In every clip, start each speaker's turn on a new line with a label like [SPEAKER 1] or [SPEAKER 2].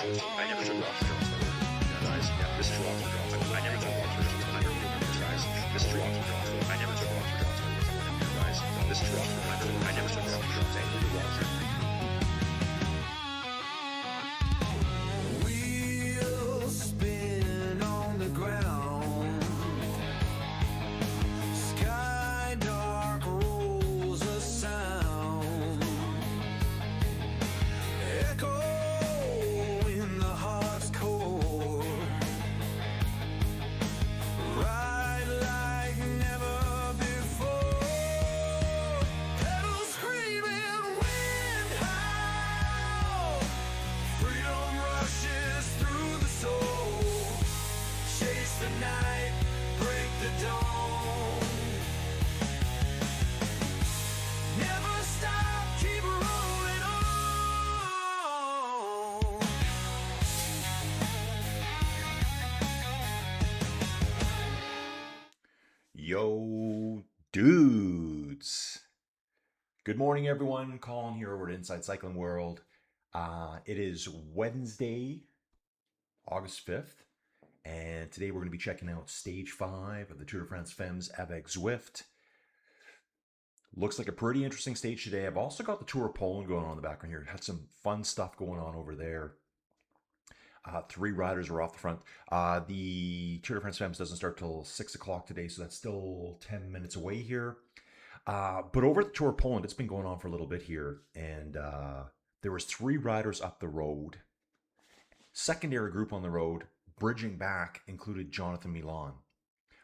[SPEAKER 1] I never took off the drops, guys. Yeah, this is true off the drops. I never took off the drops. I never remember this, guys. This is true off the drops. I never took off the drops. Guys, this is true off the drops. I never took off the drops. I never walked through.
[SPEAKER 2] Wheels spin on the ground. Sky dark rolls a sound. Echo in the heart's core. Ride like never before. Pedals screaming, wind howl. Freedom rushes through the soul. Chase the night, break the dawn. Never stop, keep rolling on.
[SPEAKER 3] Yo, dudes. Good morning, everyone. Colin here over at Inside Cycling World. It is Wednesday, August 5th, and today we're going to be checking out Stage 5 of the Tour de France FEMMES avec Zwift. Looks like a pretty interesting stage today. I've also got the Tour of Poland going on in the background here. Had some fun stuff going on over there. 3 riders are off the front. The Tour de France FEMMES doesn't start till 6 o'clock today, so that's still 10 minutes away here. But over at the Tour of Poland, it's been going on for a little bit here, and there was 3 riders up the road. Secondary group on the road, bridging back, included Jonathan Milan.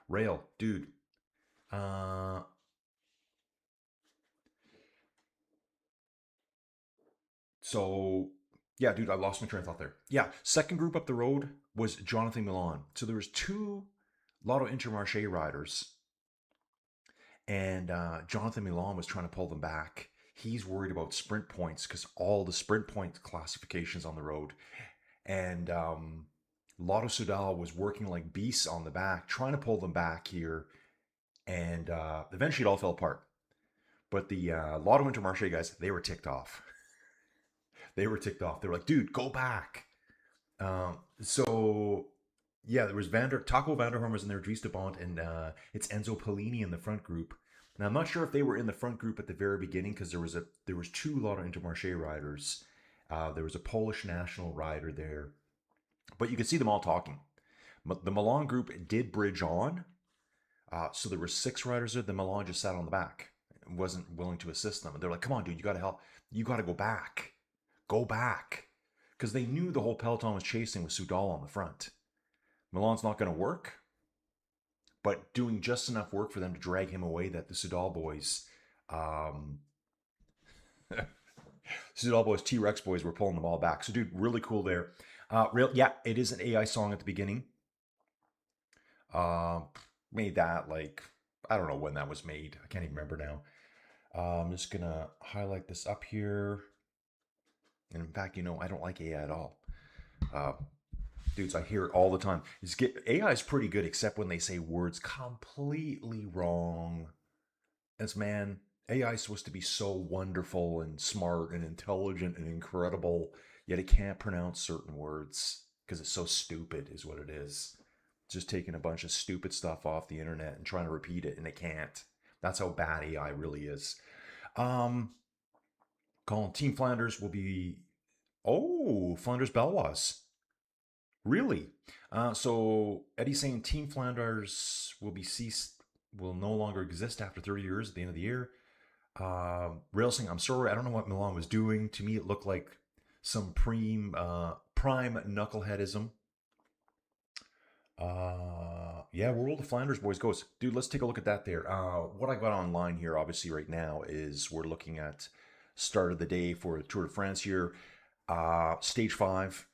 [SPEAKER 3] Rail, dude. Yeah, dude, I lost my train of thought there. Yeah, second group up the road was Jonathan Milan. So there was 2 Lotto Intermarché riders, and Jonathan Milan was trying to pull them back. He's worried about sprint points because all the sprint point classifications on the road. And Lotto Soudal was working like beasts on the back, trying to pull them back here. And eventually it all fell apart. But the Lotto Intermarché guys, they were ticked off. They were ticked off. They were like, dude, go back. So, yeah, there was Taco Vanderhorn was in there, Dries de Bont, and it's Enzo Pellini in the front group. Now, I'm not sure if they were in the front group at the very beginning because there was 2 Lotto Intermarché riders. There was a Polish national rider there. But you could see them all talking. The Milan group did bridge on. So there were 6 riders there. The Milan just sat on the back and wasn't willing to assist them. And they're like, come on, dude, you got to help. You got to go back. Go back. Because they knew the whole peloton was chasing with Soudal on the front. Milan's not going to work, but doing just enough work for them to drag him away that the Soudal boys, T-Rex boys were pulling them all back. So, dude, really cool there. Yeah, it is an AI song at the beginning. Made that like, I don't know when that was made. I can't even remember now. I'm just going to highlight this up here. And in fact, I don't like AI at all. Dudes, I hear it all the time. AI is pretty good, except when they say words completely wrong. Man, AI is supposed to be so wonderful and smart and intelligent and incredible, yet it can't pronounce certain words because it's so stupid is what it is. It's just taking a bunch of stupid stuff off the internet and trying to repeat it, and it can't. That's how bad AI really is. Colin, Team Flanders will be... Oh, Flanders Belwas. Really? So Eddie's saying Team Flanders will no longer exist after 30 years at the end of the year. Rail saying, I'm sorry, I don't know what Milan was doing. To me, it looked like some prime knuckleheadism. Yeah, World of Flanders boys goes. Dude, let's take a look at that there. What I got online here, obviously, right now is we're looking at start of the day for the Tour de France here. Stage 5.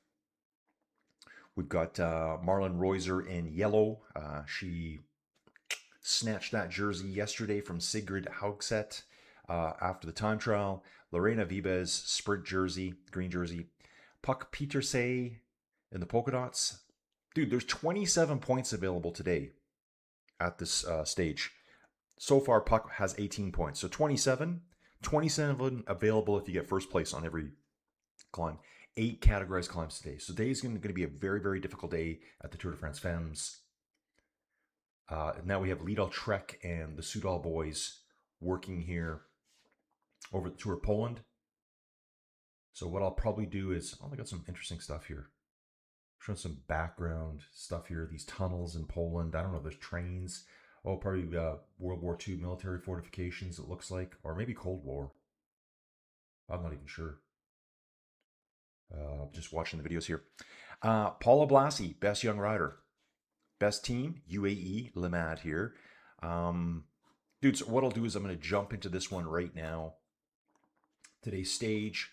[SPEAKER 3] We've got Marlon Reuser in yellow. She snatched that jersey yesterday from Sigrid Haugset after the time trial. Lorena Vibes, sprint jersey, green jersey. Puck Pietersay in the polka dots. Dude, there's 27 points available today at this stage. So far, Puck has 18 points. So 27 available if you get first place on every climb. 8 categorized climbs today. So today is going to be a very, very difficult day at the Tour de France FEMMES. Now we have Lidl Trek and the Soudal boys working here over the Tour of Poland. So what I'll probably do is, oh, I got some interesting stuff here. Showing some background stuff here. These tunnels in Poland. I don't know, there's trains. Oh, probably World War II military fortifications, it looks like. Or maybe Cold War. I'm not even sure. Just watching the videos here. Paula Blasi, best young rider. Best team, UAE, Limad here. Dude, so what I'll do is I'm going to jump into this one right now. Today's stage.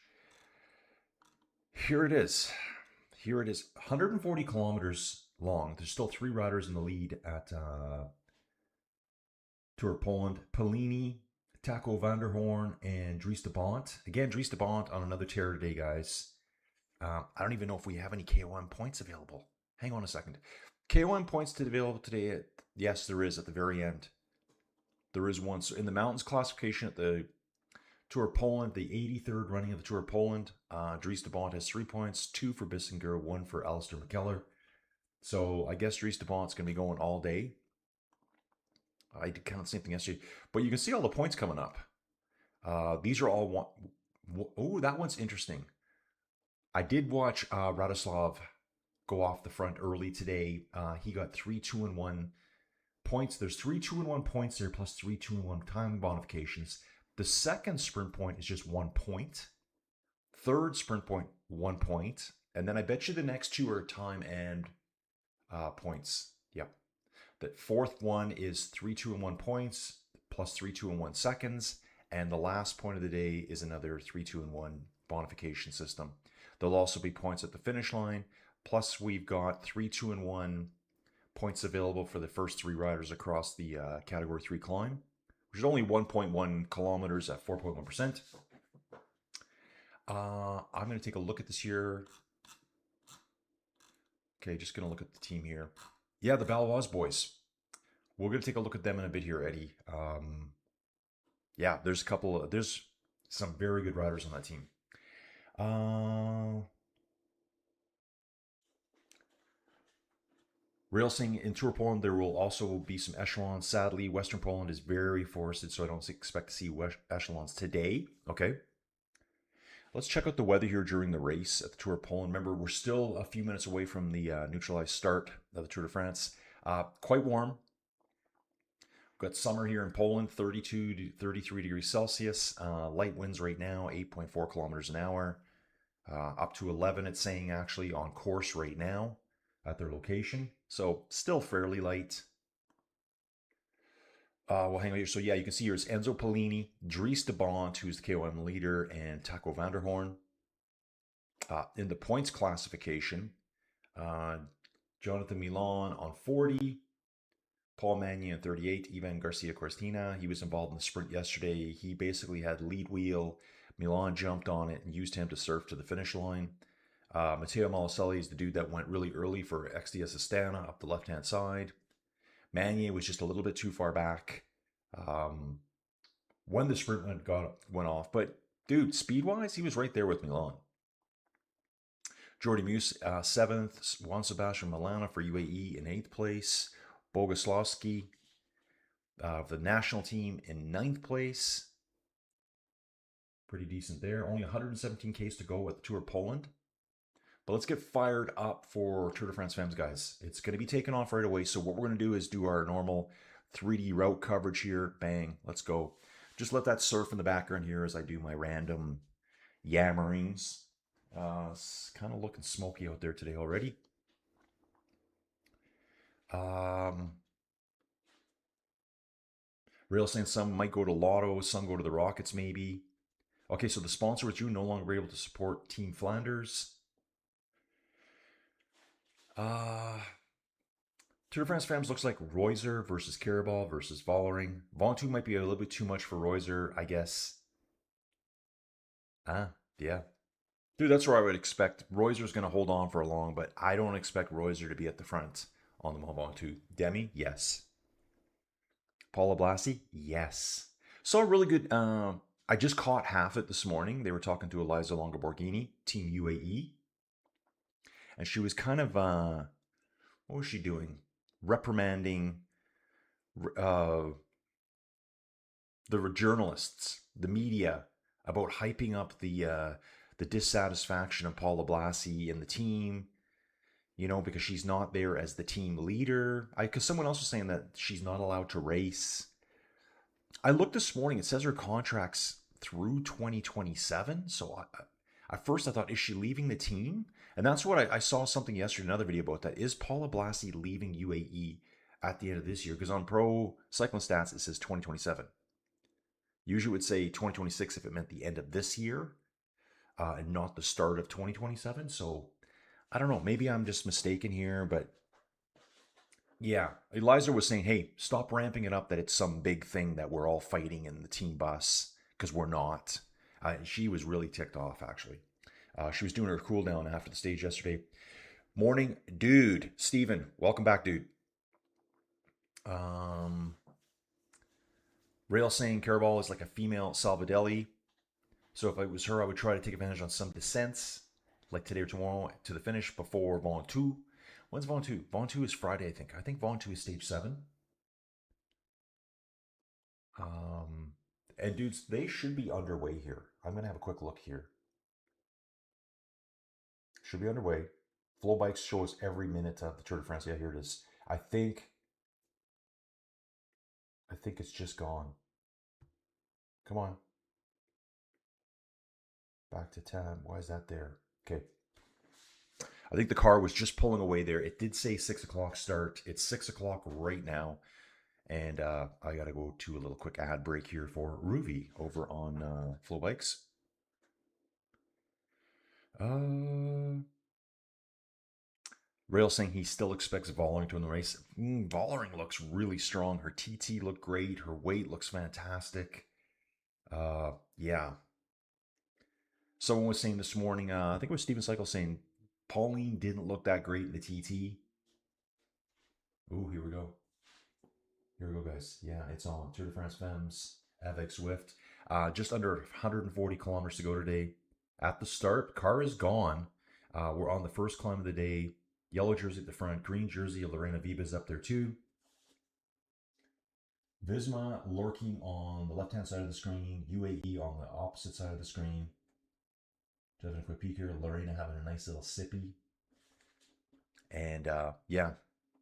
[SPEAKER 3] Here it is. Here it is. 140 kilometers long. There's still 3 riders in the lead at Tour of Poland. Pellini, Taco Vanderhoorn, and Dries de Bont. Again, Dries de Bont on another tear today, guys. I don't even know if we have any KOM points available. Hang on a second. KOM points available today? Yes, there is at the very end. There is one. So in the mountains classification at the Tour of Poland, the 83rd running of the Tour of Poland, Dries de Bont has 3 points, 2 for Bissinger, 1 for Alistair McKellar. So I guess Dries de Bont's going to be going all day. I did kind of the same thing yesterday. But you can see all the points coming up. These are all one. Oh, that one's interesting. I did watch Radoslav go off the front early today. He got 3 2-1 points. There's 3 2-1 points there, plus 3 2-1 time bonifications. The second sprint point is just 1 point. Third sprint point, 1 point. And then I bet you the next 2 are time and points. Yep. The fourth one is 3 2-1 points, plus 3 2-1 seconds. And the last point of the day is another 3 2-1 bonification system. There'll also be points at the finish line. Plus, we've got 3 2-1 points available for the first 3 riders across the Category 3 climb, which is only 1.1 kilometers at 4.1%. I'm going to take a look at this here. Okay, just going to look at the team here. Yeah, the Balois boys. We're going to take a look at them in a bit here, Eddie. Yeah, there's some very good riders on that team. Racing in Tour Poland, there will also be some echelons. Sadly, Western Poland is very forested, so I don't expect to see echelons today. Okay. Let's check out the weather here during the race at the Tour of Poland. Remember, we're still a few minutes away from the neutralized start of the Tour de France. Quite warm. We've got summer here in Poland, 32 to 33 degrees Celsius. Light winds right now, 8.4 kilometers an hour. Up to 11, it's saying actually on course right now at their location. So still fairly light. Well, hang on here. So yeah, you can see here's Enzo Pellini, Dries de Bont, who's the KOM leader, and Taco Vanderhoorn. In the points classification, Jonathan Milan on 40, Paul Magny on 38, Ivan Garcia Cortina. He was involved in the sprint yesterday. He basically had lead wheel. Milan jumped on it and used him to surf to the finish line. Matteo Maloselli is the dude that went really early for XDS Astana up the left-hand side. Magny was just a little bit too far back when the sprint went off. But, dude, speed-wise, he was right there with Milan. Jordi Muse, 7th. Juan Sebastian Milana for UAE in 8th place. Boguslavski of the national team in 9th place. Pretty decent there. Only 117 Ks to go at the Tour of Poland. But let's get fired up for Tour de France FEMMES, guys. It's going to be taken off right away. So what we're going to do is do our normal 3D route coverage here. Bang. Let's go. Just let that surf in the background here as I do my random yammerings. It's kind of looking smoky out there today already. Rail saying some might go to Lotto, some go to the Rockets maybe. Okay, so the sponsor with you no longer able to support Team Flanders. Tour de France FEMMES looks like Reuser versus Carabao versus Vollering. Vontu might be a little bit too much for Reuser, I guess. Yeah. Dude, that's where I would expect. Reuser's going to hold on for long, but I don't expect Reuser to be at the front on the Mont Ventoux. Demi, yes. Paula Blasi, yes. Saw a really good, I I just caught half it this morning. They were talking to Eliza Longoborghini, Team UAE, and she was kind of what was she doing? Reprimanding uh, the journalists, the media, about hyping up the dissatisfaction of Paula Blassie and the team. You know, because she's not there as the team leader. Because someone else was saying that she's not allowed to race. I looked this morning. It says her contract's through 2027. So at first I thought, is she leaving the team? And that's what I saw something yesterday, another video about that. Is Paula Blassie leaving UAE at the end of this year? Because on Pro Cycling Stats, it says 2027. Usually it would say 2026 if it meant the end of this year and not the start of 2027. So I don't know. Maybe I'm just mistaken here, but yeah, Eliza was saying, hey, stop ramping it up that it's some big thing that we're all fighting in the team bus, because we're not. She was really ticked off, actually. She was doing her cool down after the stage yesterday. Morning, dude. Steven, welcome back, dude. Rail saying Caraval is like a female Salvadelli. So if it was her, I would try to take advantage on some descents, like today or tomorrow, to the finish before Vaughan 2. When's Vaughan 2? Vaughan 2 is Friday, I think. I think Vaughan 2 is stage 7. And dudes, they should be underway here. I'm going to have a quick look here. Should be underway. Flow Bikes shows every minute of the Tour de France. Yeah, here it is. I think it's just gone. Come on. Back to tab. Why is that there? Okay. I think the car was just pulling away there. It did say 6 o'clock start. It's 6 o'clock right now. And I got to go to a little quick ad break here for Ruvi over on Flow Bikes. Rail saying he still expects Vollering to win the race. Vollering looks really strong. Her TT looked great. Her weight looks fantastic. Yeah. Someone was saying this morning, I think it was Steven Cycle saying Pauline didn't look that great in the TT. Ooh, here we go. Here we go, guys. Yeah, it's on. Tour de France FEMMES, Avec Swift. Just under 140 kilometers to go today. At the start, car is gone. We're on the first climb of the day. Yellow jersey at the front, green jersey of Lorena Viva's up there too. Visma lurking on the left-hand side of the screen, UAE on the opposite side of the screen. Just having a quick peek here. Lorena having a nice little sippy. And yeah,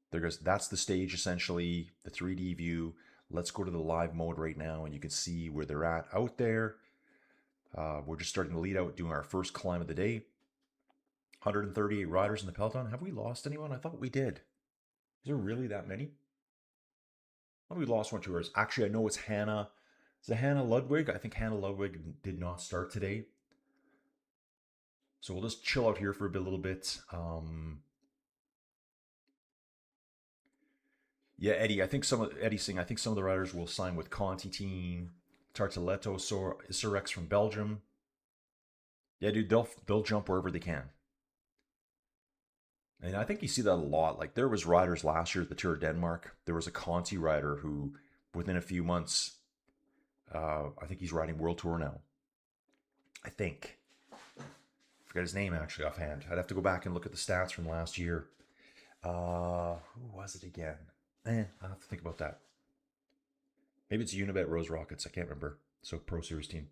[SPEAKER 3] there goes. That's the stage essentially, the 3D view. Let's go to the live mode right now, and you can see where they're at out there. We're just starting to lead out, doing our first climb of the day. 138 riders in the peloton. Have we lost anyone? I thought we did. Is there really that many? Oh, we lost one, 2 hours. Actually, I know it's Hannah. Is it Hannah Ludwig? I think Hannah Ludwig did not start today. So we'll just chill out here for a little bit. Yeah, Eddie. Eddie's saying I think some of the riders will sign with Conti team. Tartaletto, Surex from Belgium. Yeah, dude, they'll jump wherever they can. And I think you see that a lot. Like there was riders last year at the Tour of Denmark. There was a Conti rider who, within a few months, I think he's riding World Tour now. I think. Forgot his name actually offhand. I'd have to go back and look at the stats from last year. Who was it again? I'll have to think about that. Maybe it's Unibet Rose Rockets. I can't remember. So Pro Series team.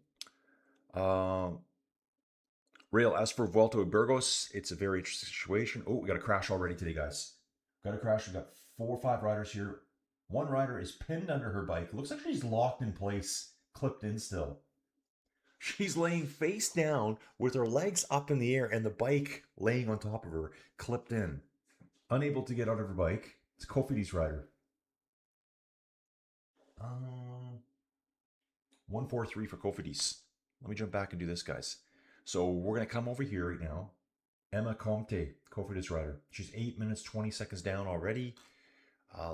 [SPEAKER 3] Rail, as for Vuelta a Burgos, it's a very interesting situation. Oh, we got a crash already today, guys. Got a crash. We've got 4 or 5 riders here. One rider is pinned under her bike. Looks like she's locked in place, clipped in still. She's laying face down with her legs up in the air and the bike laying on top of her, clipped in. Unable to get out of her bike. It's Kofidis rider. 143 for Kofidis. Let me jump back and do this, guys. So we're going to come over here right now. Emma Comte, Kofidis rider. She's 8 minutes, 20 seconds down already.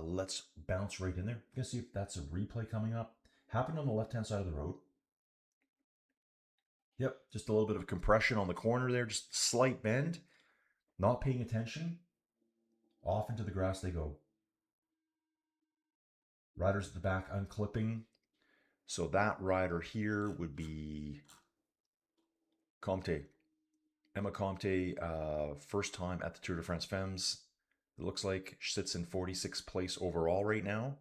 [SPEAKER 3] Let's bounce right in there. You can see if that's a replay coming up. Happened on the left-hand side of the road. Yep, just a little bit of compression on the corner there. Just slight bend. Not paying attention. Off into the grass they go. Riders at the back unclipping. So that rider here would be Comte. Emma Comte, first time at the Tour de France FEMMES. It looks like she sits in 46th place overall right now.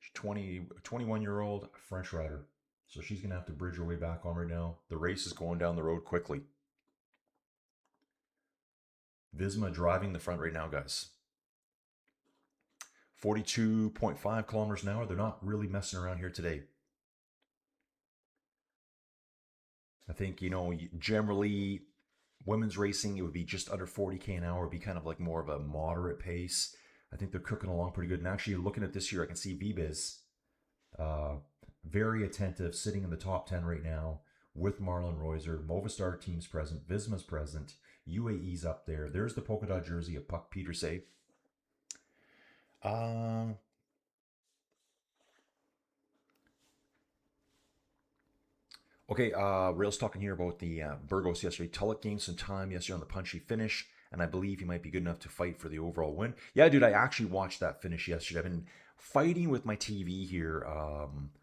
[SPEAKER 3] She's 21-year-old French rider. So she's going to have to bridge her way back on right now. The race is going down the road quickly. Visma driving the front right now, guys. 42.5 kilometers an hour. They're not really messing around here today. I think, generally women's racing, it would be just under 40K an hour. It would be kind of like more of a moderate pace. I think they're cooking along pretty good. And actually, looking at this year, I can see VBiz very attentive, sitting in the top 10 right now with Marlon Reuser. Movistar team's present. Visma's present. UAE's up there. There's the polka dot jersey of Puck Pieterse. Okay, Rail's talking here about the Burgos yesterday. Tulloch gained some time yesterday on the punchy finish, and I believe he might be good enough to fight for the overall win. Yeah, dude, I actually watched that finish yesterday. I've been fighting with my TV here.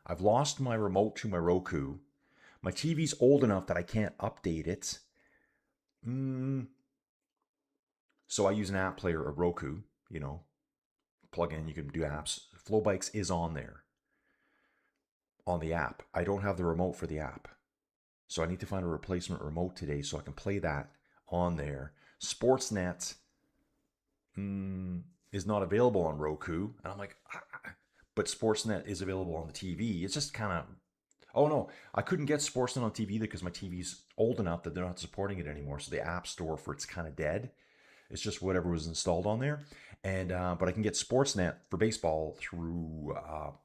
[SPEAKER 3] I've lost my remote to my Roku. My TV's old enough that I can't update it. So I use an app player, a Roku, plug in, you can do apps. Flowbikes is on there, on the app. I don't have the remote for the app. So I need to find a replacement remote today so I can play that on there. Sportsnet is not available on Roku. And I'm like, but Sportsnet is available on the TV. It's just kind of, oh no, I couldn't get Sportsnet on TV because my TV's old enough that they're not supporting it anymore. So the app store for it's kind of dead. It's just whatever was installed on there. And but I can get Sportsnet for baseball through,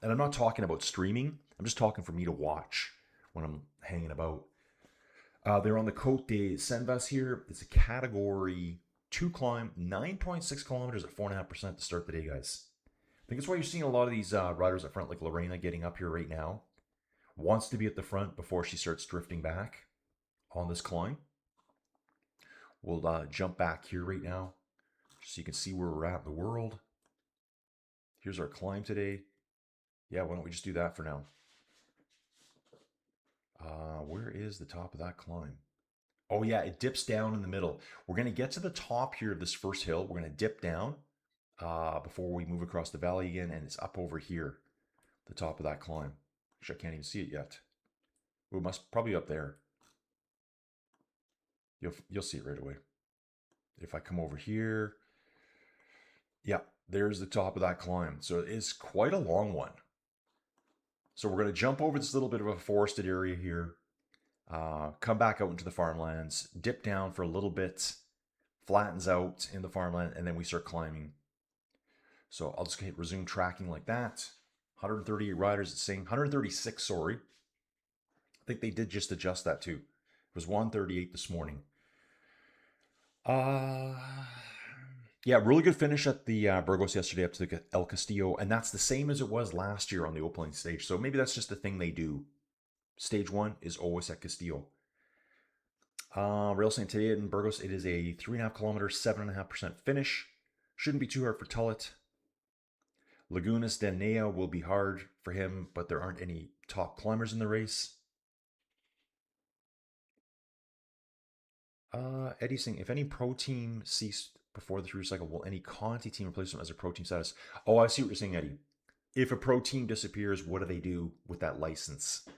[SPEAKER 3] and I'm not talking about streaming. I'm just talking for me to watch when I'm hanging about. They're on the Côte de Senvas here. It's a category 2 climb, 9.6 kilometers at 4.5% to start the day, guys. I think that's why you're seeing a lot of these riders up front, like Lorena getting up here right now. Wants to be at the front before she starts drifting back on this climb. We'll jump back here right now so you can see where we're at in the world. Here's our climb today. Yeah, why don't we just do that for now? Where is the top of that climb? Oh yeah, it dips down in the middle. We're going to get to the top here of this first hill. We're going to dip down before we move across the valley again, and it's up over here, the top of that climb. Actually, I can't even see it yet. We must probably up there. You'll see it right away. If I come over here, yeah, there's the top of that climb. So it's quite a long one. So we're going to jump over this little bit of a forested area here, come back out into the farmlands, dip down for a little bit, flattens out in the farmland, and then we start climbing. So I'll just hit resume tracking like that. 138 riders, it's saying 136, sorry. I think they did just adjust that too. It was 138 this morning. Yeah, really good finish at the Burgos yesterday up to the El Castillo, and that's the same as it was last year on the opening stage. So maybe that's just the thing they do. Stage 1 is always at Castillo. Rail saying today in Burgos, it is a 3.5 kilometer, 7.5% finish. Shouldn't be too hard for Tullet. Lagunas de Nea will be hard for him, but there aren't any top climbers in the race. Eddie's saying, if any pro team ceased before the through cycle, will any Conti team replace them as a pro team status? Oh, I see what you're saying, Eddie. If a pro team disappears, what do they do with that license?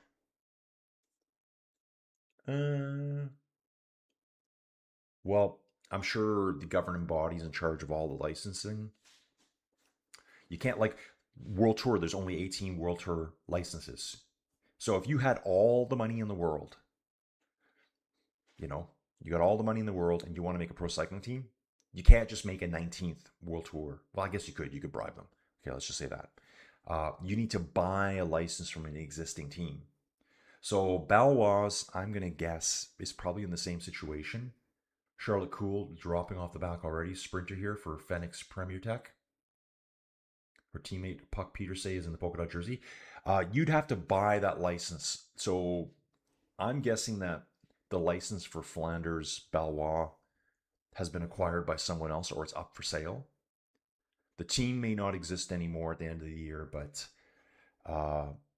[SPEAKER 3] Well, I'm sure the governing body's in charge of all the licensing. You can't, like, World Tour, there's only 18 World Tour licenses. So if you had all the money in the world, you got all the money in the world and you want to make a pro cycling team, you can't just make a 19th World Tour. Well, I guess you could. You could bribe them. Okay, let's just say that. You need to buy a license from an existing team. So Balois, I'm going to guess, is probably in the same situation. Charlotte Cool dropping off the back already. Sprinter here for Phoenix Premier Tech. Her teammate Puck Pieterse is in the polka dot jersey. You'd have to buy that license. So I'm guessing that the license for Flanders Balois has been acquired by someone else, or it's up for sale. The team may not exist anymore at the end of the year, but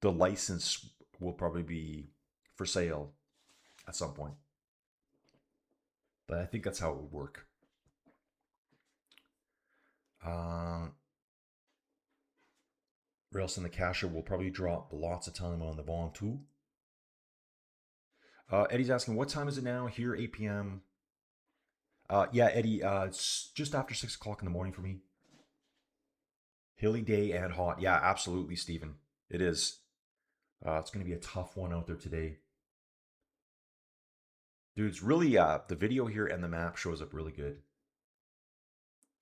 [SPEAKER 3] the license will probably be for sale at some point. But I think that's how it would work. Railson the Casher will probably drop lots of time on the Vaughn too. Eddie's asking, what time is it now? Here, 8 p.m. Yeah, Eddie, it's just after 6 o'clock in the morning for me. Hilly day and hot. Yeah, absolutely, Stephen. It is. It's going to be a tough one out there today. Dude, it's really, the video here and the map shows up really good.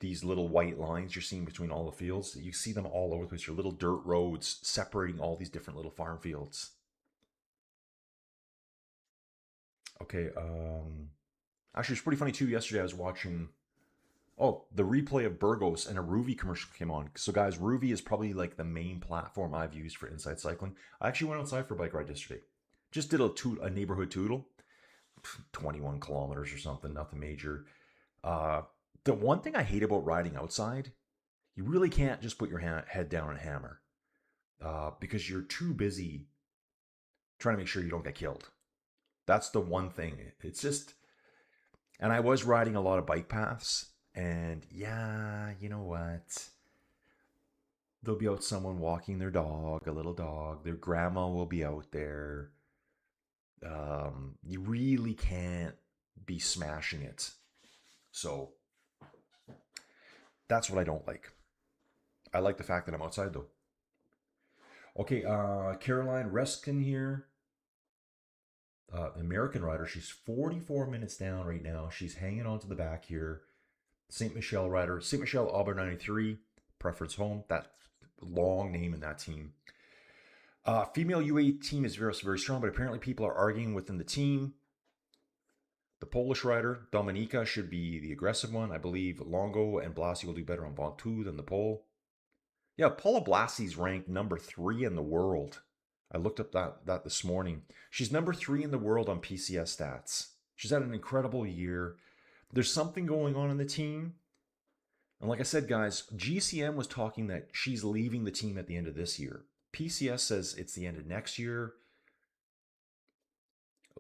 [SPEAKER 3] These little white lines you're seeing between all the fields, you see them all over the place. Your little dirt roads separating all these different little farm fields. Okay, actually, it's pretty funny too. Yesterday I was watching, the replay of Burgos, and a Rouvy commercial came on. So guys, Rouvy is probably like the main platform I've used for inside cycling. I actually went outside for a bike ride yesterday. Just did a neighborhood tootle, 21 kilometers or something, nothing major. The one thing I hate about riding outside, you really can't just put your head down and hammer, because you're too busy trying to make sure you don't get killed. That's the one thing. It's just, and I was riding a lot of bike paths, and yeah, you know what? There'll be out someone walking their dog, a little dog. Their grandma will be out there. You really can't be smashing it. So that's what I don't like. I like the fact that I'm outside though. Okay, Caroline Reskin here. American rider. She's 44 minutes down right now. She's hanging on to the back here. St. Michel rider. St. Michel Auburn 93. Preference home. That long name in that team. Female UA team is very, very strong, but apparently people are arguing within the team. The Polish rider, Dominika, should be the aggressive one. I believe Longo and Blasi will do better on Ventoux than the Pole. Yeah, Paula Blasi's ranked number 3 in the world. I looked up that this morning. She's number 3 in the world on PCS stats. She's had an incredible year. There's something going on in the team. And like I said, guys, GCM was talking that she's leaving the team at the end of this year. PCS says it's the end of next year.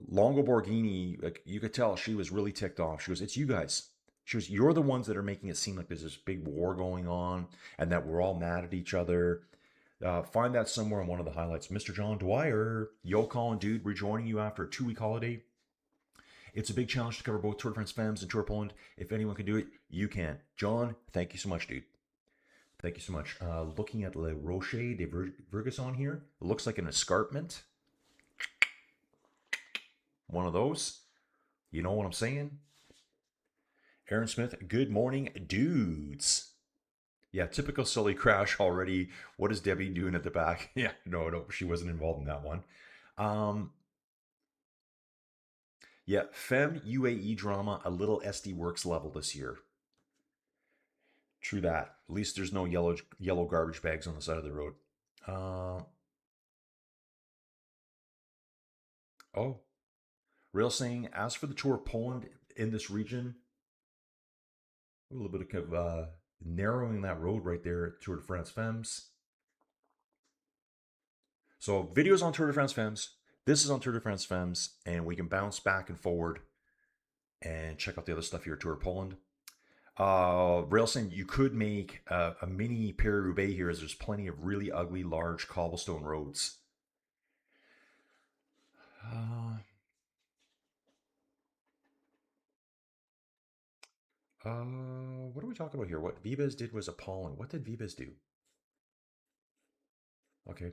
[SPEAKER 3] Longo Borghini, like, you could tell she was really ticked off. She goes, it's you guys. She goes, you're the ones that are making it seem like there's this big war going on and that we're all mad at each other. Find that somewhere on one of the highlights. Mr. John Dwyer, yo, Colin, dude, rejoining you after a 2-week holiday. It's a big challenge to cover both Tour de France FEMMES and Tour Poland. If anyone can do it, you can. John, thank you so much, dude. Thank you so much. Looking at Le Rocher de Vergasson here. It looks like an escarpment. One of those. You know what I'm saying? Aaron Smith, good morning, dudes. Yeah, typical silly crash already. What is Debbie doing at the back? Yeah, no, she wasn't involved in that one. Yeah, Femme UAE drama, a little SD Works level this year. True that. At least there's no yellow garbage bags on the side of the road. Rail saying, as for the Tour of Poland in this region, a little bit of narrowing that road right there at Tour de France FEMMES. So videos on Tour de France FEMMES. This is on Tour de France FEMMES, and we can bounce back and forward and check out the other stuff here at Tour of Poland. Rail saying you could make a mini Paris-Roubaix here, as there's plenty of really ugly, large cobblestone roads. What are we talking about here? What Vibes did was appalling. What did Vibes do? Okay.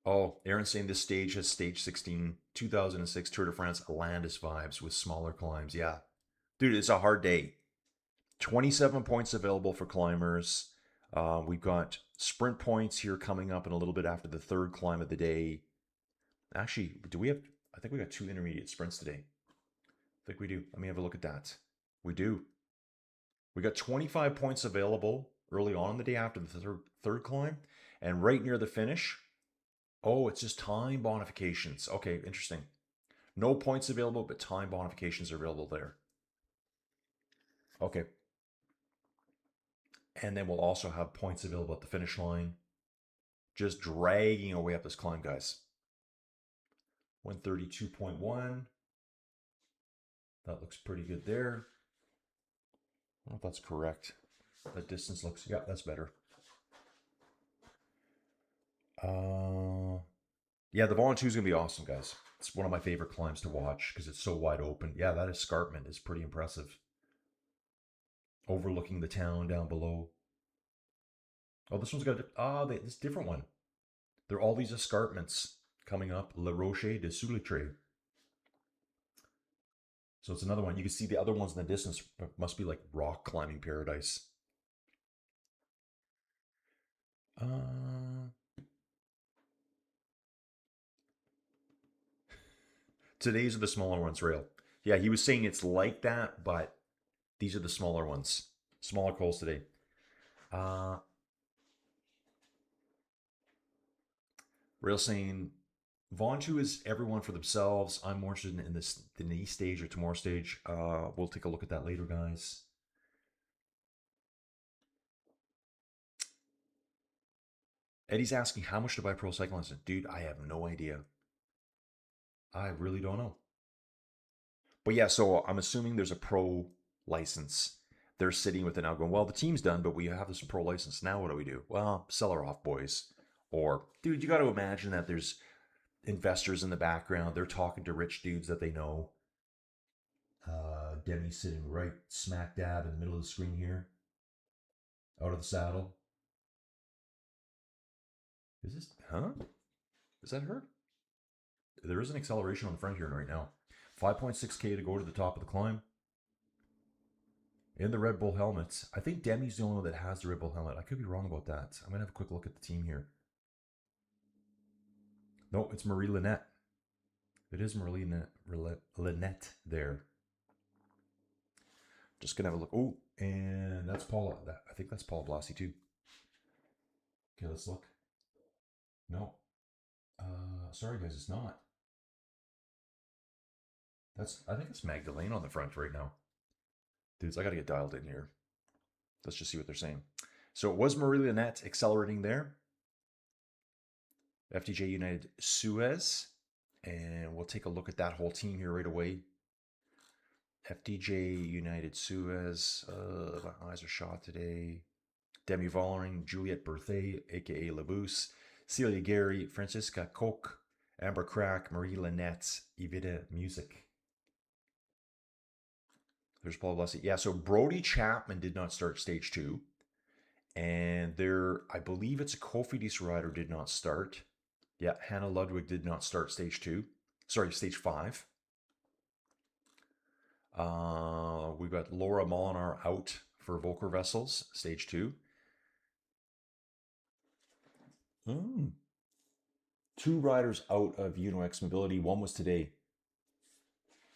[SPEAKER 3] Oh, Aaron's saying this stage has stage 16, 2006 Tour de France Landis vibes with smaller climbs. Yeah. Dude, it's a hard day. 27 points available for climbers. We've got sprint points here coming up in a little bit after the third climb of the day. Actually, I think we got 2 intermediate sprints today. I think we do. Let me have a look at that. We do. We got 25 points available early on in the day after the third climb. And right near the finish, it's just time bonifications. Okay, interesting. No points available, but time bonifications are available there. Okay. And then we'll also have points available at the finish line. Just dragging away up this climb, guys. 132.1. That looks pretty good there. I don't know if that's correct. That distance looks, yeah, that's better. Yeah, the Volunteer is going to be awesome, guys. It's one of my favorite climbs to watch because it's so wide open. Yeah, that escarpment is pretty impressive. Overlooking the town down below. Oh, this one's got, this different one. There are all these escarpments coming up. Le Rocher de Souletre. So it's another one. You can see the other ones in the distance. Must be like rock climbing paradise. Today's are the smaller ones, Rail. Yeah, he was saying it's like that, but these are the smaller ones. Smaller coals today. Rail saying, Vontu is everyone for themselves. I'm more interested in this the knee stage or tomorrow stage. We'll take a look at that later, guys. Eddie's asking how much to buy pro cycling license. Dude, I have no idea. I really don't know. But yeah, so I'm assuming there's a pro license. They're sitting with it now going, well, the team's done, but we have this pro license. Now what do we do? Well, sell her off, boys. Or, dude, you got to imagine that there's investors in the background. They're talking to rich dudes that they know. Demi's sitting right smack dab in the middle of the screen here. Out of the saddle. Is this, huh? Is that her? There is an acceleration on the front here right now. 5.6K to go to the top of the climb. In the Red Bull helmets. I think Demi's the only one that has the Red Bull helmet. I could be wrong about that. I'm going to have a quick look at the team here. No, it's Marie Linette. It is Marie Linette there. Just going to have a look. Oh, and that's Paula. I think that's Paula Blasi too. Okay, let's look. No. Sorry guys, it's not. I think it's Magdalene on the front right now. Dudes, I got to get dialed in here. Let's just see what they're saying. So it was Marie Linette accelerating there. FDJ United Suez. And we'll take a look at that whole team here right away. FDJ United Suez. My eyes are shot today. Demi Vollering, Juliette Berthet, a.k.a. Labousse, Celia Gary, Francisca Koch, Amber Crack, Marie Linette, Evita Music. There's Paul Blessy. Yeah, so Brody Chapman did not start stage 2. And there, I believe it's a Cofidis rider did not start. Yeah, Hannah Ludwig did not start stage 2. Sorry, stage 5. We've got Laura Molinar out for Volker Vessels, stage 2. 2 riders out of UnoX Mobility. One was today.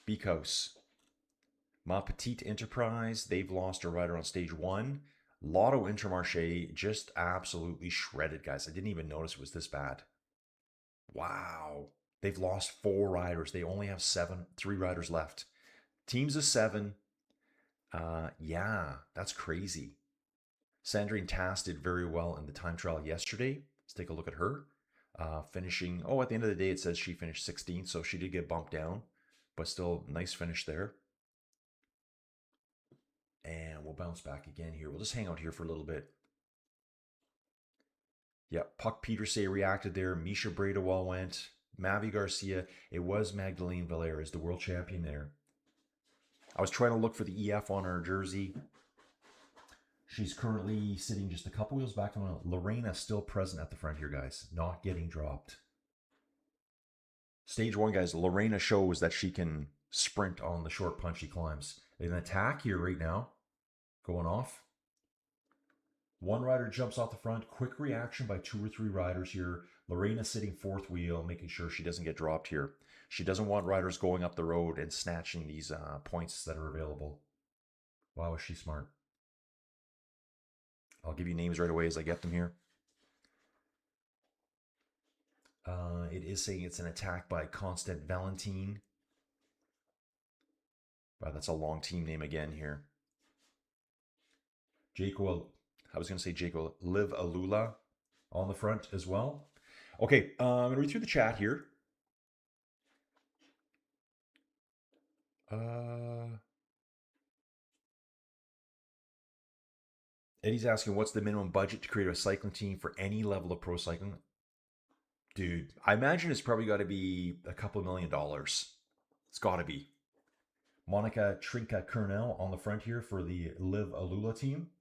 [SPEAKER 3] Beekhouse. Ma Petite Enterprise, they've lost a rider on stage 1. Lotto Intermarché just absolutely shredded, guys. I didn't even notice it was this bad. Wow. They've lost 4 riders. They only have 3 riders left. Teams of 7. Yeah, that's crazy. Sandrine Tass did very well in the time trial yesterday. Let's take a look at her. Finishing, at the end of the day, it says she finished 16th, so she did get bumped down, but still nice finish there. And we'll bounce back again here. We'll just hang out here for a little bit. Yeah, Puck Peterse reacted there. Misha Bradawal went. Mavi Garcia. It was Magdalene Valera is the world champion there. I was trying to look for the EF on her jersey. She's currently sitting just a couple wheels back on Lorena, still present at the front here, guys. Not getting dropped. Stage 1, guys. Lorena shows that she can sprint on the short, punchy climbs. An attack here right now. Going off. 1 rider jumps off the front. Quick reaction by 2 or 3 riders here. Lorena sitting 4th wheel, making sure she doesn't get dropped here. She doesn't want riders going up the road and snatching these points that are available. Wow, is she smart. I'll give you names right away as I get them here. It is saying it's an attack by Constant Valentine. Wow, that's a long team name again here. I was going to say Jaco Liv Alula on the front as well. Okay, I'm going to read through the chat here. Eddie's asking, what's the minimum budget to create a cycling team for any level of pro cycling? Dude, I imagine it's probably got to be a couple of $1,000,000. It's got to be. Monica Trinka Kernel on the front here for the Live Alula team.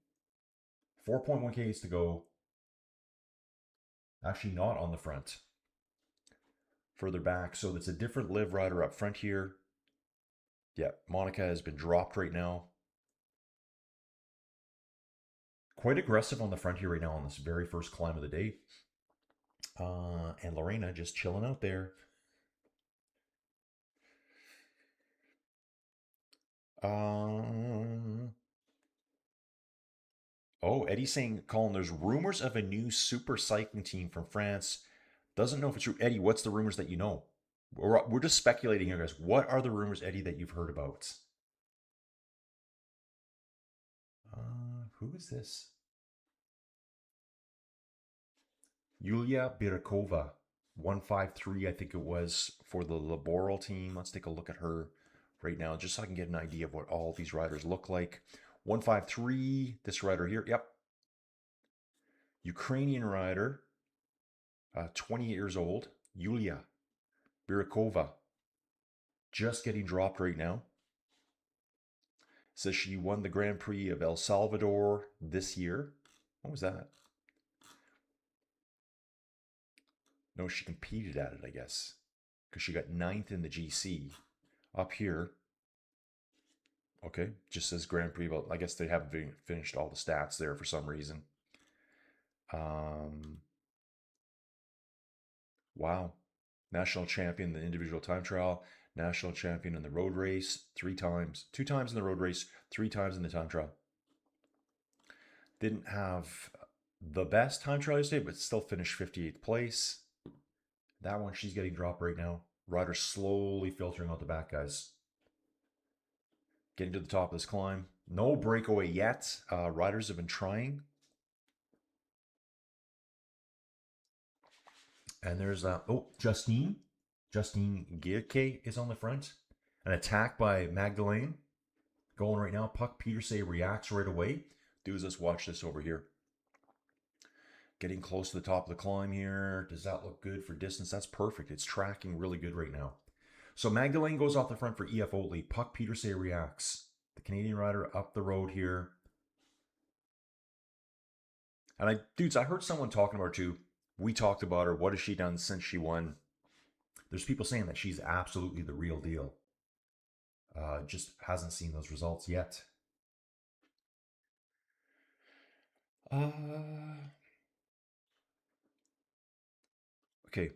[SPEAKER 3] 4.1 Ks to go. Actually, not on the front. Further back. So it's a different Live rider up front here. Yeah, Monica has been dropped right now. Quite aggressive on the front here right now on this very first climb of the day. And Lorena just chilling out there. Oh, Eddie's saying, Colin, there's rumors of a new super cycling team from France. Doesn't know if it's true. Eddie, what's the rumors that you know? We're just speculating here, guys. What are the rumors, Eddie, that you've heard about? Who is this? Yulia Birakova, 153, I think it was, for the Laboral team. Let's take a look at her right now, just so I can get an idea of what all these riders look like. 153, this rider here, yep. Ukrainian rider, 20 years old, Yulia Birakova, just getting dropped right now. Says she won the Grand Prix of El Salvador this year. What was that? No, she competed at it, I guess, because she got 9th in the GC. Up here, okay, just says Grand Prix. Well, I guess they haven't finished all the stats there for some reason. Wow. National champion in the individual time trial, national champion in the road race 3 times. 2 times in the road race, 3 times in the time trial. Didn't have the best time trial yesterday, but still finished 58th place. That one, she's getting dropped right now. Rider slowly filtering out the back, guys. Getting to the top of this climb. No breakaway yet. Riders have been trying. And there's, Justine. Justine Gierke is on the front. An attack by Magdalene. Going right now. Puck Peterse reacts right away. Dudes, let's watch this over here. Getting close to the top of the climb here. Does that look good for distance? That's perfect. It's tracking really good right now. So Magdalene goes off the front for EF Oatly. Puck Peterse reacts. The Canadian rider up the road here. And dudes, I heard someone talking about her too. We talked about her. What has she done since she won? There's people saying that she's absolutely the real deal. Just hasn't seen those results yet. Okay.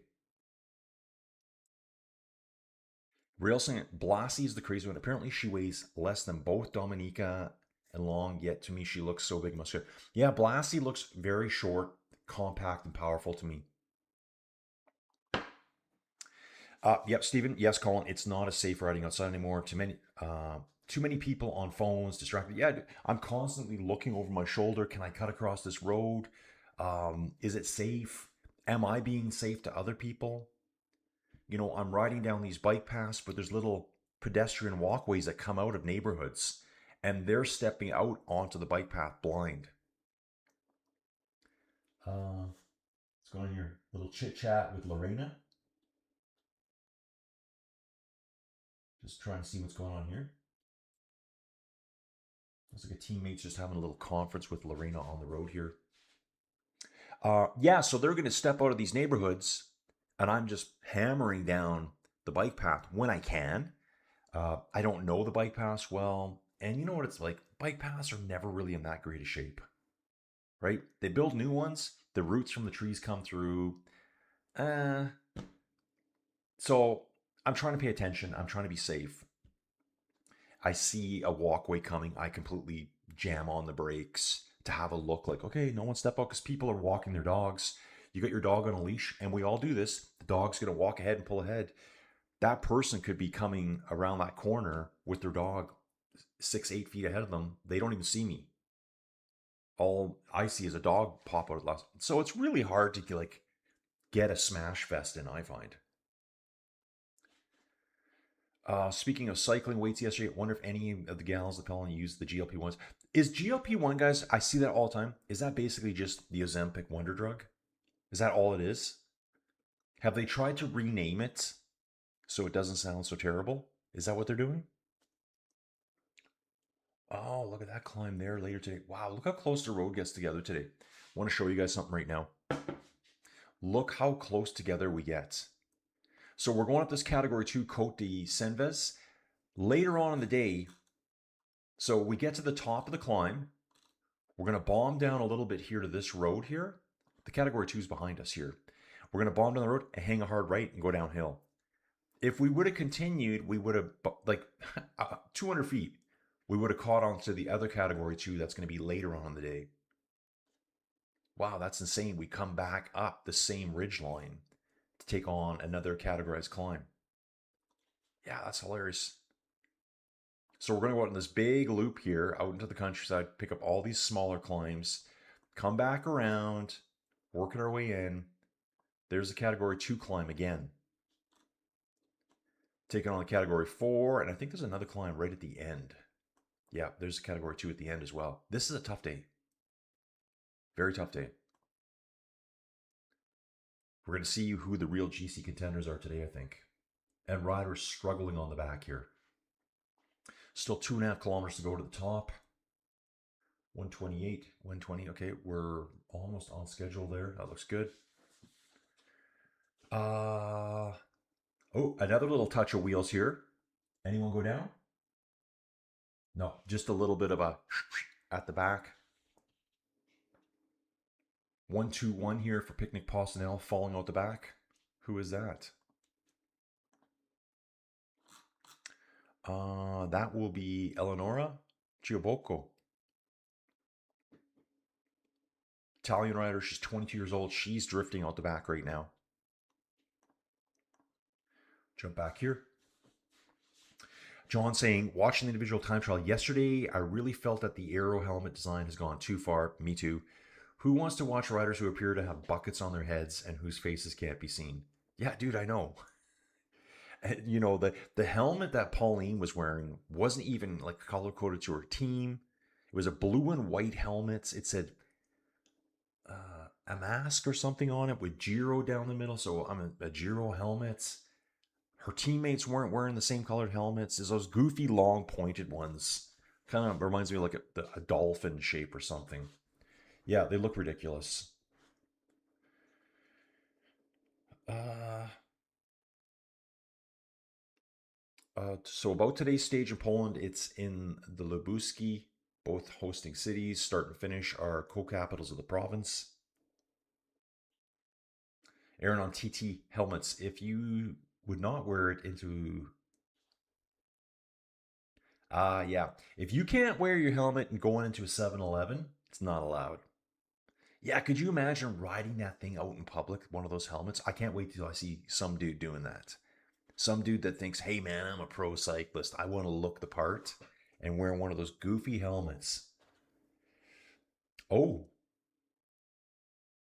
[SPEAKER 3] Real saying Blassie is the crazy one. Apparently she weighs less than both Dominica and Long, yet to me she looks so big and muscular. Yeah, Blassie looks very short, compact, and powerful to me. Yep, Stephen. Yes, Colin. It's not a safe riding outside anymore. Too many people on phones, distracted. Yeah, I'm constantly looking over my shoulder. Can I cut across this road? Is it safe? Am I being safe to other people? You know, I'm riding down these bike paths, but there's little pedestrian walkways that come out of neighborhoods, and they're stepping out onto the bike path blind. Let's go on your little chit chat with Lorena. Just trying to see what's going on here. Looks like a teammate's just having a little conference with Lorena on the road here. Yeah, so they're going to step out of these neighborhoods, and I'm just hammering down the bike path when I can. I don't know the bike paths well, and you know what it's like? Bike paths are never really in that great a shape, right? They build new ones, the roots from the trees come through. So I'm trying to pay attention. I'm trying to be safe. I see a walkway coming. I completely jam on the brakes to have a look like, okay, no one step out, because people are walking their dogs. You got your dog on a leash, and we all do this. The dog's going to walk ahead and pull ahead. That person could be coming around that corner with their dog 6-8 feet ahead of them. They don't even see me. all I see is a dog pop out of the last. So it's really hard to like get a smash fest in, I find. Speaking of cycling weights yesterday, I wonder if any of the gals that Pelon used the GLP-1s. Is GLP-1, guys, I see that all the time. Is that basically just the Ozempic wonder drug? Is that all it is? Have they tried to rename it so it doesn't sound so terrible? Is that what they're doing? Oh, look at that climb there later today. Wow, look how close the road gets together today. I want to show you guys something right now. Look how close together we get. So we're going up this category 2 Côte de Senves. Later on in the day, so we get to the top of the climb. We're going to bomb down a little bit here to this road here. The category 2 is behind us here. We're going to bomb down the road and hang a hard right and go downhill. If we would have continued, we would have, like 200 feet, we would have caught on to the other category 2 that's going to be later on in the day. Wow, that's insane. We come back up the same ridge line to take on another categorized climb. Yeah, that's hilarious. So we're going to go out in this big loop here, out into the countryside, pick up all these smaller climbs, come back around, working our way in. There's the category 2 climb again. Taking on the category 4, and I think there's another climb right at the end. Yeah, there's a category 2 at the end as well. This is a tough day. Very tough day. We're going to see who the real GC contenders are today, I think. And riders struggling on the back here. Still 2.5 kilometers to go to the top. 128, 120. Okay, we're almost on schedule there. That looks good. Oh, another little touch of wheels here. Anyone go down? No, just a little bit of a at the back. 1-2-1 here for Picnic Postinel falling out the back. Who is that? That will be Eleonora Giobocco. Italian rider, she's 22 years old. She's drifting out the back right now. Jump back here. John saying, watching the individual time trial yesterday, I really felt that the aero helmet design has gone too far. Me too. Who wants to watch riders who appear to have buckets on their heads and whose faces can't be seen? Yeah, dude, I know. You know, the helmet that Pauline was wearing wasn't even like color-coded to her team. It was a blue and white helmet. It said a mask or something on it with Giro down the middle. So I'm a Giro helmet. Her teammates weren't wearing the same colored helmets. It's those goofy, long, pointed ones. Kind of reminds me of like a dolphin shape or something. Yeah, they look ridiculous. So about today's stage in Poland, it's in the Lubuski, both hosting cities. Start and finish are co-capitals of the province. Aaron on TT helmets. If you would not wear it into... yeah. If you can't wear your helmet and going into a 7-Eleven, it's not allowed. Yeah, could you imagine riding that thing out in public, one of those helmets? I can't wait till I see some dude doing that. Some dude that thinks, hey man, I'm a pro cyclist. I want to look the part and wear one of those goofy helmets. Oh.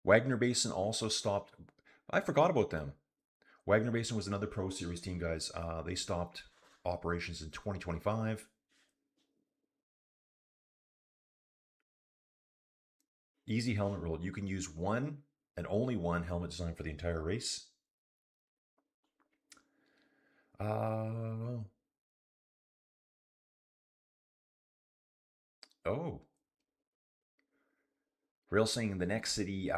[SPEAKER 3] Wagner Basin also stopped. I forgot about them. Wagner Basin was another Pro Series team, guys. They stopped operations in 2025. Easy helmet rule. You can use one and only one helmet design for the entire race. Oh. Rail saying the next city,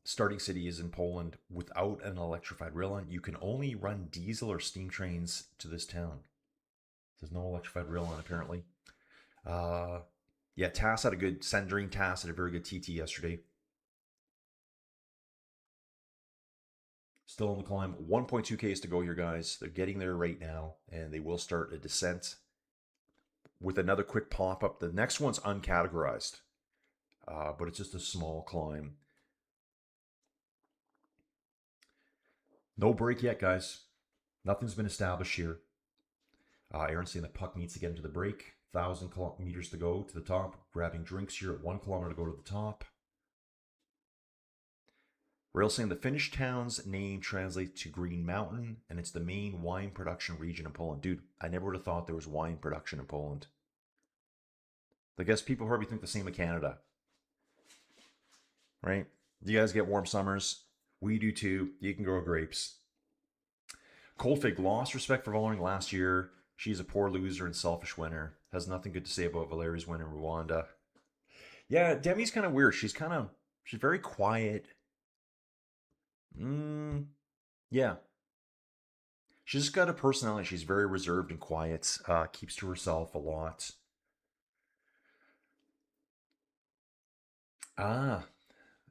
[SPEAKER 3] starting city is in Poland without an electrified rail line. You can only run diesel or steam trains to this town. There's no electrified rail line apparently. Yeah, Tass had a good, Sandrine Tass had a very good TT yesterday. Still on the climb. 1.2 Ks to go here, guys. They're getting there right now, and they will start a descent with another quick pop-up. The next one's uncategorized, but it's just a small climb. No break yet, guys. Nothing's been established here. Aaron's saying that Puck needs to get into the break. 1,000 meters to go to the top. Grabbing drinks here at 1 kilometer to go to the top. Rail saying the Finnish town's name translates to Green Mountain, and it's the main wine production region in Poland. Dude, I never would have thought there was wine production in Poland. I guess people probably think the same of Canada. Right? You guys get warm summers. We do too. You can grow grapes. Coldfig lost respect for Vollering last year. She's a poor loser and selfish winner. Has nothing good to say about Valeri's win in Rwanda. Yeah, Demi's kind of weird. She's very quiet. Yeah. She's just got a personality. She's very reserved and quiet. Keeps to herself a lot.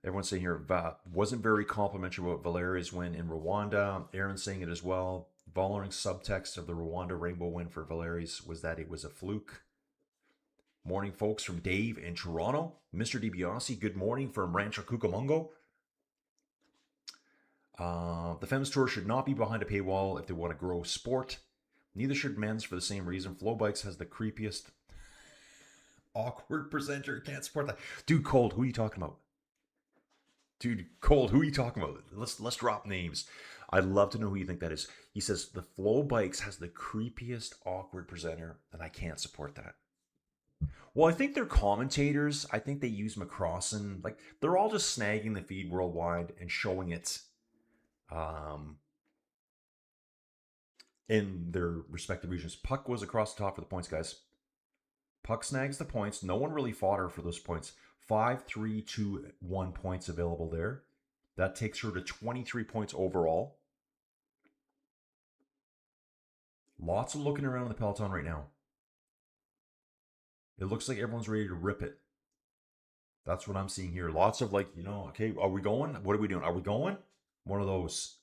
[SPEAKER 3] Everyone's saying here, wasn't very complimentary about Valeria's win in Rwanda. Aaron's saying it as well. Vollering's subtext of the Rwanda rainbow win for Valeri's was that it was a fluke. Morning, folks, from Dave in Toronto. Mr. DiBiase, good morning from Rancho Cucamonga. The Femmes Tour should not be behind a paywall if they want to grow sport. Neither should men's for the same reason. Flow Bikes has the creepiest, awkward presenter. Can't support that. Dude, Cold, who are you talking about? Dude, Cold, who are you talking about? Let's drop names. I'd love to know who you think that is. He says the Flow Bikes has the creepiest, awkward presenter, and I can't support that. Well, I think they're commentators. I think they use McCrossan. Like, they're all just snagging the feed worldwide and showing it in their respective regions. Puck was across the top for the points, guys. Puck snags the points. No one really fought her for those points. 5, 3, 2, 1 points available there. That takes her to 23 points overall. Lots of looking around in the peloton right now. It looks like everyone's ready to rip it. That's what I'm seeing here. Lots of okay, are we going? What are we doing? Are we going? One of those.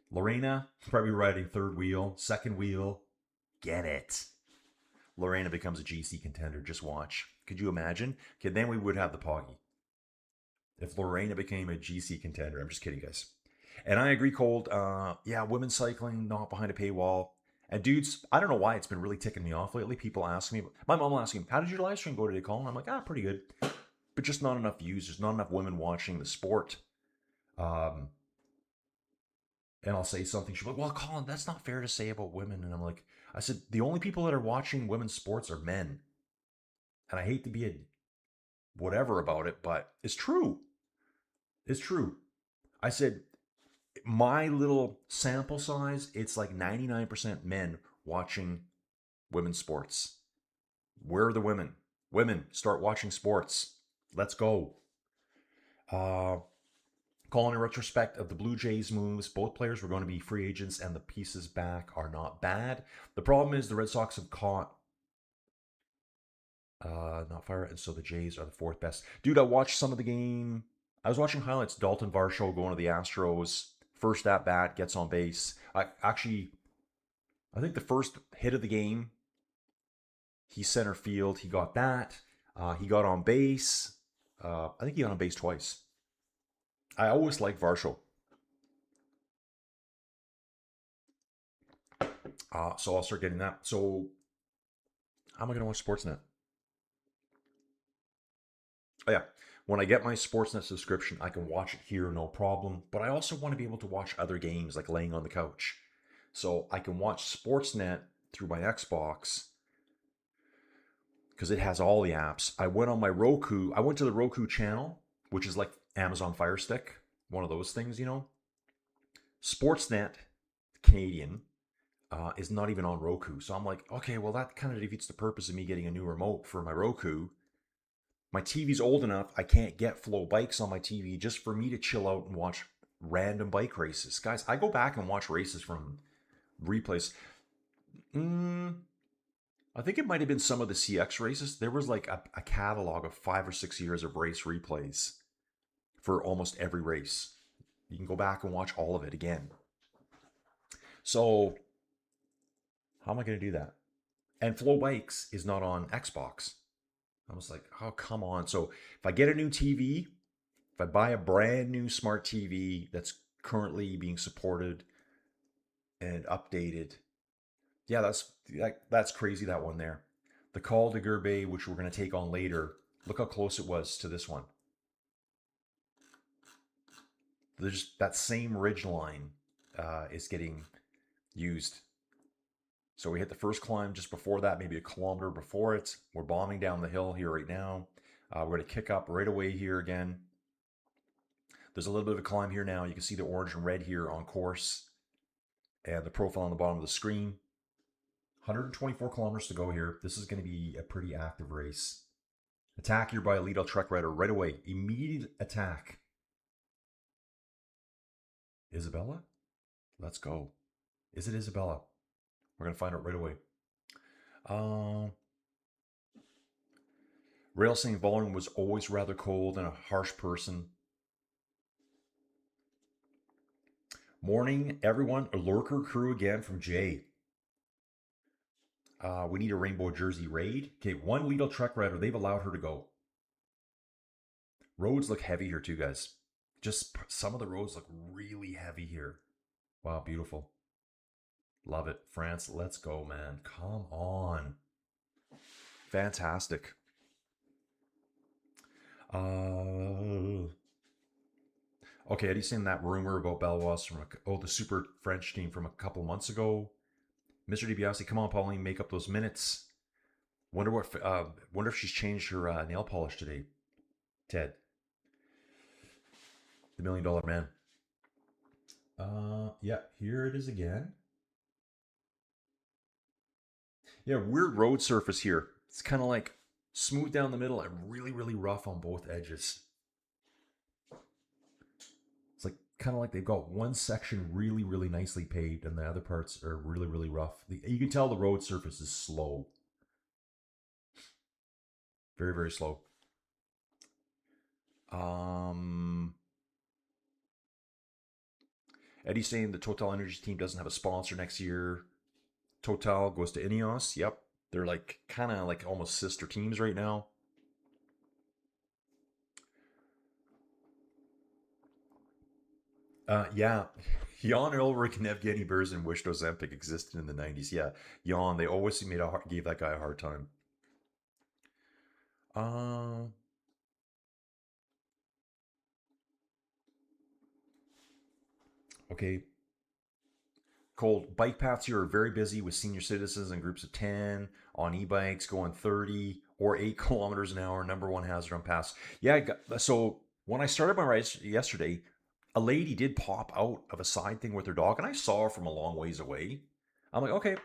[SPEAKER 3] Lorena, probably riding third wheel, second wheel. Get it. Lorena becomes a GC contender. Just watch. Could you imagine? Okay, then we would have the Poggy. If Lorena became a GC contender. I'm just kidding, guys. And I agree, Cold. Yeah, women's cycling, not behind a paywall. And dudes, I don't know why it's been really ticking me off lately. People ask me, my mom will ask me, how did your live stream go today, Colin? I'm like, pretty good. But just not enough views. There's not enough women watching the sport. And I'll say something. She's like, well, Colin, that's not fair to say about women. And I'm like, I said, the only people that are watching women's sports are men. And I hate to be a whatever about it, but it's true. It's true. I said, my little sample size, it's like 99% men watching women's sports. Where are the women? Women, start watching sports. Let's go. Calling in retrospect of the Blue Jays moves, both players were going to be free agents and the pieces back are not bad. The problem is the Red Sox have caught not fire, and so the Jays are the fourth best. Dude, I watched some of the game. I was watching highlights. Dalton Varsho going to the Astros. First at bat, gets on base. I think the first hit of the game, he center field. He got that. He got on base. I think he got on base twice. I always like Varsho. So I'll start getting that. So how am I going to watch Sportsnet? Oh, yeah. When I get my Sportsnet subscription, I can watch it here, no problem. But I also want to be able to watch other games, like laying on the couch. So I can watch Sportsnet through my Xbox because it has all the apps. I went on my Roku. I went to the Roku channel, which is like Amazon Fire Stick, one of those things, Sportsnet Canadian is not even on Roku. So I'm like, okay, well, that kind of defeats the purpose of me getting a new remote for my Roku. My TV's old enough, I can't get Flow Bikes on my TV just for me to chill out and watch random bike races. Guys, I go back and watch races from replays. I think it might have been some of the CX races. There was like a catalog of 5 or 6 years of race replays for almost every race. You can go back and watch all of it again. So, how am I going to do that? And Flow Bikes is not on Xbox. I was like, oh, come on. So if I get a new TV, if I buy a brand new smart TV that's currently being supported and updated, yeah, that's crazy, that one there. The Col de Gerbe, which we're going to take on later, look how close it was to this one. There's that same ridge line is getting used. So we hit the first climb just before that, maybe a kilometer before it. We're bombing down the hill here right now. We're going to kick up right away here again. There's a little bit of a climb here now. You can see the orange and red here on course and the profile on the bottom of the screen. 124 kilometers to go here. This is going to be a pretty active race. Attack here by a lead-out trek rider right away. Immediate attack. Isabella? Let's go. Is it Isabella? We're going to find out right away. Rail St. Volume was always rather cold and a harsh person. Morning, everyone. A lurker crew again from Jay. We need a rainbow jersey raid. Okay, one lead-out trek rider. They've allowed her to go. Roads look heavy here too, guys. Just some of the roads look really heavy here. Wow, beautiful. Love it. France, let's go, man. Come on. Fantastic. Okay, Eddie's saying that rumor about Belwas from the Super French team from a couple months ago. Mr. DiBiase, come on, Pauline, make up those minutes. Wonder if she's changed her nail polish today. Ted, the $1 Million Man. Yeah, here it is again. Yeah, weird road surface here. It's kind of like smooth down the middle and really, really rough on both edges. It's like kind of like they've got one section really, really nicely paved and the other parts are really, really rough. You can tell the road surface is slow. Very, very slow. Eddie's saying the Total Energies team doesn't have a sponsor next year. Total goes to Ineos. Yep. They're like kind of like almost sister teams right now. Yeah. Jan Ulrich and Evgeny Berzin wished Ozempic existed in the 90s. Yeah. Jan, they always gave that guy a hard time. Okay. Cold. Bike paths here are very busy with senior citizens in groups of 10 on e-bikes going 30 or 8 kilometers an hour. Number one hazard on pass. Yeah. So when I started my race yesterday, a lady did pop out of a side thing with her dog, and I saw her from a long ways away. I'm like, okay.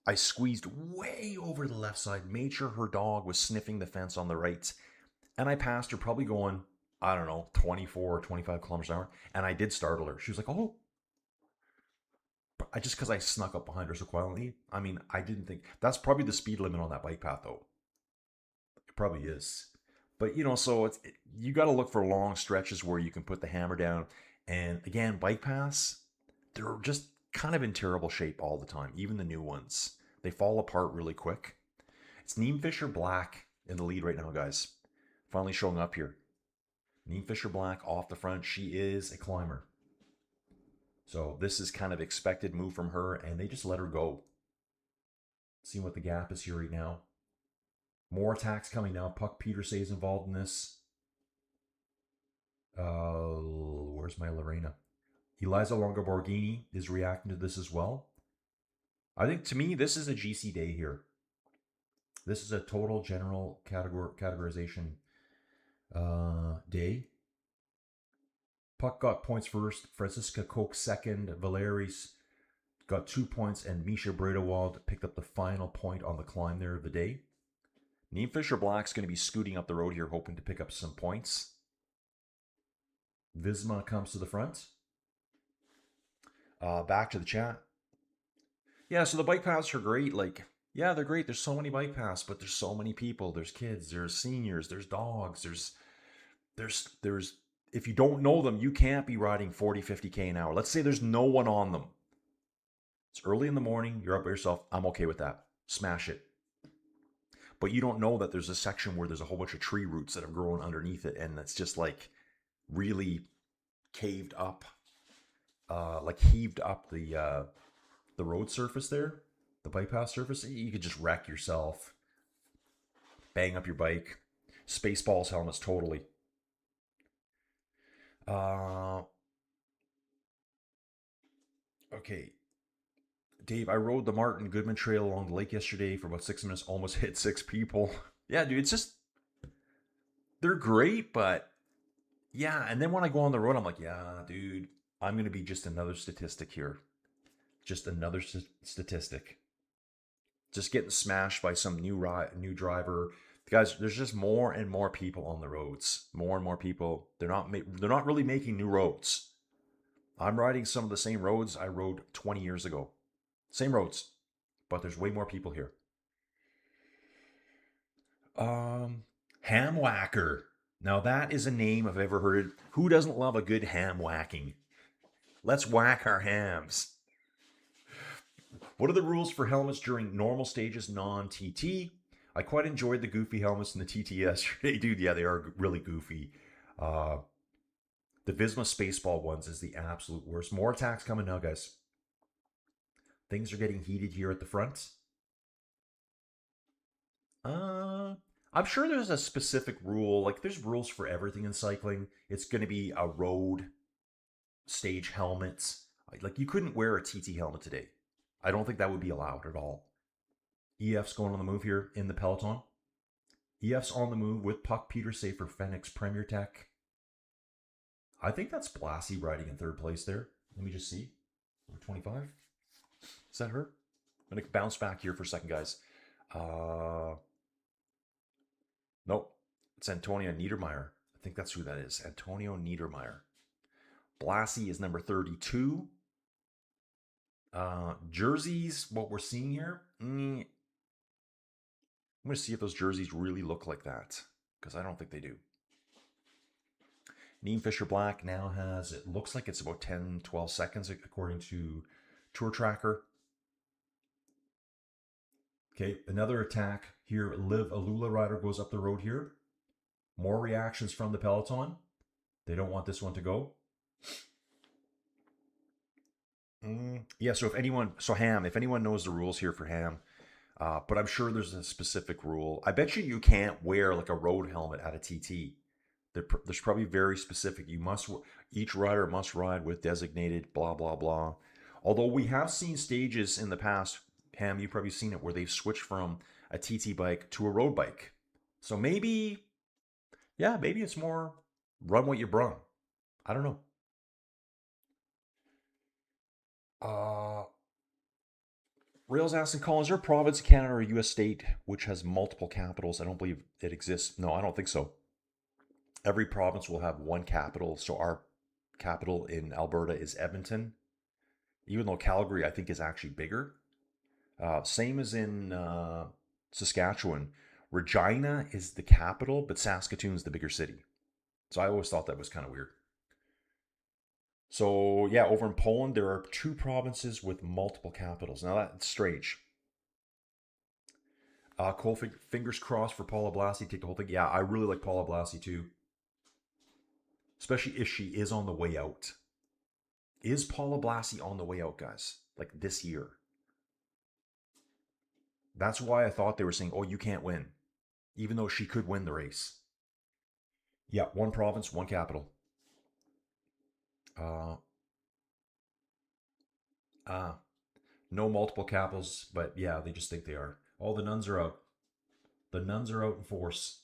[SPEAKER 3] I squeezed way over the left side, made sure her dog was sniffing the fence on the right, and I passed her probably going, I don't know, 24 or 25 kilometers an hour, and I did startle her. She was like, oh. Just because I snuck up behind her so quietly. I mean, I didn't think. That's probably the speed limit on that bike path, though. It probably is. But, so you got to look for long stretches where you can put the hammer down. And again, bike paths, they're just kind of in terrible shape all the time. Even the new ones. They fall apart really quick. It's Neemfisher Black in the lead right now, guys. Finally showing up here. Neemfisher Black off the front. She is a climber. So this is kind of expected move from her, and they just let her go. See what the gap is here right now. More attacks coming now. Puck Peterse is involved in this. Where's my Lorena? Eliza Longo Borghini is reacting to this as well. I think, to me, this is a GC day here. This is a total general categorization day. Puck got points first. Franziska Koch second. Valeri's got 2 points. And Misha Bredewald picked up the final point on the climb there of the day. Neemfisher Black's going to be scooting up the road here, hoping to pick up some points. Visma comes to the front. Back to the chat. Yeah, so the bike paths are great. Yeah, they're great. There's so many bike paths, but there's so many people. There's kids, there's seniors, there's dogs, there's if you don't know them, you can't be riding 40, 50K an hour. Let's say there's no one on them. It's early in the morning. You're up by yourself. I'm okay with that. Smash it. But you don't know that there's a section where there's a whole bunch of tree roots that have grown underneath it. And it's just like really caved up, heaved up the road surface there, the bike path surface. You could just wreck yourself. bang up your bike. Spaceballs helmets, totally. Okay. Dave, I rode the Martin Goodman Trail along the lake yesterday for about 6 minutes, almost hit 6 people. Yeah, dude, it's just, they're great, but yeah. And then when I go on the road, I'm like, yeah, dude, I'm going to be just another statistic here. Just another statistic. Just getting smashed by some new driver. Guys, there's just more and more people on the roads. More and more people. They're not really making new roads. I'm riding some of the same roads I rode 20 years ago. Same roads, but there's way more people here. Ham whacker. Now that is a name I've ever heard. Who doesn't love a good ham whacking? Let's whack our hams. What are the rules for helmets during normal stages, non-TT? I quite enjoyed the goofy helmets in the TT yesterday. Dude, yeah, they are really goofy. The Visma Spaceball ones is the absolute worst. More attacks coming now, guys. Things are getting heated here at the front. I'm sure there's a specific rule. Like, there's rules for everything in cycling. It's going to be a road stage helmet. Like, you couldn't wear a TT helmet today. I don't think that would be allowed at all. EF's going on the move here in the peloton. EF's on the move with Puck Peter Safer Fenix Premier Tech. I think that's Blassie riding in third place there. Let me just see. Number 25. Is that her? I'm going to bounce back here for a second, guys. Nope. It's Antonio Niedermeyer. I think that's who that is. Antonio Niedermeyer. Blassie is number 32. Jerseys, what we're seeing here. I'm going to see if those jerseys really look like that, because I don't think they do. Neem Fisher Black now has, it looks like it's about 10, 12 seconds according to Tour Tracker. Okay, another attack here. Liv Alula rider goes up the road here. More reactions from the peloton. They don't want this one to go. Yeah, so if anyone knows the rules here for ham, but I'm sure there's a specific rule. I bet you can't wear like a road helmet at a TT. There's probably very specific. Each rider must ride with designated blah, blah, blah. Although we have seen stages in the past, Ham, you've probably seen it, where they've switched from a TT bike to a road bike. So maybe it's more run what you brung. I don't know. Rails asking, Colin, is there a province, Canada, or U.S. state which has multiple capitals? I don't believe it exists. No, I don't think so. Every province will have one capital. So our capital in Alberta is Edmonton, even though Calgary, I think, is actually bigger. Same as in Saskatchewan. Regina is the capital, but Saskatoon's the bigger city. So I always thought that was kind of weird. So yeah, over in Poland, there are 2 provinces with multiple capitals. Now that's strange. Cole, fingers crossed for Paula Blassie. Take the whole thing. Yeah, I really like Paula Blassie too. Especially if she is on the way out. Is Paula Blassie on the way out, guys? Like this year? That's why I thought they were saying, oh, you can't win. Even though she could win the race. Yeah, 1 province, 1 capital. No multiple capitals, but yeah, they just think they are. All the nuns are out. The nuns are out in force.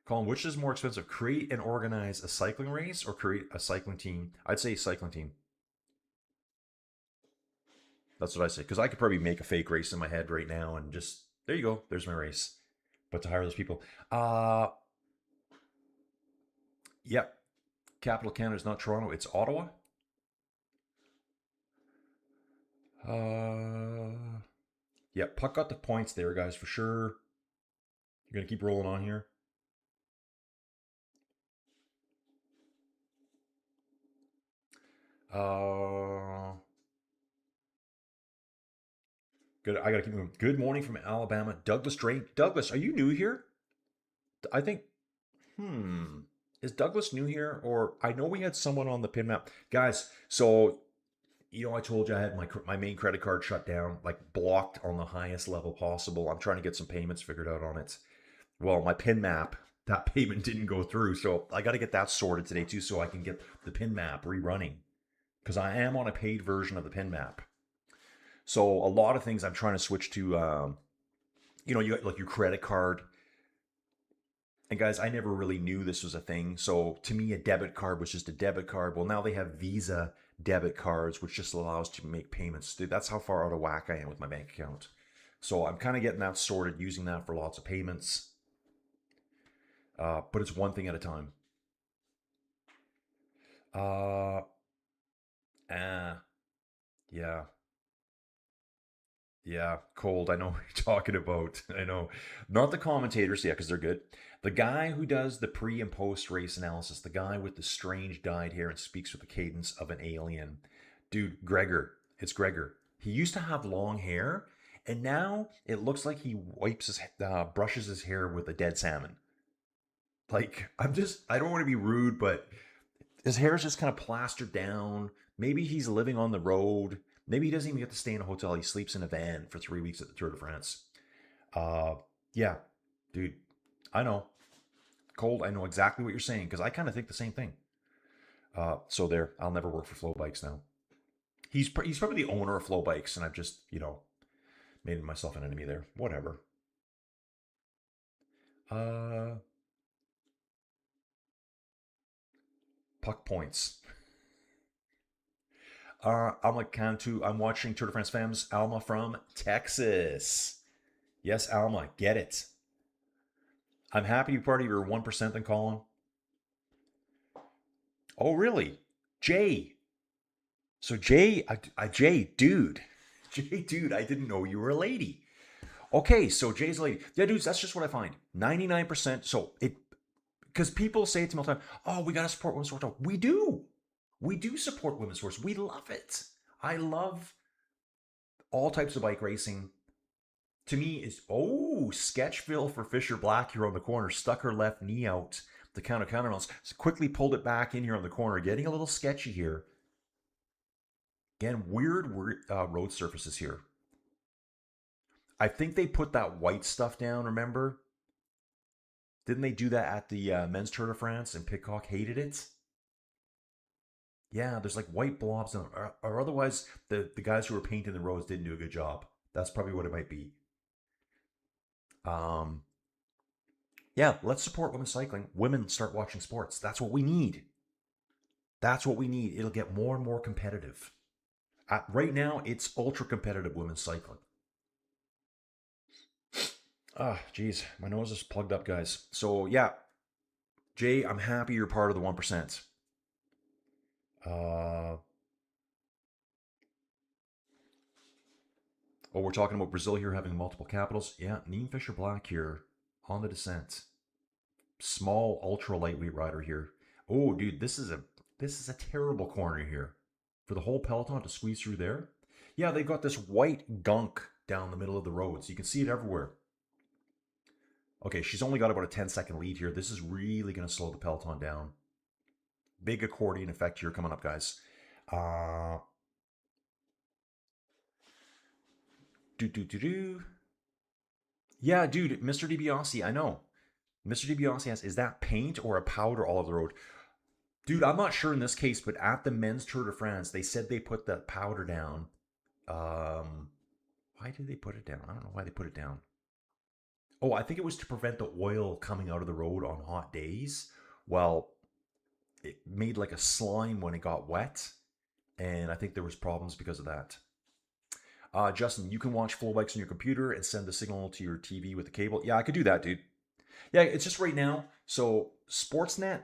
[SPEAKER 3] Colin, which is more expensive? Create and organize a cycling race or create a cycling team? I'd say cycling team. That's what I say. Because I could probably make a fake race in my head right now and just, there you go. There's my race. But to hire those people. Yep. Capital Canada is not Toronto. It's Ottawa. Yeah, Puck got the points there, guys, for sure. You're going to keep rolling on here. Good. I gotta keep moving. Good morning from Alabama, Douglas Drain. Douglas, are you new here? I think. Is Douglas new here? Or I know we had someone on the pin map, guys. So I told you I had my main credit card shut down, like blocked on the highest level possible. I'm trying to get some payments figured out on it. Well, my PIN map, that payment didn't go through, so I got to get that sorted today too, so I can get the PIN map rerunning, because I am on a paid version of the PIN map. So a lot of things I'm trying to switch to. You got like your credit card. And guys, I never really knew this was a thing. So to me, a debit card was just a debit card. Well, now they have Visa debit cards, which just allows to make payments. Dude, that's how far out of whack I am with my bank account. So I'm kind of getting that sorted, using that for lots of payments. But it's one thing at a time. Yeah. Yeah, cold. I know what you're talking about. I know. Not the commentators, yeah, because they're good. The guy who does the pre and post race analysis, the guy with the strange dyed hair and speaks with the cadence of an alien. Dude, Gregor. It's Gregor. He used to have long hair, and now it looks like he brushes his hair with a dead salmon. Like, I don't want to be rude, but his hair's just kind of plastered down. Maybe he's living on the road. Maybe he doesn't even get to stay in a hotel. He sleeps in a van for 3 weeks at the Tour de France. Yeah, dude, I know. Cold, I know exactly what you're saying, because I kind of think the same thing. So there, I'll never work for Flow Bikes now. He's probably the owner of Flow Bikes, and I've just, made myself an enemy there. Whatever. Puck points. Alma Cantu. I'm watching Tour de France FEMMES. Alma from Texas. Yes, Alma, get it. I'm happy you're part of your 1% then, Colin. Oh, really? Jay. So Jay, Jay, dude. Jay, dude, I didn't know you were a lady. Okay, so Jay's a lady. Yeah, dudes, that's just what I find. 99%. So because people say it to me all the time, oh, we got to support women's sports. We do. We do support women's sports. We love it. I love all types of bike racing. To me, is Sketchville for Fisher Black here on the corner. Stuck her left knee out to counterbalance. So quickly pulled it back in here on the corner. Getting a little sketchy here. Again, weird road surfaces here. I think they put that white stuff down, remember? Didn't they do that at the men's Tour de France, and Pidcock hated it? Yeah, there's like white blobs on, or otherwise the guys who were painting the roads didn't do a good job. That's probably what it might be. Yeah, let's support women's cycling. Women start watching sports. That's what we need. That's what we need. It'll get more and more competitive. Right now, it's ultra competitive women's cycling. Geez, my nose is plugged up, guys. So yeah, Jay, I'm happy you're part of the 1%. We're talking about Brazil here having multiple capitals. Yeah, Neem Fisher Black here on the descent. Small ultra lightweight rider here. Oh, dude, this is a terrible corner here for the whole peloton to squeeze through there. Yeah, they've got this white gunk down the middle of the road, so you can see it everywhere. Okay, she's only got about a 10-second lead here. This is really going to slow the peloton down. Big accordion effect here coming up, guys. Yeah, dude, Mr. DiBiase, I know. Mr. DiBiase asks, is that paint or a powder all over the road? Dude, I'm not sure in this case, but at the men's Tour de France, they said they put that powder down. Why did they put it down? I don't know why they put it down. Oh, I think it was to prevent the oil coming out of the road on hot days. Well, it made like a slime when it got wet, and I think there was problems because of that. Justin, you can watch Flow Bikes on your computer and send the signal to your TV with the cable. Yeah, I could do that, dude. Yeah, it's just right now. So Sportsnet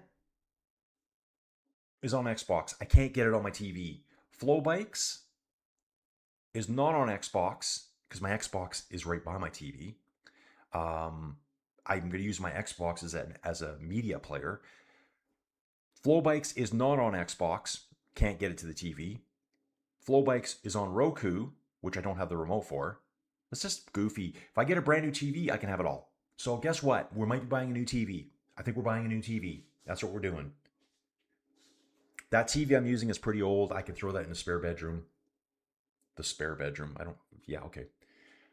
[SPEAKER 3] is on Xbox. I can't get it on my TV. Flow Bikes is not on Xbox because my Xbox is right by my TV. I'm going to use my Xbox as a media player. Flow Bikes is not on Xbox. Can't get it to the TV. Flow Bikes is on Roku, which I don't have the remote for. It's just goofy. If I get a brand new TV, I can have it all. So guess what? We might be buying a new TV. I think we're buying a new TV. That's what we're doing. That TV I'm using is pretty old. I can throw that in the spare bedroom. the spare bedroom. I don't. Yeah, okay.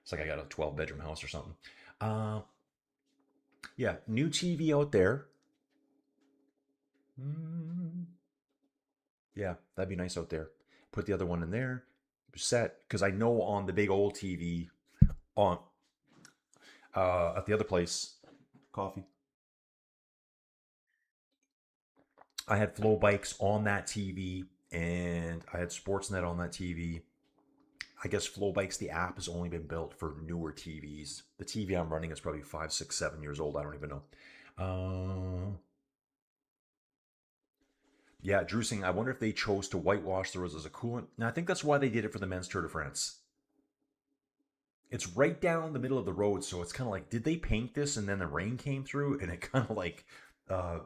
[SPEAKER 3] It's like I got a 12-bedroom house or something. Uh, yeah, new TV out there. Mm, yeah, that'd be nice out there. Put the other one in there. Set because I know on the big old TV on at the other place, coffee. I had Flow Bikes on that TV, and I had Sportsnet on that TV. I guess Flow Bikes, the app, has only been built for newer TVs. The TV I'm running is probably 5, 6, 7 years old. I don't even know. Yeah, Drew saying, I wonder if they chose to whitewash the roads as a coolant. Now, I think that's why they did it for the men's Tour de France. It's right down the middle of the road, so it's kind of like, did they paint this and then the rain came through and it kind of like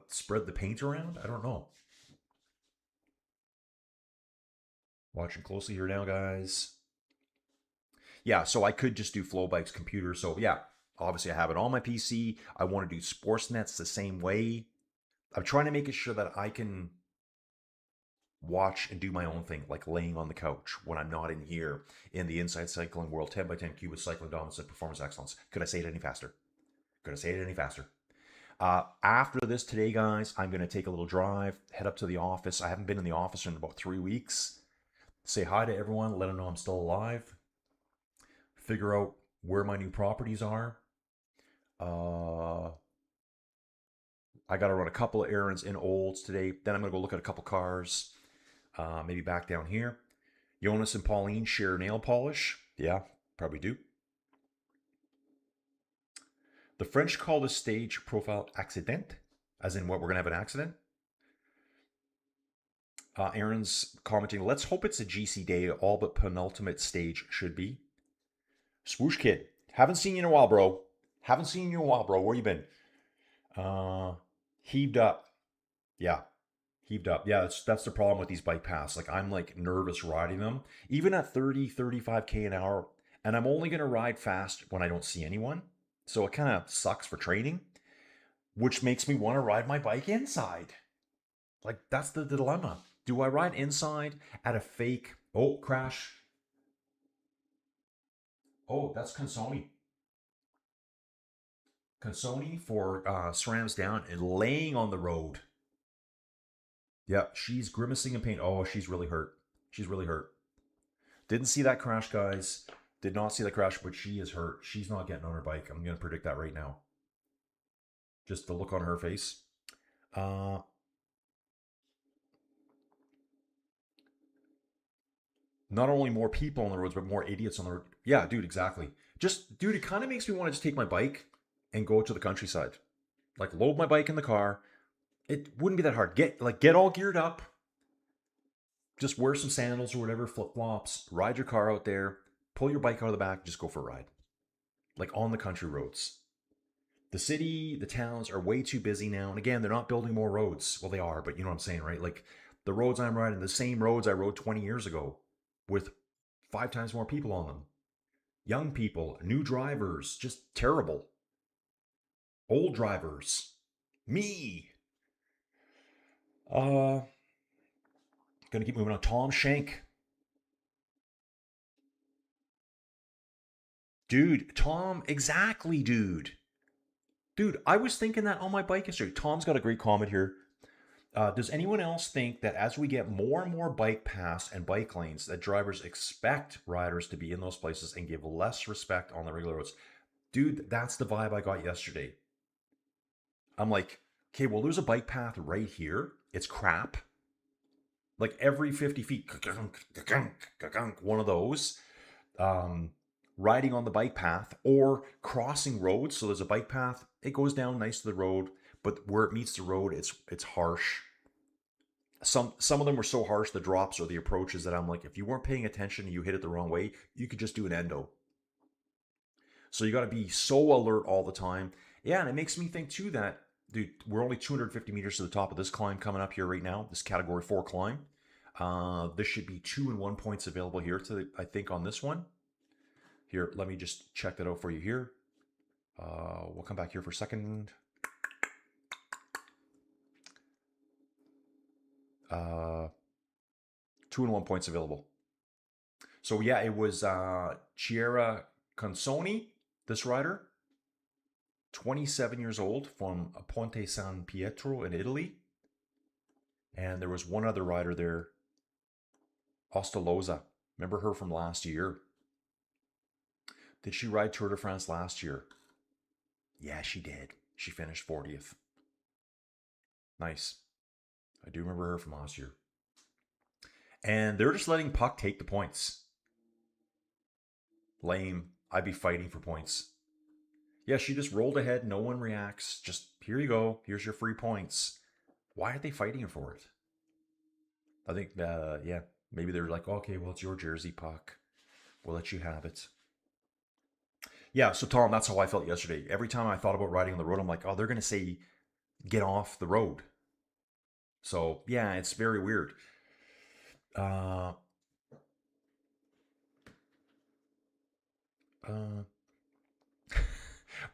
[SPEAKER 3] spread the paint around? I don't know. Watching closely here now, guys. Yeah, so I could just do Flowbike's computer. So yeah, obviously I have it on my PC. I want to do Sportsnets the same way. I'm trying to make it sure that I can watch and do my own thing, like laying on the couch when I'm not in here in the Inside Cycling World 10 by 10 Cube with Cycling Dominance and Performance Excellence. Could I say it any faster? Could I say it any faster? After this today, guys, I'm going to take a little drive, head up to the office. I haven't been in the office in about 3 weeks. Say hi to everyone, let them know I'm still alive. Figure out where my new properties are. I got to run a couple of errands in Olds today. Then I'm going to go look at a couple cars. Maybe back down here. Jonas and Pauline share nail polish. Yeah, probably do. The French call this stage profile accident, as in what, we're going to have an accident. Aaron's commenting, let's hope it's a GC day. All but penultimate stage should be. Swoosh Kid, haven't seen you in a while, bro. Haven't seen you in a while, bro. Where you been? Heaved up. Yeah, heaved up. Yeah, that's the problem with these bike paths. Like, I'm like nervous riding them, even at 30, 35K an hour. And I'm only going to ride fast when I don't see anyone. So it kind of sucks for training, which makes me want to ride my bike inside. Like, that's the dilemma. Do I ride inside at a fake, oh, crash. Oh, that's Consoni. Consoni for SRAMs down and laying on the road. Yeah, she's grimacing in pain. Oh, she's really hurt. She's really hurt. Didn't see that crash, guys. Did not see the crash, but she is hurt. She's not getting on her bike. I'm going to predict that right now. Just the look on her face. Not only more people on the roads, but more idiots on the road. Yeah, dude, exactly. Just, dude, it kind of makes me want to just take my bike and go to the countryside. Like, load my bike in the car. It wouldn't be that hard. Get all geared up. Just wear some sandals or whatever, flip-flops. Ride your car out there. Pull your bike out of the back. Just go for a ride. Like, on the country roads. The city, the towns are way too busy now. And again, they're not building more roads. Well, they are, but you know what I'm saying, right? Like, the roads I'm riding, the same roads I rode 20 years ago with 5 times more people on them. Young people, new drivers, just terrible. Old drivers. Me. Gonna keep moving on. Tom Shank. Dude, Tom, exactly, dude. Dude, I was thinking that on my bike yesterday. Tom's got a great comment here. Does anyone else think that as we get more and more bike paths and bike lanes, that drivers expect riders to be in those places and give less respect on the regular roads? Dude, that's the vibe I got yesterday. I'm like, okay, well, there's a bike path right here. It's crap. Like every 50 feet, one of those. Riding on the bike path or crossing roads. So there's a bike path. It goes down nice to the road, but where it meets the road, it's harsh. Some of them were so harsh, the drops or the approaches, that I'm like, if you weren't paying attention and you hit it the wrong way, you could just do an endo. So you got to be so alert all the time. Yeah, and it makes me think too that, dude, we're only 250 meters to the top of this climb coming up here right now, this category 4 climb. This should be 2 and 1 points available here I think on this one. Here, let me just check that out for you here. We'll come back here for a second. 2 and 1 points available. So yeah, it was Chiara Consoni, this rider, 27 years old, from Ponte San Pietro in Italy. And there was one other rider there, Ostoloza. Remember her from last year? Did she ride Tour de France last year? Yeah, she did. She finished 40th. Nice. I do remember her from last year. And they're just letting Puck take the points. Lame. I'd be fighting for points. Yeah, she just rolled ahead. No one reacts. Just, here you go. Here's your free points. Why are they fighting her for it? I think, yeah, maybe they're like, okay, well, it's your jersey, Puck. We'll let you have it. Yeah, so Tom, that's how I felt yesterday. Every time I thought about riding on the road, I'm like, oh, they're going to say, get off the road. So, yeah, it's very weird.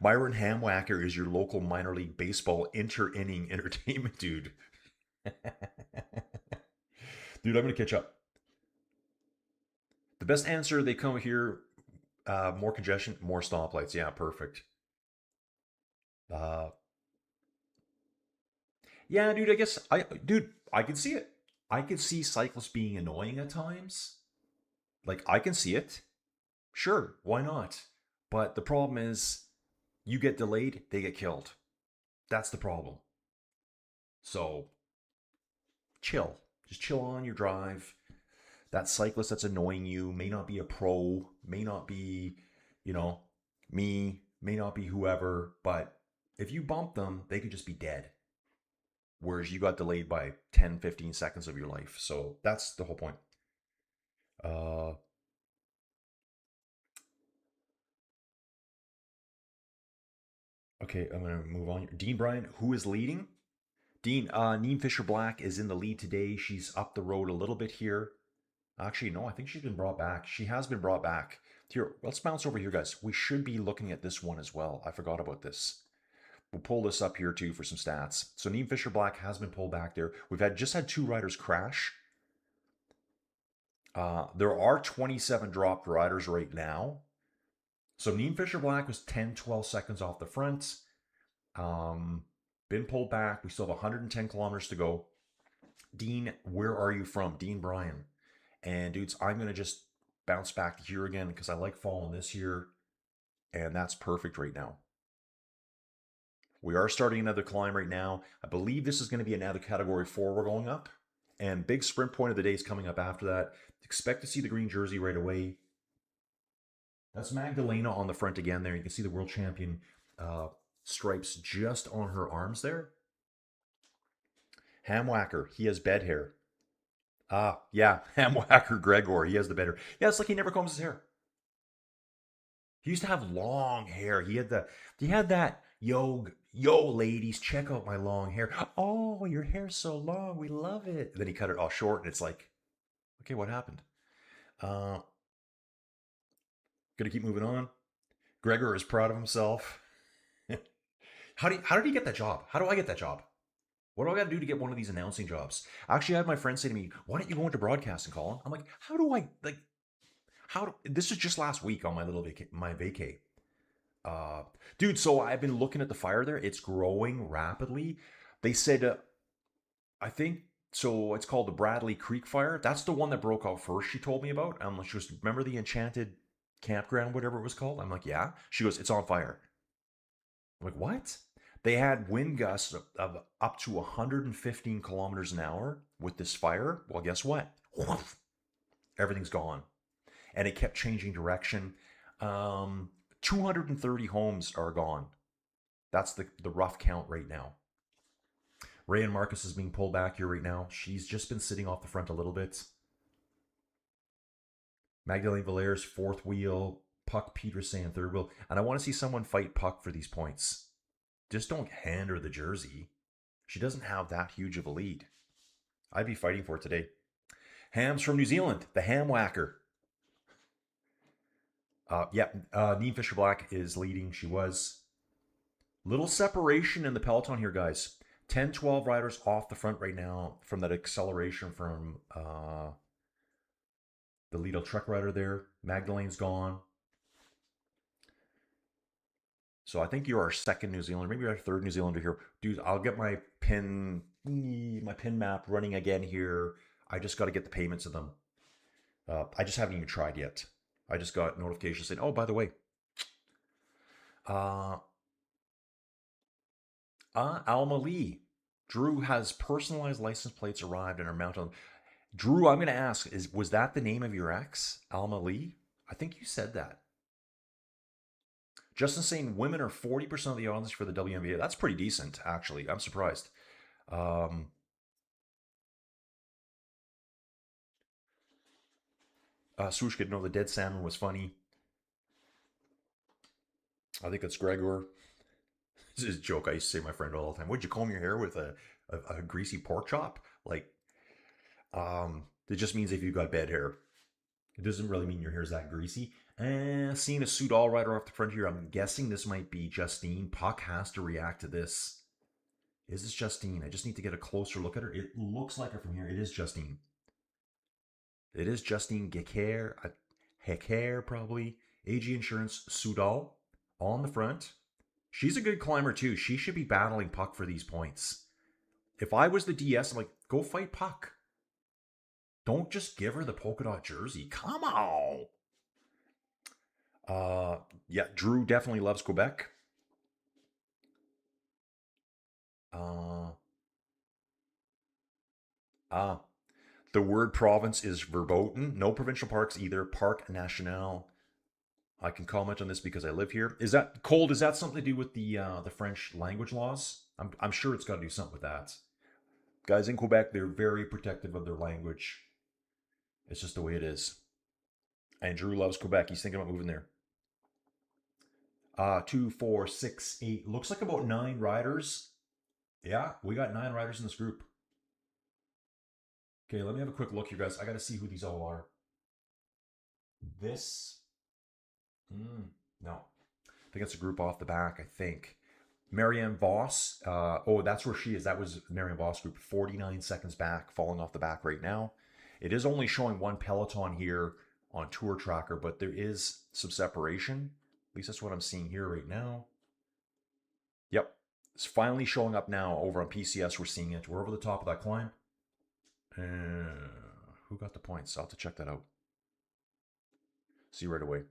[SPEAKER 3] Myron Hamwacker is your local minor league baseball inter-inning entertainment dude. Dude, I'm going to catch up. The best answer, they come here, more congestion, more stoplights. Yeah, perfect. Yeah, dude, I guess, I can see it. I can see cyclists being annoying at times. Like, I can see it. Sure, why not? But the problem is, you get delayed, they get killed. That's the problem. So, chill. Just chill on your drive. That cyclist that's annoying you may not be a pro, may not be, me, may not be whoever, but if you bump them, they could just be dead. Whereas you got delayed by 10, 15 seconds of your life. So that's the whole point. Okay, I'm going to move on. Dean Bryan, who is leading? Dean, Neem Fisher Black is in the lead today. She's up the road a little bit here. Actually, no, I think she's been brought back. She has been brought back. Here, let's bounce over here, guys. We should be looking at this one as well. I forgot about this. We'll pull this up here too for some stats. So Neem Fisher Black has been pulled back there. We've just had 2 riders crash. There are 27 dropped riders right now. So Neem Fisher Black was 10, 12 seconds off the front. Been pulled back. We still have 110 kilometers to go. Dean, where are you from? Dean Bryan. And dudes, I'm going to just bounce back to here again because I like following this here. And that's perfect right now. We are starting another climb right now. I believe this is going to be another category 4 we're going up. And big sprint point of the day is coming up after that. Expect to see the green jersey right away. That's Magdalena on the front again there. You can see the world champion stripes just on her arms there. Hamwacker, he has bed hair. Yeah, Hamwacker Gregor, he has the better. Yeah, it's like he never combs his hair. He used to have long hair. He had that, yo, ladies, check out my long hair. Oh, your hair's so long. We love it. And then he cut it all short, and it's like, okay, what happened? Gonna keep moving on. Gregor is proud of himself. How did he get that job? How do I get that job? What do I got to do to get one of these announcing jobs? Actually, I had my friend say to me, why don't you go into broadcasting, Colin? I'm like, this is just last week on my little vacay. Dude, so I've been looking at the fire there. It's growing rapidly. They said, I think, so it's called the Bradley Creek Fire. That's the one that broke out first, she told me about. She goes, remember the Enchanted Campground, whatever it was called? I'm like, yeah. She goes, it's on fire. I'm like, what? They had wind gusts of up to 115 kilometers an hour with this fire. Well, guess what? Everything's gone. And it kept changing direction. 230 homes are gone. That's the rough count right now. Rayan Marcus is being pulled back here right now. She's just been sitting off the front a little bit. Magdalene Valaire's 4th wheel. Puck Peterson 3rd wheel. And I want to see someone fight Puck for these points. Just don't hand her the jersey. She doesn't have that huge of a lead. I'd be fighting for it today. Ham's from New Zealand, the ham whacker. Neem Fisher Black is leading. She was. Little separation in the peloton here, guys. 10, 12 riders off the front right now from that acceleration from The Lido truck rider there. Magdalene's gone. So I think you're our second New Zealander, maybe our third New Zealander here. Dude, I'll get my pin map running again here. I just got to get the payments of them. I just haven't even tried yet. I just got notifications saying, oh, by the way, Alma Lee. Drew has personalized license plates arrived and are mounted on. Drew, I'm going to ask, was that the name of your ex, Alma Lee? I think you said that. Justin saying women are 40% of the audience for the WNBA. That's pretty decent, actually. I'm surprised. Swoosh could know the dead salmon was funny. I think it's Gregor. This is a joke I used to say to my friend all the time. Would you comb your hair with a greasy pork chop? Like, it just means if you've got bad hair. It doesn't really mean your hair's that greasy. Seeing a suit all right off the front here, I'm guessing this might be Justine. Puck has to react to this. Is this Justine? I just need to get a closer look at her. It looks like her from here. It is Justine. It is Justine Hecker, probably. AG Insurance, Sudal on the front. She's a good climber too. She should be battling Puck for these points. If I was the DS, I'm like, go fight Puck. Don't just give her the polka dot jersey. Come on. Yeah, Drew definitely loves Quebec. The word province is verboten. No provincial parks either. Parc National. I can comment on this because I live here. Is that cold? Is that something to do with the French language laws? I'm sure it's got to do something with that. Guys in Quebec, they're very protective of their language. It's just the way it is. And Drew loves Quebec. He's thinking about moving there. 2, 4, 6, 8. Looks like about 9 riders. Yeah, we got 9 riders in this group. Okay, let me have a quick look here, guys. I got to see who these all are. This. No. I think it's a group off the back, I think. Marianne Voss. Oh, that's where she is. That was Marianne Voss group. 49 seconds back, falling off the back right now. It is only showing one peloton here on Tour Tracker, but there is some separation. At least that's what I'm seeing here right now. Yep. It's finally showing up now over on PCS. We're seeing it. We're over the top of that climb. Who got the points? I'll have to check that out. See right away.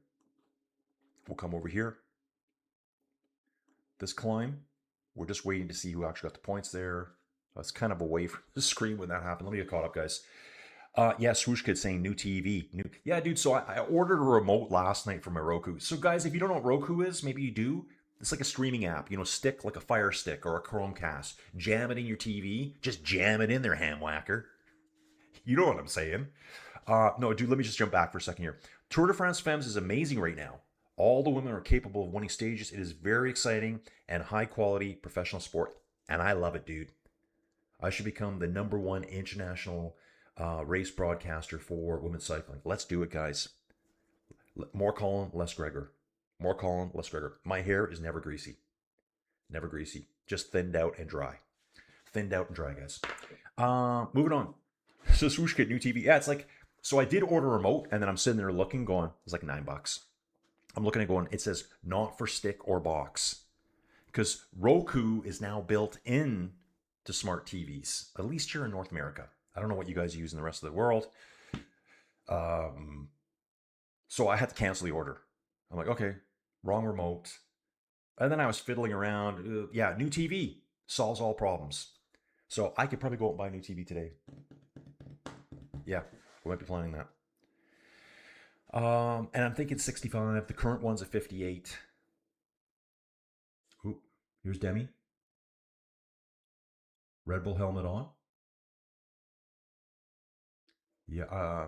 [SPEAKER 3] We'll come over here. This climb, we're just waiting to see who actually got the points there. I was kind of away from the screen when that happened. Let me get caught up, guys. Yeah, Swoosh Kid saying new TV. Yeah, dude, so I ordered a remote last night for my Roku. So, guys, if you don't know what Roku is, maybe you do. It's like a streaming app. You know, stick like a Fire Stick or a Chromecast. Jam it in your TV. Just jam it in there, ham whacker. You know what I'm saying. No, dude, let me just jump back for a second here. Tour de France FEMMES is amazing right now. All the women are capable of winning stages. It is very exciting and high quality professional sport. And I love it, dude. I should become the #1 international race broadcaster for women's cycling. Let's do it, guys. More Colin, less Gregor. More Colin, less Gregor. My hair is never greasy. Never greasy. Just thinned out and dry. Thinned out and dry, guys. Moving on. So Swoosh Kid, new TV. Yeah, it's like, so I did order a remote, and then I'm sitting there looking, going, it's like $9. I'm looking at going, it says not for stick or box. Because Roku is now built in to smart TVs, at least here in North America. I don't know what you guys use in the rest of the world. So I had to cancel the order. I'm like, okay, wrong remote. And then I was fiddling around. Yeah, new TV solves all problems. So I could probably go out and buy a new TV today. Yeah, we might be planning that. And I'm thinking 65. The current one's a 58. Ooh, here's Demi. Red Bull helmet on. Yeah,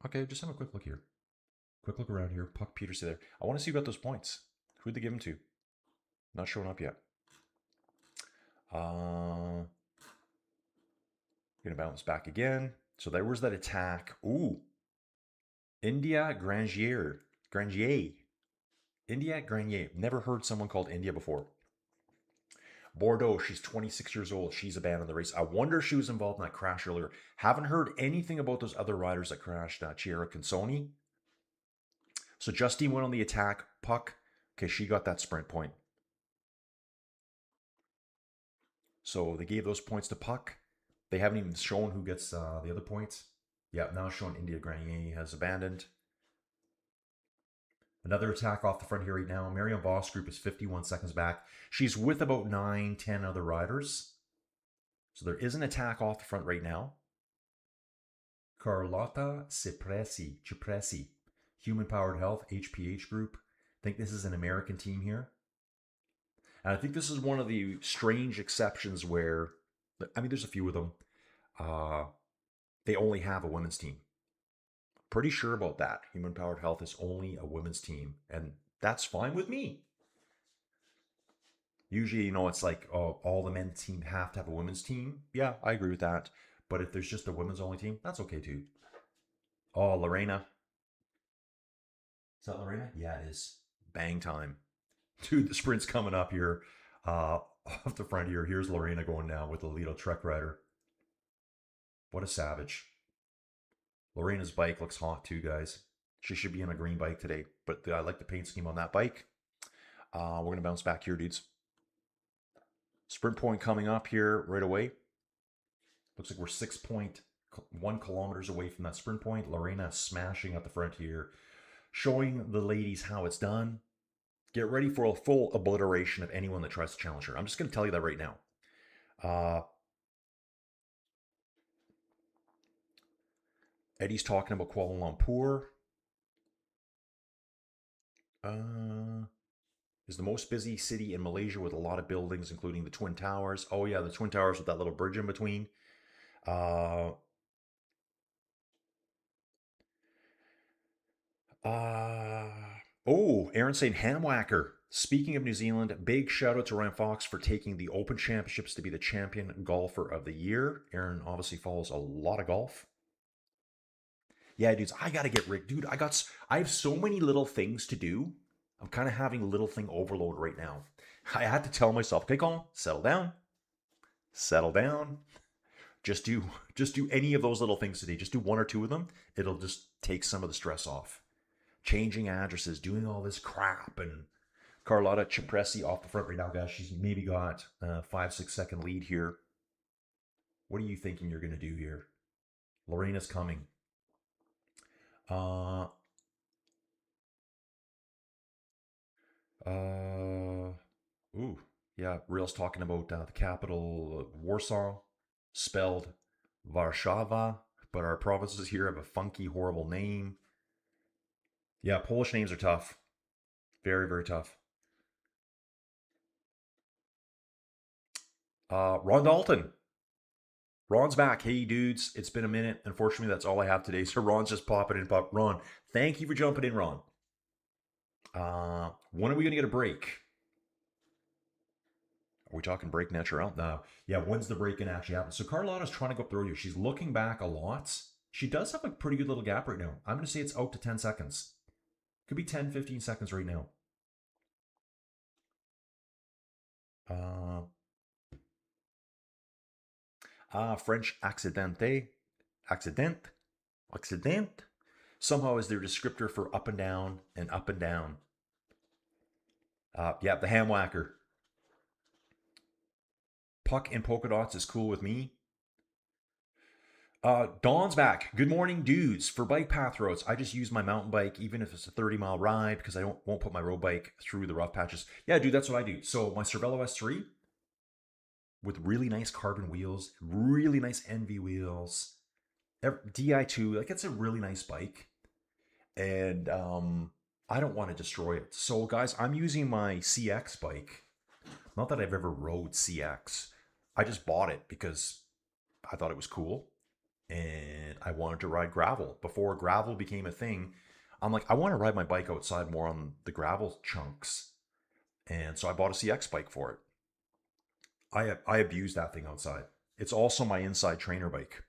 [SPEAKER 3] okay, just have a quick look here. Quick look around here. Puck Peterson there. I want to see who got those points. Who'd they give them to? Not showing up yet. Gonna bounce back again. So there was that attack. Ooh. India Grangier. India Granier. Never heard someone called India before. Bordeaux, she's 26 years old. She's abandoned the race. I wonder if she was involved in that crash earlier. Haven't heard anything about those other riders that crashed. Chiara Consoni. So Justine went on the attack. Puck. Okay, she got that sprint point. So they gave those points to Puck. They haven't even shown who gets the other points. Yeah, now showing India Grenier has abandoned. Another attack off the front here right now. Marion Voss group is 51 seconds back. She's with about 9, 10 other riders. So there is an attack off the front right now. Carlotta Cipresi, Human Powered Health, HPH group. I think this is an American team here. And I think this is one of the strange exceptions where, I mean, there's a few of them. They only have a women's team. Pretty sure about that. Human Powered Health is only a women's team, and that's fine with me. Usually, it's like, oh, all the men's team have to have a women's team. Yeah, I agree with that. But if there's just a women's only team, that's okay too. Oh, Lorena. Is that Lorena? Yeah, it is. Bang time. Dude, the sprint's coming up here. Off the front here. Here's Lorena going now with the Lido Trek rider. What a savage. Lorena's bike looks hot too, guys. She should be on a green bike today, but I like the paint scheme on that bike. We're going to bounce back here, dudes. Sprint point coming up here right away. Looks like we're 6.1 kilometers away from that sprint point. Lorena smashing at the front here, showing the ladies how it's done. Get ready for a full obliteration of anyone that tries to challenge her. I'm just going to tell you that right now. Eddie's talking about Kuala Lumpur. Is the most busy city in Malaysia with a lot of buildings, including the Twin Towers. Oh yeah, the Twin Towers with that little bridge in between. Aaron saying Hamwhacker. Speaking of New Zealand, big shout out to Ryan Fox for taking the Open Championships to be the champion golfer of the year. Aaron obviously follows a lot of golf. Yeah, dudes, I gotta get Rick. Dude, I have so many little things to do. I'm kind of having little thing overload right now. I had to tell myself, okay, Colin, settle down. Settle down. Just do any of those little things today. Just do one or two of them. It'll just take some of the stress off. Changing addresses, doing all this crap, and Carlotta Cipresi off the front right now, guys. She's maybe got a 5-6 second lead here. What are you thinking you're going to do here? Lorena's coming. Yeah, Real's talking about the capital, Warsaw, spelled Warszawa, but our provinces here have a funky, horrible name. Yeah, Polish names are tough. Very, very tough. Ron Dalton. Ron's back. Hey, dudes. It's been a minute. Unfortunately, that's all I have today. So Ron's just popping in. Ron, thank you for jumping in, Ron. When are we going to get a break? Are we talking break natural? No. Yeah, when's the break going to actually happen? So Carlotta's trying to go up the road here. She's looking back a lot. She does have a pretty good little gap right now. I'm going to say it's out to 10 seconds. Could be 10, 15 seconds right now. French accident. Somehow is their descriptor for up and down and up and down. Yeah, the Hamwhacker. Puck and polka dots is cool with me. Dawn's back. Good morning, dudes. For bike path roads, I just use my mountain bike, even if it's a 30-mile ride, because I won't put my road bike through the rough patches. Yeah, dude, that's what I do. So my Cervelo S3 with really nice carbon wheels, really nice NV wheels, Di2, like it's a really nice bike. And I don't want to destroy it. So guys, I'm using my CX bike. Not that I've ever rode CX. I just bought it because I thought it was cool. And I wanted to ride gravel. Before gravel became a thing, I'm like, I want to ride my bike outside more on the gravel chunks. And so I bought a CX bike for it. I abuse that thing outside. It's also my inside trainer bike.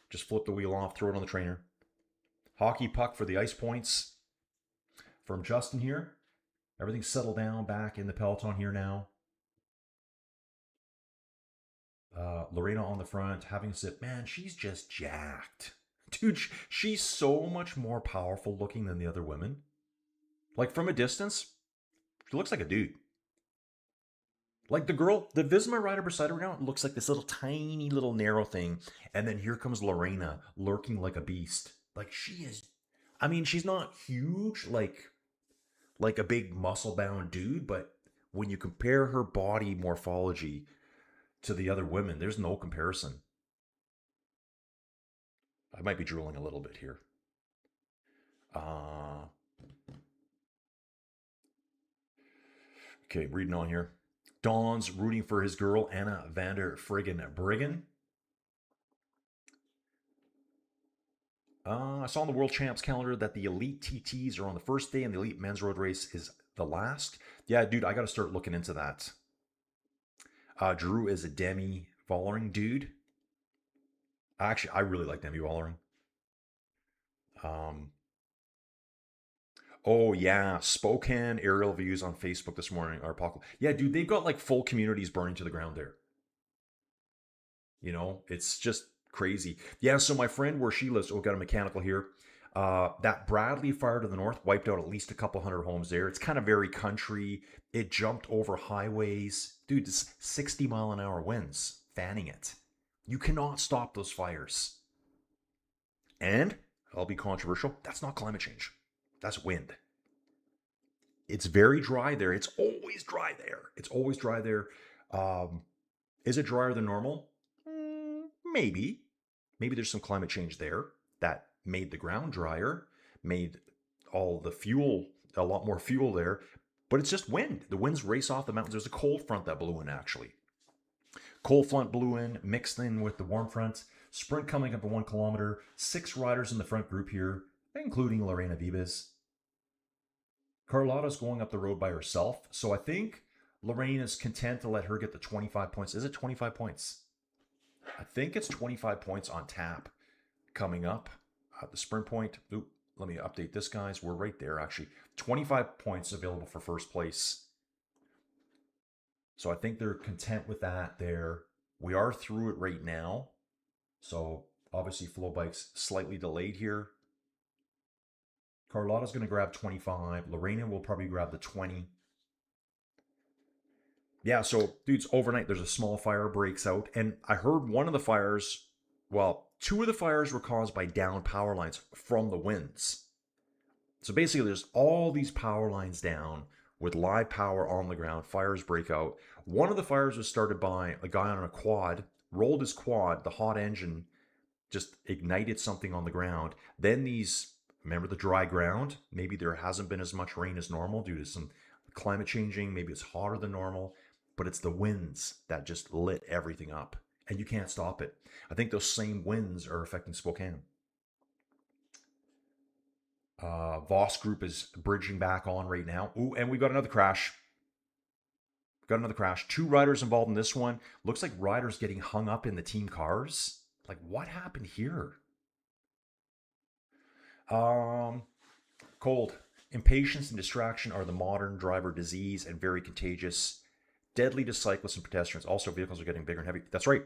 [SPEAKER 3] Just flip the wheel off, throw it on the trainer. Hockey puck for the ice points from Justin here. Everything's settled down back in the peloton here now. Lorena on the front, having a sip. Man, she's just jacked. Dude, she's so much more powerful looking than the other women. Like from a distance, she looks like a dude. Like the girl, the Visma rider beside her now looks like this little tiny little narrow thing. And then here comes Lorena lurking like a beast. Like she is, I mean, she's not huge like a big muscle bound dude, but when you compare her body morphology to the other women, there's no comparison. I might be drooling a little bit here. Okay, reading on here. Don's rooting for his girl, Anna Vander Friggin Briggen. I saw on the World Champs calendar that the Elite TTs are on the first day and the Elite Men's Road Race is the last. Yeah, dude, I got to start looking into that. Drew is a Demi Vollering dude. Actually, I really like Demi Vollering. Oh yeah, Spokane aerial views on Facebook this morning are popular. Yeah, dude, they've got like full communities burning to the ground there. You know, it's just crazy. Yeah, so my friend where she lives, oh, got a mechanical here. That Bradley fire to the north wiped out at least a couple hundred homes there. It's kind of very country. It jumped over highways. Dude, it's 60-mile-an-hour winds fanning it. You cannot stop those fires. And, I'll be controversial, that's not climate change. That's wind. It's very dry there. It's always dry there. It's always dry there. Is it drier than normal? Maybe. Maybe there's some climate change there that made the ground drier, made all the fuel, a lot more fuel there, but it's just wind. The winds race off the mountains. There's a cold front that blew in, actually. Cold front blew in, mixed in with the warm front. Sprint coming up at 1 kilometer. 6 riders in the front group here, including Lorena Vibes. Carlotta's going up the road by herself, so I think Lorraine is content to let her get the 25 points. Is it 25 points? I think it's 25 points on tap coming up at the sprint point. Oop, let me update this, guys. We're right there, actually. 25 points available for first place. So I think they're content with that there. We are through it right now. So obviously Flow Bike's slightly delayed here. Carlotta's going to grab 25. Lorena will probably grab the 20. Yeah, so, dudes, overnight there's a small fire breaks out. And I heard one of the fires, well, 2 of the fires were caused by down power lines from the winds. So basically there's all these power lines down with live power on the ground. Fires break out. One of the fires was started by a guy on a quad, rolled his quad, the hot engine just ignited something on the ground. Then these, remember the dry ground? Maybe there hasn't been as much rain as normal due to some climate changing. Maybe it's hotter than normal, but it's the winds that just lit everything up and you can't stop it. I think those same winds are affecting Spokane. Voss Group is bridging back on right now. Ooh, and we got another crash. Got another crash. 2 riders involved in this one. Looks like riders getting hung up in the team cars. Like, what happened here? Cold. Impatience and distraction are the modern driver disease and very contagious. Deadly to cyclists and pedestrians. Also, vehicles are getting bigger and heavy. That's right.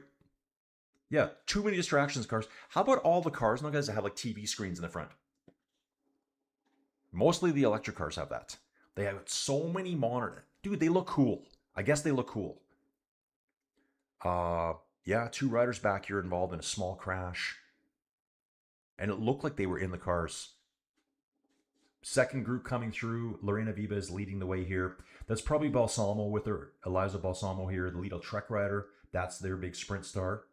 [SPEAKER 3] Yeah, too many distractions in cars. How about all the cars now, guys, that have like TV screens in the front? Mostly the electric cars have that. They have so many monitors. Dude, they look cool. I guess they look cool. Yeah, 2 riders back here involved in a small crash. And it looked like they were in the cars. Second group coming through. Lorena Viva is leading the way here. That's probably Balsamo with her. Eliza Balsamo here, the Lido Trek rider. That's their big sprint star.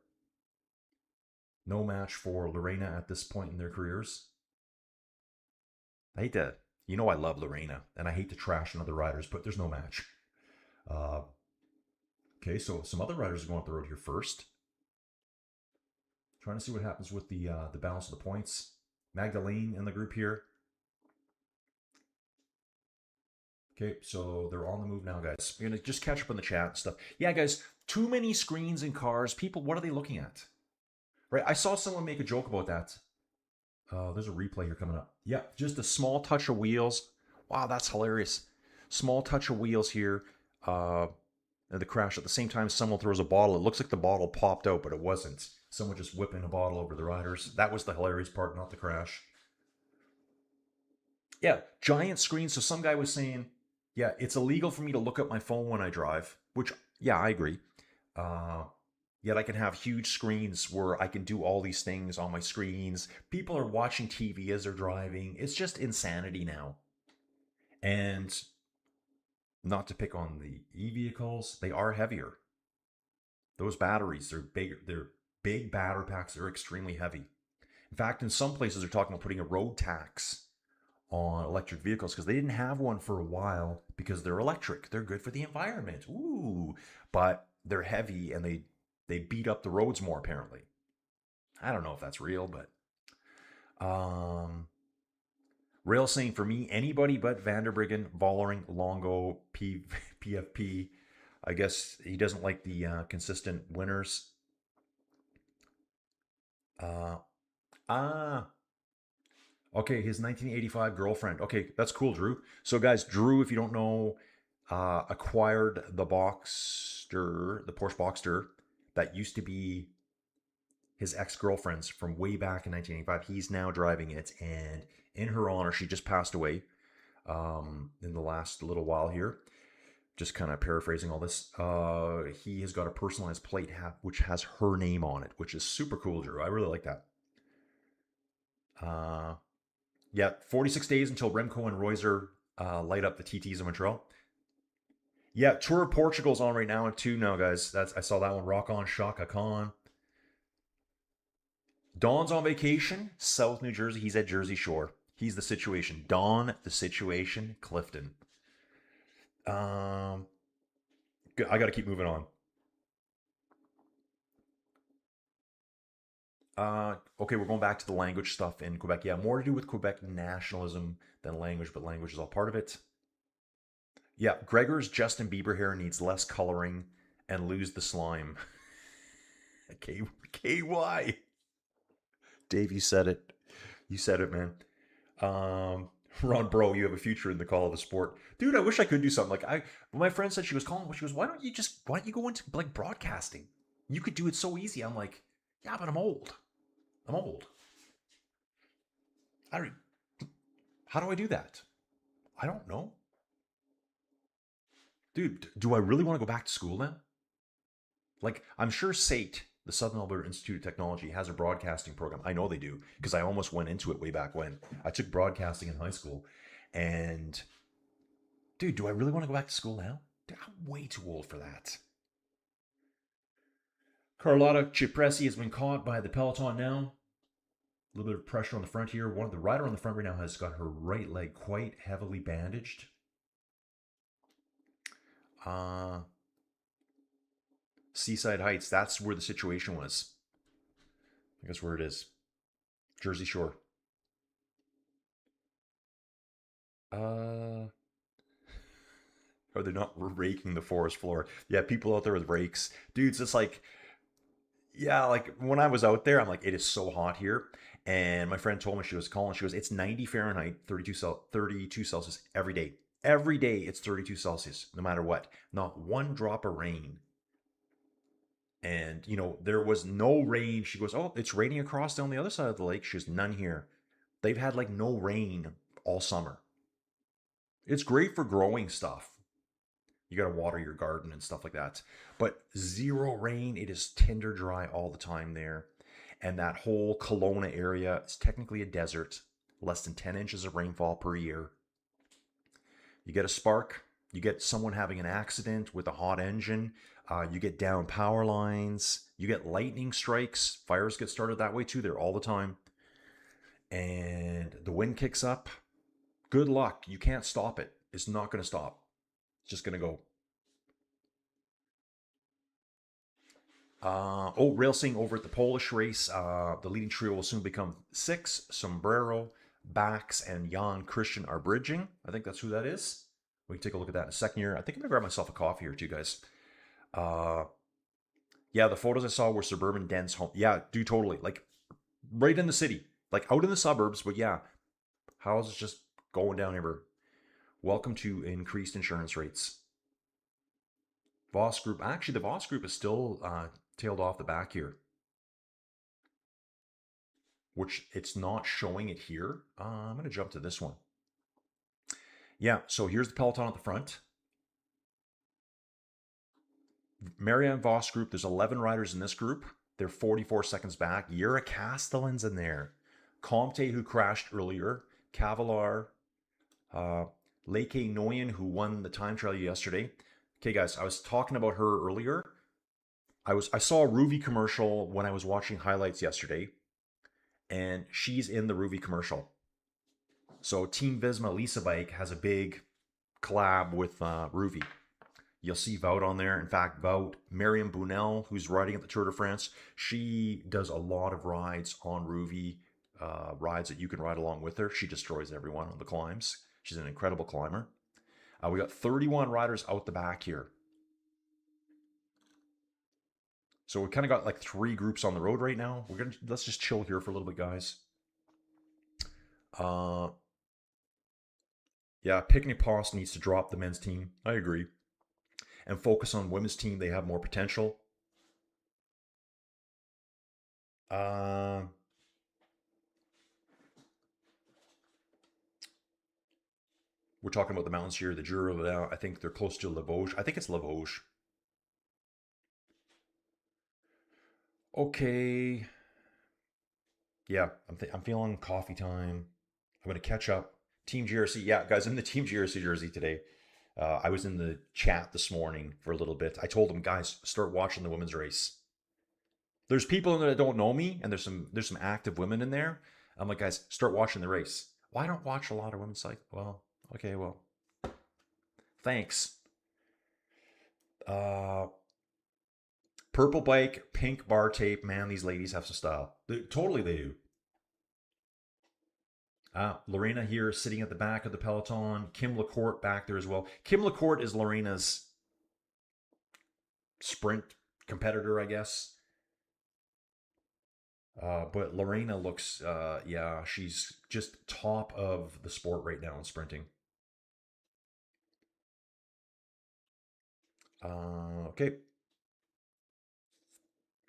[SPEAKER 3] No match for Lorena at this point in their careers. I hate to, you know I love Lorena, and I hate to trash on other riders, but there's no match. Okay, so some other riders are going up the road here first. Trying to see what happens with the balance of the points. Magdalene in the group here. Okay, so they're on the move now, guys. We're going to just catch up on the chat and stuff. Yeah, guys, too many screens in cars. People, what are they looking at? Right, I saw someone make a joke about that. There's a replay here coming up. Yeah, just a small touch of wheels. Wow, that's hilarious. Small touch of wheels here. the crash. At the same time, someone throws a bottle. It looks like the bottle popped out, but it wasn't. Someone just whipping a bottle over the riders. That was the hilarious part, not the crash. Yeah, giant screens. So some guy was saying, yeah, it's illegal for me to look at my phone when I drive, which, yeah, I agree. Yet I can have huge screens where I can do all these things on my screens. People are watching TV as they're driving. It's just insanity now. And not to pick on the e-vehicles, they are heavier. Those batteries, they're bigger. They're big battery packs. They're extremely heavy. In fact, in some places, they're talking about putting a road tax on electric vehicles because they didn't have one for a while because they're electric. They're good for the environment. Ooh, but they're heavy and they beat up the roads more apparently. I don't know if that's real, but Rail saying for me, anybody but Vanderbriggen, Vollering, Longo, PFP. I guess he doesn't like the consistent winners. Okay, his 1985 girlfriend. Okay, that's cool, Drew. So, guys, Drew, if you don't know, acquired the Boxster, the Porsche Boxster, that used to be his ex-girlfriend's from way back in 1985. He's now driving it, and in her honor, she just passed away in the last little while here. Just kind of paraphrasing all this. He has got a personalized plate which has her name on it, which is super cool, Drew. I really like that. Yeah, 46 days until Remco and Reuser light up the TTs in Montreal. Yeah, Tour of Portugal's on right now too now, guys. I saw that one. Rock on, Shaka Khan. Don's on vacation, South New Jersey. He's at Jersey Shore. He's the situation. Don, the situation, Clifton. I got to keep moving on. Okay, we're going back to the language stuff in Quebec. Yeah, more to do with Quebec nationalism than language, but language is all part of it. Yeah, Gregor's Justin Bieber hair needs less coloring and lose the slime. KY. Dave, you said it. You said it, man. Ron, bro, you have a future in the call of the sport. Dude, I wish I could do something. Like my friend said she was calling, she goes, why don't you go into like broadcasting? You could do it so easy. I'm like, yeah, but I'm old. I'm old. How do I do that? I don't know. Dude, do I really want to go back to school now? Like, I'm sure SAIT, the Southern Alberta Institute of Technology, has a broadcasting program. I know they do, because I almost went into it way back when. I took broadcasting in high school. And, dude, do I really want to go back to school now? Dude, I'm way too old for that. Carlotta Cipressi has been caught by the peloton now. A little bit of pressure on the front here. The rider on the front right now has got her right leg quite heavily bandaged. Seaside Heights, that's where the situation was. I guess where it is. Jersey Shore. Are they not raking the forest floor? Yeah, people out there with rakes. Dudes, it's like, yeah, like when I was out there, I'm like, it is so hot here. And my friend told me, she was calling, she goes, it's 90 Fahrenheit, 32 Celsius every day. Every day it's 32 Celsius, no matter what. Not one drop of rain. And, there was no rain. She goes, oh, it's raining across down the other side of the lake. She goes, none here. They've had like no rain all summer. It's great for growing stuff. You got to water your garden and stuff like that. But zero rain. It is tinder dry all the time there. And that whole Kelowna area is technically a desert. Less than 10 inches of rainfall per year. You get a spark. You get someone having an accident with a hot engine. You get down power lines. You get lightning strikes. Fires get started that way too. They're all the time. And the wind kicks up. Good luck. You can't stop it. It's not going to stop. It's just going to go. Racing over at the Polish race. The leading trio will soon become 6. Sombrero, Bax, and Jan Christian are bridging. I think that's who that is. We can take a look at that in a second here. I think I'm going to grab myself a coffee here too, guys. Yeah, the photos I saw were suburban dense home. Yeah, dude, totally. Like, right in the city. Like, out in the suburbs, but yeah. Houses just going down here. Welcome to increased insurance rates. Voss group. Actually, the Voss group is still tailed off the back here, which it's not showing it here. I'm going to jump to this one. Yeah, so here's the peloton at the front. Marianne Voss group, there's 11 riders in this group. They're 44 seconds back. Yura Castellan's in there. Comte, who crashed earlier. Cavalar. Leke Nguyen, who won the time trial yesterday. Okay, guys, I was talking about her earlier. I saw a Ruvi commercial when I was watching highlights yesterday, and she's in the Ruvi commercial. So Team Visma Lisa Bike has a big collab with Ruvi. You'll see Wout on there. In fact, Wout, Mariam Bunel, who's riding at the Tour de France, she does a lot of rides on Ruvi, rides that you can ride along with her. She destroys everyone on the climbs. She's an incredible climber. We got 31 riders out the back here. So we kind of got like 3 groups on the road right now. Let's just chill here for a little bit, guys. Yeah, Picnic Post needs to drop the men's team. I agree. And focus on women's team. They have more potential. We're talking about the mountains here. The Jura, I think they're close to Limoges. I think it's Limoges. Okay. Yeah, I'm feeling coffee time. I'm going to catch up. Team GRC. Yeah, guys, I'm in the Team GRC jersey today. I was in the chat this morning for a little bit. I told them, guys, start watching the women's race. There's people in there that don't know me, and there's some active women in there. I'm like, guys, start watching the race. Well, I don't watch a lot of women's cycle. Well, okay, well, thanks. Purple bike, pink bar tape. Man, these ladies have some style. Totally they do. Lorena here sitting at the back of the peloton. Kim Lacourt back there as well. Kim Lacourt is Lorena's sprint competitor, I guess. But Lorena looks, yeah, she's just top of the sport right now in sprinting. Okay.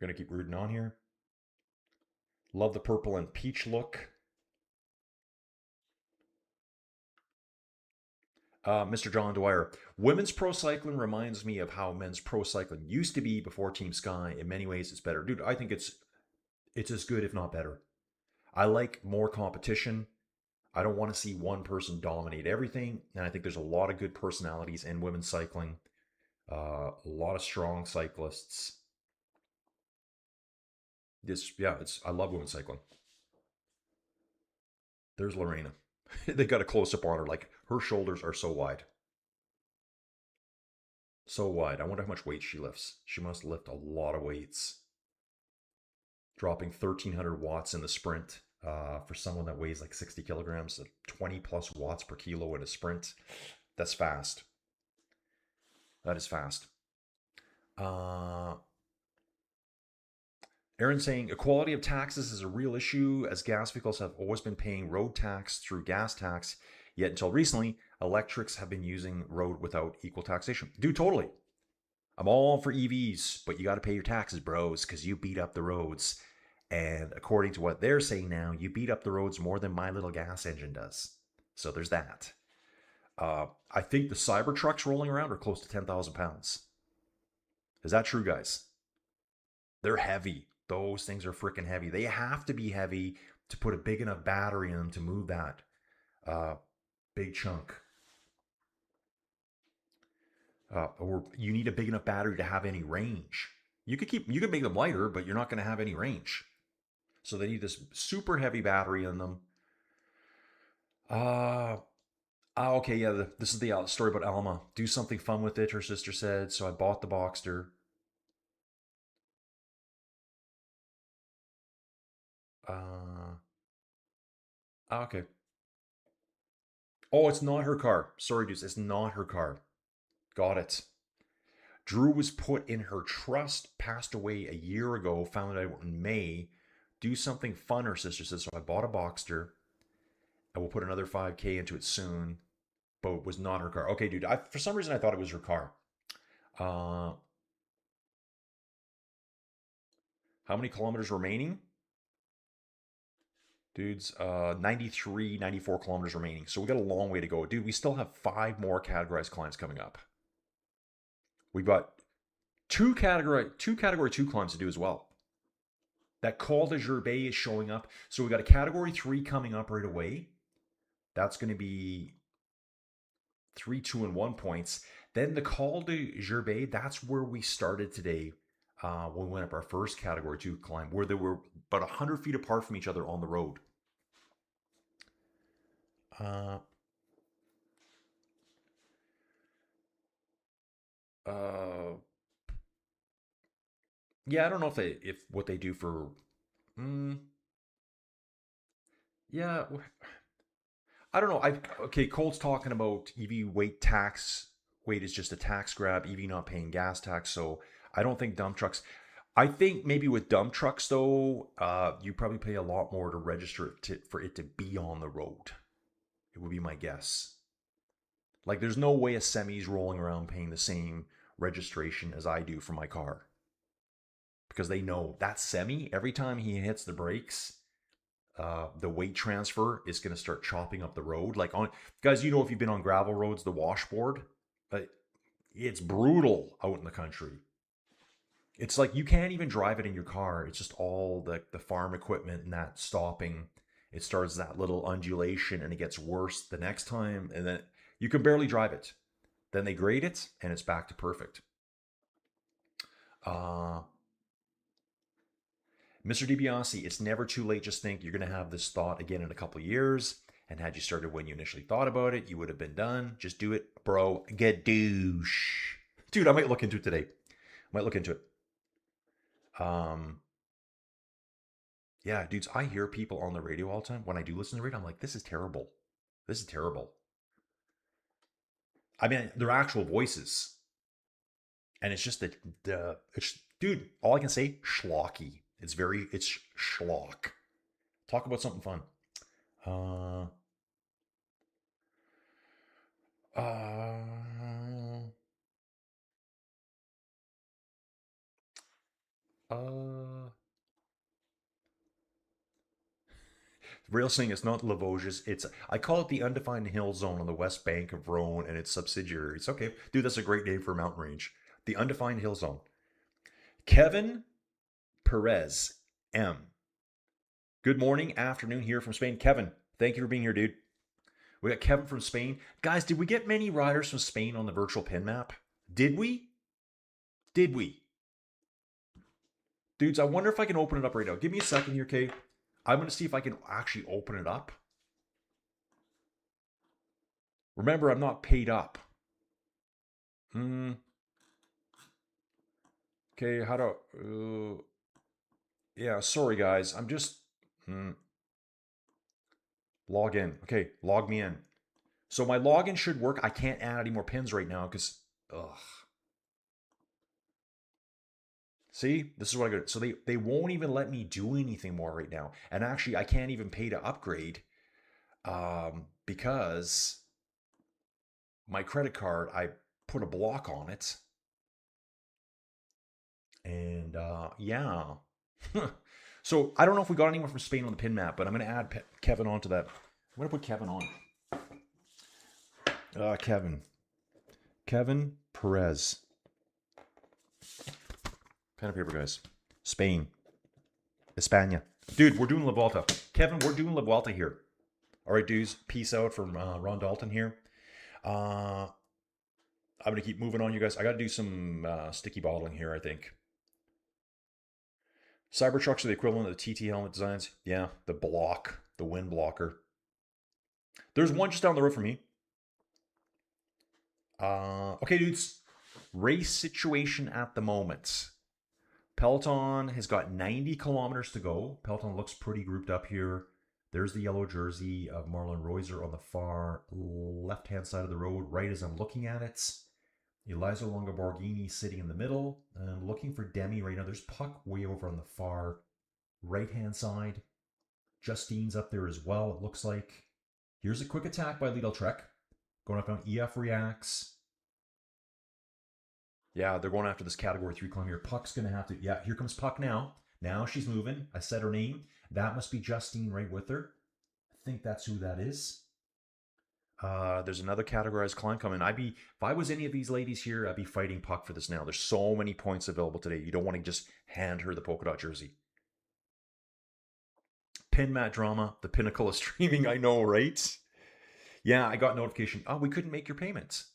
[SPEAKER 3] Gonna keep rooting on here. Love the purple and peach look. Mr. John Dwyer. Women's pro cycling reminds me of how men's pro cycling used to be before Team Sky. In many ways, it's better. Dude, I think it's as good, if not better. I like more competition. I don't want to see one person dominate everything. And I think there's a lot of good personalities in women's cycling. A lot of strong cyclists. I love women's cycling. There's Lorena. They got a close-up on her. Like, her shoulders are so wide. So wide. I wonder how much weight she lifts. She must lift a lot of weights. Dropping 1,300 watts in the sprint for someone that weighs like 60 kilograms, 20 plus watts per kilo in a sprint. That's fast. That is fast. Aaron saying equality of taxes is a real issue as gas vehicles have always been paying road tax through gas tax, yet until recently, electrics have been using road without equal taxation. Dude, totally. I'm all for EVs, but you got to pay your taxes, bros, because you beat up the roads. And according to what they're saying now, you beat up the roads more than my little gas engine does. So there's that. I think the Cybertrucks rolling around are close to 10,000 pounds. Is that true, guys? They're heavy. Those things are freaking heavy. They have to be heavy to put a big enough battery in them to move that big chunk. Or you need a big enough battery to have any range. You could make them lighter, but you're not going to have any range. So they need this super heavy battery in them. Okay, yeah, this is the story about Alma. Do something fun with it, her sister said. So I bought the Boxster. Okay. Oh, it's not her car. Sorry, dudes, it's not her car. Got it. Drew was put in her trust, passed away a year ago, found out in May. Do something fun, her sister says. So I bought a Boxster. I will put another 5K into it soon. But it was not her car. Okay, dude, for some reason I thought it was her car. How many kilometers remaining? Dudes, 93, 94 kilometers remaining. So we got a long way to go. Dude, we still have 5 more categorized climbs coming up. We've got two category 2 climbs to do as well. That Col de Gervais is showing up. So we got a category 3 coming up right away. That's going to be 3, 2, and 1 points. Then the Col de Gervais, that's where we started today when we went up our first category 2 climb, where they were about 100 feet apart from each other on the road. Yeah, I don't know if what they do for. Yeah, I don't know. Okay. Cole's talking about EV weight tax. Weight is just a tax grab. EV not paying gas tax, so I don't think dump trucks. I think maybe with dump trucks though, you probably pay a lot more to register for it to be on the road. It would be my guess. Like, there's no way a semi's rolling around paying the same registration as I do for my car, because they know that semi, every time he hits the brakes, the weight transfer is going to start chopping up the road. Like, on guys, if you've been on gravel roads, the washboard, it's brutal out in the country. It's like you can't even drive it in your car. It's just all the farm equipment and that stopping. It starts that little undulation and it gets worse the next time, and then you can barely drive it. Then they grade it and it's back to perfect. Mr. DiBiase, it's never too late. Just think you're going to have this thought again in a couple of years. And had you started when you initially thought about it, you would have been done. Just do it, bro. Get douche. Dude, I might look into it today. Yeah, dudes, I hear people on the radio all the time. When I do listen to the radio, I'm like, this is terrible. I mean, they're actual voices. And it's just dude, all I can say, schlocky. It's schlock. Talk about something fun. Real saying it's not Les Vosges. I call it the undefined hill zone on the west bank of Rhone and its subsidiaries. Okay, dude, that's a great name for a mountain range. The undefined hill zone. Kevin Perez M. Good morning, afternoon here from Spain. Kevin, thank you for being here, dude. We got Kevin from Spain. Guys, did we get many riders from Spain on the virtual pin map? Did we? Dudes, I wonder if I can open it up right now. Give me a second here, Kate. I'm going to see if I can actually open it up. Remember, I'm not paid up. Okay, how do... yeah, sorry, guys. I'm just... log in. Okay, log me in. So my login should work. I can't add any more pins right now because... ugh. See, this is what I got. So they won't even let me do anything more right now. And actually, I can't even pay to upgrade because my credit card, I put a block on it. And yeah. So I don't know if we got anyone from Spain on the pin map, but I'm going to add Kevin onto that. I'm going to put Kevin on. Kevin Perez. Pen and paper, guys. Spain. España. Dude, we're doing La Vuelta. Kevin, we're doing La Vuelta here. All right, dudes. Peace out from Ron Dalton here. I'm going to keep moving on, you guys. I got to do some sticky bottling here, I think. Cybertrucks are the equivalent of the TT helmet designs. Yeah, the block. The wind blocker. There's one just down the road from me. Okay, dudes. Race situation at the moment. Peloton has got 90 kilometers to go. Peloton looks pretty grouped up here. There's the yellow jersey of Marlon Reuser on the far left-hand side of the road, right as I'm looking at it. Eliza Longoborghini sitting in the middle. I'm looking for Demi right now. There's Puck way over on the far right-hand side. Justine's up there as well, it looks like. Here's a quick attack by Lidl Trek. Going up on EF Reacts. Yeah, they're going after this category 3 climb here. Puck's going to have to. Yeah, here comes Puck now. Now she's moving. I said her name. That must be Justine right with her. I think that's who that is. There's another categorized climb coming. If I was any of these ladies here, I'd be fighting Puck for this now. There's so many points available today. You don't want to just hand her the polka dot jersey. Pin mat drama, the pinnacle of streaming. I know, right? Yeah, I got notification. Oh, we couldn't make your payments.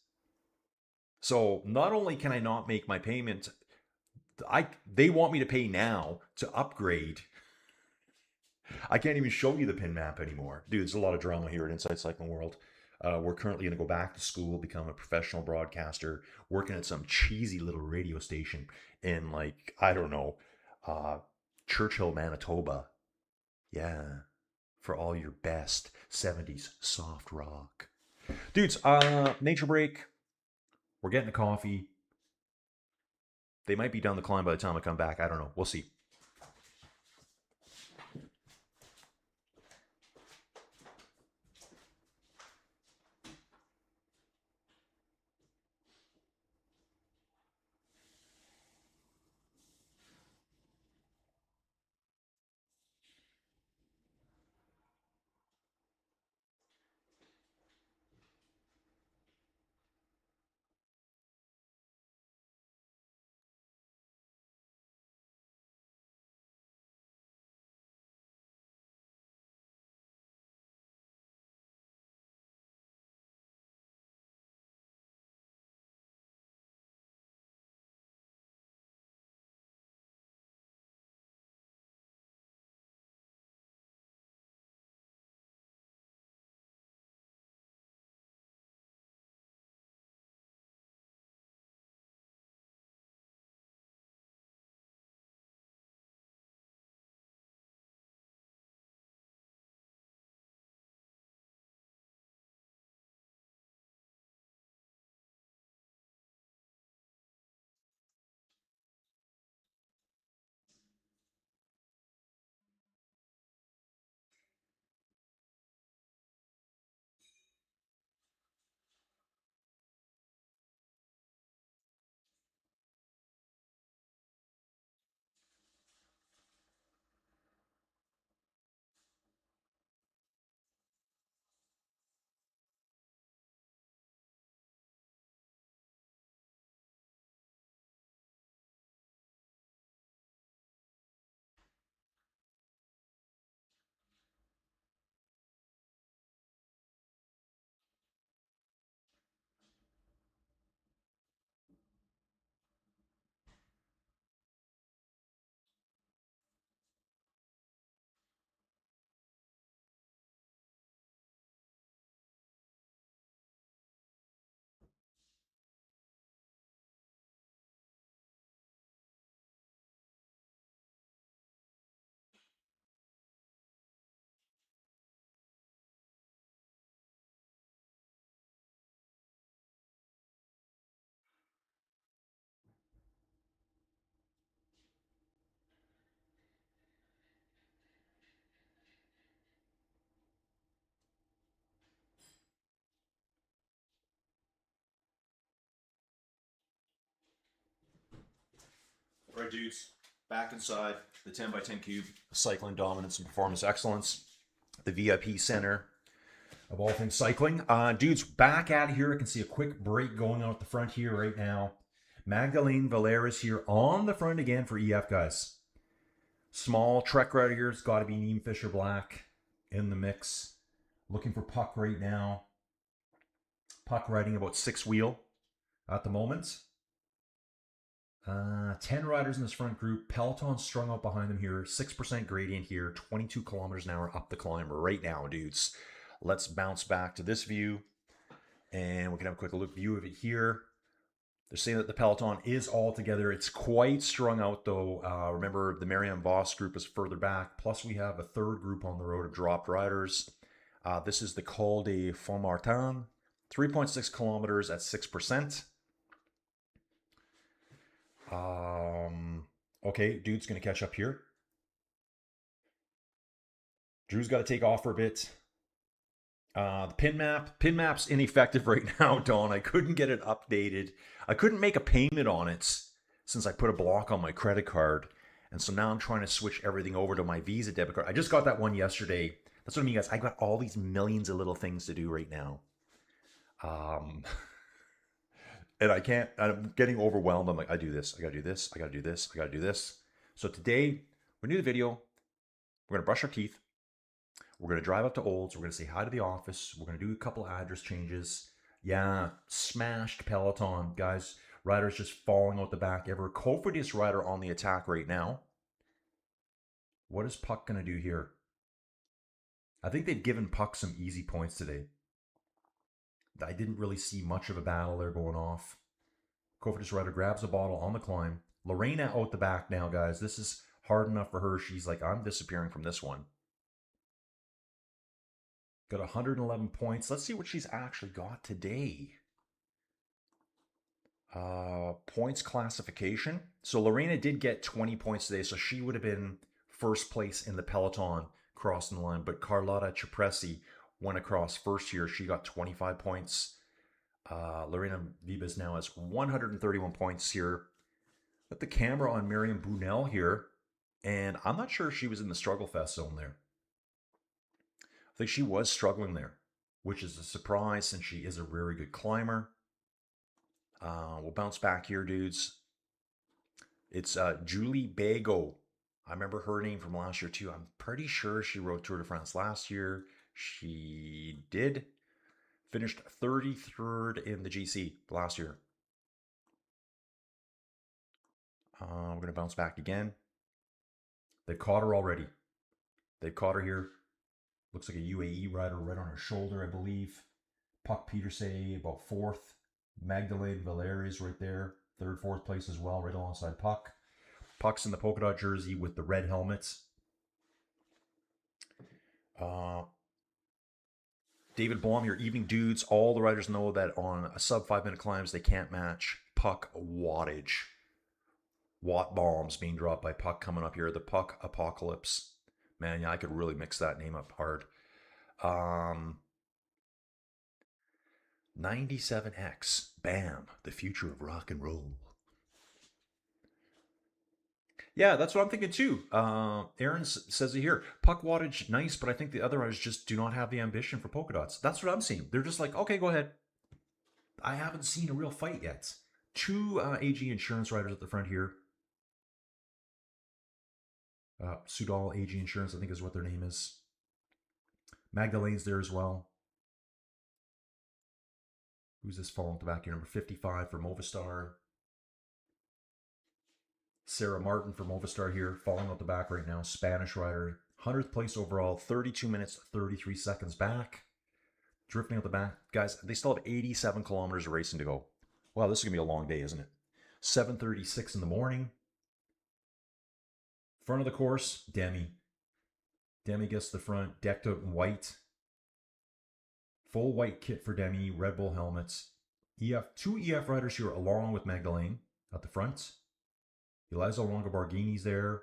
[SPEAKER 3] So not only can I not make my payment, they want me to pay now to upgrade. I can't even show you the pin map anymore. Dude, there's a lot of drama here at Inside Cycling World. We're currently going to go back to school, become a professional broadcaster, working at some cheesy little radio station in, like, I don't know, Churchill, Manitoba. Yeah, for all your best 70s soft rock. Dudes, nature break. We're getting a coffee. They might be down the climb by the time I come back. I don't know. We'll see. All right, dudes, back inside the 10 by 10 cube, cycling dominance and performance excellence, the VIP center of all things cycling. Dudes, back out of here. I can see a quick break going on at the front here right now. Magdalene Valera's here on the front again for EF, guys. Small Trek rider here. It's got to be Neem Fisher Black in the mix. Looking for Puck right now. Puck riding about 6 wheel at the moment. 10 riders in this front group. Peloton strung out behind them here. 6% gradient here. 22 kilometers an hour up the climb right now, dudes. Let's bounce back to this view. And we can have a quick look view of it here. They're saying that the Peloton is all together. It's quite strung out, though. Remember, the Marianne Voss group is further back. Plus, we have a third group on the road of dropped riders. This is the Col de Fontmartin. 3.6 kilometers at 6%. Okay, dude's going to catch up here. Drew's got to take off for a bit. The pin map's ineffective right now, Don. I couldn't get it updated. I couldn't make a payment on it since I put a block on my credit card. And so now I'm trying to switch everything over to my Visa debit card. I just got that one yesterday. That's what I mean, guys. I got all these millions of little things to do right now. And I'm getting overwhelmed. I'm like, I do this, I gotta do this, I gotta do this, I gotta do this. So today, we're gonna do the video. We're gonna brush our teeth. We're gonna drive up to Olds. We're gonna say hi to the office. We're gonna do a couple address changes. Yeah, smashed Peloton, guys. Riders just falling out the back. Ever covidius rider on the attack right now. What is Puck gonna do here? I think they've given Puck some easy points today. I didn't really see much of a battle there going off. Covidius rider grabs a bottle on the climb. Lorena out the back now, guys. This is hard enough for her. She's like, I'm disappearing from this one. Got 111 points. Let's see what she's actually got today. Points classification. So Lorena did get 20 points today, so she would have been first place in the peloton crossing the line. But Carlotta Cipresi went across first here. She got 25 points. Lorena Vibas now has 131 points here. Put the camera on Miriam Brunel here. And I'm not sure if she was in the struggle fest zone there. I think she was struggling there, which is a surprise since she is a very good climber. We'll bounce back here, dudes. It's Julie Bago. I remember her name from last year too. I'm pretty sure she rode Tour de France last year. She did. Finished 33rd in the GC last year. We're going to bounce back again. They've caught her already. They've caught her here. Looks like a UAE rider right on her shoulder, I believe. Puck Peterse about 4th. Magdalene Valeri's right there. 3rd, 4th place as well, right alongside Puck. Puck's in the polka dot jersey with the red helmets. David Blom, your evening dudes. All the riders know that on a sub 5-minute climbs, they can't match Puck wattage. Watt bombs being dropped by Puck coming up here. The Puck Apocalypse. Man, yeah, I could really mix that name up hard. 97X. Bam. The future of rock and roll. Yeah, that's what I'm thinking too. Aaron says it here. Puck wattage, nice, but I think the other riders just do not have the ambition for polka dots. That's what I'm seeing. They're just like, okay, go ahead. I haven't seen a real fight yet. 2 AG Insurance riders at the front here. Sudal AG Insurance, I think is what their name is. Magdalene's there as well. Who's this following at the back here? Number 55 for Movistar. Sarah Martin for Movistar here, falling out the back right now. Spanish rider. 100th place overall. 32 minutes, 33 seconds back. Drifting out the back. Guys, they still have 87 kilometers of racing to go. Wow, this is going to be a long day, isn't it? 7:36 in the morning. Front of the course, Demi. Demi gets the front, decked out in white. Full white kit for Demi, Red Bull helmets. 2 EF riders here along with Magdalene at the front. Eliza Longobarghini's there.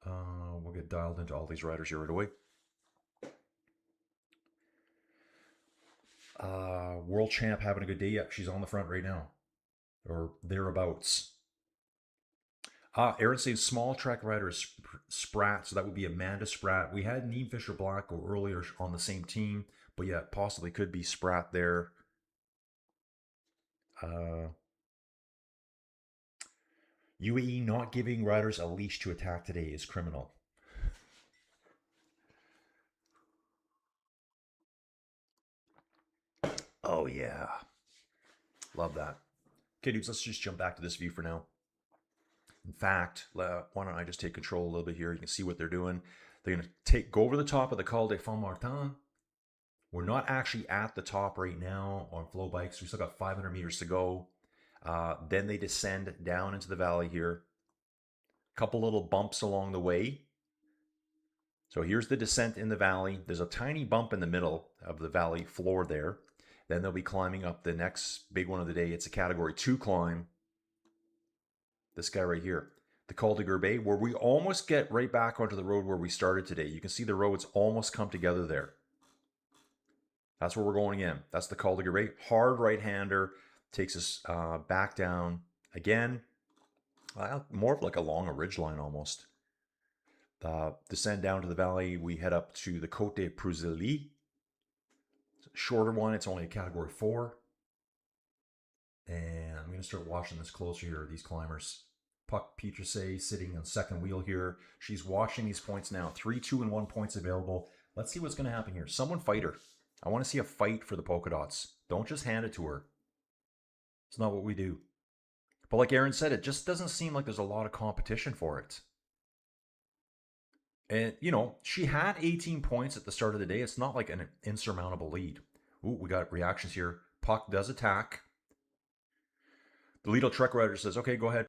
[SPEAKER 3] We'll get dialed into all these riders here right away. World champ having a good day. Yeah, she's on the front right now. Or thereabouts. Aaron says small track rider is Spratt, so that would be Amanda Spratt. We had Neve Fisher Black go earlier on the same team, but yeah, possibly could be Spratt there. UAE not giving riders a leash to attack today is criminal. Oh yeah. Love that. Okay, dudes, let's just jump back to this view for now. In fact, why don't I just take control a little bit here? You can see what they're doing. They're going to go over the top of the Col de Font-Martin. We're not actually at the top right now on flow bikes. We still got 500 meters to go. Then they descend down into the valley here. Couple little bumps along the way. So here's the descent in the valley. There's a tiny bump in the middle of the valley floor there. Then they'll be climbing up the next big one of the day. It's a category 2 climb. This guy right here. the Col de Gerbe, where we almost get right back onto the road where we started today. You can see the roads almost come together there. That's where we're going in. That's the Col de Gerbe. Hard right-hander, takes us back down again. More of like along a ridgeline almost. Descend down to the valley. We head up to the Côte de Prouzelly. Shorter one. It's only a category 4. And I'm going to start watching this closer here, these climbers. Puck Pietrase sitting on second wheel here. She's watching these points now. 3, 2, and 1 points available. Let's see what's going to happen here. Someone fight her. I want to see a fight for the polka dots. Don't just hand it to her. It's not what we do. But like Aaron said, it just doesn't seem like there's a lot of competition for it. And, you know, she had 18 points at the start of the day. It's not like an insurmountable lead. Ooh, we got reactions here. Puck does attack. The lead truck rider says, okay, go ahead.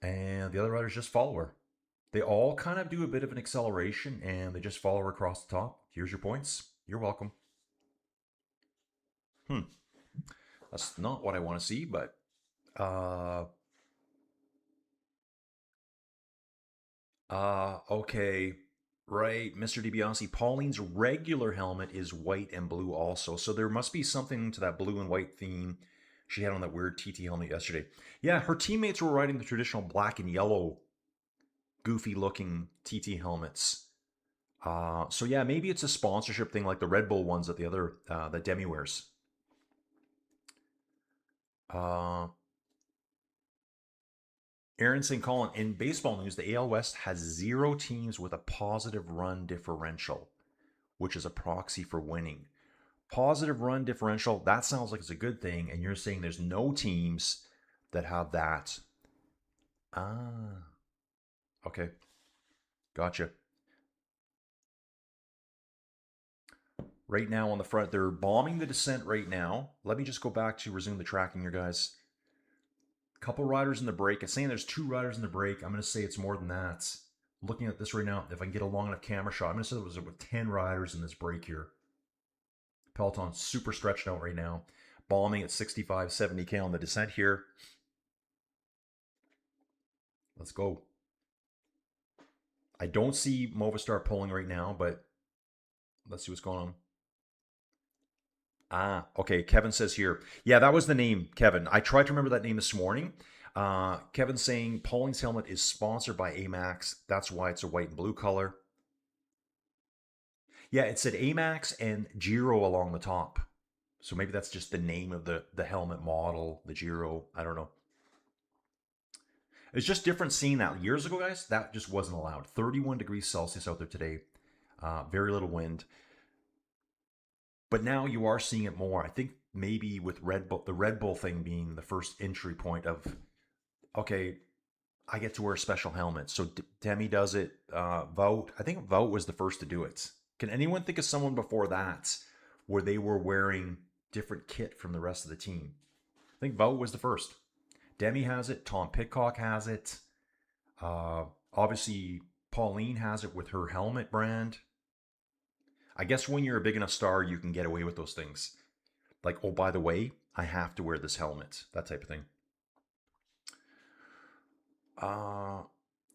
[SPEAKER 3] And the other riders just follow her. They all kind of do a bit of an acceleration and they just follow her across the top. Here's your points. You're welcome. That's not what I want to see, but okay. Right, Mr. DiBiase. Pauline's regular helmet is white and blue also. So there must be something to that blue and white theme she had on that weird TT helmet yesterday. Yeah, her teammates were riding the traditional black and yellow goofy looking TT helmets. So yeah, maybe it's a sponsorship thing like the Red Bull ones that the other that Demi wears. Aaron St. Colin, in baseball news, the AL West has 0 teams with a positive run differential, which is a proxy for winning. Positive run differential, that sounds like it's a good thing, and you're saying there's no teams that have that. Okay. Gotcha. Right now on the front, they're bombing the descent right now. Let me just go back to resume the tracking here, guys. Couple riders in the break. It's saying there's 2 riders in the break. I'm going to say it's more than that. Looking at this right now, if I can get a long enough camera shot, I'm going to say there was with 10 riders in this break here. Peloton super stretched out right now. Bombing at 65, 70K on the descent here. Let's go. I don't see Movistar pulling right now, but let's see what's going on. Okay. Kevin says here. Yeah, that was the name, Kevin. I tried to remember that name this morning. Kevin saying Pauline's helmet is sponsored by Amax. That's why it's a white and blue color. Yeah, it said Amax and Giro along the top. So maybe that's just the name of the helmet model, the Giro. I don't know. It's just different seeing that. Years ago, guys, that just wasn't allowed. 31 degrees Celsius out there today. Very little wind. But now you are seeing it more. I think maybe with Red Bull, the Red Bull thing being the first entry point of, okay, I get to wear a special helmet. So Demi does it. Vout, I think Vout was the first to do it. Can anyone think of someone before that where they were wearing different kit from the rest of the team? I think Vout was the first. Demi has it. Tom Pidcock has it. Obviously, Pauline has it with her helmet brand. I guess when you're a big enough star, you can get away with those things. Like, oh, by the way, I have to wear this helmet. That type of thing.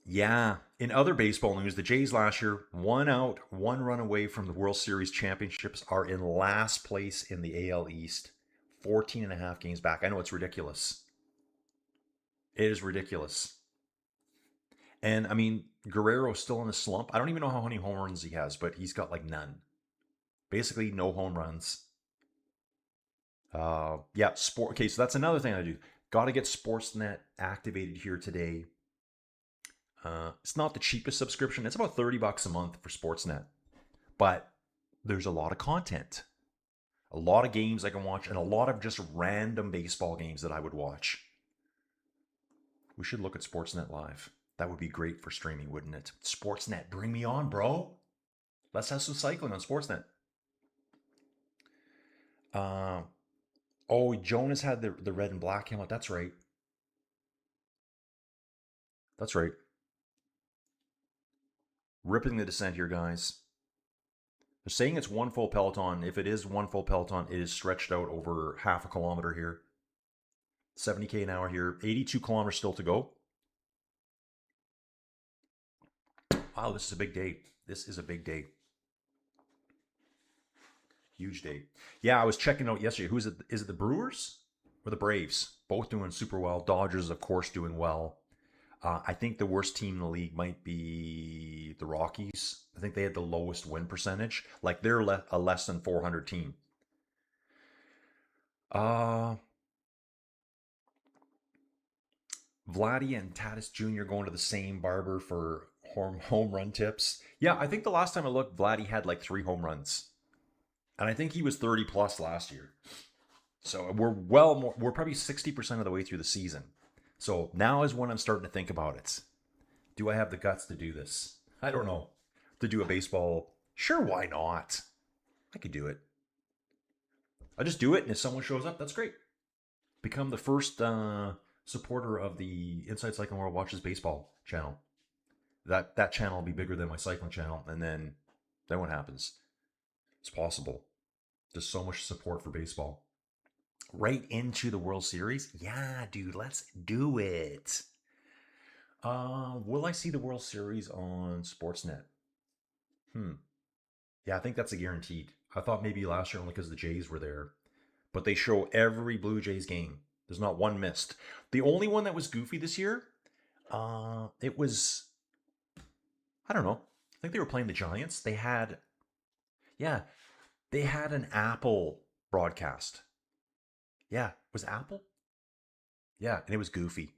[SPEAKER 3] Yeah. In other baseball news, the Jays last year, 1 out, 1 run away from the World Series championships, are in last place in the AL East. 14.5 games back. I know it's ridiculous. It is ridiculous. And, I mean, Guerrero's still in a slump. I don't even know how many home runs he has, but he's got, like, none. Basically, no home runs. Yeah, sport. Okay, so that's another thing I do. Got to get Sportsnet activated here today. It's not the cheapest subscription. It's about $30 a month for Sportsnet. But there's a lot of content. A lot of games I can watch, and a lot of just random baseball games that I would watch. We should look at Sportsnet Live. That would be great for streaming, wouldn't it? Sportsnet, bring me on, bro. Let's have some cycling on Sportsnet. Oh, Jonas had the red and black helmet. That's right. That's right. Ripping the descent here, guys. They're saying it's 1 full peloton. If it is 1 full peloton, it is stretched out over half a kilometer here. 70K an hour here. 82 kilometers still to go. Wow, this is a big day. This is a big day. Huge day. Yeah, I was checking out yesterday. Who is it? Is it the Brewers or the Braves? Both doing super well. Dodgers, of course, doing well. I think the worst team in the league might be the Rockies. I think they had the lowest win percentage. Like they're a less than 400 team. Uh, Vladdy and Tatis Jr. going to the same barber for home run tips. Yeah, I think the last time I looked, Vladdy had like 3 home runs. And I think he was 30 plus last year. So we're probably 60% of the way through the season. So now is when I'm starting to think about it. Do I have the guts to do this? I don't know. To do a baseball, sure, why not? I could do it. I just do it, and if someone shows up, that's great. Become the first supporter of the Inside Cycling World Watches Baseball channel. That channel will be bigger than my cycling channel, and then what happens? It's possible. There's so much support for baseball. Right into the World Series? Yeah, dude, let's do it. Will I see the World Series on Sportsnet? Yeah, I think that's a guaranteed. I thought maybe last year only because the Jays were there. But they show every Blue Jays game. There's not one missed. The only one that was goofy this year, it was, I don't know. I think they were playing the Giants. They had an Apple broadcast. Yeah, was it Apple? Yeah, and it was goofy.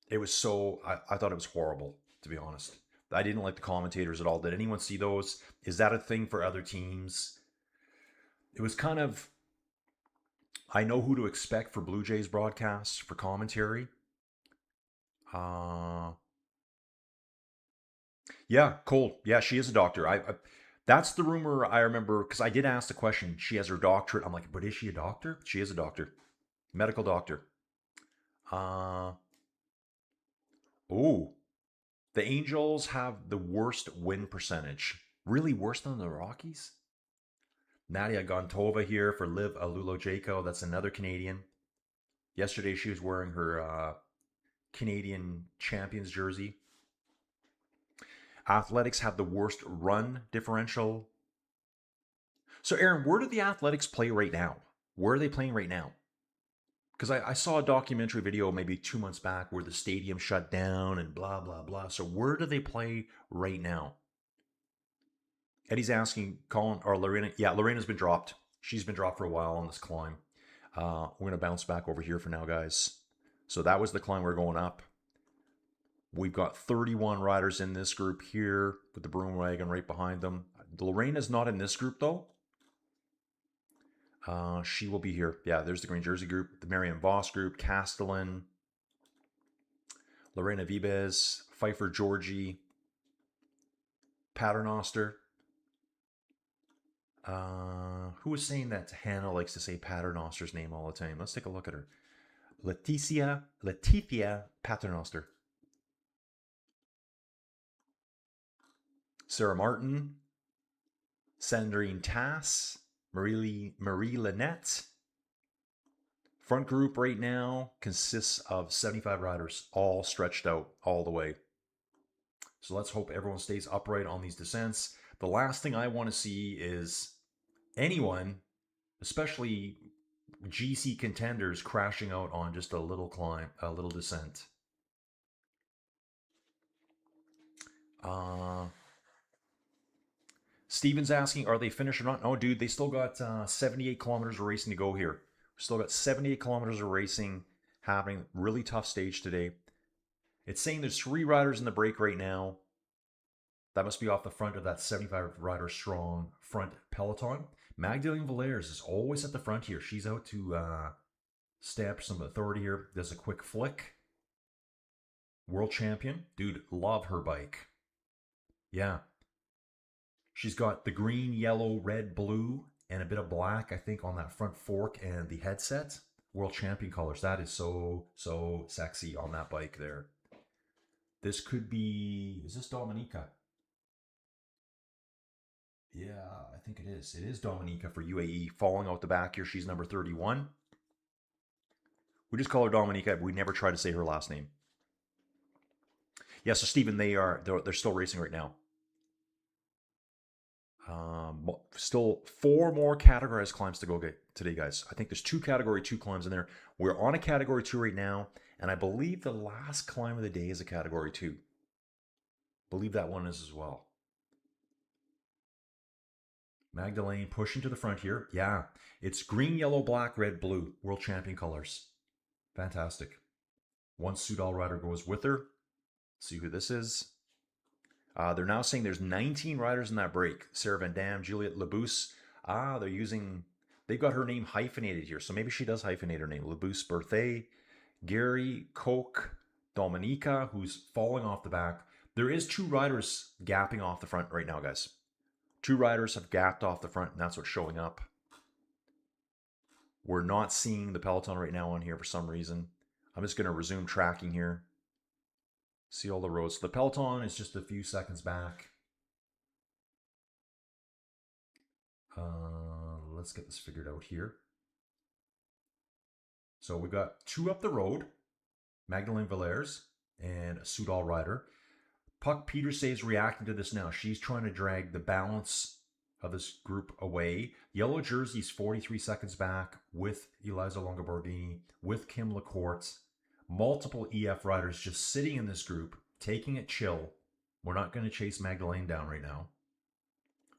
[SPEAKER 3] It was so, I thought it was horrible, to be honest. I didn't like the commentators at all. Did anyone see those? Is that a thing for other teams? It was kind of, I know who to expect for Blue Jays broadcasts for commentary. Yeah, Cole. Yeah, she is a doctor. That's the rumor I remember because I did ask the question. She has her doctorate. I'm like, but is she a doctor? She is a doctor, medical doctor. Oh, the Angels have the worst win percentage. Really worse than the Rockies? Nadia Gontova here for Liv Alulojako. That's another Canadian. Yesterday she was wearing her Canadian Champions jersey. Athletics have the worst run differential. So Aaron, where do the Athletics play right now? Where are they playing right now? Because I saw a documentary video maybe 2 months back where the stadium shut down and blah, blah, blah. So where do they play right now? Eddie's asking Colin or Lorena. Yeah, Lorena's been dropped. She's been dropped for a while on this climb. We're going to bounce back over here for now, guys. So that was the climb we're going up. We've got 31 riders in this group here with the broom wagon right behind them. Lorena's not in this group, though. She will be here. Yeah, there's the Green Jersey group, the Marianne Voss group, Castellan, Lorena Vibes, Pfeiffer Georgie, Paternoster. Who was saying that Hannah likes to say Paternoster's name all the time? Let's take a look at her. Leticia Paternoster. Sarah Martin, Sandrine Tass, Marie Lynette. Front group right now consists of 75 riders, all stretched out all the way. So let's hope everyone stays upright on these descents. The last thing I want to see is anyone, especially GC contenders, crashing out on just a little climb, a little descent. Steven's asking, are they finished or not? No, dude, they still got 78 kilometers of racing to go here. We still got 78 kilometers of racing happening. Really tough stage today. It's saying there's 3 riders in the break right now. That must be off the front of that 75 rider strong front peloton. Magdalene Valers is always at the front here. She's out to stamp some authority here. Does a quick flick. World champion. Dude, love her bike. Yeah. She's got the green, yellow, red, blue, and a bit of black, I think, on that front fork and the headset. World champion colors. That is so, so sexy on that bike there. This could be... Is this Dominica? Yeah, I think it is. It is Dominica for UAE. Falling out the back here, she's number 31. We just call her Dominica. We never try to say her last name. Yeah, so Stephen, they're still racing right now. Still 4 more categorized climbs to go get today, guys. I think there's 2 category 2 climbs in there. We're on a category 2 right now, and I believe the last climb of the day is a category 2. Believe that one is as well. Magdalene pushing to the front here. Yeah, it's green, yellow, black, red, blue. World champion colors. Fantastic. One Soudal rider goes with her. See who this is. They're now saying there's 19 riders in that break. Sarah Van Dam, Juliette Labousse. They've got her name hyphenated here. So maybe she does hyphenate her name. Labousse Berthet, Gary, Koch, Dominica, who's falling off the back. There is 2 riders gapping off the front right now, guys. 2 riders have gapped off the front, and that's what's showing up. We're not seeing the peloton right now on here for some reason. I'm just going to resume tracking here. See all the roads. So the peloton is just a few seconds back. Let's get this figured out here. So we got 2 up the road. Magdalene Villers and a Soudal rider. Puck Peterse is reacting to this now. She's trying to drag the balance of this group away. Yellow jersey's 43 seconds back with Eliza Longoborghini, with Kim Lacourte. Multiple EF riders just sitting in this group, taking it chill. We're not going to chase Magdalene down right now.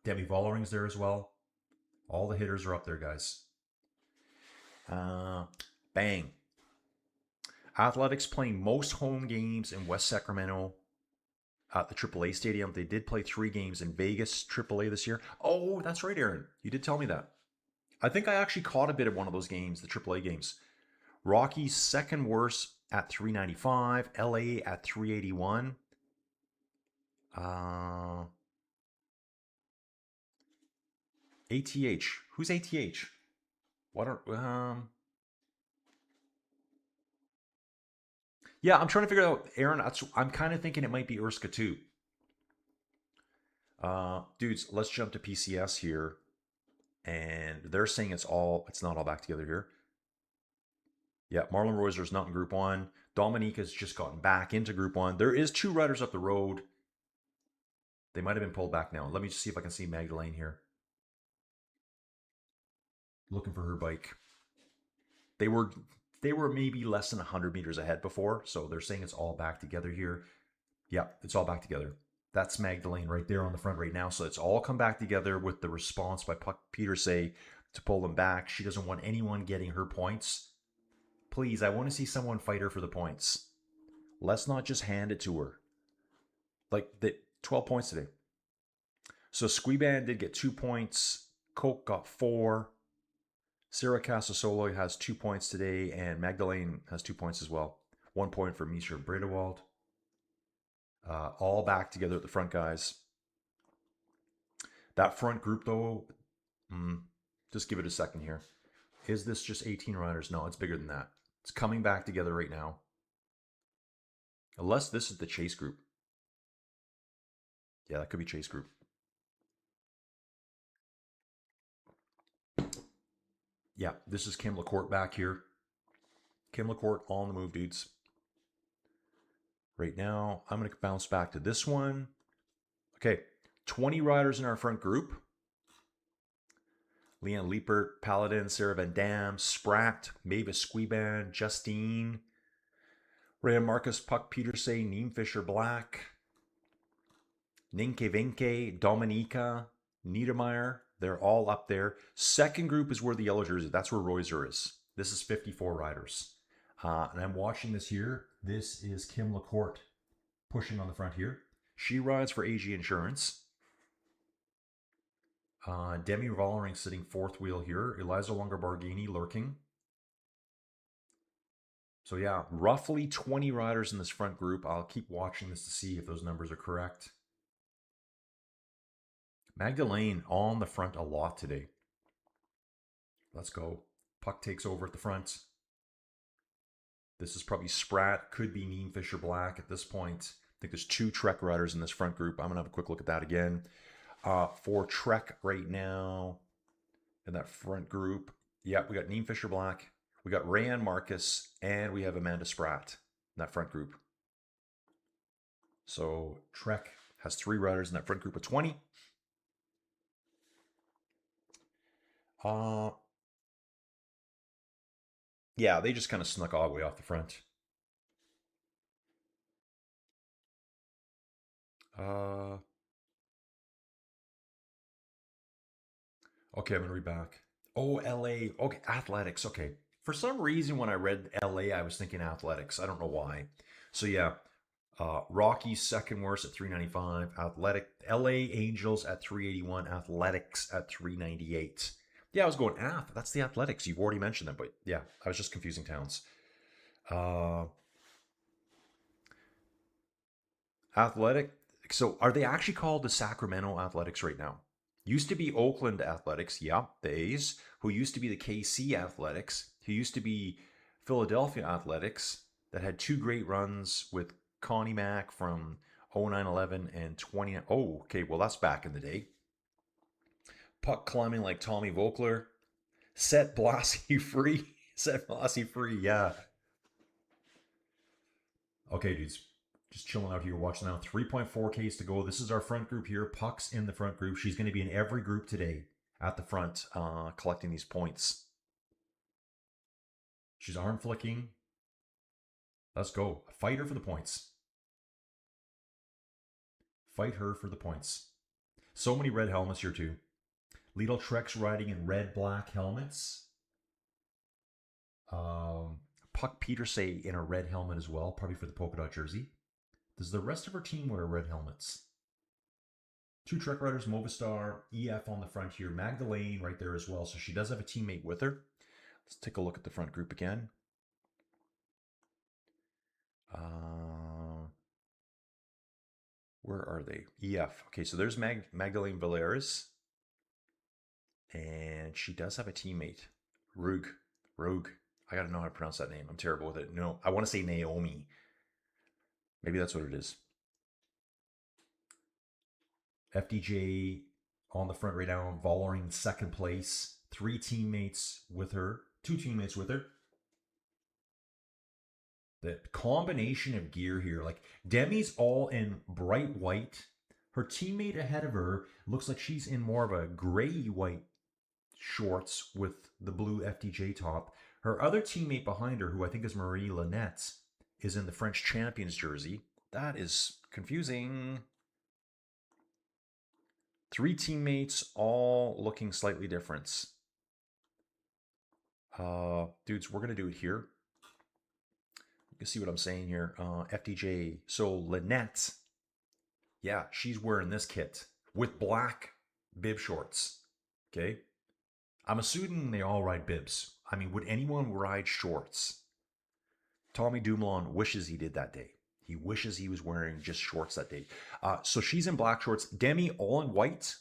[SPEAKER 3] Demi Vollering's there as well. All the hitters are up there, guys. Bang. Athletics playing most home games in West Sacramento at the AAA Stadium. They did play 3 games in Vegas AAA this year. Oh, that's right, Aaron. You did tell me that. I think I actually caught a bit of one of those games, the AAA games. Rockies second worst at 395. LA at 381. ATH. Who's ATH? What are Yeah, I'm trying to figure out, Aaron. I'm kind of thinking it might be Urska too. Dudes, let's jump to PCS here, and they're saying it's not all back together here. Yeah, Marlon Royser's not in Group 1. Dominique has just gotten back into Group 1. There is 2 riders up the road. They might have been pulled back now. Let me just see if I can see Magdalene here. Looking for her bike. They were maybe less than 100 meters ahead before, so they're saying it's all back together here. Yeah, it's all back together. That's Magdalene right there on the front right now. So it's all come back together with the response by Puck Peterse to pull them back. She doesn't want anyone getting her points. Please, I want to see someone fight her for the points. Let's not just hand it to her. Like, 12 points today. So Squeeban did get 2 points. Koch got 4. Sarah Casasolo has 2 points today, and Magdalene has 2 points as well. 1 point for Misha Bredewald. All back together at the front, guys. That front group, though, just give it a second here. Is this just 18 riders? No, it's bigger than that. It's coming back together right now. Unless this is the chase group. Yeah, that could be chase group. Yeah, this is Kim Lacourte back here. Kim Lacourte on the move, dudes. Right now, I'm going to bounce back to this one. Okay, 20 riders in our front group. Leanne Liepert, Paladin, Sarah Van Dam, Spratt, Mavis Squeeban, Justine, Rhea Marcus, Puck Peterse, Neem Fisher Black, Ninke Vinke, Dominica, Niedermeyer. They're all up there. Second group is where the yellow jersey, that's where Royser is. This is 54 riders. And I'm watching this here. This is Kim Lacourte pushing on the front here. She rides for AG Insurance. Demi Vollering sitting 4th wheel here. Eliza Longoborghini lurking. So yeah, roughly 20 riders in this front group. I'll keep watching this to see if those numbers are correct. Magdalene on the front a lot today. Let's go. Puck takes over at the front. This is probably Spratt. Could be Neem Fisher Black at this point. I think there's 2 Trek riders in this front group. I'm going to have a quick look at that again. For Trek right now in that front group. Yeah, we got Neem Fisher Black. We got Rayanne Marcus. And we have Amanda Spratt in that front group. So Trek has 3 riders in that front group of 20. Uh, yeah, they just kind of snuck all the way off the front. Uh, okay, I'm gonna read back. Oh, LA. Okay, athletics. Okay. For some reason, when I read LA, I was thinking athletics. I don't know why. So yeah, Rockies second worst at 395. Athletic LA Angels at 381. Athletics at 398. Yeah, I was going That's the Athletics. You've already mentioned them, but yeah, I was just confusing towns. Uh, Athletic. So are they actually called the Sacramento Athletics right now? Used to be Oakland Athletics, yeah, the A's, who used to be the KC Athletics, who used to be Philadelphia Athletics, that had two great runs with Connie Mack from 09-11 and 20. Oh, okay, well, that's back in the day. Puck climbing like Tommy Vogler. Set Blassie free. Set Blassie free, yeah. Okay, dudes. Just chilling out here watching now. 3.4 Ks to go. This is our front group here. Puck's in the front group. She's going to be in every group today at the front, collecting these points. She's arm flicking. Let's go. Fight her for the points. Fight her for the points. So many red helmets here too. Lidl Trek's riding in red black helmets. Puck Petersay in a red helmet as well, probably for the polka dot jersey. Does the rest of her team wear red helmets? Two Trek riders, Movistar, EF on the front here. Magdalene right there as well. So she does have a teammate with her. Let's take a look at the front group again. Where are they? EF. Okay, so there's Magdalene Valeris. And she does have a teammate. Rogue. I gotta know how to pronounce that name. I'm terrible with it. No, I want to say Naomi. Maybe that's what it is. FDJ on the front right now, Vollering second place. Two teammates with her. The combination of gear here, like Demi's all in bright white. Her teammate ahead of her looks like she's in more of a gray white shorts with the blue FDJ top. Her other teammate behind her, who I think is Marie Linette, is in the French Champions jersey. That is confusing. Three teammates, all looking slightly different. Dudes, we're going to do it here. You can see what I'm saying here. FDJ. So Lynette, yeah, she's wearing this kit with black bib shorts. Okay. I'm assuming they all ride bibs. I mean, would anyone ride shorts? Tommy Dumoulin wishes he did that day. He wishes he was wearing just shorts that day. So she's in black shorts. Demi all in white.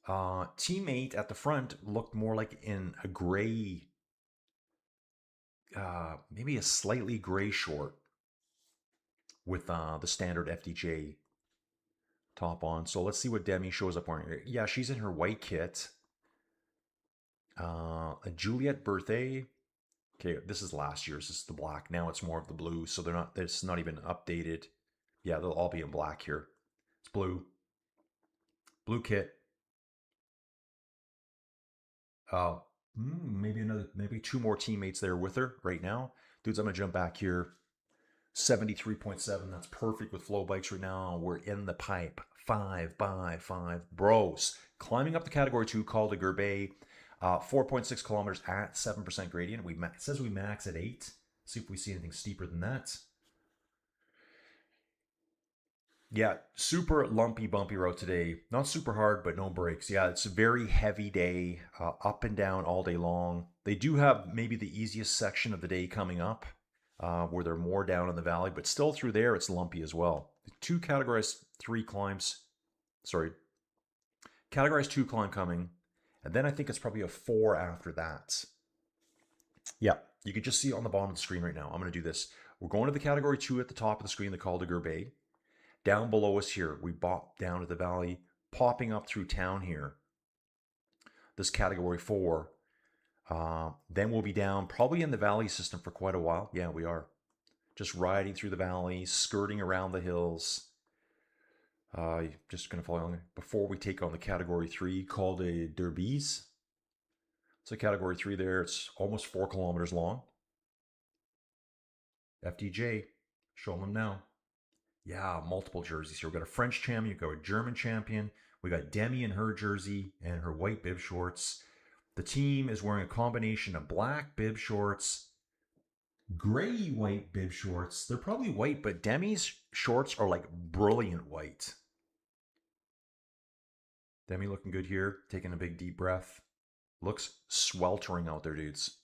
[SPEAKER 3] Teammate at the front looked more like in a gray, maybe a slightly gray short with the standard FDJ top on. So let's see what Demi shows up wearing. Yeah, she's in her white kit. A Juliette Berthet. Okay, this is last year's. This is the black. Now it's more of the blue, so it's not even updated. Yeah, they'll all be in black here. It's blue. Blue kit. Maybe two more teammates there with her right now. Dudes, I'm gonna jump back here. 73.7. That's perfect with flow bikes right now. We're in the pipe. 5x5 bros. Climbing up the category 2 Col de Gerbet. 4.6 kilometers at 7% gradient. It says we max at 8. See if we see anything steeper than that. Yeah, super lumpy, bumpy road today. Not super hard, but no breaks. Yeah, it's a very heavy day, up and down all day long. They do have maybe the easiest section of the day coming up, where they're more down in the valley, but still through there, it's lumpy as well. Two categorized 3 climbs. Sorry. Categorized 2 climb coming. And then I think it's probably a 4 after that. Yeah, you can just see it on the bottom of the screen right now. I'm going to do this. We're going to the category 2 at the top of the screen, the Col de Gerbet. Down below us here, we bop down to the valley, popping up through town here. This category 4. Then we'll be down probably in the valley system for quite a while. Yeah, we are. Just riding through the valley, skirting around the hills. Just going to follow along before we take on the category 3 called a Derbies. So category 3 there. It's almost 4 kilometers long. FDJ, show them now. Yeah, multiple jerseys here. We've got a French champion, we've got a German champion. We got Demi in her jersey and her white bib shorts. The team is wearing a combination of black bib shorts, gray white bib shorts. They're probably white, but Demi's shorts are like brilliant white. Demi looking good here, taking a big deep breath. Looks sweltering out there, dudes.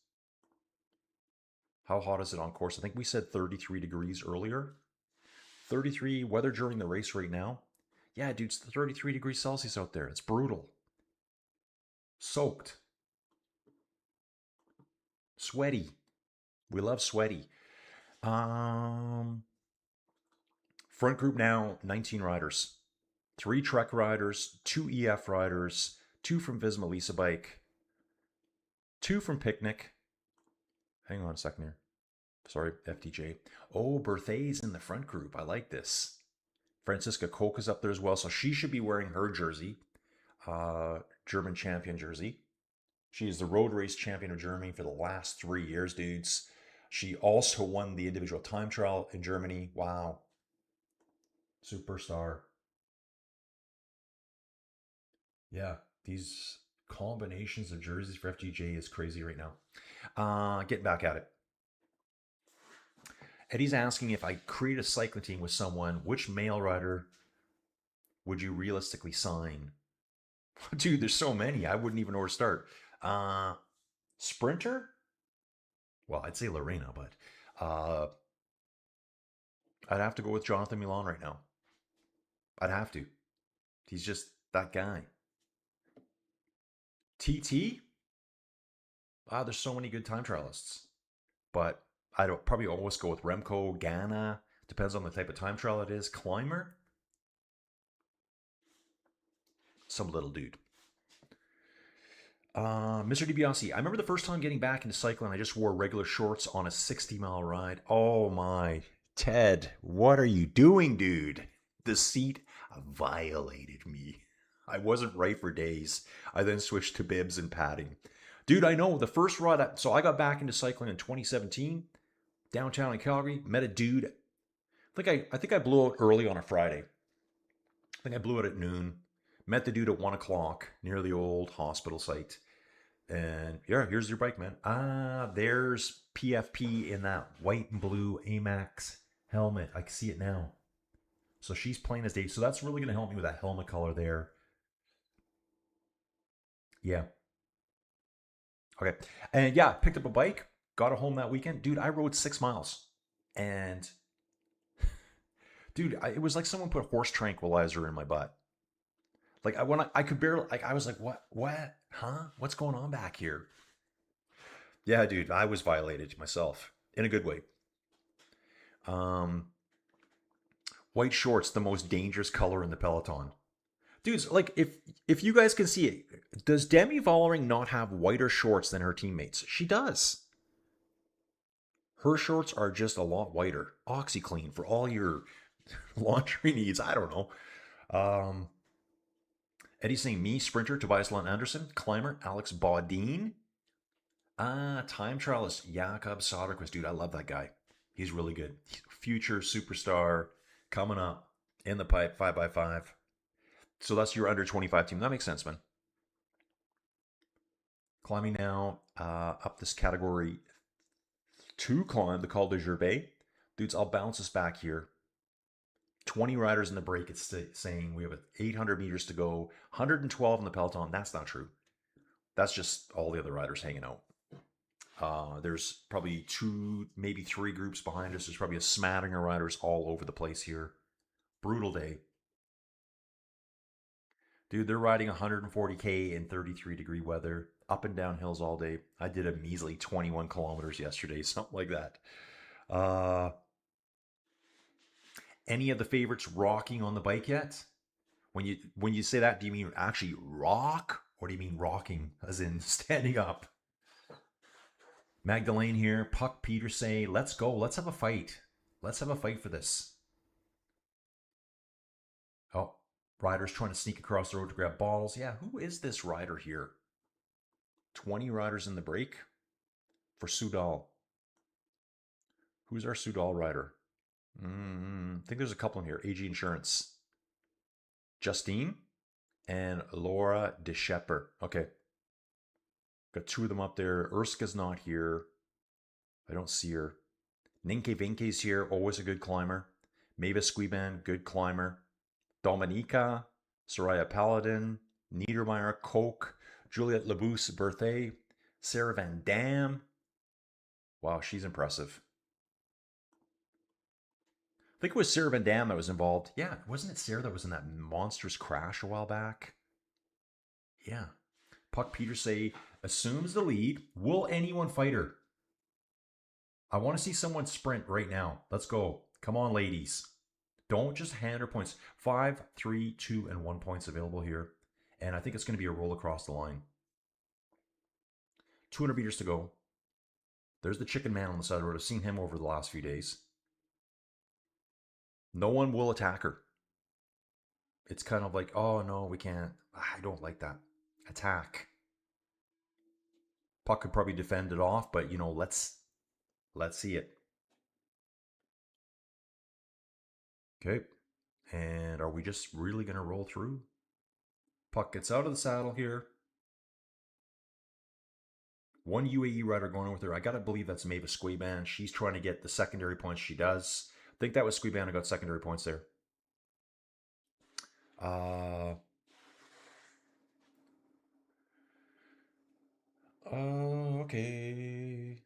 [SPEAKER 3] How hot is it on course? I think we said 33 degrees earlier. 33 weather during the race right now. Yeah, dude, it's 33 degrees Celsius out there. It's brutal. Soaked. Sweaty. We love sweaty. Front group now, 19 riders. 3 Trek riders, 2 EF riders, 2 from Visma Lisa Bike, 2 from Picnic. Hang on a second here. Sorry, FDJ. Oh, Berthay's in the front group. I like this. Franziska Koka's up there as well, so she should be wearing her jersey, German champion jersey. She is the road race champion of Germany for the last 3 years, dudes. She also won the individual time trial in Germany. Wow. Superstar. Yeah, these combinations of jerseys for FDJ is crazy right now. Getting back at it. Eddie's asking if I create a cycling team with someone, which male rider would you realistically sign? Dude, there's so many. I wouldn't even know where to start. Sprinter? Well, I'd say Lorena, but I'd have to go with Jonathan Milan right now. I'd have to. He's just that guy. TT? There's so many good time trialists. But I'd probably always go with Remco, Ghana. Depends on the type of time trial it is. Climber? Some little dude. Mr. DiBiase, I remember the first time getting back into cycling, I just wore regular shorts on a 60-mile ride. Oh my. Ted, what are you doing, dude? The seat violated me. I wasn't right for days. I then switched to bibs and padding. Dude, I know the first ride. So I got back into cycling in 2017, downtown in Calgary. Met a dude. I think I blew out early on a Friday. I think I blew it at noon. Met the dude at 1 o'clock near the old hospital site. And yeah, here's your bike, man. There's PFP in that white and blue Amax helmet. I can see it now. So she's plain as day. So that's really going to help me with that helmet color there. Yeah. Okay. And yeah, picked up a bike, got it home that weekend. Dude, I rode 6 miles. And dude, it was like someone put horse tranquilizer in my butt. Like I could barely, like I was like, what, huh? What's going on back here? Yeah, dude, I was violated myself in a good way. White shorts, the most dangerous color in the peloton. Dudes, like if you guys can see it, does Demi Vollering not have whiter shorts than her teammates? She does. Her shorts are just a lot whiter. OxyClean for all your laundry needs. I don't know. Eddie's saying me, Sprinter, Tobias Lund Anderson, Climber, Alex Baudin. Time trialist Jakob Soderquist. Dude, I love that guy. He's really good. Future superstar coming up in the pipe, 5x5. So that's your under 25 team. That makes sense, man. Climbing now up this category 2 climb, the Col de Gervais. Dudes, I'll bounce us back here. 20 riders in the break. It's saying we have 800 meters to go. 112 in the peloton. That's not true. That's just all the other riders hanging out. There's probably 2, maybe 3 groups behind us. There's probably a smattering of riders all over the place here. Brutal day. Dude, they're riding 140K in 33-degree weather, up and down hills all day. I did a measly 21 kilometers yesterday, something like that. Any of the favorites rocking on the bike yet? When you say that, do you mean actually rock, or do you mean rocking, as in standing up? Magdalene here, Puck Peter say, let's go, let's have a fight. Let's have a fight for this. Oh, riders trying to sneak across the road to grab balls. Yeah, who is this rider here? 20 riders in the break for Soudal. Who's our Soudal rider? I think there's a couple in here. AG Insurance. Justine and Laura DeShepper. Okay. Got 2 of them up there. Urska's not here. I don't see her. Ninke Vinke's here. Always a good climber. Mavis Squeeban, good climber. Dominica, Soraya Paladin, Niedermeyer, Koch, Juliette Labousse Berthet, Sarah Van Dam. Wow, she's impressive. I think it was Sarah Van Dam that was involved. Yeah, wasn't it Sarah that was in that monstrous crash a while back? Yeah. Puck Petersay assumes the lead. Will anyone fight her? I want to see someone sprint right now. Let's go. Come on, ladies. Don't just hand her points. 5, 3, 2, and 1 points available here. And I think it's going to be a roll across the line. 200 meters to go. There's the chicken man on the side of the road. I've seen him over the last few days. No one will attack her. It's kind of like, oh no, we can't. I don't like that. Attack. Puck could probably defend it off, but you know, let's see it. Okay. And are we just really going to roll through? Puck gets out of the saddle here. 1 UAE rider going on with her. I got to believe that's Mavis Squeeban. She's trying to get the secondary points she does. I think that was Squeeban who got secondary points there. Okay.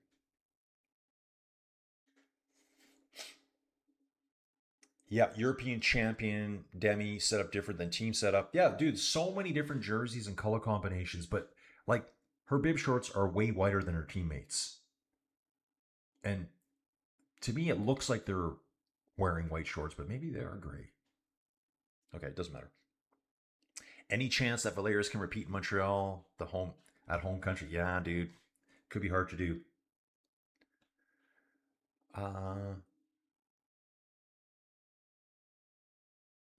[SPEAKER 3] Yeah, European champion Demi set up different than team setup. Yeah, dude, so many different jerseys and color combinations, but like her bib shorts are way wider than her teammates. And to me, it looks like they're wearing white shorts, but maybe they are gray. Okay, it doesn't matter. Any chance that Valerius can repeat in Montreal, the home country? Yeah, dude, could be hard to do.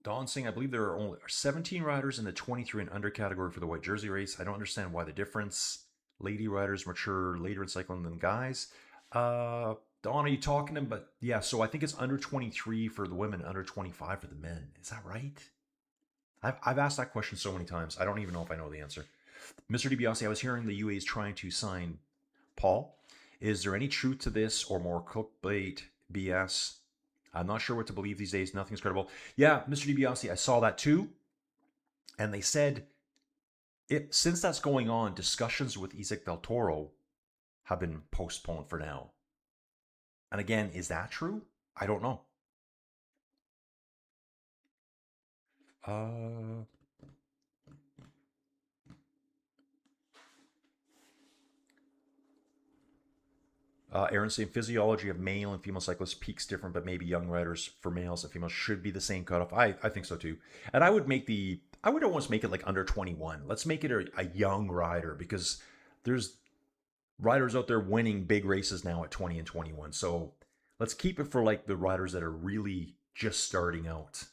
[SPEAKER 3] Don Singh, I believe there are only 17 riders in the 23 and under category for the white jersey race. I don't understand why the difference. Lady riders mature later in cycling than guys. Don, are you talking to him? But yeah, so I think it's under 23 for the women, under 25 for the men. Is that right? I've asked that question so many times. I don't even know if I know the answer. Mr. DiBiase, I was hearing the UAE is trying to sign Paul. Is there any truth to this or more clickbait BS? I'm not sure what to believe these days. Nothing's credible. Yeah, Mr. DiBiase, I saw that too. And they said, since that's going on, discussions with Isaac Del Toro have been postponed for now. And again, is that true? I don't know. Aaron saying physiology of male and female cyclists peaks different, but maybe young riders for males and females should be the same cutoff. I think so too. And I would almost make it like under 21. Let's make it a young rider because there's riders out there winning big races now at 20 and 21. So let's keep it for like the riders that are really just starting out.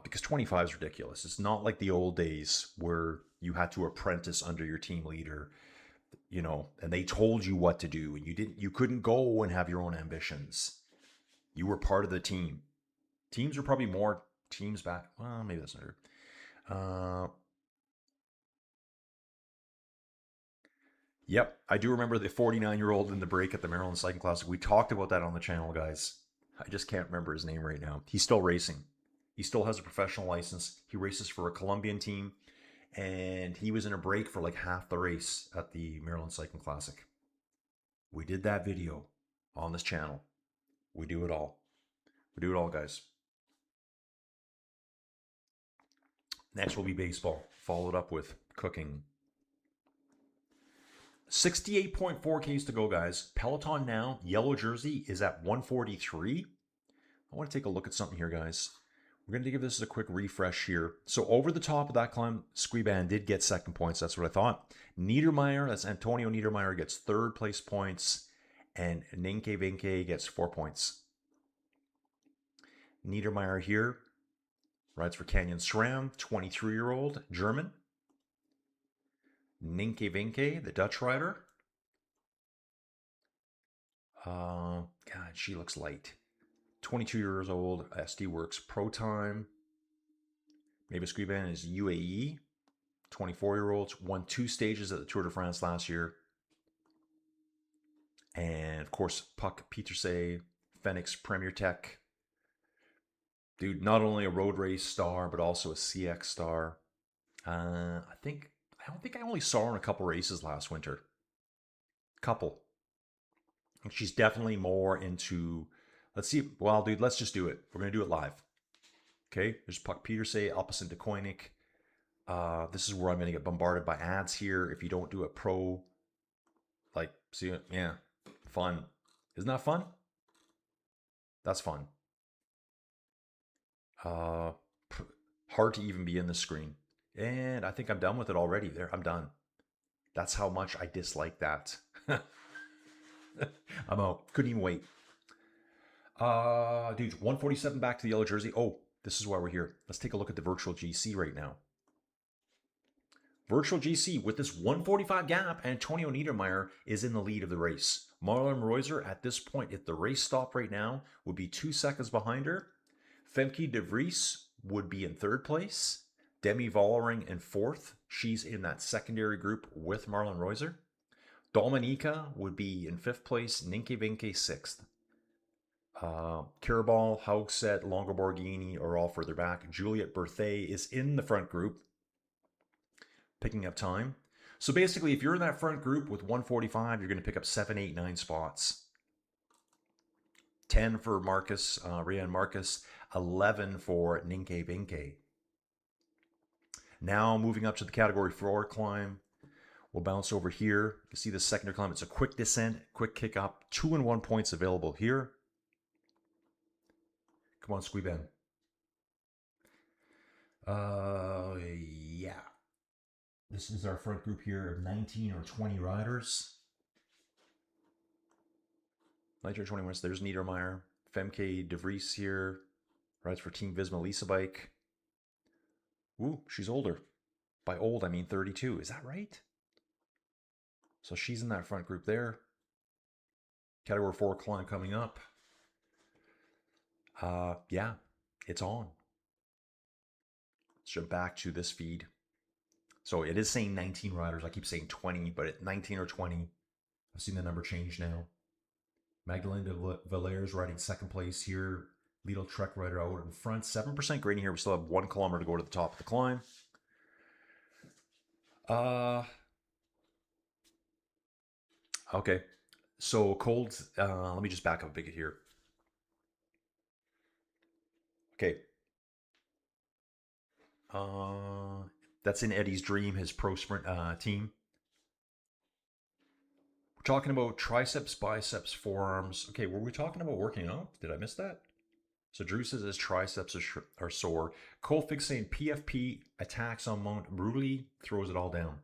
[SPEAKER 3] Because 25 is ridiculous. It's not like the old days where you had to apprentice under your team leader, you know, and they told you what to do, and you couldn't go and have your own ambitions. You were part of the team. Teams are probably more teams back. Well, maybe that's not true. Yep, I do remember the 49-year-old in the break at the Maryland Cycling Classic. We talked about that on the channel, guys. I just can't remember his name right now. He's still racing. He still has a professional license. He races for a Colombian team. And he was in a break for like half the race at the Maryland Cycling Classic. We did that video on this channel. We do it all. We do it all, guys. Next will be baseball, followed up with cooking. 68.4 Ks to go, guys. Peloton now, yellow jersey is at 143. I want to take a look at something here, guys. We're going to give this a quick refresh here. So over the top of that climb, Squeeban did get second points. That's what I thought. Niedermeyer, that's Antonio Niedermeyer, gets third place points. And Ninke Vinke gets 4 points. Niedermeyer here rides for Canyon SRAM, 23-year-old German. Ninke Vinke, the Dutch rider. God, she looks light. 22 years old, SD Works Pro Time. Mavis Guiban is UAE. 24-year-olds, won 2 stages at the Tour de France last year. And of course, Puck Pieterse, Phoenix Premier Tech. Dude, not only a road race star, but also a CX star. I don't think I only saw her in a couple races last winter. Couple. She's definitely more into, let's see, well, dude, let's just do it. We're going to do it live. Okay, there's Puck Pieterse, Alpecin de Koenig. This is where I'm going to get bombarded by ads here if you don't do a pro. Like, see, yeah, fun. Isn't that fun? That's fun. Hard to even be in the screen. And I think I'm done with it already. There, I'm done. That's how much I dislike that. I'm out. Couldn't even wait. Dude, 147 back to the yellow jersey. Oh, this is why we're here. Let's take a look at the virtual GC right now. Virtual GC with this 145 gap, Antonio Niedermeyer is in the lead of the race. Marlon Reuser at this point, if the race stopped right now, would be 2 seconds behind her. Femke de Vries would be in 3rd place. Demi Vollering in 4th. She's in that secondary group with Marlon Reuser. Dominica would be in 5th place. Ninke Vinke 6th. Kiribal, Haugset, Longo Borghini are all further back. Juliette Berthet is in the front group, picking up time. So basically, if you're in that front group with 145, you're going to pick up 7, 8, 9 spots. 10 for Marcus, Rian Marcus, 11 for Ninke Vinke. Now moving up to the category 4 climb. We'll bounce over here. You can see the secondary climb. It's a quick descent, quick kick up. 2-in-1 points available here. Come on, Squeeben. Yeah. This is our front group here of 19 or 20 riders. 19 or 20 minutes. There's Niedermeyer. Femke de Vries here. Rides for Team Visma Lisa Bike. Ooh, she's older. By old, I mean 32. Is that right? So she's in that front group there. Category 4 climb coming up. Yeah, it's on. Let's jump back to this feed. So it is saying 19 riders. I keep saying 20, but at 19 or 20. I've seen the number change now. Magdalene de Valers riding 2nd place here. Lidl Trek rider out in front. 7% grading here. We still have 1 kilometer to go to the top of the climb. Okay. So cold. Let me just back up a bit here. Okay. That's in Eddie's dream, his pro sprint team. We're talking about triceps, biceps, forearms. Okay, were we talking about working out? Did I miss that? So Drew says his triceps are sore. Colfig saying PFP attacks on Mount Bruley, throws it all down.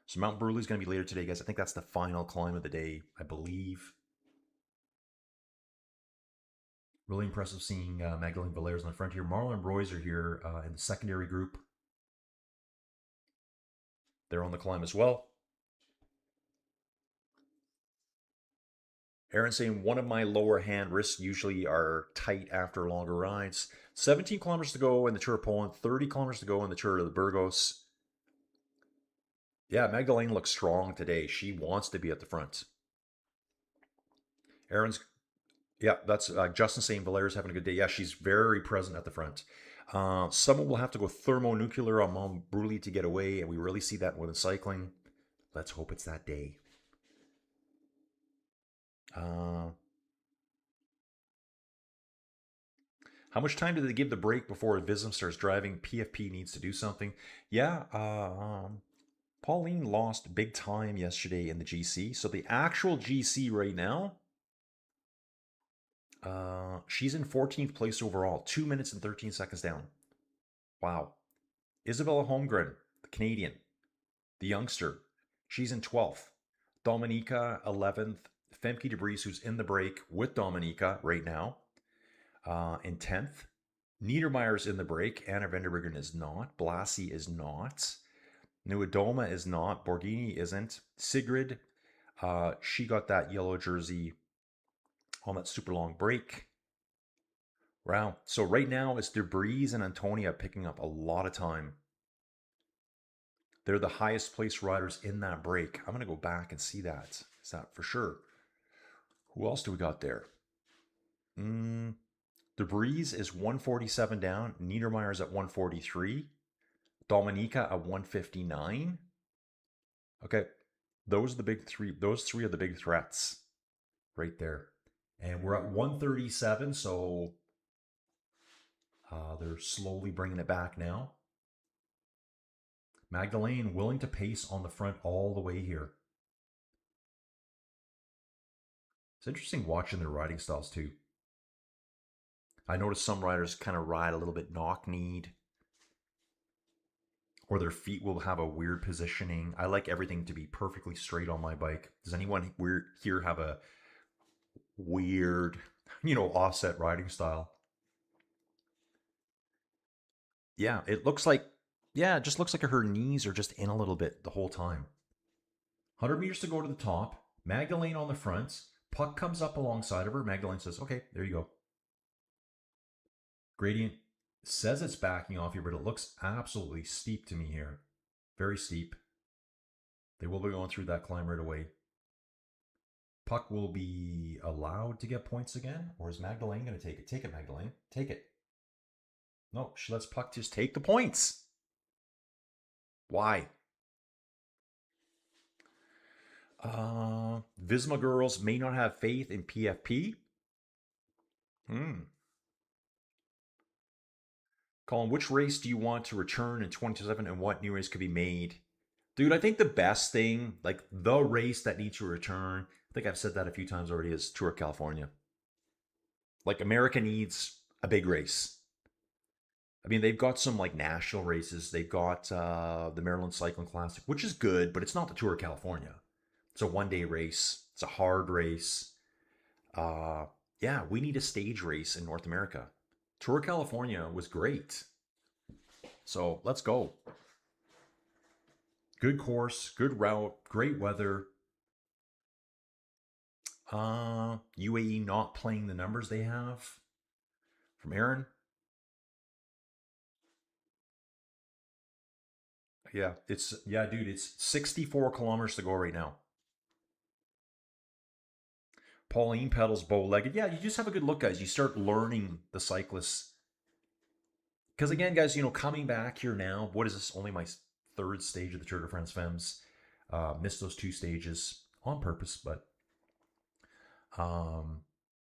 [SPEAKER 3] So Mount Bruley is going to be later today, guys. I think that's the final climb of the day, I believe. Really impressive seeing Magdalene Valers on the front here. Marlon Reuser here in the secondary group. They're on the climb as well. Aaron saying one of my lower hand wrists usually are tight after longer rides. 17 kilometers to go in the Tour of Poland, 30 kilometers to go in the Tour of the Burgos. Yeah, Magdalene looks strong today. She wants to be at the front. Aaron's, yeah, that's Justin saying Valera's having a good day. Yeah, she's very present at the front. Someone will have to go thermonuclear on Mount Bruley to get away, and we really see that with cycling. Let's hope it's that day. How much time do they give the break before Vism starts driving? PFP needs to do something. Yeah, Pauline lost big time yesterday in the GC. So the actual GC right now, she's in 14th place overall. 2 minutes and 13 seconds down. Wow. Isabella Holmgren, the Canadian, the youngster, she's in 12th. Dominica, 11th. Femke de Vries, who's in the break with Dominica right now, in 10th. Niedermeyer's in the break. Anna Vanderbergen is not. Blassie is not. Nuadoma is not. Borghini isn't. Sigrid, she got that yellow jersey on that super long break. Wow. So right now it's Debris and Antonia picking up a lot of time. They're the highest placed riders in that break. I'm going to go back and see that. Is that for sure? Who else do we got there? Debris is 147 down. Niedermeyer's at 143. Dominica at 159. Okay. Those are the big three. Those three are the big threats right there. And we're at 137, so they're slowly bringing it back now. Magdalene willing to pace on the front all the way here. It's interesting watching their riding styles too. I noticed some riders kind of ride a little bit knock-kneed, or their feet will have a weird positioning. I like everything to be perfectly straight on my bike. Does anyone here have a weird, offset riding style? Yeah, it looks like, it just looks like her knees are just in a little bit the whole time. 100 meters to go to the top. Magdalene on the front. Puck comes up alongside of her. Magdalene says, okay, there you go. Gradient says it's backing off here, but it looks absolutely steep to me here. Very steep. They will be going through that climb right away. Puck will be allowed to get points again, or is Magdalene going to take it? Take it, Magdalene. Take it. No, she lets Puck just take the points. Why? Visma girls may not have faith in PFP. Colin, which race do you want to return in 2027 and what new race could be made? Dude, I think the best thing, like the race that needs to return, I think I've said that a few times already, is Tour of California. Like America needs a big race. I mean, they've got some like national races. They've got the Maryland Cycling Classic, which is good, but it's not the Tour of California. It's a one-day race. It's a hard race. Yeah, we need a stage race in North America. Tour of California was great. So let's go. Good course, good route, great weather. UAE not playing the numbers they have. From Aaron. Yeah, dude, it's 64 kilometers to go right now. Pauline pedals bow-legged. Yeah, you just have a good look, guys. You start learning the cyclists. Because again, guys, coming back here now, what is this? Only my third stage of the Tour de France FEMMES. Missed those two stages on purpose, but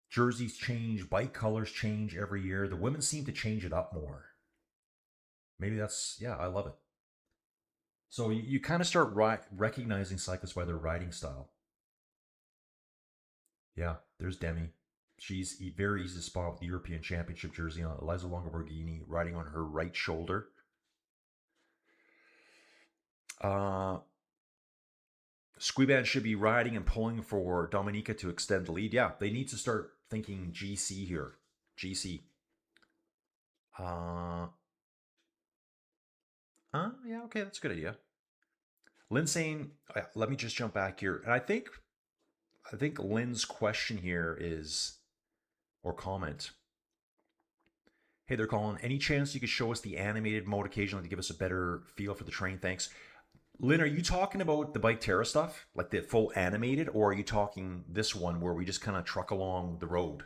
[SPEAKER 3] jerseys change, bike colors change every year. The women seem to change it up more. Maybe that's, I love it. So you kind of start recognizing cyclists by their riding style. Yeah, there's Demi. She's very easy to spot with the European Championship jersey on. Eliza Longoborghini riding on her right shoulder. Squeeban should be riding and pulling for Dominica to extend the lead. Yeah, they need to start thinking GC here. GC. Yeah, okay, that's a good idea. Lynn saying, let me just jump back here. And I think Lynn's question here is, or comment. Hey, they're calling. Any chance you could show us the animated mode occasionally to give us a better feel for the terrain? Thanks. Lynn, are you talking about the Bike Terra stuff? Like the full animated? Or are you talking this one where we just kind of truck along the road?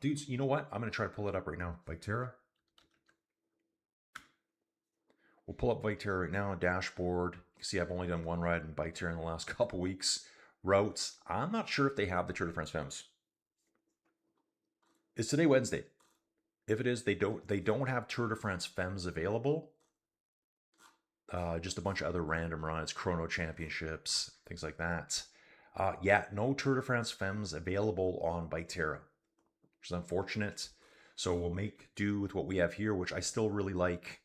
[SPEAKER 3] Dudes, you know what? I'm going to try to pull it up right now. Bike Terra. We'll pull up Bike Terra right now. Dashboard. You can see I've only done one ride in Bike Terra in the last couple weeks. Routes. I'm not sure if they have the Tour de France FEMMES. Is today Wednesday? If it is, they don't have Tour de France FEMMES available. Just a bunch of other random rides, chrono championships, things like that. Yeah, no Tour de France FEMMES available on Bike Terra, which is unfortunate. So we'll make do with what we have here, which I still really like.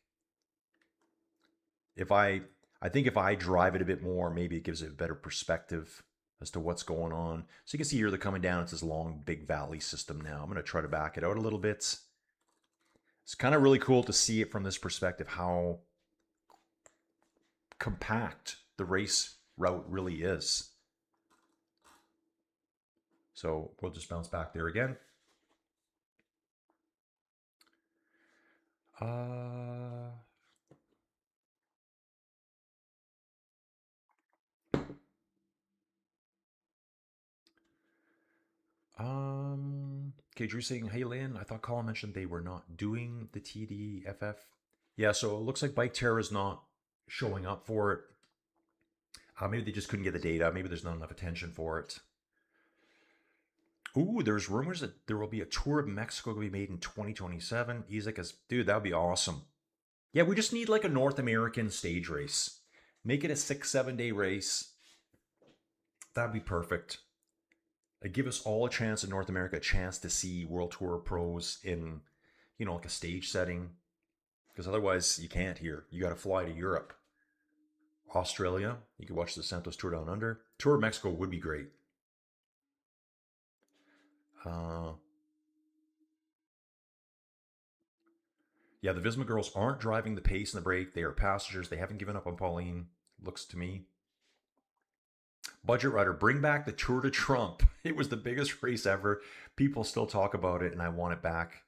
[SPEAKER 3] I think if I drive it a bit more, maybe it gives it a better perspective as to what's going on. So you can see here they're coming down. It's this long, big valley system now. I'm going to try to back it out a little bit. It's kind of really cool to see it from this perspective, how compact the race route really is. So we'll just bounce back there again. Okay, Drew saying, hey Lynn, I thought Colin mentioned they were not doing the TdFF. Yeah, so it looks like Bike Terror is not showing up for it. Maybe they just couldn't get the data. Maybe there's not enough attention for it. Ooh, there's rumors that there will be a tour of Mexico to be made in 2027. Isaac is, dude, that would be awesome. Yeah, we just need like a North American stage race. Make it a 6-7 day race. That'd be perfect. Give us all a chance in North America, a chance to see World Tour pros in, you know, like a stage setting. Because otherwise, you can't here. You got to fly to Europe. Australia, you could watch the Santos Tour Down Under. Tour of Mexico would be great. Yeah, the Visma girls aren't driving the pace and the brake. They are passengers. They haven't given up on Pauline, looks to me. Budget Rider, bring back the Tour de Trump. It was the biggest race ever. People still talk about it, and I want it back.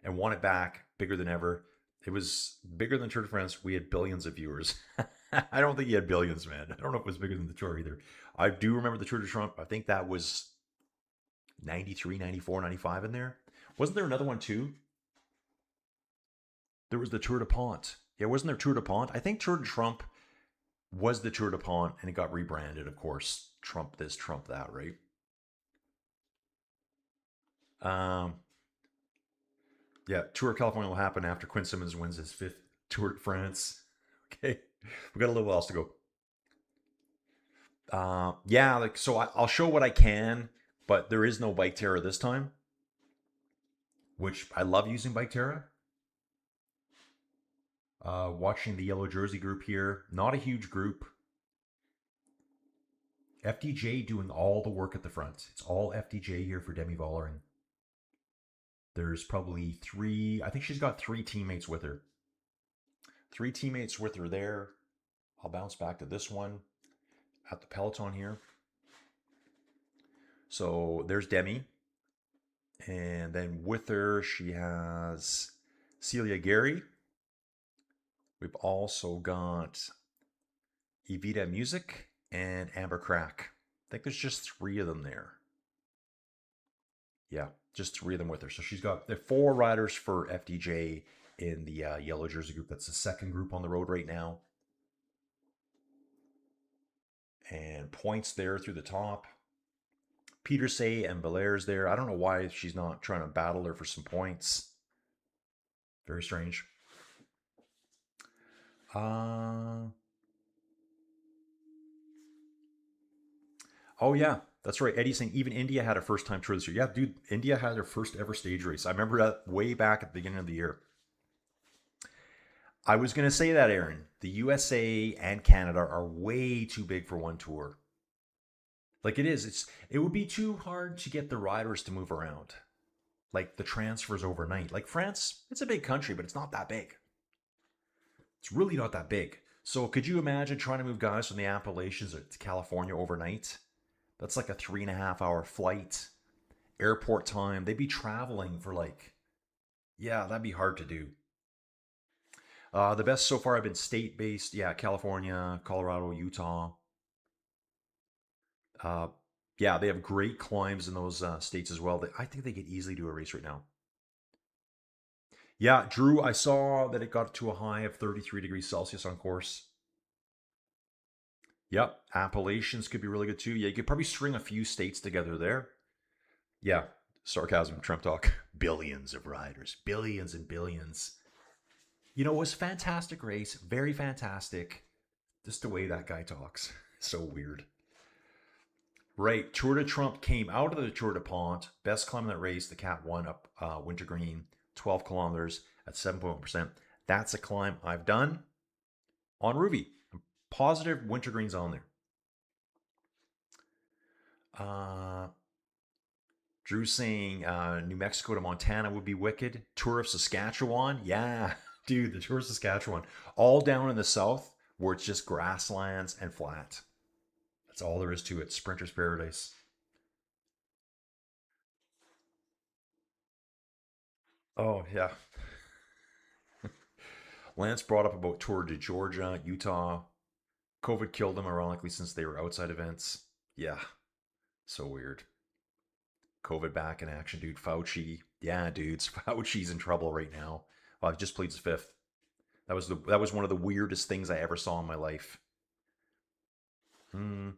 [SPEAKER 3] And want it back bigger than ever. It was bigger than Tour de France. We had billions of viewers. I don't think he had billions, man. I don't know if it was bigger than the Tour either. I do remember the Tour de Trump. I think that was 93, 94, 95 in there. Wasn't there another one too? There was the Tour de Pont. Yeah, wasn't there Tour de Pont? I think Tour de Trump was the Tour de Pont, and it got rebranded, of course. Trump this, Trump that, right? Yeah, Tour of California will happen after Quinn Simmons wins his 5th Tour de France. Okay, we got a little else to go. Yeah, like so I'll show what I can, but there is no Bike Terror this time, which I love using Bike Terror. Watching the yellow jersey group here, not a huge group. FDJ doing all the work at the front. It's all FDJ here for Demi Vollering. There's probably 3, I think she's got 3 teammates with her. 3 teammates with her there. I'll bounce back to this one at the peloton here. So there's Demi. And then with her, she has Celia Gary. We've also got Evita Music and Amber Crack. I think there's just 3 of them there. Yeah, just 3 of them with her. So she's got the 4 riders for FDJ in the yellow jersey group. That's the second group on the road right now. And points there through the top. Peter Say and Belaire's there. I don't know why she's not trying to battle her for some points. Very strange. Oh yeah, that's right. Eddie's saying even India had a first time tour this year. Yeah, dude, India had their first ever stage race. I remember that way back at the beginning of the year. I was going to say that, Aaron. The USA and Canada are way too big for one tour. Like it is. It would be too hard to get the riders to move around. Like the transfers overnight. Like France, it's a big country, but it's not that big. It's really not that big. So could you imagine trying to move guys from the Appalachians to California overnight? That's like a 3.5-hour flight. Airport time. They'd be traveling for like, yeah, that'd be hard to do. The best so far have been state-based. Yeah, California, Colorado, Utah. Yeah, they have great climbs in those states as well. I think they could easily do a race right now. Yeah, Drew, I saw that it got to a high of 33 degrees Celsius on course. Yep, Appalachians could be really good too. Yeah, you could probably string a few states together there. Yeah, sarcasm, Trump talk. Billions of riders, billions and billions. You know, it was a fantastic race, very fantastic. Just the way that guy talks, so weird. Right, Tour de Trump came out of the Tour de Pont. Best climb in that race, the Cat 1 up Wintergreen, 12 kilometers at 7.1%. That's a climb I've done on Ruby. I'm positive Wintergreen's on there. Drew's saying New Mexico to Montana would be wicked. Tour of Saskatchewan, yeah, dude, the Tour of Saskatchewan, all down in the south where it's just grasslands and flat. That's all there is to it. Sprinter's paradise. Oh, yeah. Lance brought up about Tour de Georgia, Utah. COVID killed them, ironically, since they were outside events. Yeah, so weird. COVID back in action, dude. Fauci. Yeah, dudes. Fauci's in trouble right now. Well, I've just pleads fifth. That was one of the weirdest things I ever saw in my life. Hmm.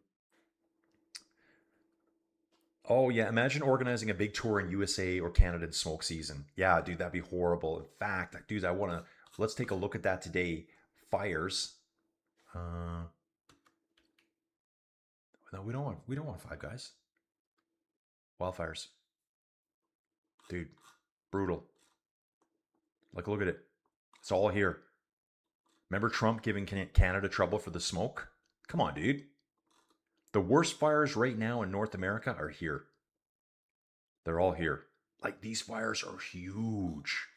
[SPEAKER 3] Oh yeah, imagine organizing a big tour in USA or Canada in smoke season. Yeah, dude, that'd be horrible. In fact, dude, I wanna let's take a look at that today. Fires. Uh, no, we don't want five guys. Wildfires, dude, brutal. Like, look at it. It's all here. Remember Trump giving Canada trouble for the smoke? Come on, dude. The worst fires right now in North America are here. They're all here. Like, these fires are huge.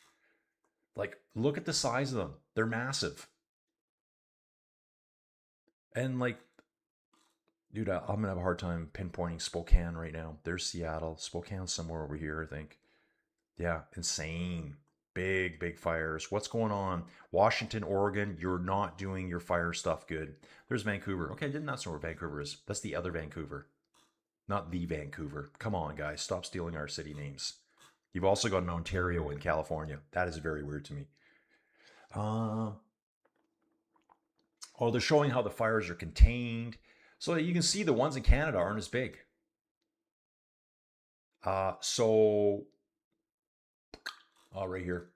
[SPEAKER 3] Like, look at the size of them. They're massive. And like, dude, I'm gonna have a hard time pinpointing Spokane right now. There's Seattle. Spokane's somewhere over here, I think. Yeah, insane. Big, big fires. What's going on? Washington, Oregon, you're not doing your fire stuff good. There's Vancouver. Okay, I did not know where Vancouver is. That's the other Vancouver, not the Vancouver. Come on, guys. Stop stealing our city names. You've also got an Ontario in California. That is very weird to me. Uh, oh, they're showing how the fires are contained. So you can see the ones in Canada aren't as big. So, oh, right here.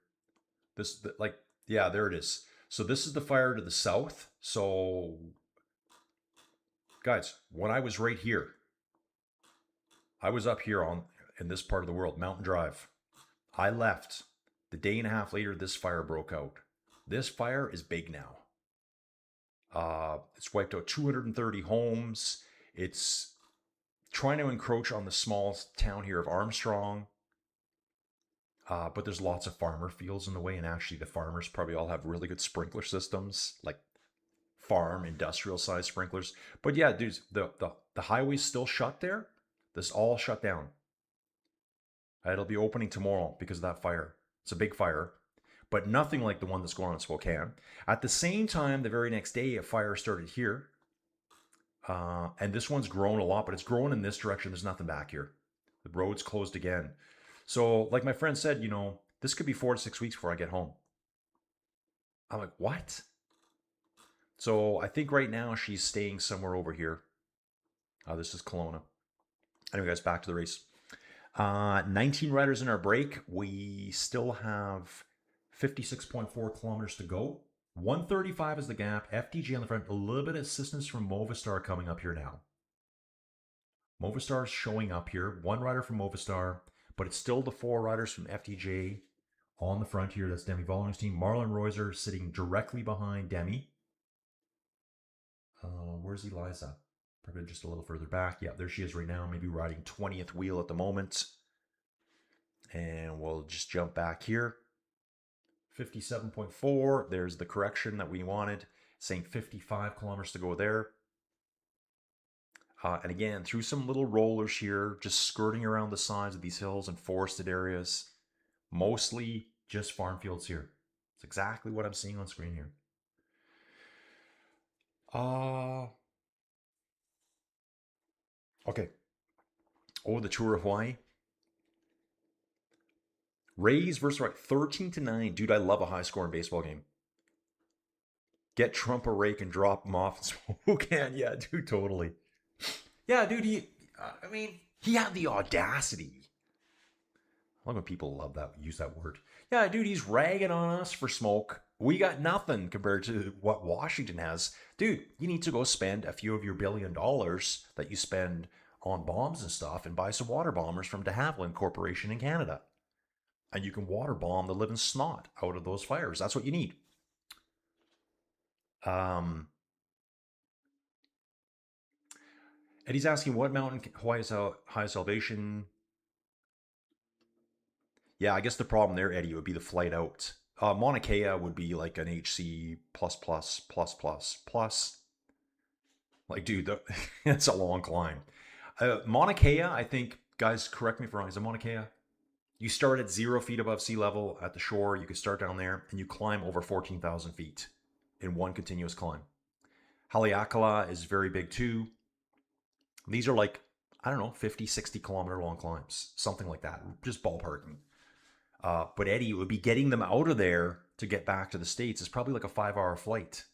[SPEAKER 3] Like, yeah, there it is. So this is the fire to the south. So, guys, when I was right here, I was up here in this part of the world, Mountain Drive. I left. The day and a half later, this fire broke out. This fire is big now. It's wiped out 230 homes. It's trying to encroach on the small town here of Armstrong. But there's lots of farmer fields in the way, and actually the farmers probably all have really good sprinkler systems, like farm industrial size sprinklers. But yeah, dudes, the highway's still shut there. This all shut down. It'll be opening tomorrow because of that fire. It's a big fire, but nothing like the one that's going on in Spokane. At the same time, the very next day, a fire started here. And this one's grown a lot, but it's grown in this direction. There's nothing back here. The road's closed again. So, like my friend said, this could be 4 to 6 weeks before I get home. I'm like, what? So I think right now she's staying somewhere over here. This is Kelowna. Anyway, guys, back to the race. 19 riders in our break. We still have 56.4 kilometers to go. 135 is the gap. FDJ on the front. A little bit of assistance from Movistar coming up here now. Movistar is showing up here. One rider from Movistar, but it's still the 4 riders from FDJ on the front here. That's Demi Vollmer's team. Marlon Reuser sitting directly behind Demi. Where's Eliza? Probably just a little further back. Yeah, there she is right now. Maybe riding 20th wheel at the moment. And we'll just jump back here. 57.4. There's the correction that we wanted. Saying 55 kilometers to go there. And again, through some little rollers here, just skirting around the sides of these hills and forested areas. Mostly just farm fields here. It's exactly what I'm seeing on screen here. Okay. Oh, the Tour of Hawaii. Rays versus right, 13-9. Dude, I love a high scoring baseball game. Get Trump a rake and drop him off. Who can? Yeah, dude, totally. Yeah, dude, he had the audacity. I love when people love that, use that word. Yeah, dude, he's ragging on us for smoke. We got nothing compared to what Washington has. Dude, you need to go spend a few of your $1 billion that you spend on bombs and stuff and buy some water bombers from de Havilland Corporation in Canada. And you can water bomb the living snot out of those fires. That's what you need. Eddie's asking what mountain Hawaii is highest elevation. Yeah, I guess the problem there, Eddie, would be the flight out. Mauna Kea would be like an HC plus plus plus plus plus. Like, dude, it's a long climb. Mauna Kea, I think, guys, correct me if I'm wrong. Is it Mauna Kea? You start at 0 feet above sea level at the shore. You can start down there and you climb over 14,000 feet in one continuous climb. Haleakala is very big too. These are like, I don't know, 50, 60 kilometer long climbs, something like that, just ballparking. But Eddie, it would be getting them out of there to get back to the States. It's probably like a 5-hour flight.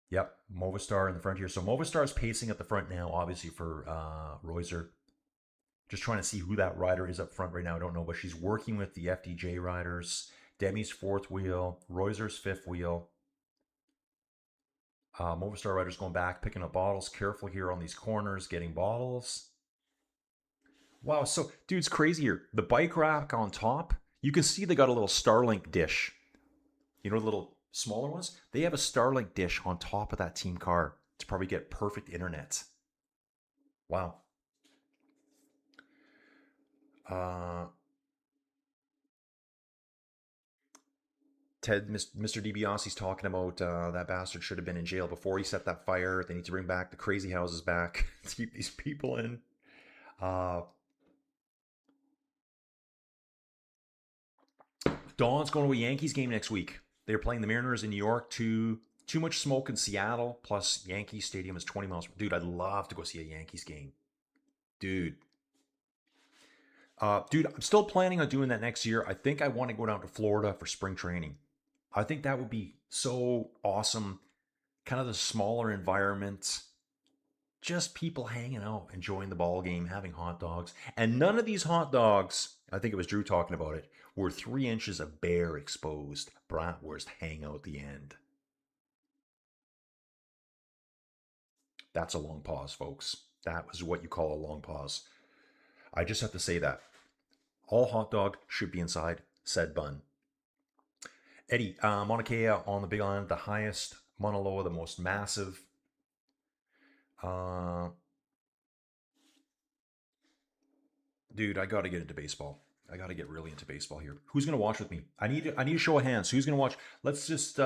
[SPEAKER 3] Yep, Movistar in the front here. So Movistar is pacing at the front now, obviously for Reuser. Just trying to see who that rider is up front right now. I don't know, but she's working with the FDJ riders. Demi's 4th wheel, Reuser's 5th wheel. Movistar riders going back, picking up bottles. Careful here on these corners, getting bottles. Wow, so, dude, it's crazy here. The bike rack on top, you can see they got a little Starlink dish. You know the little smaller ones? They have a Starlink dish on top of that team car to probably get perfect internet. Wow. Ted, Mr. DiBiase's talking about that bastard should have been in jail before he set that fire. They need to bring back the crazy houses back to keep these people in. Dawn's going to a Yankees game next week. They're playing the Mariners in New York. Too much smoke in Seattle. Plus, Yankee Stadium is 20 miles. Dude, I'd love to go see a Yankees game. Dude, I'm still planning on doing that next year. I think I want to go down to Florida for spring training. I think that would be so awesome. Kind of the smaller environment. Just people hanging out, enjoying the ball game, having hot dogs. And none of these hot dogs, I think it was Drew talking about it, were 3 inches of bare exposed bratwurst hang out the end. That's a long pause, folks. That was what you call a long pause. I just have to say that. All hot dog should be inside said bun. Eddie, Mauna Kea on the Big Island, the highest. Mauna Loa, the most massive. Dude, I got to get into baseball. I got to get really into baseball here. Who's going to watch with me? I need to show of hands. Who's going to watch? Let's just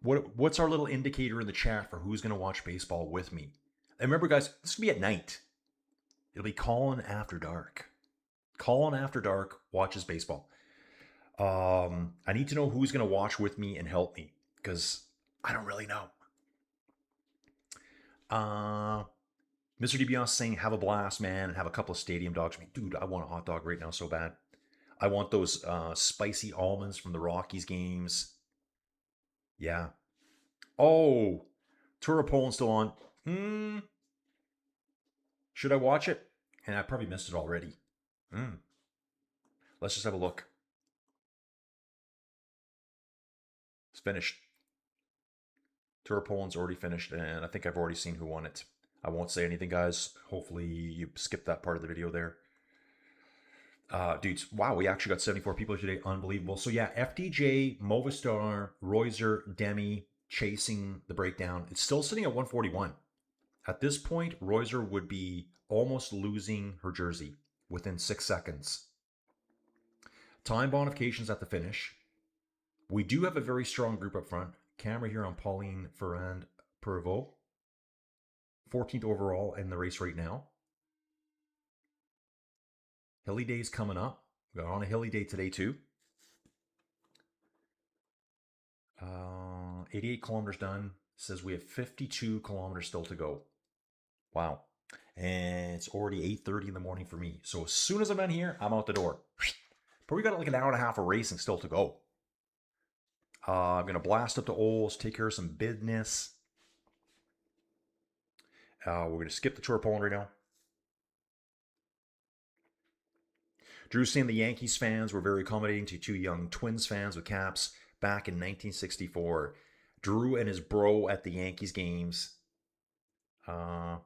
[SPEAKER 3] what's our little indicator in the chat for who's going to watch baseball with me? And remember, guys, this will be at night. It'll be Colin After Dark. Colin After Dark watches baseball. I need to know who's going to watch with me and help me because I don't really know. Mr. DiBiase saying, have a blast, man, and have a couple of stadium dogs. Dude, I want a hot dog right now so bad. I want those spicy almonds from the Rockies games. Yeah. Oh, Tour of Poland still on. Should I watch it? And I probably missed it already. Let's just have a look. It's finished. Tour of Poland's already finished, and I think I've already seen who won it. I won't say anything, guys. Hopefully you skipped that part of the video there. Dudes, wow, we actually got 74 people today. Unbelievable. So yeah, FDJ, Movistar, Reuser, Demi chasing the breakdown. It's still sitting at 141. At this point, Reuser would be almost losing her jersey within 6 seconds. Time bonifications at the finish. We do have a very strong group up front. Camera here on Pauline Ferrand-Pervot. 14th overall in the race right now. Hilly Day's coming up. We're on a hilly day today too. 88 kilometers done. Says we have 52 kilometers still to go. Wow. And it's already 8:30 in the morning for me. So as soon as I'm in here, I'm out the door. But we got like an hour and a half of racing still to go. I'm going to blast up to Ols, take care of some business. We're going to skip the Tour of Poland right now. Drew saying the Yankees fans were very accommodating to 2 young Twins fans with caps back in 1964. Drew and his bro at the Yankees games. Yeah,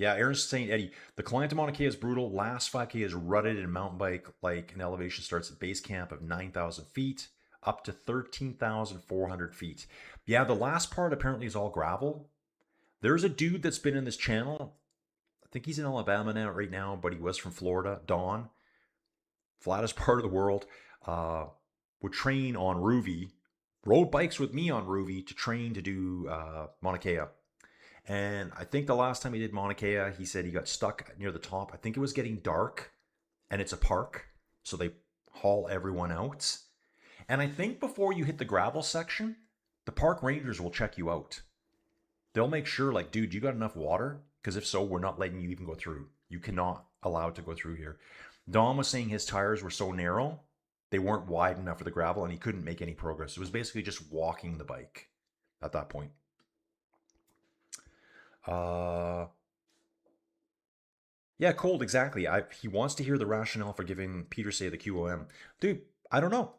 [SPEAKER 3] Aaron's saying, Eddie, the climb to Mauna Kea is brutal. Last 5K is rutted and mountain bike like an elevation starts at base camp of 9,000 feet up to 13,400 feet. Yeah, the last part apparently is all gravel. There's a dude that's been in this channel. I think he's in Alabama now, right now, but he was from Florida, Don. flattest part of the world, would train on Ruvi, rode bikes with me on Ruvi to train to do Mauna Kea. And I think the last time he did Mauna Kea, he said he got stuck near the top. I think it was getting dark, and it's a park, so they haul everyone out. And I think before you hit the gravel section, the park rangers will check you out. They'll make sure, like, dude, you got enough water? Because if so, we're not letting you even go through. You cannot allow it to go through here. Dom was saying his tires were so narrow, they weren't wide enough for the gravel, and he couldn't make any progress. It was basically just walking the bike at that point. Yeah, cold, exactly. He wants to hear the rationale for giving Peter say the QOM. Dude, I don't know.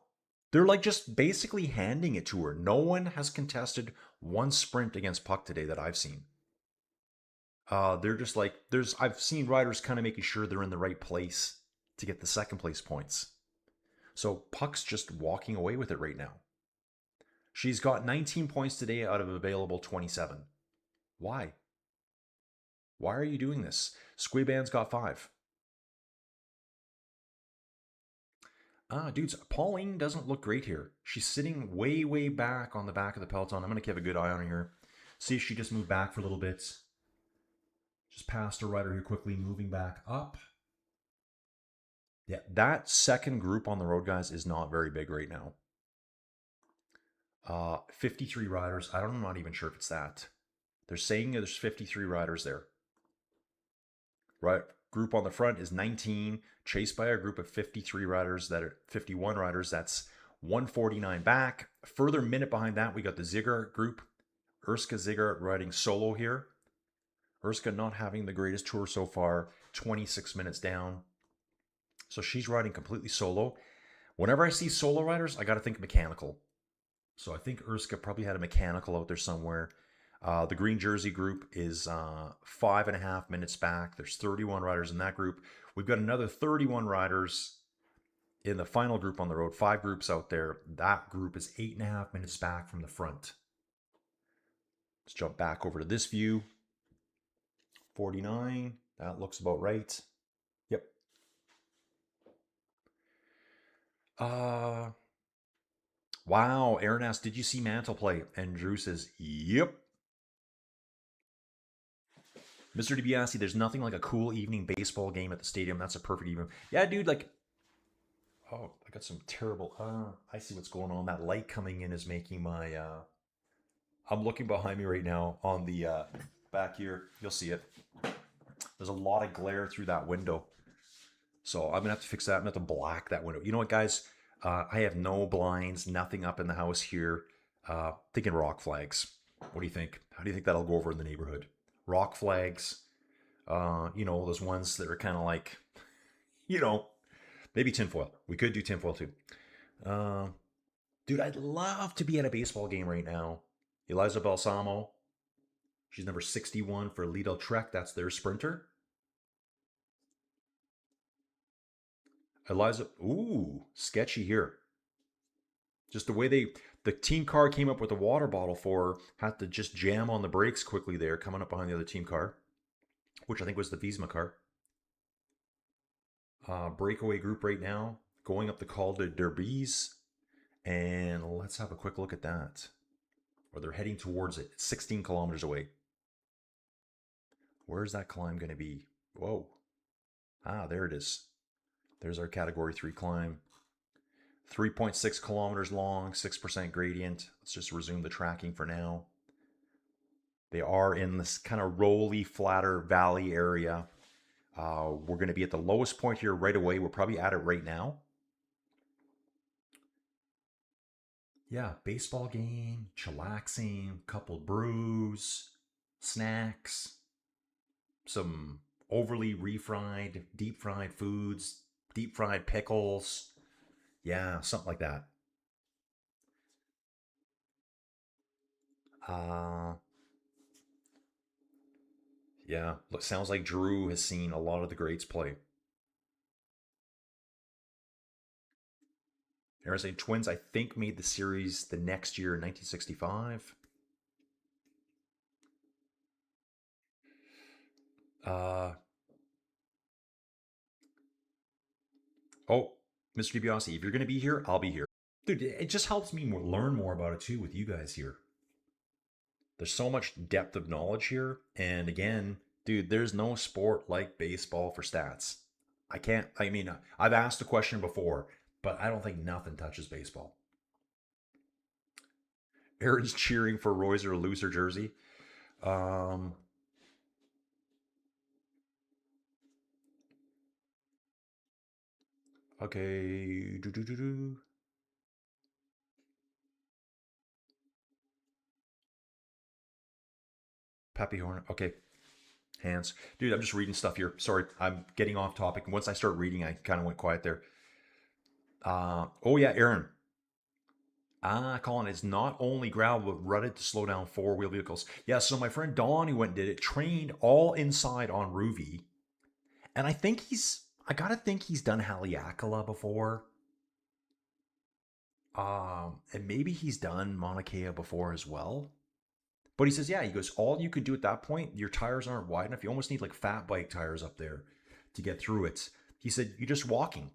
[SPEAKER 3] They're like just basically handing it to her. No one has contested one sprint against Puck today that I've seen. They're just like I've seen riders kind of making sure they're in the right place to get the second place points. So Puck's just walking away with it right now. She's got 19 points today out of available 27. Why? Why are you doing this? Squiband's got 5. Dudes, Pauline doesn't look great here. She's sitting way, way back on the back of the peloton. I'm going to keep a good eye on her here. See if she just moved back for a little bit. Just past a rider here quickly, moving back up. Yeah, that second group on the road, guys, is not very big right now. 53 riders. I'm not even sure if it's that. They're saying there's 53 riders there. Right, group on the front is 19, chased by a group of 53 riders that are 51 riders. That's 149 back. Further minute behind that, we got the Ziggler group. Urska Ziggler riding solo here. Urska not having the greatest tour so far, 26 minutes down. So she's riding completely solo. Whenever I see solo riders, I got to think mechanical. So I think Urska probably had a mechanical out there somewhere. The green jersey group is 5.5 minutes back. There's 31 riders in that group. We've got another 31 riders in the final group on the road. 5 groups out there. That group is 8.5 minutes back from the front. Let's jump back over to this view. 49. That looks about right. Yep. Wow. Aaron asked, did you see Mantle play? And Drew says, yep. Mr. DiBiase, there's nothing like a cool evening baseball game at the stadium. That's a perfect evening. Yeah, dude, like, oh, I got some terrible, I see what's going on. That light coming in is making my, I'm looking behind me right now on the back here. You'll see it. There's a lot of glare through that window. So I'm going to have to fix that. I'm going to have to black that window. You know what, guys? I have no blinds, nothing up in the house here. Thinking rock flags. What do you think? How do you think that'll go over in the neighborhood? Rock flags, you know, those ones that are kind of like, you know, maybe tinfoil. We could do tinfoil too. Dude, I'd love to be at a baseball game right now. Eliza Balsamo, she's number 61 for Lidl Trek. That's their sprinter. Eliza, ooh, sketchy here. Just the way the team car came up with a water bottle for her, had to just jam on the brakes quickly there, coming up behind the other team car, which I think was the Visma car. Breakaway group right now, going up the Col de Derbies. And let's have a quick look at that. Or they're heading towards it. It's 16 kilometers away. Where's that climb going to be? Whoa. There it is. There's our category 3 climb. 3.6 kilometers long, 6% gradient. Let's just resume the tracking for now. They are in this kind of rolly, flatter valley area. We're going to be at the lowest point here right away. We're probably at it right now. Yeah, baseball game, chillaxing, couple brews, snacks, some overly refried, deep fried foods, deep fried pickles. Yeah, something like that. Yeah, look, sounds like Drew has seen a lot of the greats play. Arizona Twins, I think, made the series the next year in 1965. Uh, oh, Mr. DiBiase, if you're going to be here, I'll be here. Dude, it just helps me learn more about it too with you guys here. There's so much depth of knowledge here. And again, dude, there's no sport like baseball for stats. I mean, I've asked the question before, but I don't think nothing touches baseball. Aaron's cheering for Royser to lose her jersey. Okay. Pappy Horn. Okay. Hands. Dude, I'm just reading stuff here. Sorry, I'm getting off topic. Once I start reading, I kind of went quiet there. Oh, yeah, Aaron. Colin, it's not only gravel, but rutted to slow down four-wheel vehicles. Yeah, so my friend Don, who went and did it, trained all inside on Ruby. And I gotta think he's done Haleakala before. And maybe he's done Mauna Kea before as well. But he says, yeah, he goes, all you could do at that point, your tires aren't wide enough. You almost need like fat bike tires up there to get through it. He said, you're just walking.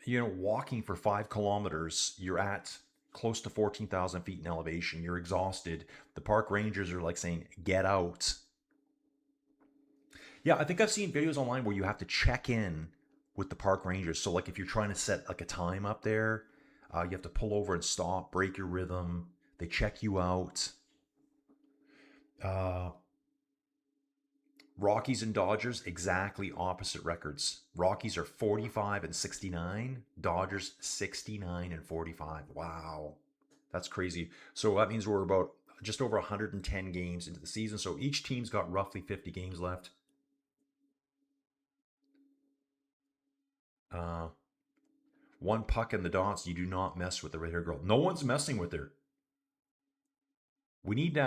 [SPEAKER 3] Walking for 5 kilometers, you're at close to 14,000 feet in elevation. You're exhausted. The park rangers are like saying, get out. Yeah, I think I've seen videos online where you have to check in with the park rangers. So like if you're trying to set like a time up there, you have to pull over and stop, break your rhythm. They check you out. Rockies and Dodgers, exactly opposite records. Rockies are 45 and 69. Dodgers 69 and 45. Wow. That's crazy. So that means we're about just over 110 games into the season. So each team's got roughly 50 games left. One puck in the dots. You do not mess with the red-haired girl. No one's messing with her. We need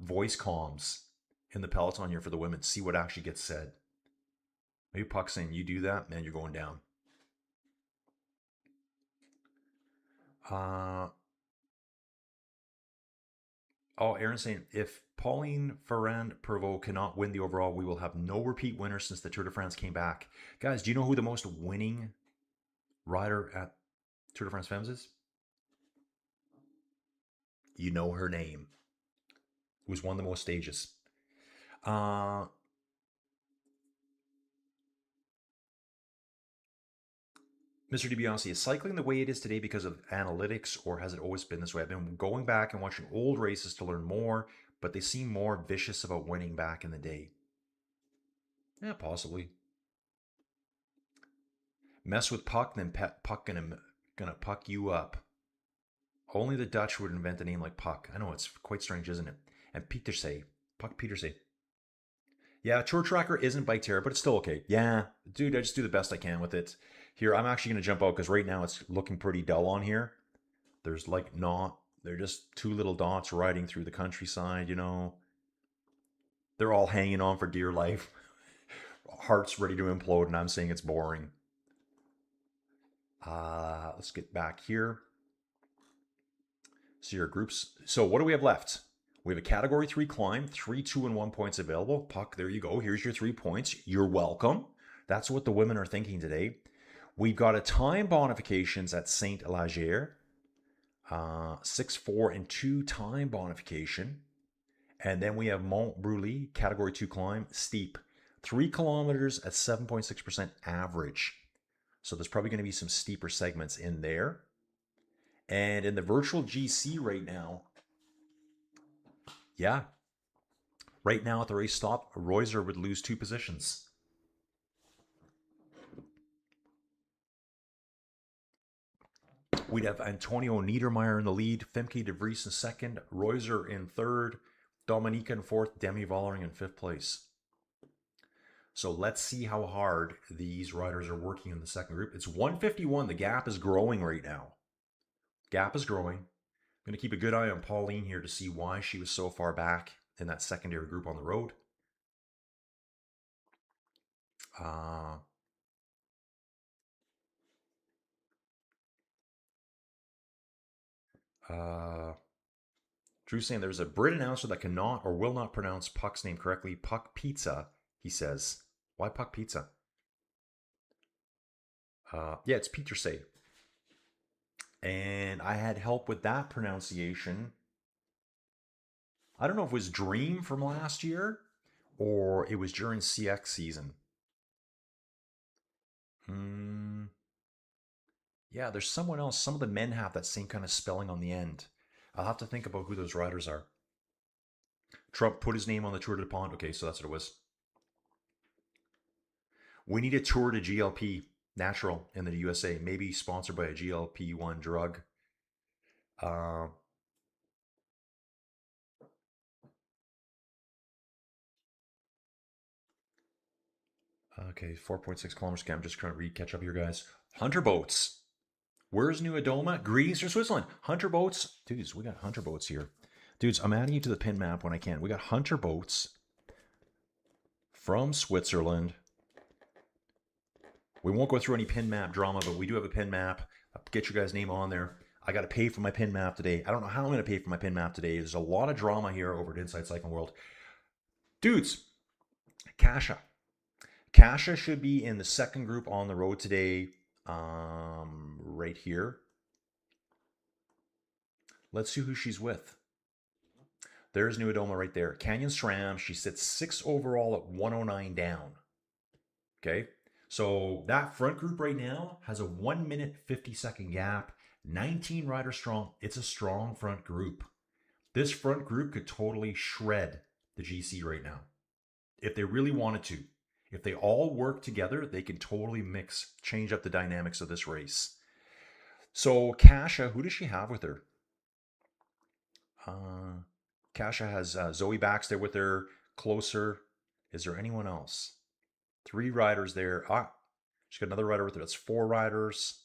[SPEAKER 3] voice comms in the Peloton here for the women to see what actually gets said. Maybe Puck's saying, you do that, man, you're going down. Aaron's saying, if Pauline Ferrand-Pervot cannot win the overall, we will have no repeat winner since the Tour de France came back. Guys, do you know who the most winning rider at Tour de France FEMMES is? You know her name. Who's won the most stages. Mr. DiBiase, is cycling the way it is today because of analytics, or has it always been this way? I've been going back and watching old races to learn more, but they seem more vicious about winning back in the day. Yeah, possibly. Mess with Puck, then Puck gonna puck you up. Only the Dutch would invent a name like Puck. I know, it's quite strange, isn't it? And Pietersay. Puck Pietersay. Yeah, Tour Tracker isn't Bike Terror, but it's still okay. Yeah, dude, I just do the best I can with it. Here, I'm actually going to jump out because right now it's looking pretty dull on here. There's like they're just 2 little dots riding through the countryside, They're all hanging on for dear life. Hearts ready to implode, and I'm saying it's boring. Let's get back here. So your groups. So what do we have left? We have a category 3 climb, 3, 2, and 1 points available. Puck, there you go. Here's your 3 points. You're welcome. That's what the women are thinking today. We've got a time bonifications at Saint Lagier. 6, 4, and 2 time bonification. And then we have Mont Brûlé, category 2 climb, steep. 3 kilometers at 7.6% average. So there's probably going to be some steeper segments in there. And in the virtual GC right now, yeah, right now at the race stop, Royser would lose 2 positions. We'd have Antonio Niedermeyer in the lead, Femke de Vries in second, Royser in third, Dominica in fourth, Demi Vollering in 5th place. So let's see how hard these riders are working in the second group. It's 151. The gap is growing right now. Gap is growing. I'm going to keep a good eye on Pauline here to see why she was so far back in that secondary group on the road. Drew's saying there's a Brit announcer that cannot or will not pronounce Puck's name correctly. Puck Pizza, he says. Why Puck Pizza? Yeah, it's Pietersay. And I had help with that pronunciation. I don't know if it was Dream from last year or it was during CX season. Hmm. Yeah, there's someone else. Some of the men have that same kind of spelling on the end. I'll have to think about who those riders are. Trump put his name on the Tour de Pont. Okay, so that's what it was. We need a Tour de GLP natural in the USA, maybe sponsored by a GLP-1 drug. Uh, okay, 4.6 kilometers. Okay, I'm just trying to catch up here, guys. Hunter boats. Where's New Adoma? Greece or Switzerland? Hunter boats. Dudes, we got Hunter boats here. Dudes, I'm adding you to the pin map when I can. We got Hunter boats from Switzerland. We won't go through any pin map drama, but we do have a pin map. I'll get your guys' name on there. I got to pay for my pin map today. I don't know how I'm going to pay for my pin map today. There's a lot of drama here over at Inside Cycling World. Dudes, Kasha. Kasha should be in the second group on the road today, right here. Let's see who she's with. There's New Adoma right there. Canyon SRAM, she sits 6th overall at 109 down. Okay, so that front group right now has a 1 minute 50-second gap, 19 riders strong. It's a strong front group. This front group could totally shred the GC right now if they really wanted to. If they all work together, they can totally change up the dynamics of this race. So Kasha, who does she have with her? Kasha has Zoe Baxter with her, closer. Is there anyone else? 3 riders there. She's got another rider with her. That's 4 riders.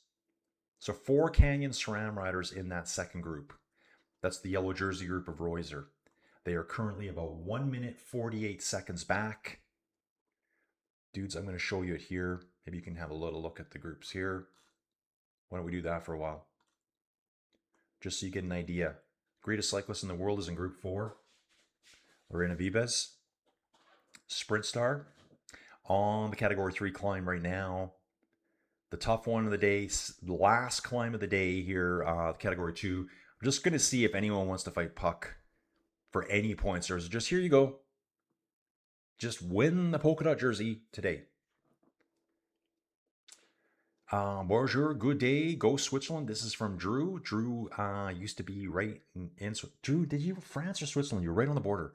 [SPEAKER 3] So 4 Canyon SRAM riders in that second group. That's the yellow jersey group of Reuser. They are currently about 1 minute 48 seconds back. Dudes, I'm going to show you it here. Maybe you can have a little look at the groups here. Why don't we do that for a while? Just so you get an idea. Greatest cyclist in the world is in group 4. Lorena Vives. Sprint Star. On the category 3 climb right now. The tough one of the day, the last climb of the day here, category 2. I'm just going to see if anyone wants to fight Puck for any points. There's just, here you go. Just win the polka dot jersey today. Bonjour, good day, go Switzerland. This is from Drew. Drew used to be right in Drew, did you France or Switzerland? You're right on the border.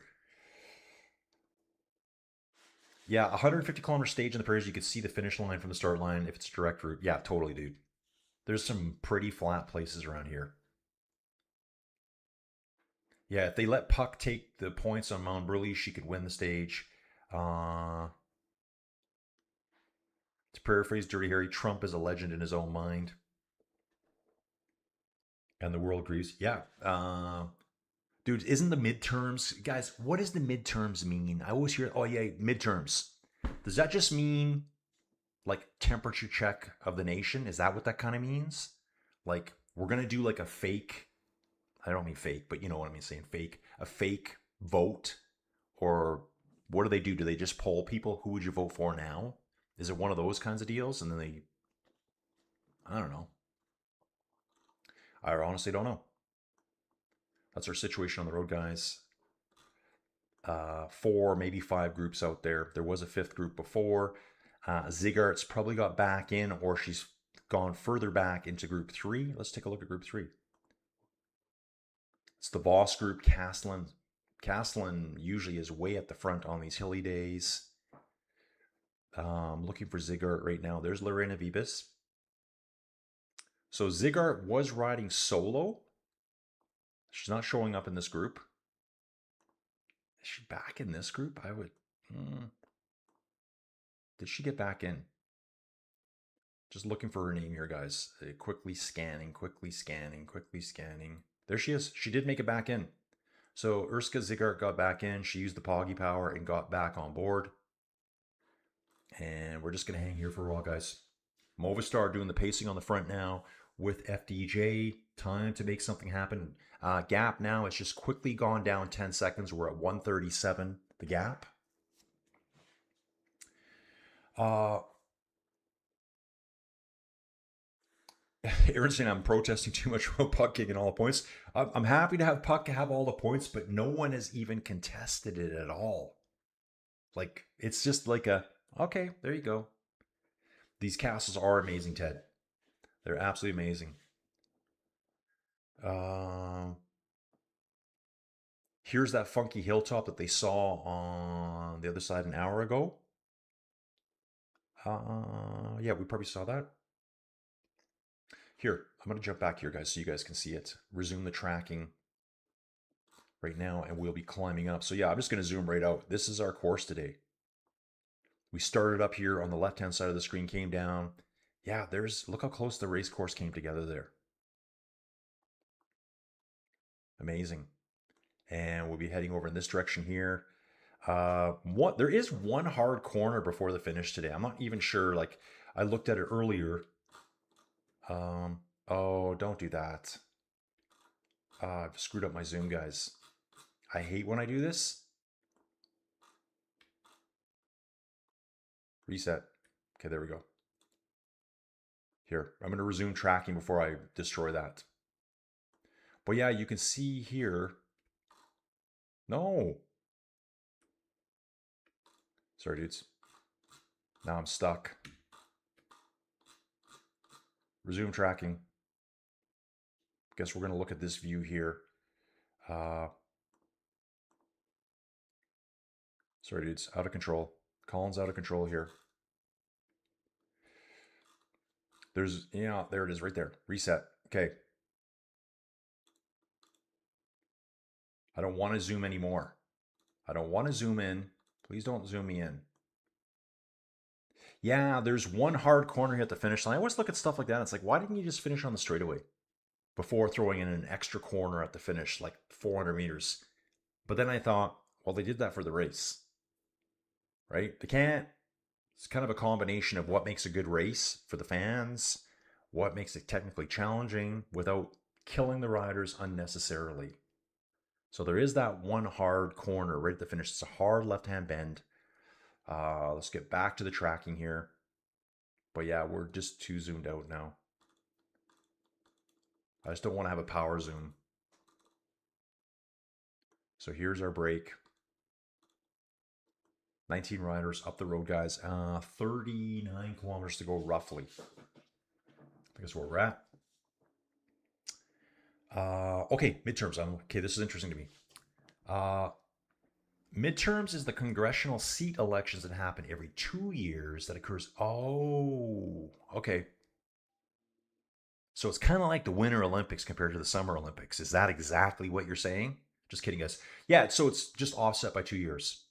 [SPEAKER 3] Yeah, 150 kilometer stage in the prairies. You could see the finish line from the start line if it's a direct route. Yeah, totally, dude. There's some pretty flat places around here. Yeah, if they let Puck take the points on Mount Burley, she could win the stage. To paraphrase Dirty Harry, Trump is a legend in his own mind. And the world agrees. Yeah. Dude, isn't the midterms... Guys, what does the midterms mean? I always hear, oh yeah, midterms. Does that just mean like temperature check of the nation? Is that what that kind of means? Like, we're going to do like a fake... I don't mean fake, but you know what I mean saying fake. A fake vote? Or what do they do? Do they just poll people? Who would you vote for now? Is it one of those kinds of deals? And then they... I don't know. I honestly don't know. That's our situation on the road, guys. 4, maybe 5 groups out there. There was a 5th group before. Zigart's probably got back in, or she's gone further back into group 3. Let's take a look at group 3. It's the Voss group. Castellan usually is way at the front on these hilly days. Looking for Zigart right now. There's Lorena Vibes. So Zigart was riding solo. She's not showing up in this group. Is she back in this group? I would... Did she get back in? Just looking for her name here, guys. Quickly scanning. There she is. She did make it back in. So Urska Zigart got back in. She used the Poggy power and got back on board. And we're just going to hang here for a while, guys. Movistar doing the pacing on the front now with FDJ. Time to make something happen. Gap now, it's just quickly gone down 10 seconds. We're at 137, the gap. Aaron's saying I'm protesting too much about Puck getting all the points. I'm happy to have Puck have all the points, but no one has even contested it at all. Like, it's just like a, okay, there you go. These castles are amazing, Ted. They're absolutely amazing. Here's that funky hilltop that they saw on the other side an hour ago. Yeah, we probably saw that. Here, I'm going to jump back here, guys, so you guys can see it. Resume the tracking right now, and we'll be climbing up. So yeah, I'm just going to zoom right out. This is our course today. We started up here on the left-hand side of the screen, came down. Yeah, look how close the race course came together there. Amazing. And we'll be heading over in this direction here. There is one hard corner before the finish today. I'm not even sure. Like, I looked at it earlier. Oh, don't do that. I've screwed up my zoom, guys. I hate when I do this. Reset. Okay, there we go. Here, I'm going to resume tracking before I destroy that. But yeah, you can see here. No. Sorry, dudes. Now I'm stuck. Resume tracking. Guess we're going to look at this view here. Sorry, dudes. Out of control. Colin's out of control here. There's, there it is right there. Reset. Okay. I don't want to zoom anymore. I don't want to zoom in. Please don't zoom me in. Yeah, there's one hard corner here at the finish line. I always look at stuff like that. It's like, why didn't you just finish on the straightaway before throwing in an extra corner at the finish, like 400 meters? But then I thought, well, they did that for the race, right? They can't. It's kind of a combination of what makes a good race for the fans, what makes it technically challenging without killing the riders unnecessarily. So there is that one hard corner right at the finish. It's a hard left-hand bend. Let's get back to the tracking here. But yeah, we're just too zoomed out now. I just don't want to have a power zoom. So here's our break. 19 riders up the road, guys. 39 kilometers to go, roughly. I think that's where we're at. Okay, midterms. Okay, this is interesting to me. Midterms is the congressional seat elections that happen every 2 years that occurs. Oh, okay. So it's kind of like the Winter Olympics compared to the Summer Olympics. Is that exactly what you're saying? Just kidding, guys. Yeah, so it's just offset by 2 years.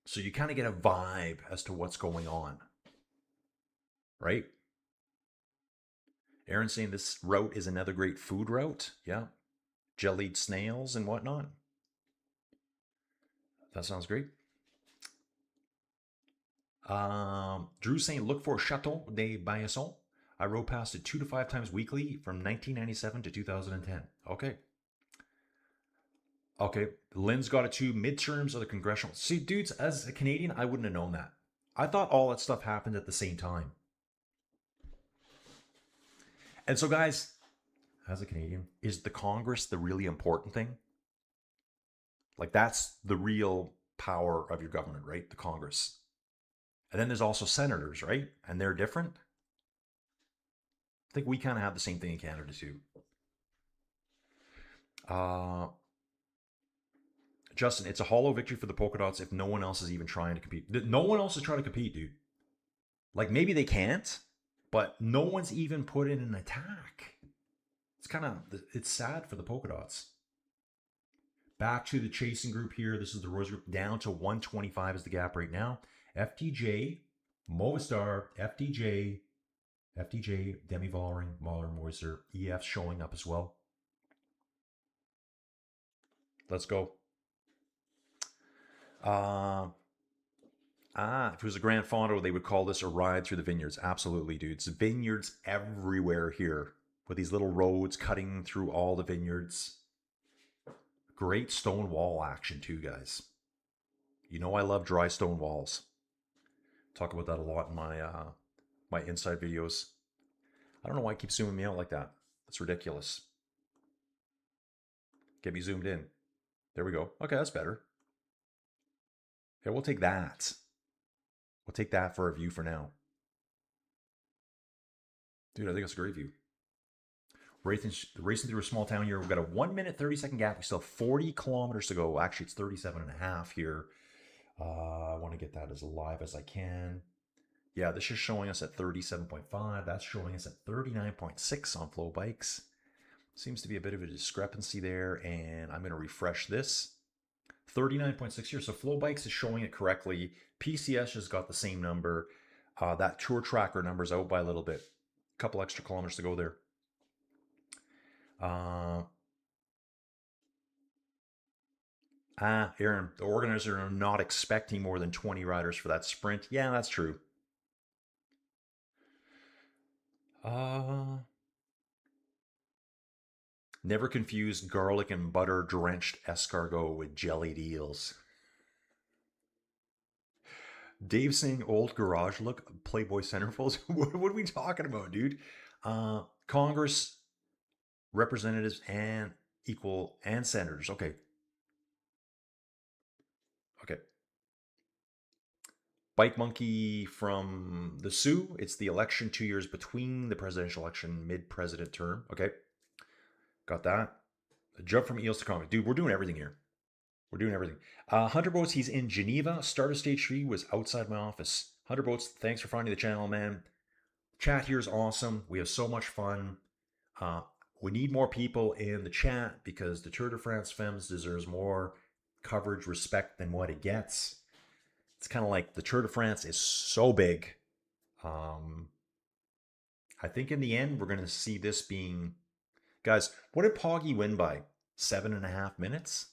[SPEAKER 3] So you kind of get a vibe as to what's going on, right? Aaron's saying this route is another great food route. Yeah. Jellied snails and whatnot. That sounds great. Drew saying, look for Chateau de Baillasson. I rode past it 2 to 5 times weekly from 1997 to 2010. Okay. Okay, Lynn's got it too. Midterms of the congressional. See, dudes, as a Canadian, I wouldn't have known that. I thought all that stuff happened at the same time. And so, guys, as a Canadian, is the Congress the really important thing? Like, that's the real power of your government, right? The Congress. And then there's also senators, right? And they're different. I think we kind of have the same thing in Canada, too. Justin, it's a hollow victory for the polka dots if no one else is even trying to compete. No one else is trying to compete, dude. Like, maybe they can't, but no one's even put in an attack. It's sad for the polka dots. Back to the chasing group here. This is the Rose group. Down to 125 is the gap right now. FDJ, Movistar, FDJ, Demi Vollering, Mahler, Moiser, EF showing up as well. Let's go. If it was a Grand Fondo, they would call this a ride through the vineyards. Absolutely, dudes. Vineyards everywhere here with these little roads cutting through all the vineyards. Great stone wall action too, guys. You know I love dry stone walls. Talk about that a lot in my my inside videos. I don't know why it keeps zooming me out like that. That's ridiculous. Get me zoomed in. There we go. Okay, that's better. Yeah, we'll take that. We'll take that for a view for now. Dude, I think it's a great view. Racing through a small town here. We've got a 1 minute, 30-second gap. We still have 40 kilometers to go. Actually, it's 37 and a half here. I want to get that as live as I can. Yeah, this is showing us at 37.5. That's showing us at 39.6 on Flow Bikes. Seems to be a bit of a discrepancy there, and I'm going to refresh this. 39.6 here. So Flow Bikes is showing it correctly. PCS has got the same number. That Tour Tracker number is out by a little bit. A couple extra kilometers to go there. Aaron, the organizers are not expecting more than 20 riders for that sprint. Yeah, that's true. Never confuse garlic and butter drenched escargot with jellied eels. Dave saying old garage look, Playboy centerfolds. What are we talking about, dude? Congress, representatives, and senators. Okay. Okay. Bike Monkey from the Sioux. It's the election 2 years between the presidential election, mid-president term. Okay. Got that. A jump from eels to Congress. Dude, we're doing everything here. We're doing everything. Hunter Boats, he's in Geneva. Start of stage 3 was outside my office. Hunter Boats, thanks for finding the channel, man. Chat here is awesome. We have so much fun. We need more people in the chat because the Tour de France FEMMES deserves more coverage, respect than what it gets. It's kind of like the Tour de France is so big. I think in the end, we're going to see this being... Guys, what did Poggy win by? 7.5 minutes?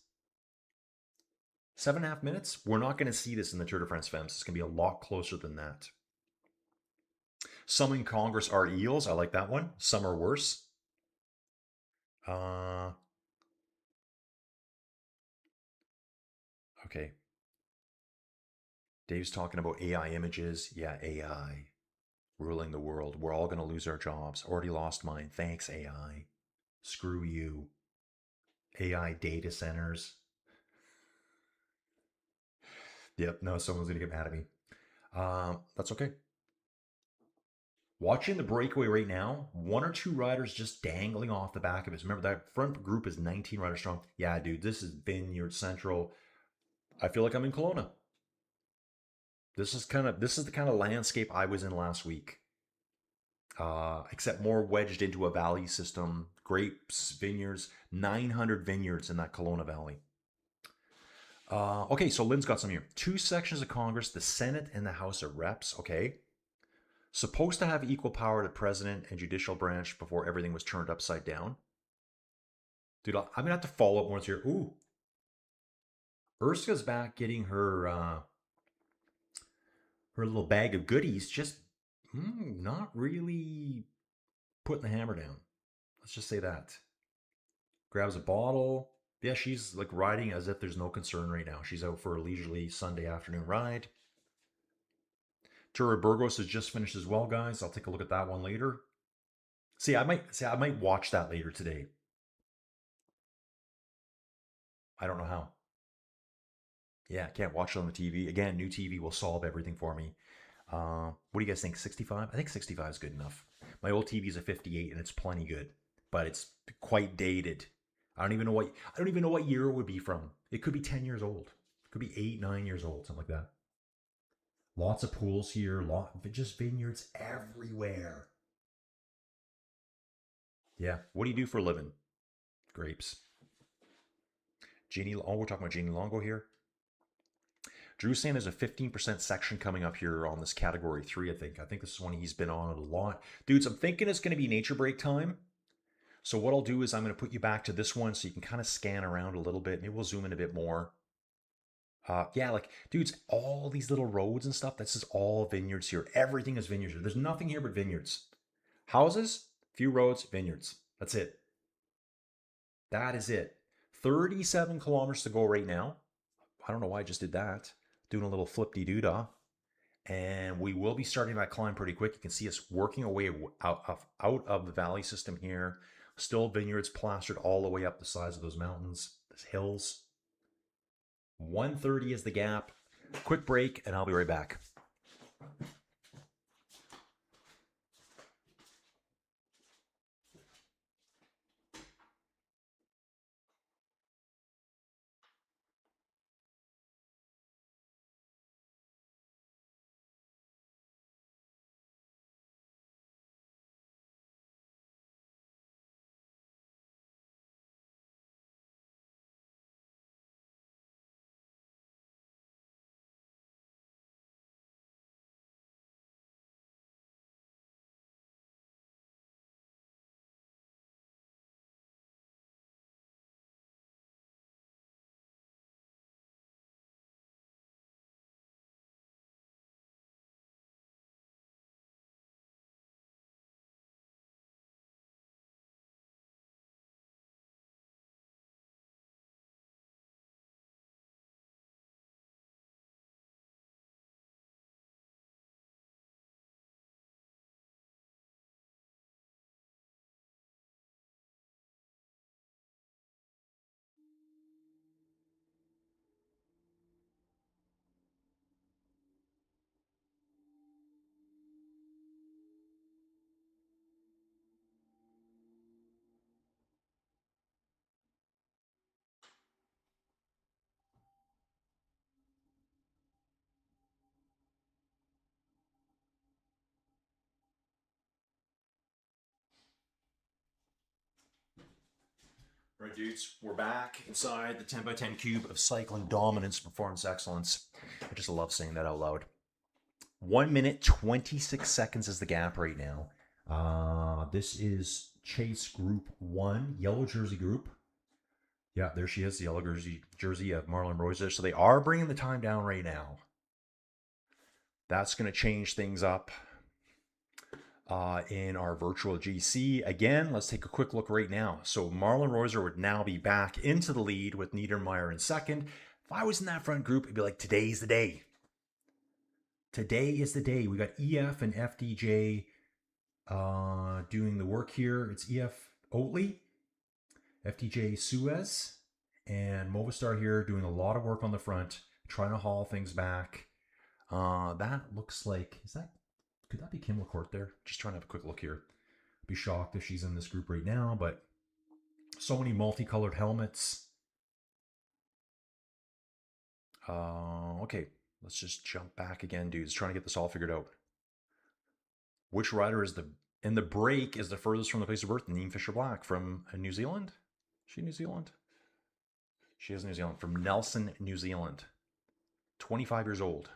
[SPEAKER 3] 7.5 minutes? We're not going to see this in the Tour de France FEMMES. It's going to be a lot closer than that. Some in Congress are eels. I like that one. Some are worse. Okay. Dave's talking about AI images. Yeah, AI ruling the world. We're all going to lose our jobs. Already lost mine. Thanks, AI. Screw you. AI data centers. Yep, no, someone's going to get mad at me. That's okay. Watching the breakaway right now, 1 or 2 riders just dangling off the back of it. Remember, that front group is 19 riders strong. Yeah, dude, this is Vineyard Central. I feel like I'm in Kelowna. This is the kind of landscape I was in last week. Except more wedged into a valley system. Grapes, vineyards, 900 vineyards in that Kelowna Valley. Okay, so Lynn's got some here. 2 sections of Congress, the Senate and the House of Reps. Okay. Supposed to have equal power to president and judicial branch before everything was turned upside down. Dude, I'm going to have to follow up once here. Ooh. Urska's back getting her little bag of goodies. Just not really putting the hammer down. Let's just say that. Grabs a bottle. Yeah, she's like riding as if there's no concern right now. She's out for a leisurely Sunday afternoon ride. Tour of Burgos has just finished as well, guys. I'll take a look at that one later. I might watch that later today. I don't know how. Yeah, I can't watch it on the TV. Again, new TV will solve everything for me. What do you guys think? 65? I think 65 is good enough. My old TV is a 58 and it's plenty good, but it's quite dated. I don't even know what year it would be from. It could be 10 years old. It could be 8, 9 years old, something like that. Lots of pools here, just vineyards everywhere. Yeah, what do you do for a living? Grapes. We're talking about Jeannie Longo here. Drew's saying there's a 15% section coming up here on this category 3, I think. I think this is one he's been on a lot. Dudes, I'm thinking it's going to be nature break time. So what I'll do is I'm going to put you back to this one so you can kind of scan around a little bit. Maybe we'll zoom in a bit more. Yeah, like, dudes, all these little roads and stuff, this is all vineyards here. Everything is vineyards here. There's nothing here but vineyards. Houses, few roads, vineyards. That's it. That is it. 37 kilometers to go right now. I don't know why I just did that. Doing a little flip-de-doo-dah. And we will be starting that climb pretty quick. You can see us working our way out of the valley system here. Still vineyards plastered all the way up the sides of those mountains, those hills. 130 is the gap. Quick break, and I'll be right back. Right, dudes, we're back inside the 10x10 cube of cycling dominance, performance excellence. I just love saying that out loud. 1 minute, 26 seconds is the gap right now. This is Chase Group 1, yellow jersey group. Yeah, there she is, the yellow jersey of Marlon Royser. So they are bringing the time down right now. That's going to change things up in our virtual GC. Again, let's take a quick look right now. So Marlon Royser would now be back into the lead with Niedermeyer in second. If I was in that front group, it'd be like, today's the day. Today is the day. We got EF and FDJ doing the work here. It's EF Oatley, FDJ Suez, and Movistar here doing a lot of work on the front, trying to haul things back. That looks like, could that be Kim LaCourte there? Just trying to have a quick look here. Be shocked if she's in this group right now, but so many multicolored helmets. Okay, let's just jump back again, dudes. Trying to get this all figured out. Which rider is in the break is the furthest from the place of birth? Niamh Fisher-Black from New Zealand. Is she New Zealand? She is New Zealand. From Nelson, New Zealand. 25 years old.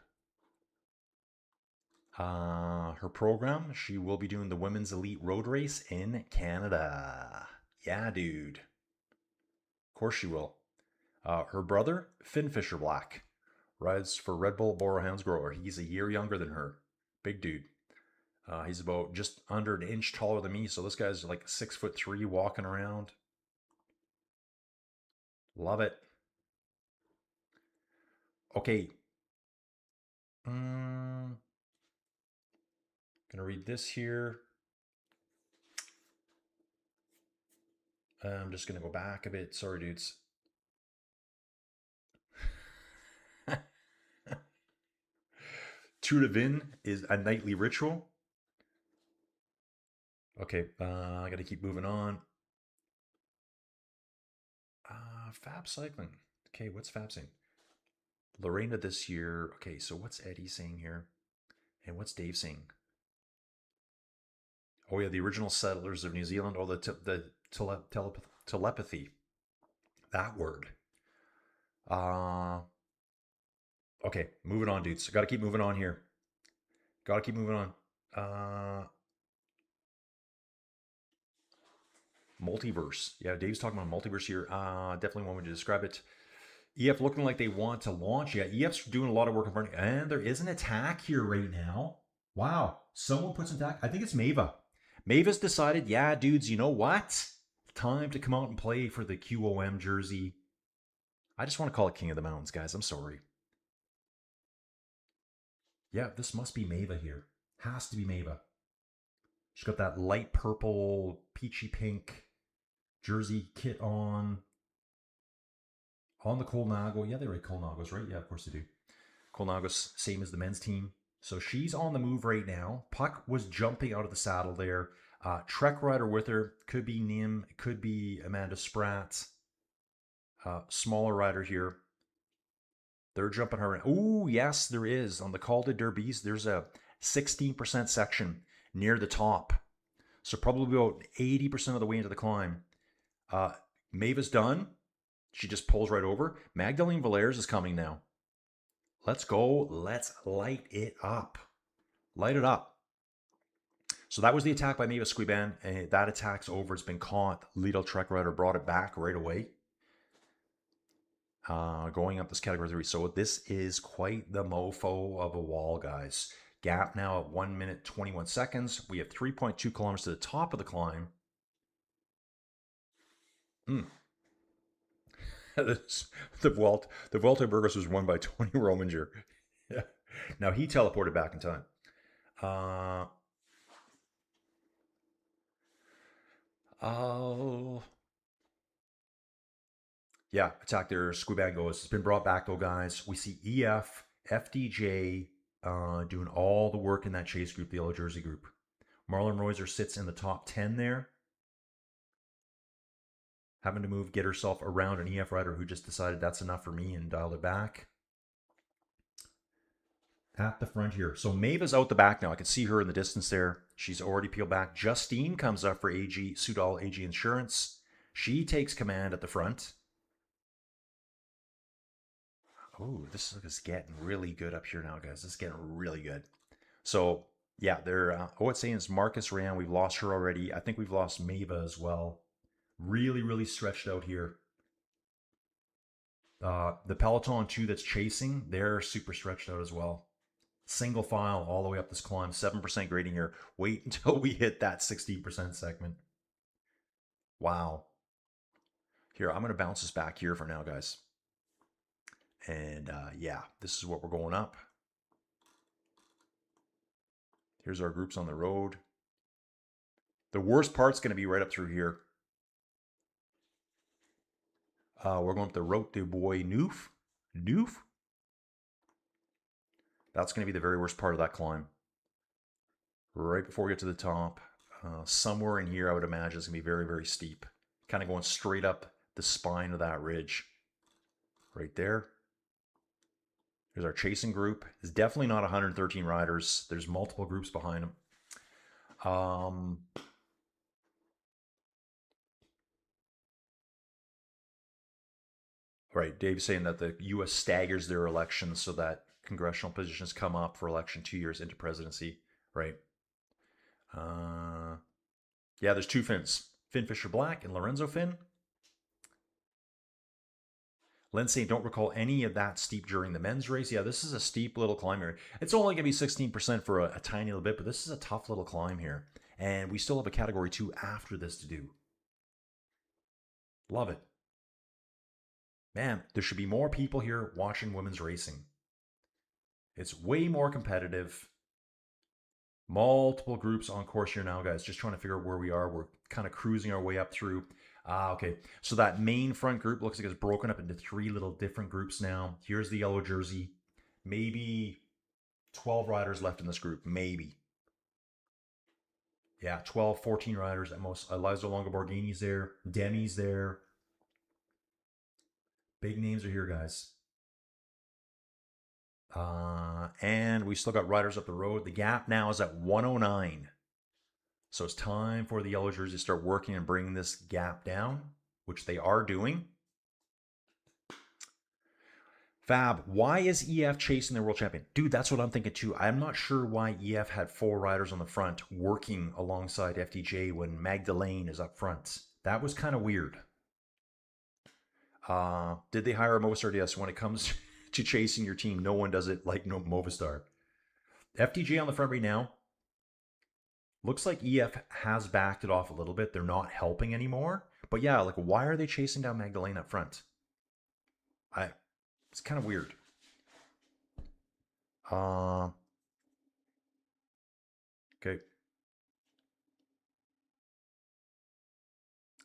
[SPEAKER 3] Her program, she will be doing the Women's Elite Road Race in Canada. Yeah, dude. Of course she will. Her brother, Finn Fisher-Black, rides for Red Bull Boro Hansgrohe. He's a year younger than her. Big dude. He's about just under an inch taller than me, so this guy's like 6'3" walking around. Love it. Okay. Gonna read this here. I'm just gonna go back a bit. Sorry, dudes. Tour de Vin is a nightly ritual. Okay, I gotta keep moving on. Fab Cycling. Okay, what's Fab saying? Lorena this year. Okay, so what's Eddie saying here? And what's Dave saying? Oh yeah, the original settlers of New Zealand. Oh, the telepathy. That word. Okay, moving on, dudes. Got to keep moving on here. Got to keep moving on. Multiverse. Yeah, Dave's talking about multiverse here. Definitely want me to describe it. EF looking like they want to launch. Yeah, EF's doing a lot of work in front. And there is an attack here right now. Wow. Someone puts an attack. I think it's Mava. Mava's decided, yeah, dudes, you know what? Time to come out and play for the QOM jersey. I just want to call it King of the Mountains, guys. I'm sorry. Yeah, this must be Mava here. Has to be Mava. She's got that light purple, peachy pink jersey kit on. On the Colnago. Yeah, they write Colnagos, right? Yeah, of course they do. Colnagos, same as the men's team. So she's on the move right now. Puck was jumping out of the saddle there. Trek rider with her. Could be Nim. It could be Amanda Spratt. Smaller rider here. They're jumping her. Oh, yes, there is. On the Col de Derbies, there's a 16% section near the top. So probably about 80% of the way into the climb. Mava's done. She just pulls right over. Magdalene Valers is coming now. Let's go. Let's light it up. Light it up. So that was the attack by Mava Squiban. That attack's over. It's been caught. Lidl Trek Rider brought it back right away. Going up this category 3. So this is quite the mofo of a wall, guys. Gap now at 1 minute 21 seconds. We have 3.2 kilometers to the top of the climb. The Vuelta Burgos was won by Tony Rominger. Yeah. Now he teleported back in time. Yeah, attack there. Squiban goes. It's been brought back though, guys. We see EF, FDJ doing all the work in that chase group, the yellow jersey group. Marlon Reuser sits in the top 10 there. Having to get herself around an EF rider who just decided that's enough for me and dialed it back. At the front here. So Mava's out the back now. I can see her in the distance there. She's already peeled back. Justine comes up for AG, Sudal AG Insurance. She takes command at the front. Oh, this is getting really good up here now, guys. This is getting really good. So, yeah, what's saying is Marcus Rayan. We've lost her already. I think we've lost Mava as well. Really, really stretched out here. The Peloton 2 that's chasing, they're super stretched out as well. Single file all the way up this climb. 7% grading here. Wait until we hit that 16% segment. Wow. Here, I'm going to bounce this back here for now, guys. And yeah, this is what we're going up. Here's our groups on the road. The worst part's going to be right up through here. We're going up the Route du Bois Neuf. That's going to be the very worst part of that climb. Right before we get to the top. Somewhere in here, I would imagine it's going to be very, very steep. Kind of going straight up the spine of that ridge. Right there. There's our chasing group. It's definitely not 113 riders. There's multiple groups behind them. Right, Dave's saying that the U.S. staggers their elections so that congressional positions come up for election 2 years into presidency. Right. Yeah, there's two Finns. Finn Fisher Black and Lorenzo Finn. Lindsay, don't recall any of that steep during the men's race. Yeah, this is a steep little climb here. It's only going to be 16% for a tiny little bit, but this is a tough little climb here. And we still have a category 2 after this to do. Love it. Man, there should be more people here watching women's racing. It's way more competitive. Multiple groups on course here now, guys. Just trying to figure out where we are. We're kind of cruising our way up through. Okay. So that main front group looks like it's broken up into 3 little different groups now. Here's the yellow jersey. Maybe 12 riders left in this group. Maybe. Yeah, 12, 14 riders at most. Eliza Longoborghini's there. Demi's there. Big names are here, guys. And we still got riders up the road. The gap now is at 109. So it's time for the yellow jersey to start working and bringing this gap down, which they are doing. Fab, why is EF chasing their world champion? Dude, that's what I'm thinking too. I'm not sure why EF had 4 riders on the front working alongside FDJ when Magdalene is up front. That was kind of weird. Did they hire a Movistar? Yes, when it comes to chasing your team, no one does it like no Movistar. FDJ on the front right now. Looks like EF has backed it off a little bit. They're not helping anymore. But yeah, like why are they chasing down Magdalene up front? It's kind of weird.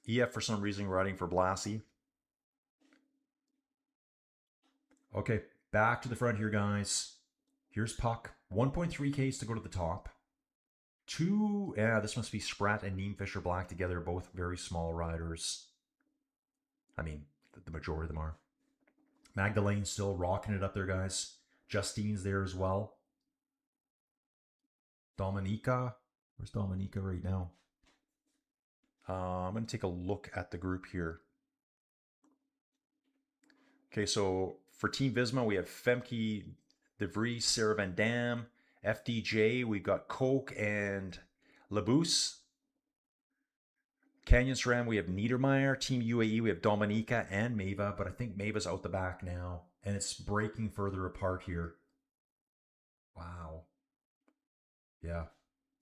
[SPEAKER 3] EF for some reason riding for Blassie. Okay, back to the front here, guys. Here's Puck. 1.3 Ks to go to the top. This must be Sprat and Neem Fisher Black together, both very small riders. I mean, the majority of them are. Magdalene's still rocking it up there, guys. Justine's there as well. Dominica. Where's Dominica right now? I'm going to take a look at the group here. Okay, so for Team Visma, we have Femke De Vries, Sarah Van Dam. FDJ, we've got Coke and Labous. Canyon SRAM, we have Niedermeyer. Team UAE, we have Dominica and Mava, but I think Mava's out the back now, and it's breaking further apart here. Wow. Yeah.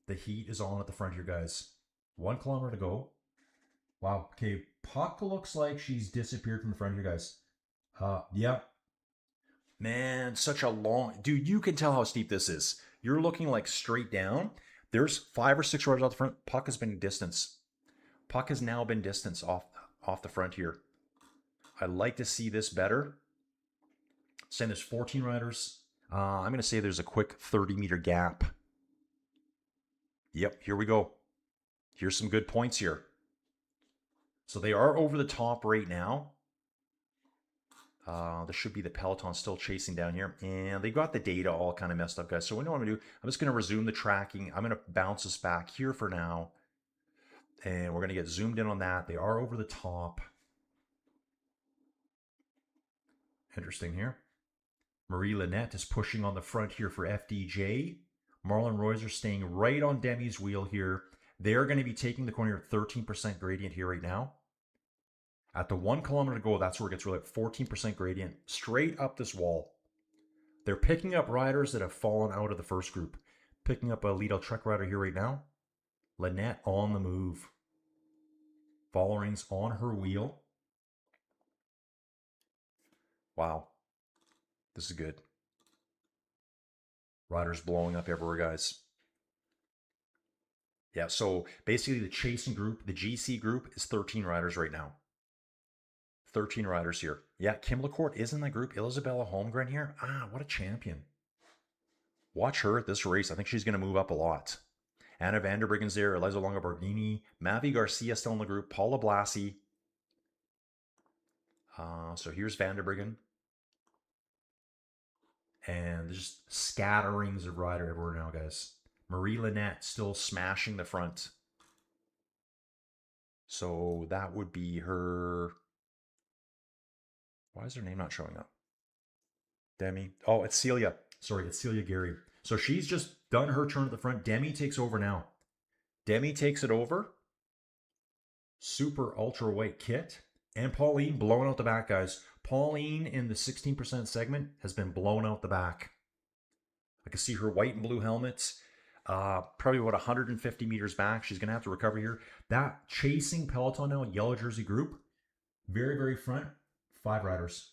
[SPEAKER 3] The heat is on at the front here, guys. 1 kilometer to go. Wow. Okay, Puck looks like she's disappeared from the front here, guys. Yeah. Man, such a long... Dude, you can tell how steep this is. You're looking like straight down. There's 5 or 6 riders out the front. Puck has been distance. Puck has now been distance off the front here. I'd like to see this better. Saying there's 14 riders. I'm going to say there's a quick 30-meter gap. Yep, here we go. Here's some good points here. So they are over the top right now. There should be the peloton still chasing down here. And they got the data all kind of messed up, guys. So we know what I'm going to do. I'm just going to resume the tracking. I'm going to bounce this back here for now. And we're going to get zoomed in on that. They are over the top. Interesting here. Marie Lynette is pushing on the front here for FDJ. Marlon Reuser staying right on Demi's wheel here. They're going to be taking the corner at 13% gradient here right now. At the 1 kilometer to go, that's where it gets really 14% gradient straight up this wall. They're picking up riders that have fallen out of the first group. Picking up a Lidl Trek rider here right now. Lynette on the move. Vollering's on her wheel. Wow. This is good. Riders blowing up everywhere, guys. Yeah, so basically the chasing group, the GC group, is 13 riders right now. 13 riders here. Yeah, Kim LaCourte is in that group. Isabella Holmgren here. What a champion. Watch her at this race. I think she's going to move up a lot. Anna Vanderbriggen's there. Eliza Longa Borghini. Mavi Garcia still in the group. Paula Blassie. So here's Vanderbriggen. And there's just scatterings of rider everywhere now, guys. Marie Lynette still smashing the front. So that would be her... Why is her name not showing up? Demi. Oh, it's Celia. Sorry, it's Celia Gary. So she's just done her turn at the front. Demi takes over now. Demi takes it over. Super ultra white kit. And Pauline blowing out the back, guys. Pauline in the 16% segment has been blown out the back. I can see her white and blue helmets. Probably about 150 meters back. She's going to have to recover here. That chasing peloton now, yellow jersey group. Very, very front. 5 riders.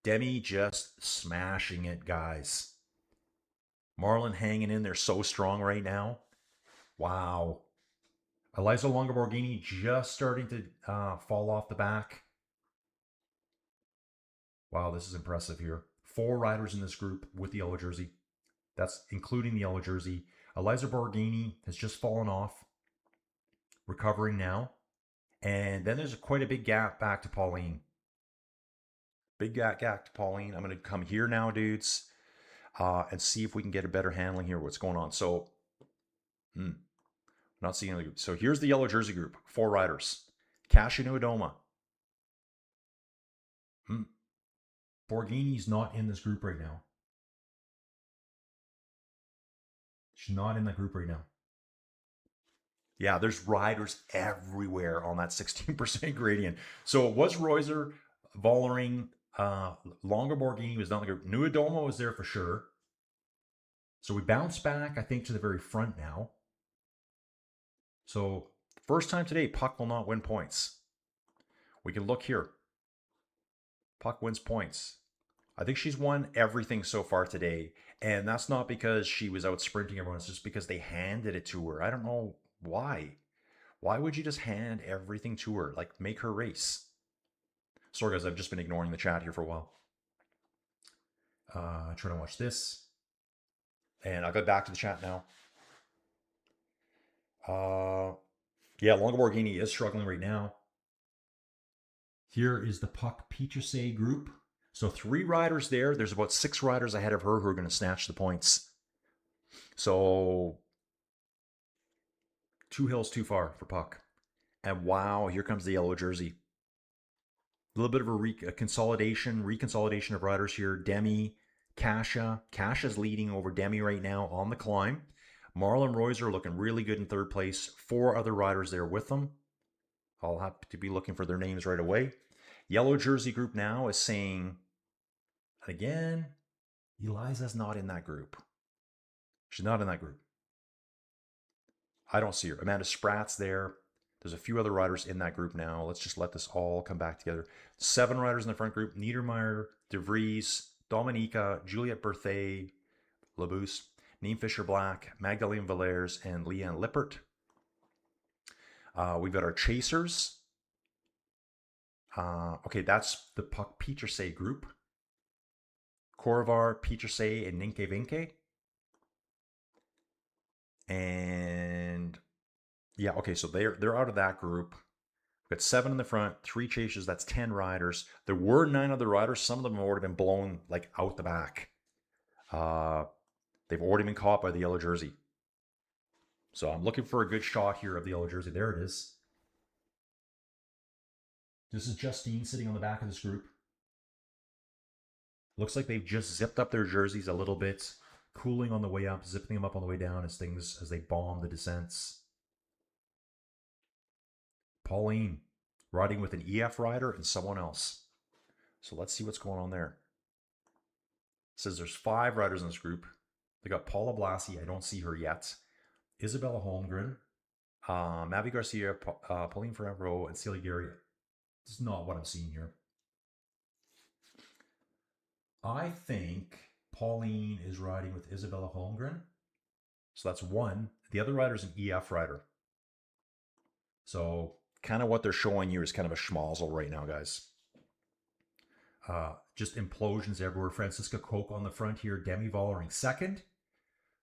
[SPEAKER 3] Demi just smashing it, guys. Marlon hanging in there so strong right now. Wow. Eliza Longa Borghini just starting to fall off the back. Wow, this is impressive here. 4 riders in this group with the yellow jersey. That's including the yellow jersey. Eliza Borghini has just fallen off. Recovering now. And then there's quite a big gap back to Pauline. Big gap to Pauline. I'm going to come here now, dudes, and see if we can get a better handling here. What's going on? So, not seeing the group. So here's the yellow jersey group. 4 riders. Kasia Nuadoma. Borghini's not in this group right now. She's not in that group right now. Yeah, there's riders everywhere on that 16% gradient. So it was Reuser, Vollering, Longa Borghini was not in the group. Nuadoma was there for sure. So we bounce back, I think, to the very front now. So first time today, Puck will not win points. We can look here. Puck wins points. I think she's won everything so far today. And that's not because she was out sprinting everyone. It's just because they handed it to her. I don't know why. Why would you just hand everything to her? Like, make her race. Sorry, guys, I've just been ignoring the chat here for a while. Trying to watch this. And I'll go back to the chat now. Yeah, Longoborghini is struggling right now. Here is the Puck Pietrusay group. So 3 riders there. There's about 6 riders ahead of her who are going to snatch the points. So 2 hills too far for Puck. And wow, here comes the yellow jersey. A little bit of a reconsolidation of riders here. Demi, Kasia. Kasia's leading over Demi right now on the climb. Marlon Reuser looking really good in 3rd place. 4 other riders there with them. I'll have to be looking for their names right away. Yellow jersey group now is saying, again, Eliza's not in that group. She's not in that group. I don't see her. Amanda Spratt's there. There's a few other riders in that group now. Let's just let this all come back together. 7 riders in the front group. Niedermeyer, De Vries, Dominica, Juliette Berthet, Labousse, Neem Fisher-Black, Magdalene Valers, and Leanne Lippert. We've got our chasers. Okay, that's the Puck Pietrusay group. Korvar, Pietrusay, and Ninke Vinke. And yeah, okay, so they're out of that group. We've got 7 in the front, 3 chasers, that's 10 riders. There were 9 other riders. Some of them have already been blown like out the back. They've already been caught by the yellow jersey. So I'm looking for a good shot here of the yellow jersey. There it is. This is Justine sitting on the back of this group. Looks like they've just zipped up their jerseys a little bit, cooling on the way up, zipping them up on the way down as they bomb the descents. Pauline riding with an EF rider and someone else. So let's see what's going on there. It says there's 5 riders in this group. They got Paula Blasi. I don't see her yet. Isabella Holmgren, Mavi Garcia, Pauline Ferraro, and Celia Gary. This is not what I'm seeing here. I think Pauline is riding with Isabella Holmgren. So that's 1. The other rider is an EF rider. So kind of what they're showing you is kind of a schmozzle right now, guys. Just implosions everywhere. Francisca Koch on the front here. Demi Vollering 2nd.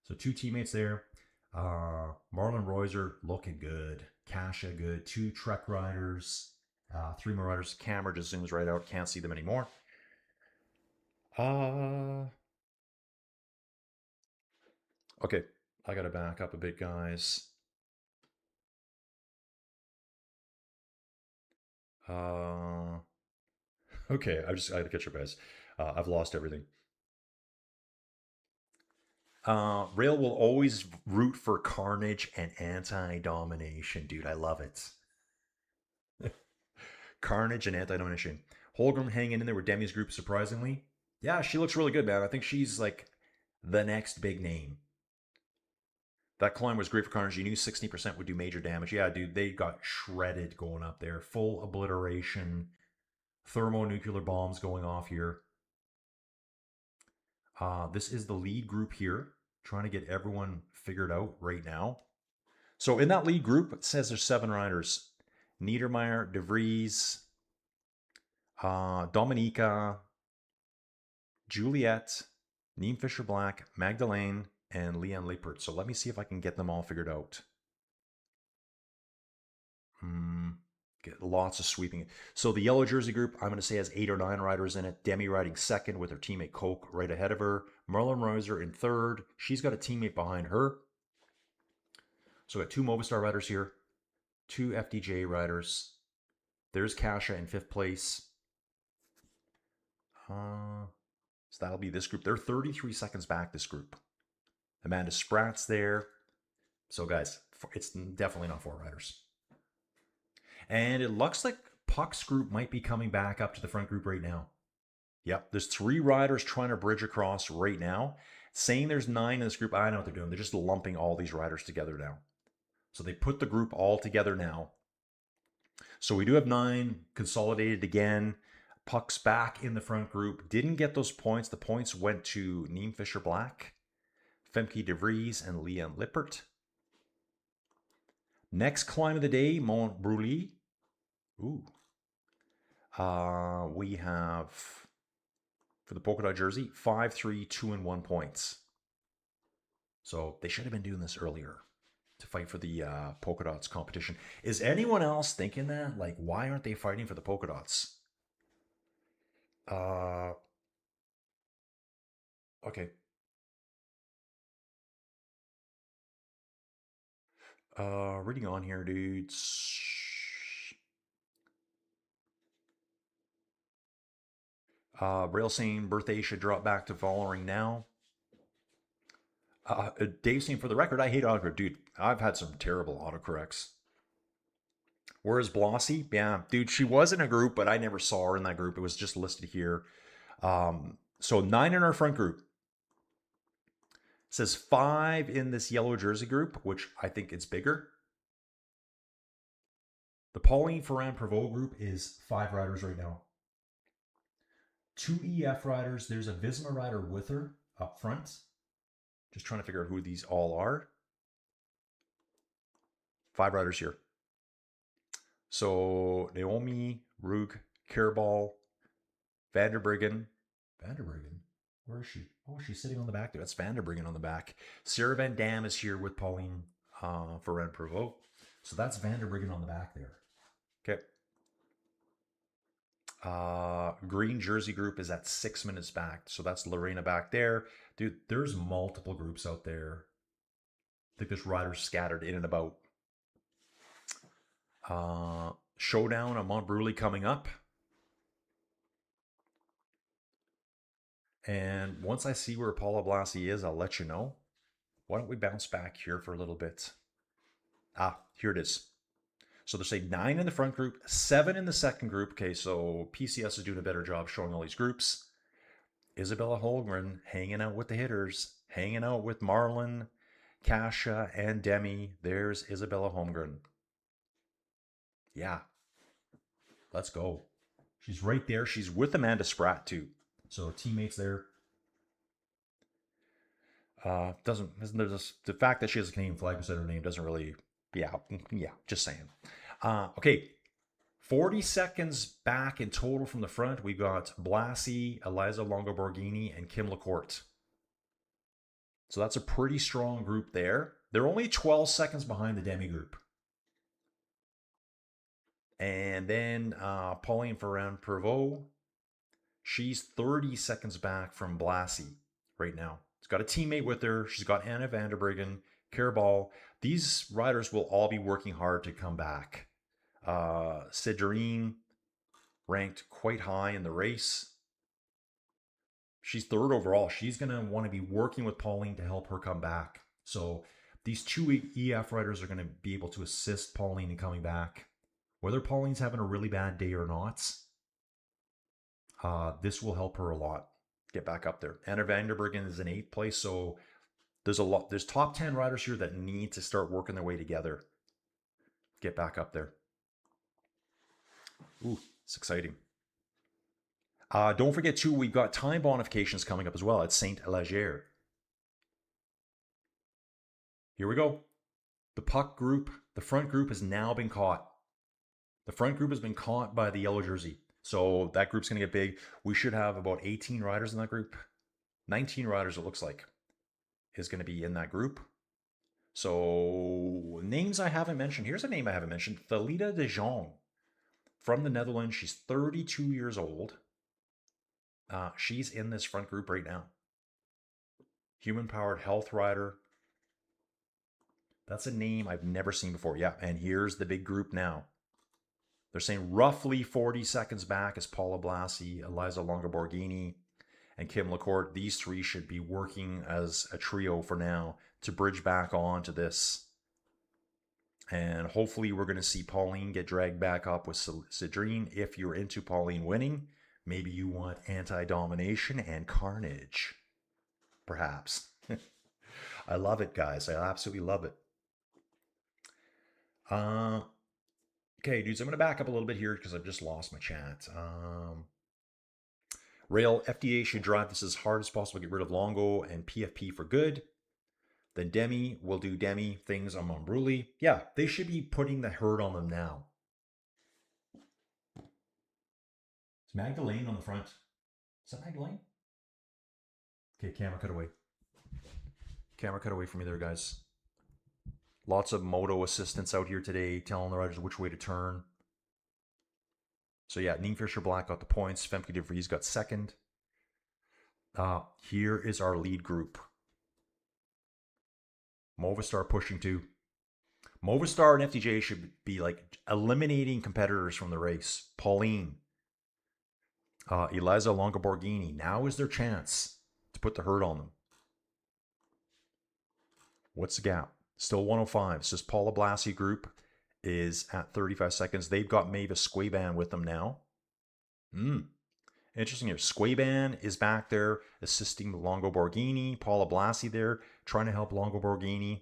[SPEAKER 3] So 2 teammates there. Marlon Reuser looking good. Kasia good. 2 Trek riders. 3 more riders. Camera just zooms right out. Can't see them anymore. Okay. I got to back up a bit, guys. Okay. I had to catch up, guys. I've lost everything. Rail will always root for carnage and anti-domination, dude. I love it. Carnage and anti-domination. Holmgren hanging in there with Demi's group, surprisingly. Yeah, she looks really good, man. I think she's like the next big name. That climb was great for Carnage. You knew 60% would do major damage. Yeah, dude, they got shredded going up there. Full obliteration. Thermonuclear bombs going off here. This is the lead group here. Trying to get everyone figured out right now. So in that lead group, it says there's 7 riders. Niedermeyer, De Vries, Dominica, Juliette, Neem Fisher-Black, Magdalene, and Leanne Lippert. So let me see if I can get them all figured out. Get lots of sweeping. So the yellow jersey group, I'm going to say has 8 or 9 riders in it. Demi riding 2nd with her teammate Koch right ahead of her. Marlon Reuser in 3rd. She's got a teammate behind her. So we got 2 Movistar riders here. 2 FDJ riders. There's Kasia in 5th place. So that'll be this group. They're 33 seconds back, this group. Amanda Spratt's there. So guys, it's definitely not 4 riders. And it looks like Puck's group might be coming back up to the front group right now. Yep, there's 3 riders trying to bridge across right now. Saying there's 9 in this group, I know what they're doing. They're just lumping all these riders together now. So they put the group all together now. So we do have 9 consolidated again. Puck's back in the front group. Didn't get those points. The points went to Neem Fisher-Black, Femke De Vries, and Leanne Lippert. Next climb of the day, Mont Brûlé. Ooh. We have, for the polka dot jersey, 5, 3, 2, and 1 points. So they should have been doing this earlier to fight for the polka dots competition. Is anyone else thinking that? Like, why aren't they fighting for the polka dots? Okay. Reading on here, dudes. Rail saying birthday should drop back to following now. Dave saying, for the record, I hate autocorrect. Dude, I've had some terrible autocorrects. Where's Blossy? Yeah, dude, she was in a group, but I never saw her in that group. It was just listed here. So 9 in our front group. It says 5 in this yellow jersey group, which I think it's bigger. The Pauline Ferrand-Prévot group is 5 riders right now. 2 EF riders. There's a Visma rider with her up front. Just trying to figure out who these all are. 5 riders here. So Naomi, Rug, Kerbal, Vanderbryggen. Vanderbryggen? Where is she? Oh, she's sitting on the back there. That's Vanderbryggen on the back. Sarah Van Dam is here with Pauline Ferrand-Prévot. So that's Vanderbryggen on the back there. Okay. Green jersey group is at 6 minutes back. So that's Lorena back there. Dude, there's multiple groups out there. I think there's riders scattered in and about. Showdown on Mont Brûlé coming up. And once I see where Paula Blasi is, I'll let you know. Why don't we bounce back here for a little bit? Here it is. So they're saying 9 in the front group, 7 in the second group. Okay, so PCS is doing a better job showing all these groups. Isabella Holmgren hanging out with the hitters, hanging out with Marlon, Kasia, and Demi. There's Isabella Holmgren. Yeah. Let's go. She's right there. She's with Amanda Spratt, too. So teammates there. The fact that she has a Canadian flag beside her name doesn't really, yeah, just saying. Okay, 40 seconds back in total from the front. We've got Blasi, Eliza Longo-Borghini, and Kim LaCourte. So that's a pretty strong group there. They're only 12 seconds behind the Demi group. And then Pauline Ferrand-Prévot, she's 30 seconds back from Blasi right now. She's got a teammate with her. She's got Anna Vanderbryggen, Kerbal. These riders will all be working hard to come back. Sidrine ranked quite high in the race. She's 3rd overall. She's going to want to be working with Pauline to help her come back. So these 2 EF riders are going to be able to assist Pauline in coming back. Whether Pauline's having a really bad day or not, this will help her a lot get back up there. Anna Vanderbryggen is in 8th place, so there's top 10 riders here that need to start working their way together. Get back up there. Ooh, it's exciting. Don't forget, too, we've got time bonifications coming up as well at Saint-Léger. Here we go. The puck group, the front group has now been caught. The front group has been caught by the yellow jersey. So that group's going to get big. We should have about 18 riders in that group. 19 riders, it looks like, is going to be in that group. So names I haven't mentioned. Here's a name I haven't mentioned. Thalita de Jong from the Netherlands. She's 32 years old. She's in this front group right now. Human-powered health rider. That's a name I've never seen before. Yeah, and here's the big group now. They're saying roughly 40 seconds back is Paula Blasi, Eliza Longo-Borghini, and Kim LaCourte. These 3 should be working as a trio for now to bridge back onto this. And hopefully we're going to see Pauline get dragged back up with Sidrine. If you're into Pauline winning, maybe you want anti-domination and carnage. Perhaps. I love it, guys. I absolutely love it. Okay, dudes, I'm going to back up a little bit here because I've just lost my chat. Rail, FDA should drive this as hard as possible to get rid of Longo and PFP for good. Then Demi will do Demi things on Monbrulli. Yeah, they should be putting the hurt on them now. Is Magdalene on the front? Is that Magdalene? Okay, camera cut away. Camera cut away from me there, guys. Lots of moto assistants out here today telling the riders which way to turn. So yeah, Nienfischer Black got the points. Femke de Vries got second. Here is our lead group. Movistar pushing 2. Movistar and FDJ should be like eliminating competitors from the race. Pauline. Eliza Longoborghini. Now is their chance to put the hurt on them. What's the gap? Still 105. It's just Paula Blassie group is at 35 seconds. They've got Mavis Squaban with them now. Interesting here. Squaban is back there assisting Longoborghini. Paula Blassie there trying to help Longoborghini.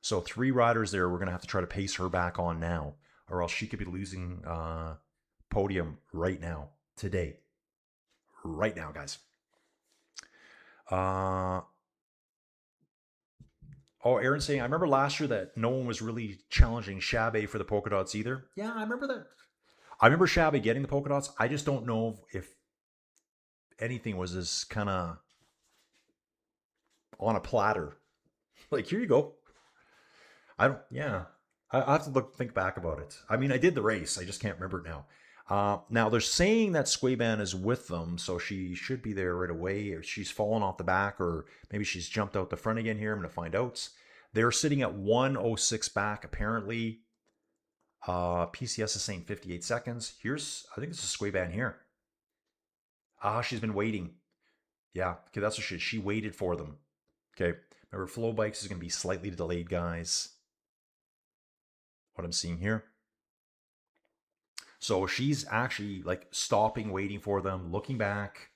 [SPEAKER 3] So 3 riders there. We're going to have to try to pace her back on now, or else she could be losing podium right now, today. Right now, guys. Oh, Aaron's saying, I remember last year that no one was really challenging Chabe for the polka dots either. Yeah, I remember that. I remember Chabe getting the polka dots. I just don't know if anything was as kind of on a platter. Like, here you go. I have to think back about it. I mean, I did the race. I just can't remember it now. Now, they're saying that Squaban is with them, so she should be there right away. Or she's fallen off the back, or maybe she's jumped out the front again here. I'm going to find out. They're sitting at 1:06 back, apparently. PCS is saying 58 seconds. I think this is Squaban here. She's been waiting. Yeah, okay, that's what she waited for them. Okay, remember, Flow Bikes is going to be slightly delayed, guys. What I'm seeing here. So she's actually like stopping, waiting for them, looking back,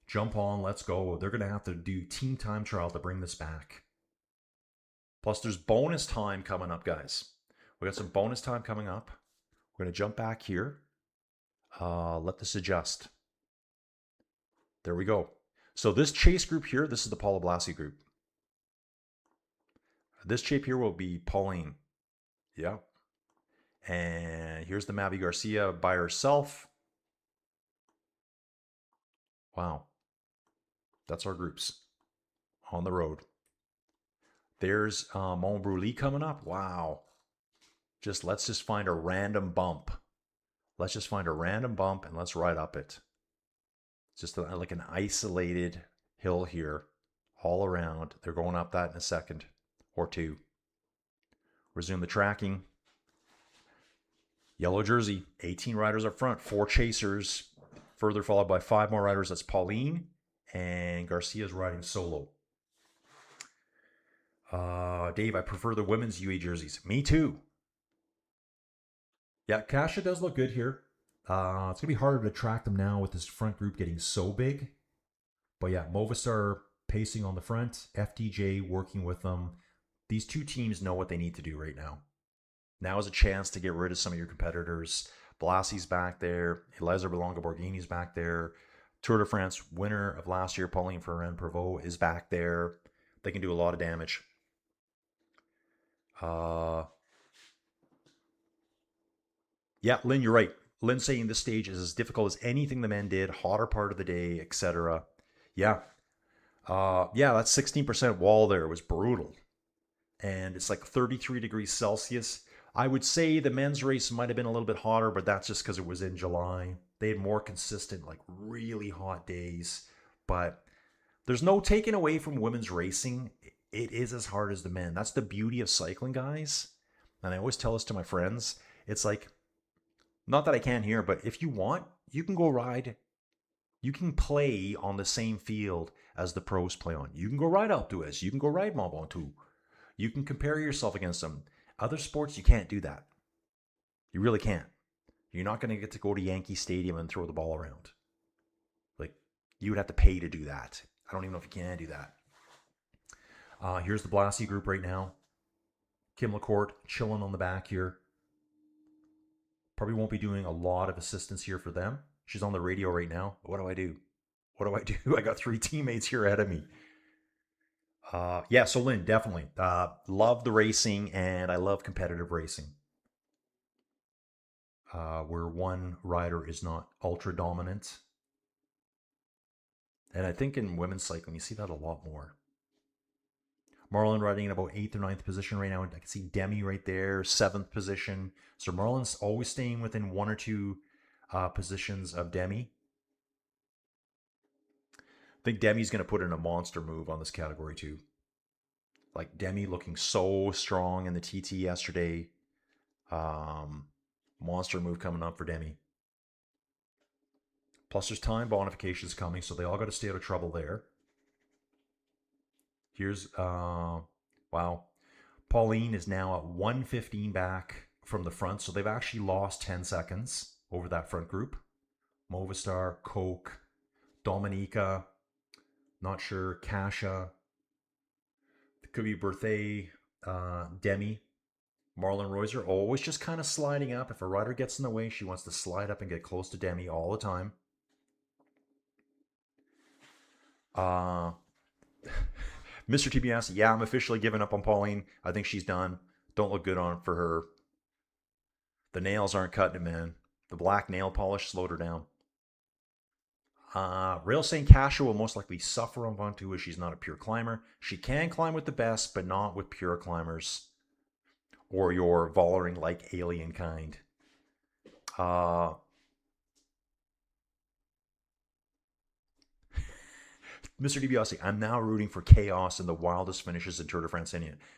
[SPEAKER 3] jump on, let's go. They're going to have to do team time trial to bring this back. Plus, there's bonus time coming up, guys. We got some bonus time coming up. We're going to jump back here. Let this adjust. There we go. So this chase group here, this is the Paula Blassie group. This shape here will be Pauline. Yeah. And here's the Mavi Garcia by herself. Wow. That's our groups on the road. There's Montbrulli coming up. Wow. Let's just find a random bump. Let's just find a random bump and let's ride up it. It's just like an isolated hill here all around. They're going up that in a second or two. Resume the tracking. Yellow jersey, 18 riders up front, 4 chasers, further followed by 5 more riders. That's Pauline, and Garcia's riding solo. Dave, I prefer the women's UE jerseys. Me too. Yeah, Kasia does look good here. It's going to be harder to track them now with this front group getting so big. But yeah, Movistar pacing on the front, FDJ working with them. These 2 teams know what they need to do right now. Now is a chance to get rid of some of your competitors. Blassie's back there. Eliza Longoborghini's back there. Tour de France winner of last year, Pauline Ferrand-Prévot, is back there. They can do a lot of damage. Yeah, Lynn, you're right. Lynn saying this stage is as difficult as anything the men did, hotter part of the day, etc. Yeah. That 16% wall there was brutal. And it's like 33 degrees Celsius. I would say the men's race might have been a little bit hotter, but that's just because it was in July. They had more consistent, like really hot days. But there's no taking away from women's racing. It is as hard as the men. That's the beauty of cycling, guys. And I always tell this to my friends. It's like, not that I can't hear, but if you want, you can go ride. You can play on the same field as the pros play on. You can go ride Alpe d'Huez. You can go ride Mont Ventoux. You can compare yourself against them. Other sports, you can't do that. You really can't. You're not going to get to go to Yankee Stadium and throw the ball around. Like, you would have to pay to do that. I don't even know if you can do that. Here's the Blassie group right now. Kim Lacourt chilling on the back here. Probably won't be doing a lot of assistance here for them. She's on the radio right now. What do I do? What do I do? I got 3 teammates here ahead of me. Yeah, so Lynn, definitely. Love the racing, and I love competitive racing. Where one rider is not ultra dominant. And I think in women's cycling, you see that a lot more. Marlon riding in about 8th or ninth position right now. I can see Demi right there, 7th position. So Marlon's always staying within one or two positions of Demi. I think Demi's going to put in a monster move on this category too. Like Demi looking so strong in the TT yesterday. Monster move coming up for Demi. Plus, there's time bonifications coming, so they all got to stay out of trouble there. Here's, wow. Pauline is now at 115 back from the front, so they've actually lost 10 seconds over that front group. Movistar, Coke, Dominica, not sure, Kasha. It could be Berthay, Demi. Marlon Reuser always just kind of sliding up. If a rider gets in the way, she wants to slide up and get close to Demi all the time. Mr. TBS, yeah, I'm officially giving up on Pauline. I think she's done. Don't look good on for her. The nails aren't cutting it, man. The black nail polish slowed her down. Rail saying Kasha will most likely suffer on Ventoux as she's not a pure climber. She can climb with the best, but not with pure climbers. Or your Vollering like alien kind. Mr. DiBiase, I'm now rooting for chaos and the wildest finishes in Tour de France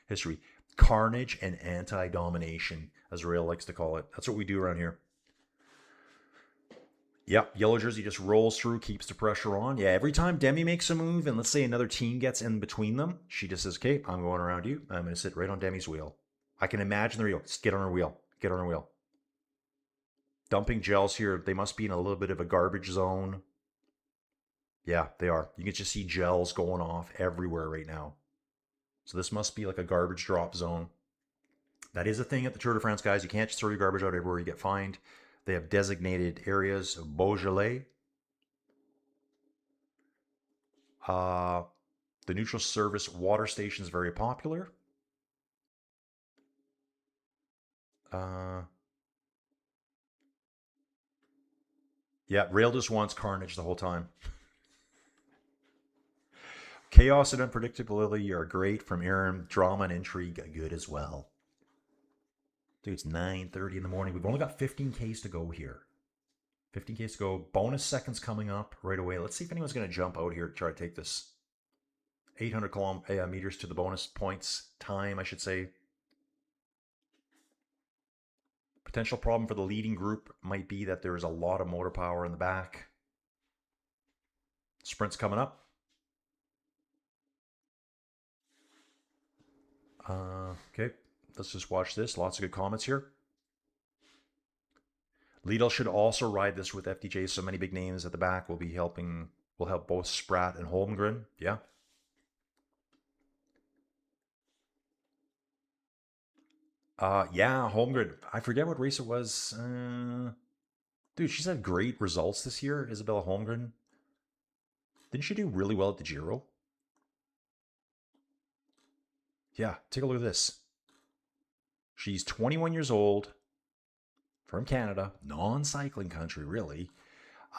[SPEAKER 3] history. Carnage and anti-domination, as Rail likes to call it. That's what we do around here. Yep, yellow jersey just rolls through, keeps the pressure on. Yeah, every time Demi makes a move and let's say another team gets in between them, she just says, okay, I'm going around you. I'm going to sit right on Demi's wheel. I can imagine the wheel. Just get on her wheel. Get on her wheel. Dumping gels here. They must be in a little bit of a garbage zone. Yeah, they are. You can just see gels going off everywhere right now. So this must be like a garbage drop zone. That is a thing at the Tour de France, guys. You can't just throw your garbage out everywhere you get fined. They have designated areas of Beaujolais. The neutral service water station is very popular. Yeah, Rail just wants carnage the whole time. Chaos and unpredictability are great from Aaron. Drama and intrigue are good as well. Dude, it's 9:30 in the morning. We've only got 15Ks to go here. 15Ks to go. Bonus seconds coming up right away. Let's see if anyone's going to jump out here to try to take this 800 meters to the bonus points time, I should say. Potential problem for the leading group might be that there is a lot of motor power in the back. Sprint's coming up. Okay, let's just watch this. Lots of good comments here. Lidl should also ride this with FDJ. So many big names at the back will be helping. Will help both Spratt and Holmgren. Yeah. Yeah, Holmgren. I forget what race it was. Dude, she's had great results this year, Isabella Holmgren. Didn't she do really well at the Giro? Yeah, take a look at this. She's 21 years old, from Canada, non-cycling country, really,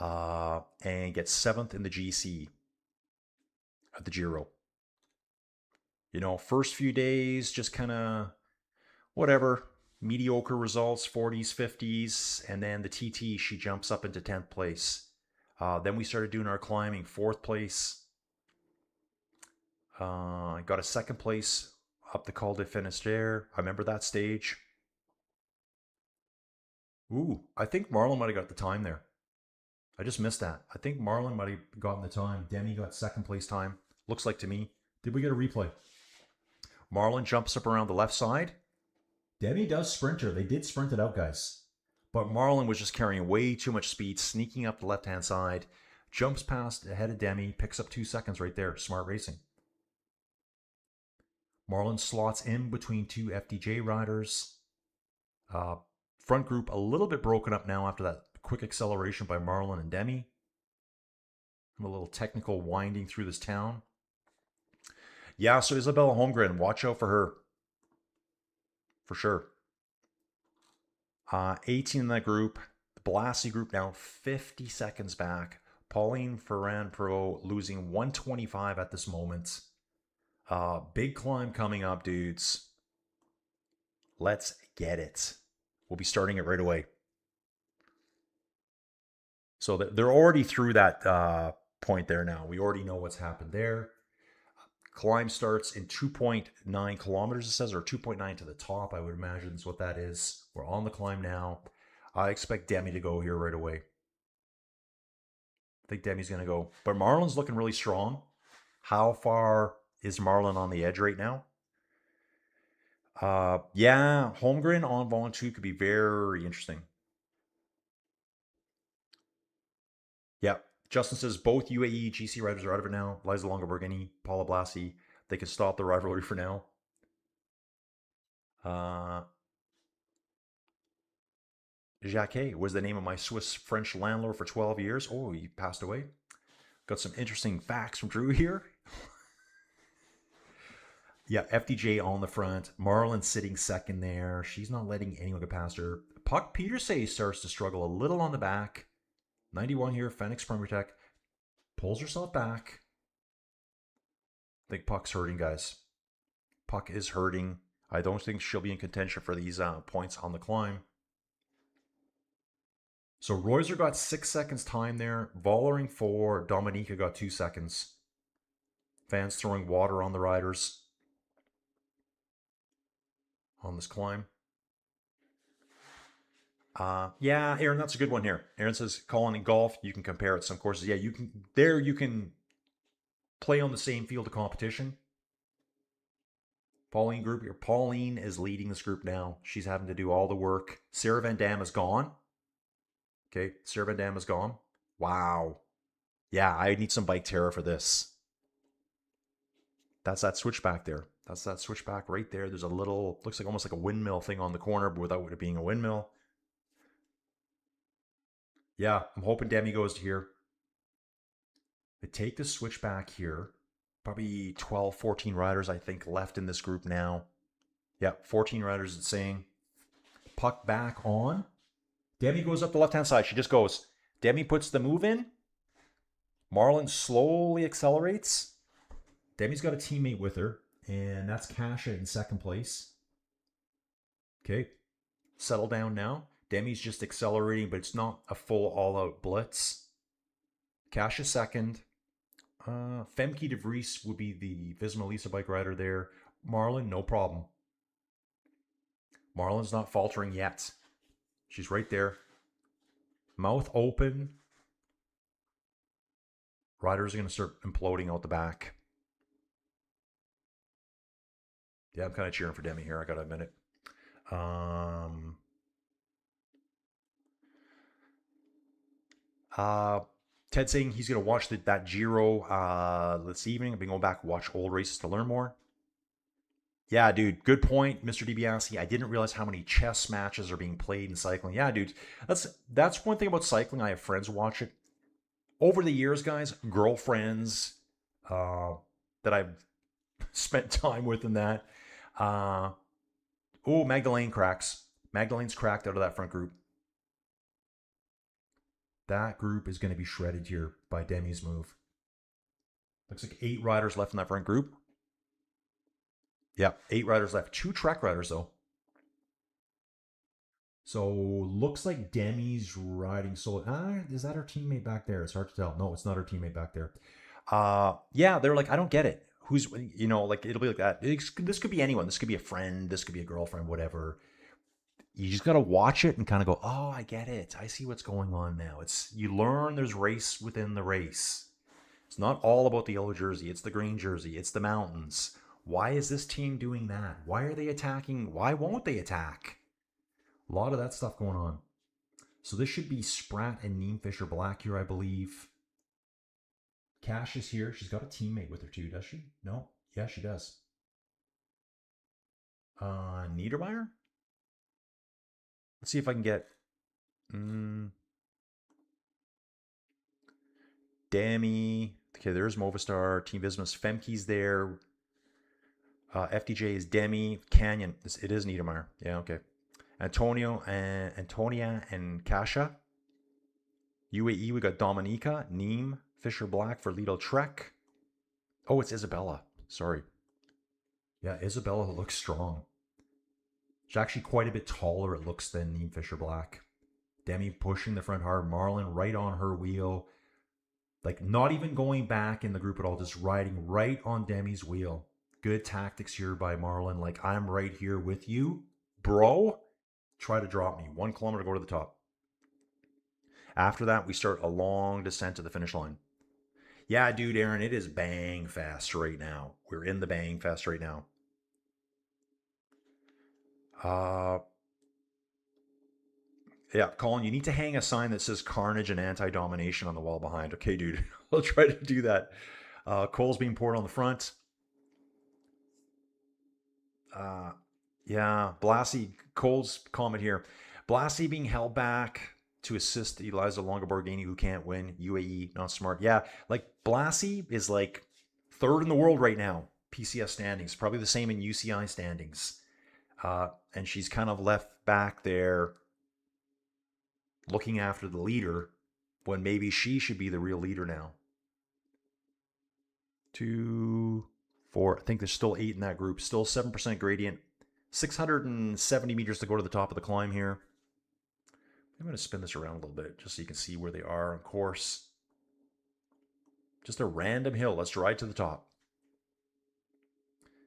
[SPEAKER 3] and gets 7th in the GC at the Giro. You know, first few days, just kind of whatever, mediocre results, 40s, 50s, and then the TT, she jumps up into 10th place. Then we started doing our climbing, 4th place. Got a 2nd place up the Col de Finisterre. I remember that stage. Ooh, I think Marlon might have got the time there. I just missed that. I think Marlon might have gotten the time. Demi got 2nd place time. Looks like to me. Did we get a replay? Marlon jumps up around the left side. Demi does sprint her. They did sprint it out, guys. But Marlon was just carrying way too much speed, sneaking up the left-hand side, jumps past ahead of Demi, picks up 2 seconds right there. Smart racing. Marlon slots in between 2 FDJ riders. Front group a little bit broken up now after that quick acceleration by Marlon and Demi. A little technical winding through this town. Yeah, so Isabella Holmgren, watch out for her. For sure. 18 in that group. The Blassie group now 50 seconds back. Pauline Ferrand Pro losing 125 at this moment. Big climb coming up, dudes. Let's get it. We'll be starting it right away. So they're already through that point there now. We already know what's happened there. Climb starts in 2.9 kilometers, it says, or 2.9 to the top, I would imagine is what that is. We're on the climb now. I expect Demi to go here right away. I think Demi's going to go. But Marlon's looking really strong. How far is Marlon on the edge right now? Yeah, Holmgren on Vaughn 2 could be very interesting. Yeah, Justin says both UAE GC riders are out of it now. Liza Longoborghini, Paula Blasi. They can stop the rivalry for now. Jacquet was the name of my Swiss-French landlord for 12 years. Oh, he passed away. Got some interesting facts from Drew here. Yeah, FDJ on the front. Marlon sitting second there. She's not letting anyone get past her. Puck Peterse starts to struggle a little on the back. 91 here, Fenix Premier Tech. Pulls herself back. I think Puck's hurting, guys. Puck is hurting. I don't think she'll be in contention for these points on the climb. So Reuser got 6 seconds time there. Vollering 4. Dominica got 2 seconds. Fans throwing water on the riders on this climb. Yeah, Aaron, that's a good one here. Aaron says, Colin, in golf, you can compare it to some courses. Yeah, you can play on the same field of competition. Pauline group here. Pauline is leading this group now. She's having to do all the work. Sarah Van Dam is gone. Okay, Sarah Van Dam is gone. Wow. Yeah, I need some bike terror for this. That's that switchback there. That's that switchback right there. There's a little, looks like almost like a windmill thing on the corner, but without it being a windmill. Yeah, I'm hoping Demi goes to here. They take the switchback here. Probably 12, 14 riders, I think, left in this group now. Yeah, 14 riders, it's saying. Puck back on. Demi goes up the left-hand side. She just goes. Demi puts the move in. Marlon slowly accelerates. Demi's got a teammate with her, and that's Kasha in second place. Okay, settle down now. Demi's just accelerating, but it's not a full all-out blitz. Kasha second. Femke de Vries would be the Visma Lisa bike rider there. Marlon, no problem. Marlon's not faltering yet. She's right there. Mouth open. Riders are going to start imploding out the back. Yeah, I'm kind of cheering for Demi here. I got to admit it. Ted saying he's going to watch that Giro this evening. I've been going back and watch old races to learn more. Yeah, dude, good point, Mr. DiBiase. I didn't realize how many chess matches are being played in cycling. Yeah, dude, that's one thing about cycling. I have friends who watch it. Over the years, guys, girlfriends that I've spent time with in that. Magdalene cracks. Magdalene's cracked out of that front group. That group is going to be shredded here by Demi's move. Looks like 8 riders left in that front group. Yeah, 8 riders left. 2 track riders, though. So, looks like Demi's riding solo. Is that her teammate back there? It's hard to tell. No, it's not her teammate back there. Yeah, they're like, I don't get it. Who's, like, it'll be like that. This could be anyone. This could be a friend. This could be a girlfriend, whatever. You just got to watch it and kind of go, oh, I get it. I see what's going on now. You learn there's race within the race. It's not all about the yellow jersey. It's the green jersey. It's the mountains. Why is this team doing that? Why are they attacking? Why won't they attack? A lot of that stuff going on. So this should be Spratt and Neemfisher Black here, I believe. Cash is here. She's got a teammate with her too, does she? No? Yeah, she does. Niedermeyer? Let's see if I can get... Demi. Okay, there's Movistar. Team Visma's Femke's there. FDJ is Demi. Canyon. It is Niedermeyer. Yeah, okay. Antonia and Kasha. UAE, we got Dominica, Neem, Fisher Black for Lido Trek. Oh, it's Isabella. Sorry. Yeah, Isabella looks strong. She's actually quite a bit taller, it looks, than Neem Fisher Black. Demi pushing the front hard. Marlon right on her wheel. Like, not even going back in the group at all. Just riding right on Demi's wheel. Good tactics here by Marlon. Like, I'm right here with you. Bro, try to drop me. 1 kilometer to go to the top. After that, we start a long descent to the finish line. Yeah, dude, Aaron, it is bang fast right now. We're in the bang fast right now. Yeah, Colin, you need to hang a sign that says carnage and anti-domination on the wall behind. Okay, dude, I'll try to do that. Coal's being poured on the front. Yeah, Blassie, Cole's comment here. Blassie being held back to assist Eliza Longoborghini, who can't win. UAE, not smart. Yeah, like Blassie is like 3rd in the world right now. PCS standings, probably the same in UCI standings. And she's kind of left back there looking after the leader when maybe she should be the real leader now. 2, 4, I think there's still 8 in that group. Still 7% gradient. 670 meters to go to the top of the climb here. I'm going to spin this around a little bit just so you can see where they are on course. Just a random hill. Let's ride to the top.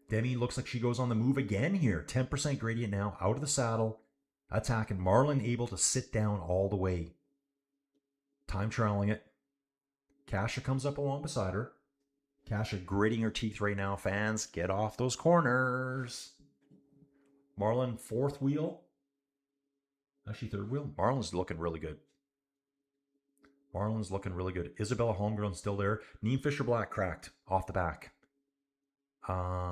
[SPEAKER 3] Demi looks like she goes on the move again here. 10% gradient now, out of the saddle. Attacking. Marlon able to sit down all the way. Time trialing it. Kasha comes up along beside her. Kasha gritting her teeth right now. Fans, get off those corners. Marlon, 4th wheel. Actually, 3rd wheel. Marlon's looking really good. Marlon's looking really good. Isabella Holmgren still there. Neem Fisher Black cracked off the back.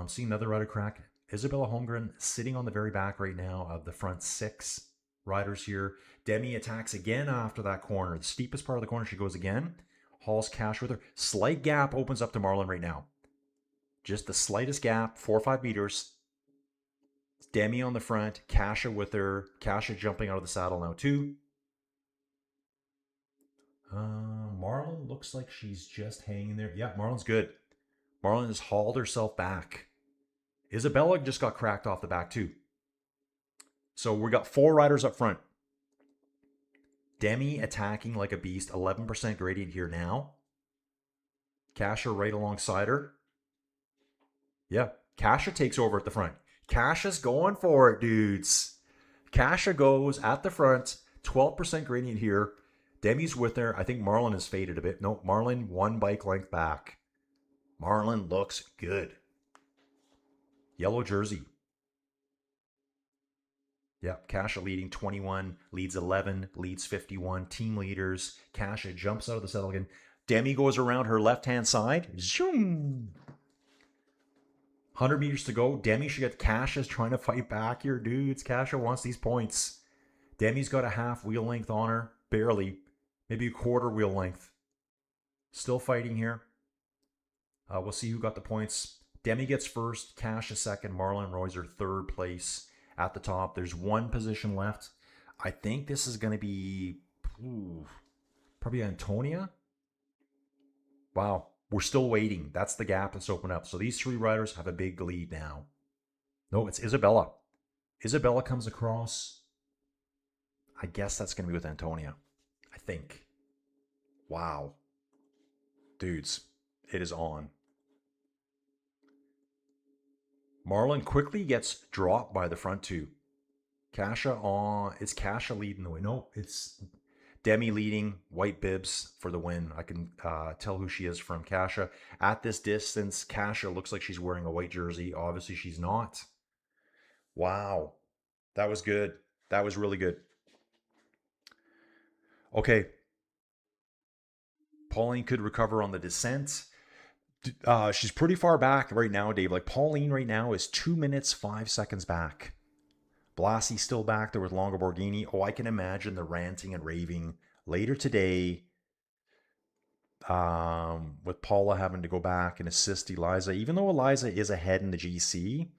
[SPEAKER 3] Seeing another rider crack. Isabella Holmgren sitting on the very back right now of the front 6 riders here. Demi attacks again after that corner. The steepest part of the corner, she goes again. Hauls Cash with her. Slight gap opens up to Marlon right now. Just the slightest gap, 4 or 5 meters. Demi on the front, Kasha with her. Kasha jumping out of the saddle now too. Marlon looks like she's just hanging there. Yeah, Marlon's good. Marlon has hauled herself back. Isabella just got cracked off the back too. So we got 4 riders up front. Demi attacking like a beast. 11% gradient here now. Kasha right alongside her. Yeah, Kasha takes over at the front. Kasha's going for it, dudes. Kasha goes at the front. 12% gradient here. Demi's with her. I think Marlon has faded a bit. No, Marlon 1 bike length back. Marlon looks good. Yellow jersey. Yep, Kasha leading 21, leads 11, leads 51. Team leaders. Kasha jumps out of the saddle again. Demi goes around her left-hand side. Zoom! 100 meters to go. Demi should get. Kasha's trying to fight back here, dudes. Kasha wants these points. Demi's got a half wheel length on her. Barely. Maybe a quarter wheel length. Still fighting here. We'll see who got the points. Demi gets first. Kasha second. Marlon Reuser 3rd place at the top. There's 1 position left. I think this is going to be probably Antonia. Wow. We're still waiting. That's the gap that's opened up. So these 3 riders have a big lead now. No, it's Isabella. Isabella comes across. I guess that's going to be with Antonia. I think. Wow. Dudes, it is on. Marlon quickly gets dropped by the front 2. Kasha on. It's Kasha leading the way. No, it's Demi leading. White bibs for the win. I can tell who she is from Kasha. At this distance, Kasha looks like she's wearing a white jersey. Obviously, she's not. Wow. That was good. That was really good. Okay. Pauline could recover on the descent. She's pretty far back right now, Dave. Like, Pauline right now is 2 minutes, 5 seconds back. Blassie still back there with Longoborghini. Oh, I can imagine the ranting and raving later today. with Paula having to go back and assist Eliza. Even though Eliza is ahead in the GC,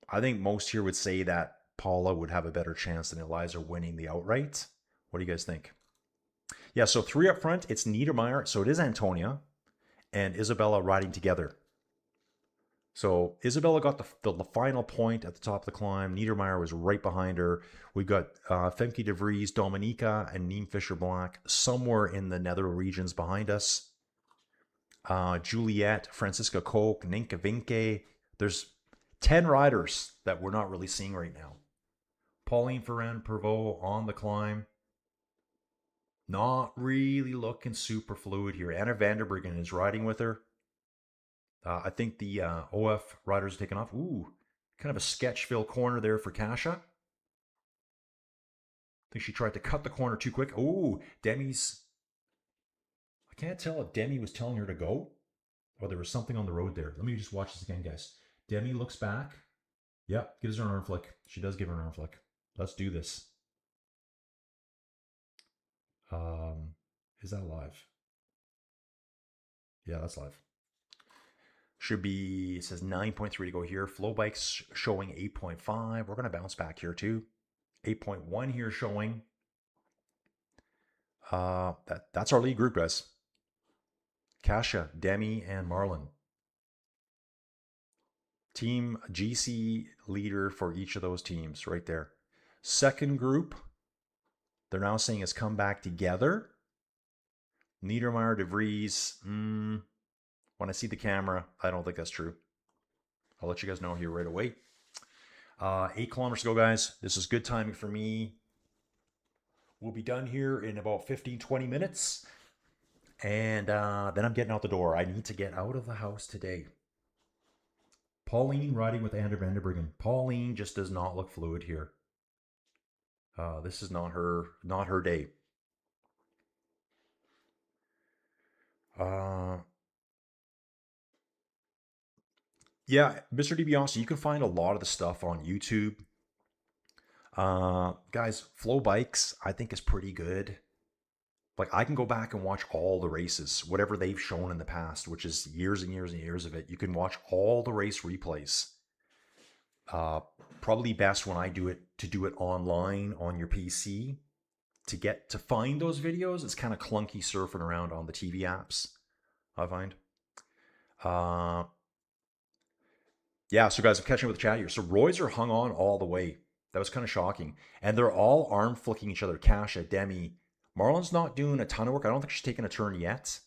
[SPEAKER 3] I think most here would say that Paula would have a better chance than Eliza winning the outright. What do you guys think? Yeah, so 3 up front, it's Niedermeyer. So it is Antonia and Isabella riding together. So Isabella got the final point at the top of the climb. Niedermeyer was right behind her. We've got Femke de Vries, Dominica, and Niem Fischer-Black somewhere in the nether regions behind us. Juliette, Franziska Koch, Ninka Vinke. There's 10 riders that we're not really seeing right now. Pauline Ferrand-Pervot on the climb. Not really looking super fluid here. Anna Vanderbruggen is riding with her. I think the OF riders are taking off. Ooh, kind of a sketchville corner there for Kasia. I think she tried to cut the corner too quick. Ooh, Demi's... I can't tell if Demi was telling her to go or there was something on the road there. Let me just watch this again, guys. Demi looks back. Yep, gives her an arm flick. She does give her an arm flick. Let's do this. Is that live? Yeah, that's live. Should be, it says 9.3 to go here. Flow bikes showing 8.5. We're going to bounce back here too. 8.1 here showing. That's our lead group, guys. Kasia, Demi, and Marlon. Team GC leader for each of those teams right there. Second group, they're now saying has come back together. Niedermeyer, de Vries. When I see the camera, I don't think that's true. I'll let you guys know here right away. 8 kilometers to go, guys. This is good timing for me. We'll be done here in about 15, 20 minutes. And then I'm getting out the door. I need to get out of the house today. Pauline riding with Anna Vanderbruggen. Pauline just does not look fluid here. This is not her day. Yeah, Mr. DiBiase, you can find a lot of the stuff on YouTube. Guys, Flow Bikes, I think is pretty good. Like, I can go back and watch all the races, whatever they've shown in the past, which is years and years and years of it. You can watch all the race replays. Probably best when I do it to do it online on your PC. To find those videos, it's kind of clunky surfing around on the TV apps, I find. Yeah, so guys, I'm catching up with the chat here. So Royzer hung on all the way. That was kind of shocking. And they're all arm flicking each other. Kasia, Demi. Marlon's not doing a ton of work. I don't think she's taken a turn yet.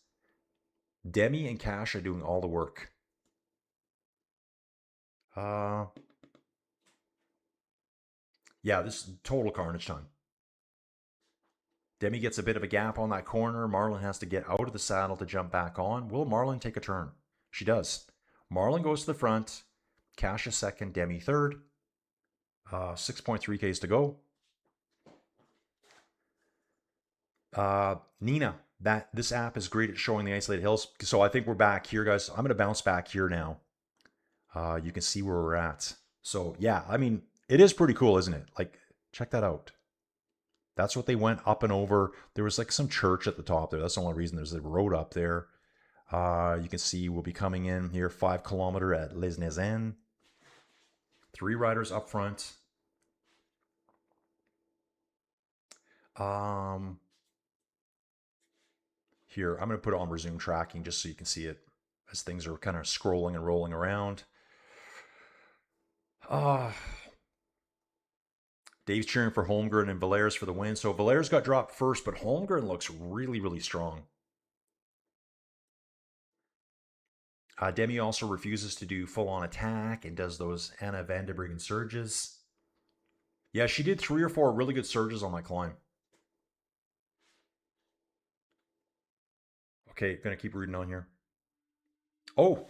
[SPEAKER 3] Demi and Kasia doing all the work. Yeah, this is total carnage time. Demi gets a bit of a gap on that corner. Marlon has to get out of the saddle to jump back on. Will Marlon take a turn? She does. Marlon goes to the front. Kasia second, Demi third. 6.3 Ks to go. Nina, this app is great at showing the isolated hills. So I think we're back here, guys. I'm going to bounce back here now. You can see where we're at. So yeah, I mean, it is pretty cool, isn't it? Like, check that out. That's what they went up and over. There was like some church at the top there. That's the only reason there's a road up there. You can see we'll be coming in here 5 kilometer at Les Nezen. 3 riders up front. Here, I'm going to put it on resume tracking just so you can see it as things are kind of scrolling and rolling around. Dave's cheering for Holmgren and Valerius for the win. So Valerius got dropped first, but Holmgren looks really, really strong. Demi also refuses to do full-on attack and does those Anna Vanderbruggen surges. Yeah, she did 3 or 4 really good surges on that climb. Okay, gonna keep reading on here. Oh!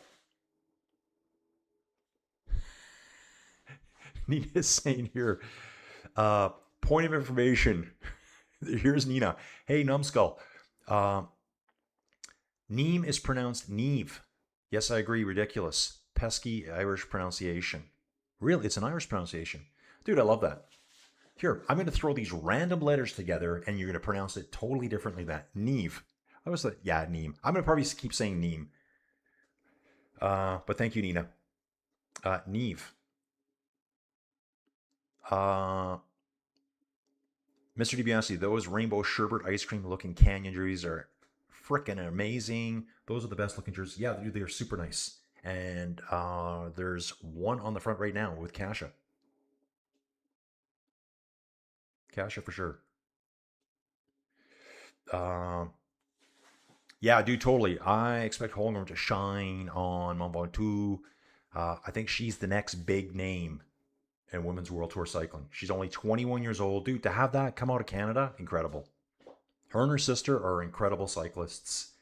[SPEAKER 3] Nina's saying here, point of information. Here's Nina. Hey, numbskull. Niem is pronounced Neve. Yes, I agree. Ridiculous. Pesky Irish pronunciation. Really, it's an Irish pronunciation. Dude, I love that. Here, I'm going to throw these random letters together and you're going to pronounce it totally differently than Neve. I was like, yeah, Neem. I'm gonna probably keep saying Neem. But thank you, Nina. Neve. Mr. DiBiase, those rainbow sherbet ice cream looking canyon jerseys are freaking amazing. Those are the best looking jerseys. Yeah, they're super nice. And there's one on the front right now with Kasha. Kasha for sure. Yeah, dude, totally. I expect Holmgren to shine on Mont Ventoux. I think she's the next big name in Women's World Tour cycling. She's only 21 years old. Dude, to have that come out of Canada, incredible. Her and her sister are incredible cyclists.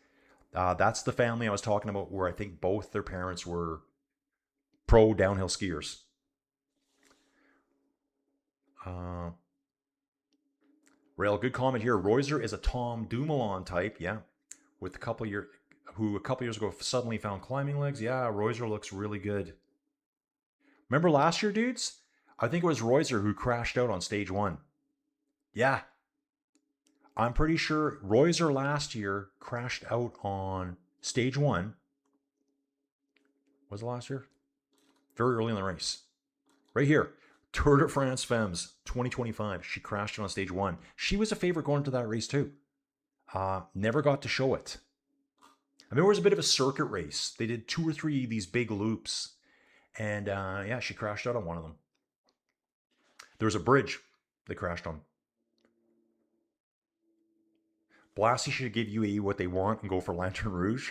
[SPEAKER 3] That's the family I was talking about where I think both their parents were pro downhill skiers. Rail, good comment here. Reuser is a Tom Dumoulin type, yeah. With a couple years ago suddenly found climbing legs. Yeah, Reuser looks really good. Remember last year, dudes? I think it was Reuser who crashed out on stage 1. Yeah. I'm pretty sure Reuser last year crashed out on stage 1. Was it last year? Very early in the race. Right here. Tour de France FEMMES 2025. She crashed on stage 1. She was a favorite going into that race too. Never got to show it. I mean, it was a bit of a circuit race. They did 2 or 3 of these big loops. And yeah, she crashed out on one of them. There was a bridge they crashed on. Blassie should give UAE what they want and go for Lantern Rouge.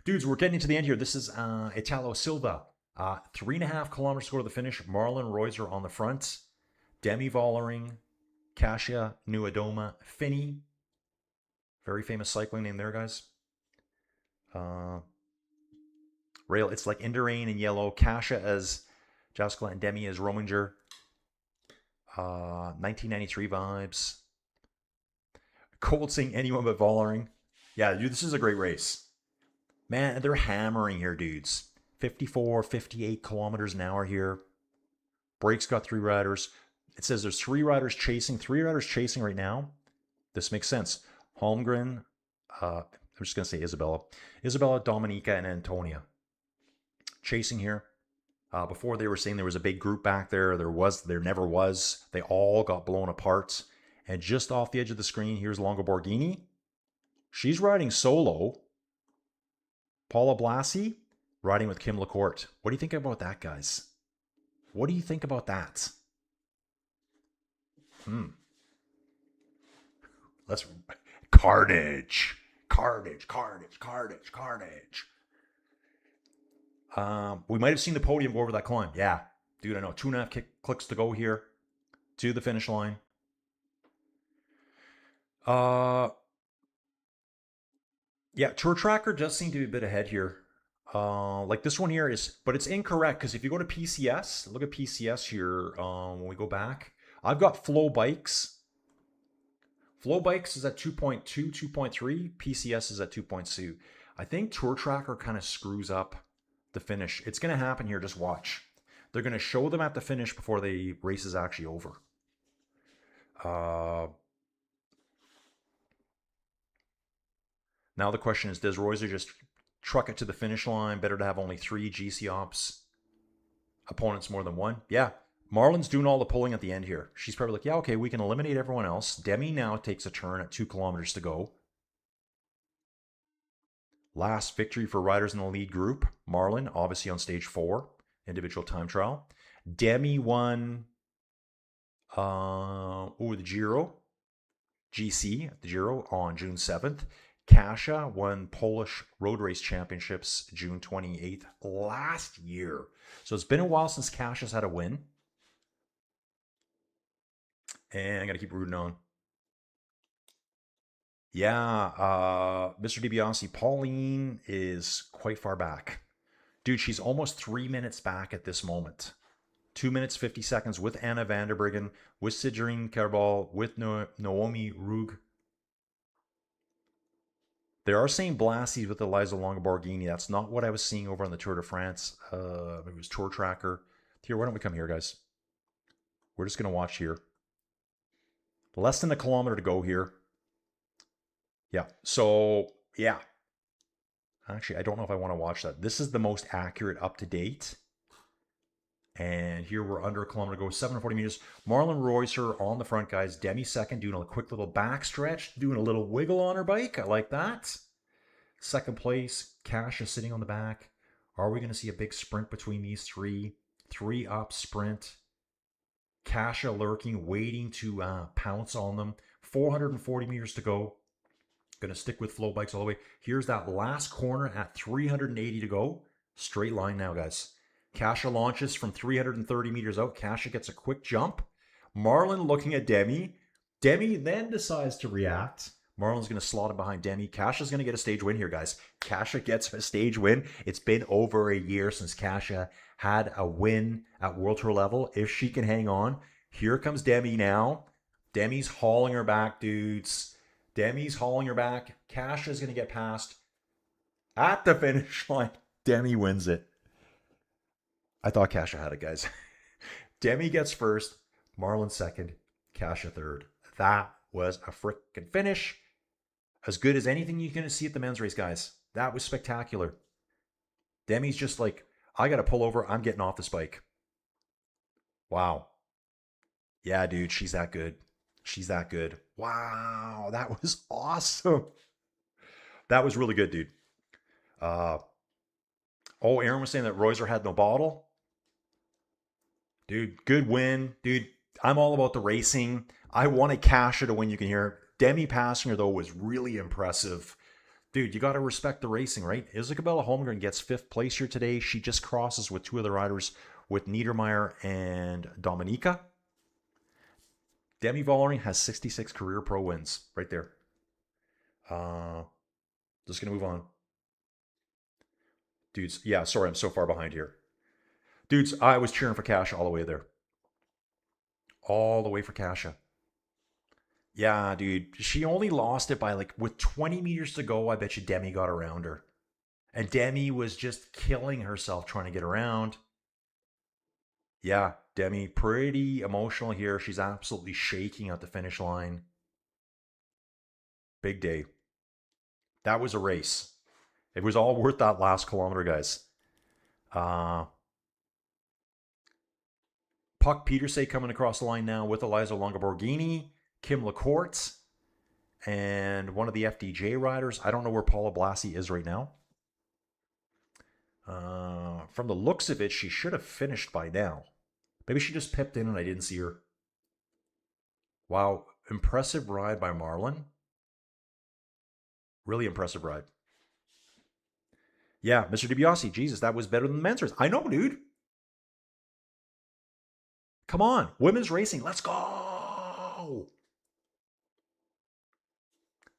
[SPEAKER 3] Dudes, we're getting to the end here. This is Italo Silva. 3.5 kilometers to go to the finish. Marlon Reuser on the front. Demi Vollering, Kasia Nuadoma, Finney. Very famous cycling name there, guys. Rail, it's like Indurain in yellow. Kasia as Jessica and Demi as Rominger. 1993 vibes. Cold saying anyone but Vollering. Yeah, dude, this is a great race. Man, they're hammering here, dudes. 54, 58 kilometers an hour here. Break's got 3 riders. It says there's 3 riders chasing. 3 riders chasing right now. This makes sense. Holmgren, I'm just going to say Isabella. Isabella, Dominica, and Antonia. Chasing here. Before they were saying there was a big group back there. There never was. They all got blown apart. And just off the edge of the screen, here's Longo Borghini. She's riding solo. Paula Blassie riding with Kim LaCourte. What do you think about that, guys? What do you think about that? Let's... Carnage. Carnage, carnage, carnage, carnage. We might have seen the podium go over that climb. Yeah. Dude, I know. 2.5 clicks to go here to the finish line. Yeah, Tour Tracker does seem to be a bit ahead here. Like this one here is, but it's incorrect because if you go to PCS, look at PCS here. When we go back, I've got Flow Bikes. Flow Bikes is at 2.2, 2.3. PCS is at 2.2. I think Tour Tracker kind of screws up the finish. It's going to happen here. Just watch. They're going to show them at the finish before the race is actually over. Now the question is, does Reuser just truck it to the finish line? Better to have only 3 GC Ops opponents more than 1. Yeah, Marlon's doing all the pulling at the end here. She's probably like, yeah, okay, we can eliminate everyone else. Demi now takes a turn at 2 kilometers to go. Last victory for riders in the lead group. Marlon, obviously on stage 4, individual time trial. Demi won the Giro, GC, the Giro on June 7th. Kasia won Polish Road Race Championships June 28th last year. So it's been a while since Kasia's had a win. And I got to keep rooting on. Yeah, Mr. DiBiase, Pauline is quite far back. Dude, she's almost 3 minutes back at this moment. 2 minutes, 50 seconds with Anna van der Breggen, with Sidrine Carbal, with Naomi Rug. They are saying Blassie with Eliza Longo Borghini. That's not what I was seeing over on the Tour de France. It was Tour Tracker. Here, why don't we come here, guys? We're just going to watch here. Less than a kilometer to go here. Yeah. So, yeah. Actually, I don't know if I want to watch that. This is the most accurate up to date. And here we're under a kilometer to go, 740 meters. Marlon Reusser on the front, guys. Demi second, doing a quick little back stretch, doing a little wiggle on her bike. I like that. Second place, Cash is sitting on the back. Are we going to see a big sprint between these three? 3 up sprint. Kasha lurking, waiting to pounce on them. 440 meters to go. Going to stick with flow bikes all the way. Here's that last corner at 380 to go. Straight line now, guys. Kasha launches from 330 meters out. Kasha gets a quick jump. Marlon looking at Demi. Demi then decides to react. Marlon's going to slot it behind Demi. Kasha's going to get a stage win here, guys. Kasha gets a stage win. It's been over a year since Kasha had a win at World Tour level. If she can hang on, here comes Demi now. Demi's hauling her back, dudes. Demi's hauling her back. Kasha's going to get past at the finish line. Demi wins it. I thought Kasha had it, guys. Demi gets first, Marlon second, Kasha third. That was a freaking finish. As good as anything you're going to see at the men's race, guys. That was spectacular. Demi's just like, I got to pull over. I'm getting off this bike. Wow. Yeah, dude, she's that good. She's that good. Wow, that was awesome. That was really good, dude. Aaron was saying that Reusser had no bottle. Dude, good win. Dude, I'm all about the racing. I wanted Kasha to win. You can hear Demi passing her, though, was really impressive. Dude, you got to respect the racing, right? Isabella Holmgren gets 5th place here today. She just crosses with 2 other riders, with Niedermeyer and Dominica. Demi Vollering has 66 career pro wins right there. Just going to move on. Dudes, yeah, sorry, I'm so far behind here. Dudes, I was cheering for Kasha all the way there. All the way for Kasha. Yeah, dude. She only lost it by with 20 meters to go, I bet you Demi got around her. And Demi was just killing herself trying to get around. Yeah, Demi, pretty emotional here. She's absolutely shaking at the finish line. Big day. That was a race. It was all worth that last kilometer, guys. Puck Petersay coming across the line now with Eliza Longoborghini, Kim Lacourte, and one of the FDJ riders. I don't know where Paula Blasi is right now. From the looks of it, she should have finished by now. Maybe she just pipped in and I didn't see her. Wow, impressive ride by Marlon. Really impressive ride. Yeah, Mr. DiBiase, Jesus, that was better than the men's race. I know, dude. Come on, women's racing, let's go.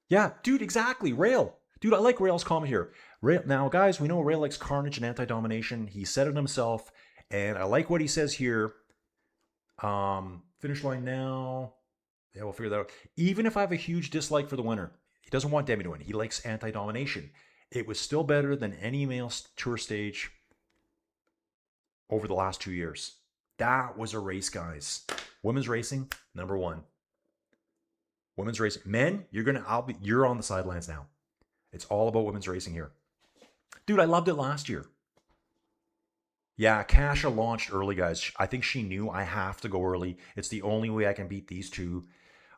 [SPEAKER 3] Yeah, dude, exactly. Rail. Dude, I like Rail's comment here. Rail, now, guys, we know Rail likes carnage and anti-domination. He said it himself, and I like what he says here. Finish line now. Yeah, we'll figure that out. Even if I have a huge dislike for the winner, he doesn't want Demi to win. He likes anti-domination. It was still better than any male tour stage over the last 2 years. That was a race, guys. Women's racing, number 1. Women's racing. Men, you're on the sidelines now. It's all about women's racing here. Dude, I loved it last year. Yeah, Kasha launched early, guys. I think she knew I have to go early. It's the only way I can beat these two.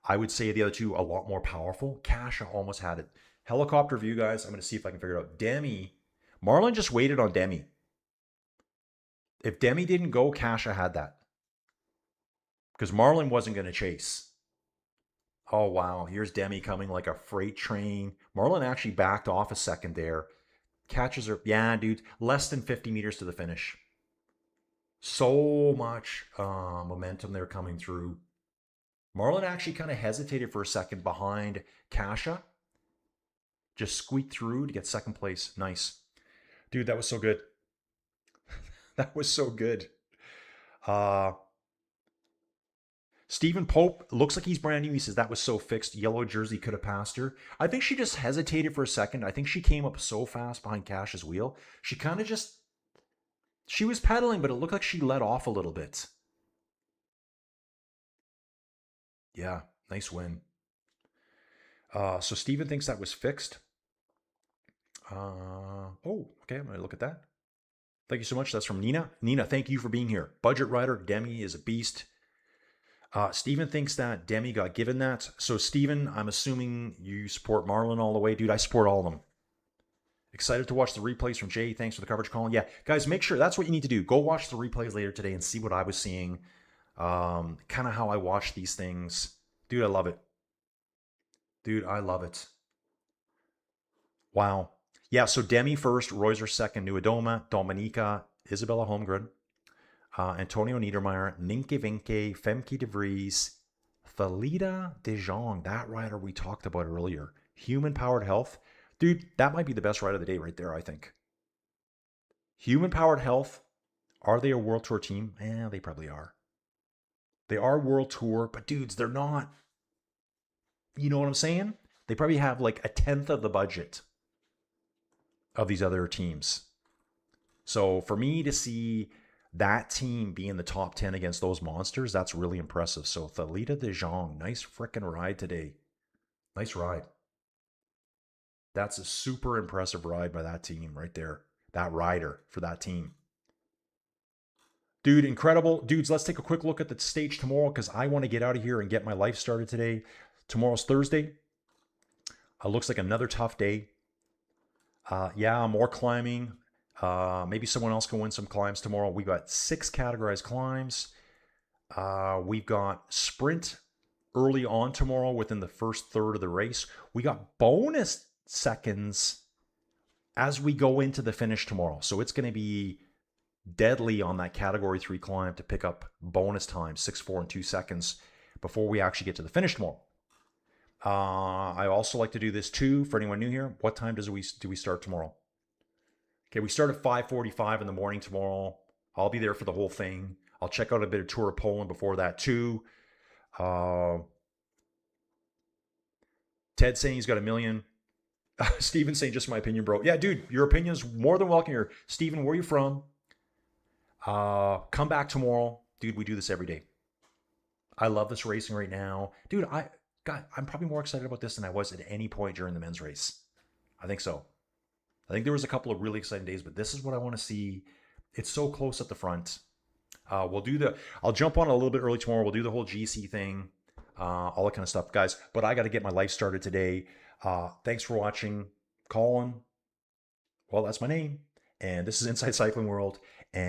[SPEAKER 3] I would say the other two a lot more powerful. Kasha almost had it. Helicopter view, guys. I'm going to see if I can figure it out. Demi. Marlon just waited on Demi. If Demi didn't go, Kasha had that. Because Marlon wasn't going to chase. Oh, wow. Here's Demi coming like a freight train. Marlon actually backed off a second there. Catches her. Yeah, dude. Less than 50 meters to the finish. So much momentum there coming through. Marlon actually kind of hesitated for a second behind Kasha. Just squeaked through to get second place. Nice. Dude, that was so good. That was so good. Stephen Pope looks like he's brand new. He says that was so fixed. Yellow jersey could have passed her. I think she just hesitated for a second. I think she came up so fast behind Kasha's wheel. She kind of just... She was pedaling, but it looked like she let off a little bit. Yeah, nice win. So Steven thinks that was fixed. Oh, okay. I'm going to look at that. Thank you so much. That's from Nina. Nina, thank you for being here. Budget Rider, Demi is a beast. Steven thinks that Demi got given that. So Steven, I'm assuming you support Marlon all the way. Dude, I support all of them. Excited to watch the replays from Jay. Thanks for the coverage, Colin. Yeah, guys, make sure that's what you need to do. Go watch the replays later today and see what I was seeing. Kind of how I watch these things. Dude, I love it. Dude, I love it. Wow. Yeah, so Demi first, Reuser second, Nuadoma, Dominica, Isabella Holmgren, Antonio Niedermeyer, Ninke Vinke, Femke de Vries, Thalita de Jong, that rider we talked about earlier. Human Powered Health. Dude, that might be the best ride of the day right there, I think. Human Powered Health, are they a World Tour team? They probably are. They are World Tour, but dudes, they're not. You know what I'm saying? They probably have like a tenth of the budget of these other teams. So for me to see that team be in the top 10 against those monsters, that's really impressive. So Thalita de Jong, nice freaking ride today. Nice ride. That's a super impressive ride by that team right there. That rider for that team. Dude, incredible. Dudes, let's take a quick look at the stage tomorrow because I want to get out of here and get my life started today. Tomorrow's Thursday. Looks like another tough day. Yeah, more climbing. Maybe someone else can win some climbs tomorrow. We've got 6 categorized climbs. We've got sprint early on tomorrow within the first third of the race. We got bonus seconds as we go into the finish tomorrow. So it's going to be deadly on that category 3 climb to pick up bonus time, 6, 4, and 2 seconds before we actually get to the finish tomorrow. I also like to do this too for anyone new here. What time do we start tomorrow? Okay, we start at 5:45 in the morning tomorrow. I'll be there for the whole thing. I'll check out a bit of Tour of Poland before that too. Ted saying he's got 1 million. Steven saying just my opinion, bro. Yeah, dude, your opinion's more than welcome here. Steven, where are you from? Come back tomorrow. Dude, we do this every day. I love this racing right now. Dude, I'm probably more excited about this than I was at any point during the men's race. I think so. I think there was a couple of really exciting days, but this is what I want to see. It's so close at the front. I'll jump on a little bit early tomorrow. We'll do the whole GC thing, all that kind of stuff, guys. But I got to get my life started today. Thanks for watching. Colin, well, that's my name. And this is Inside Cycling World. And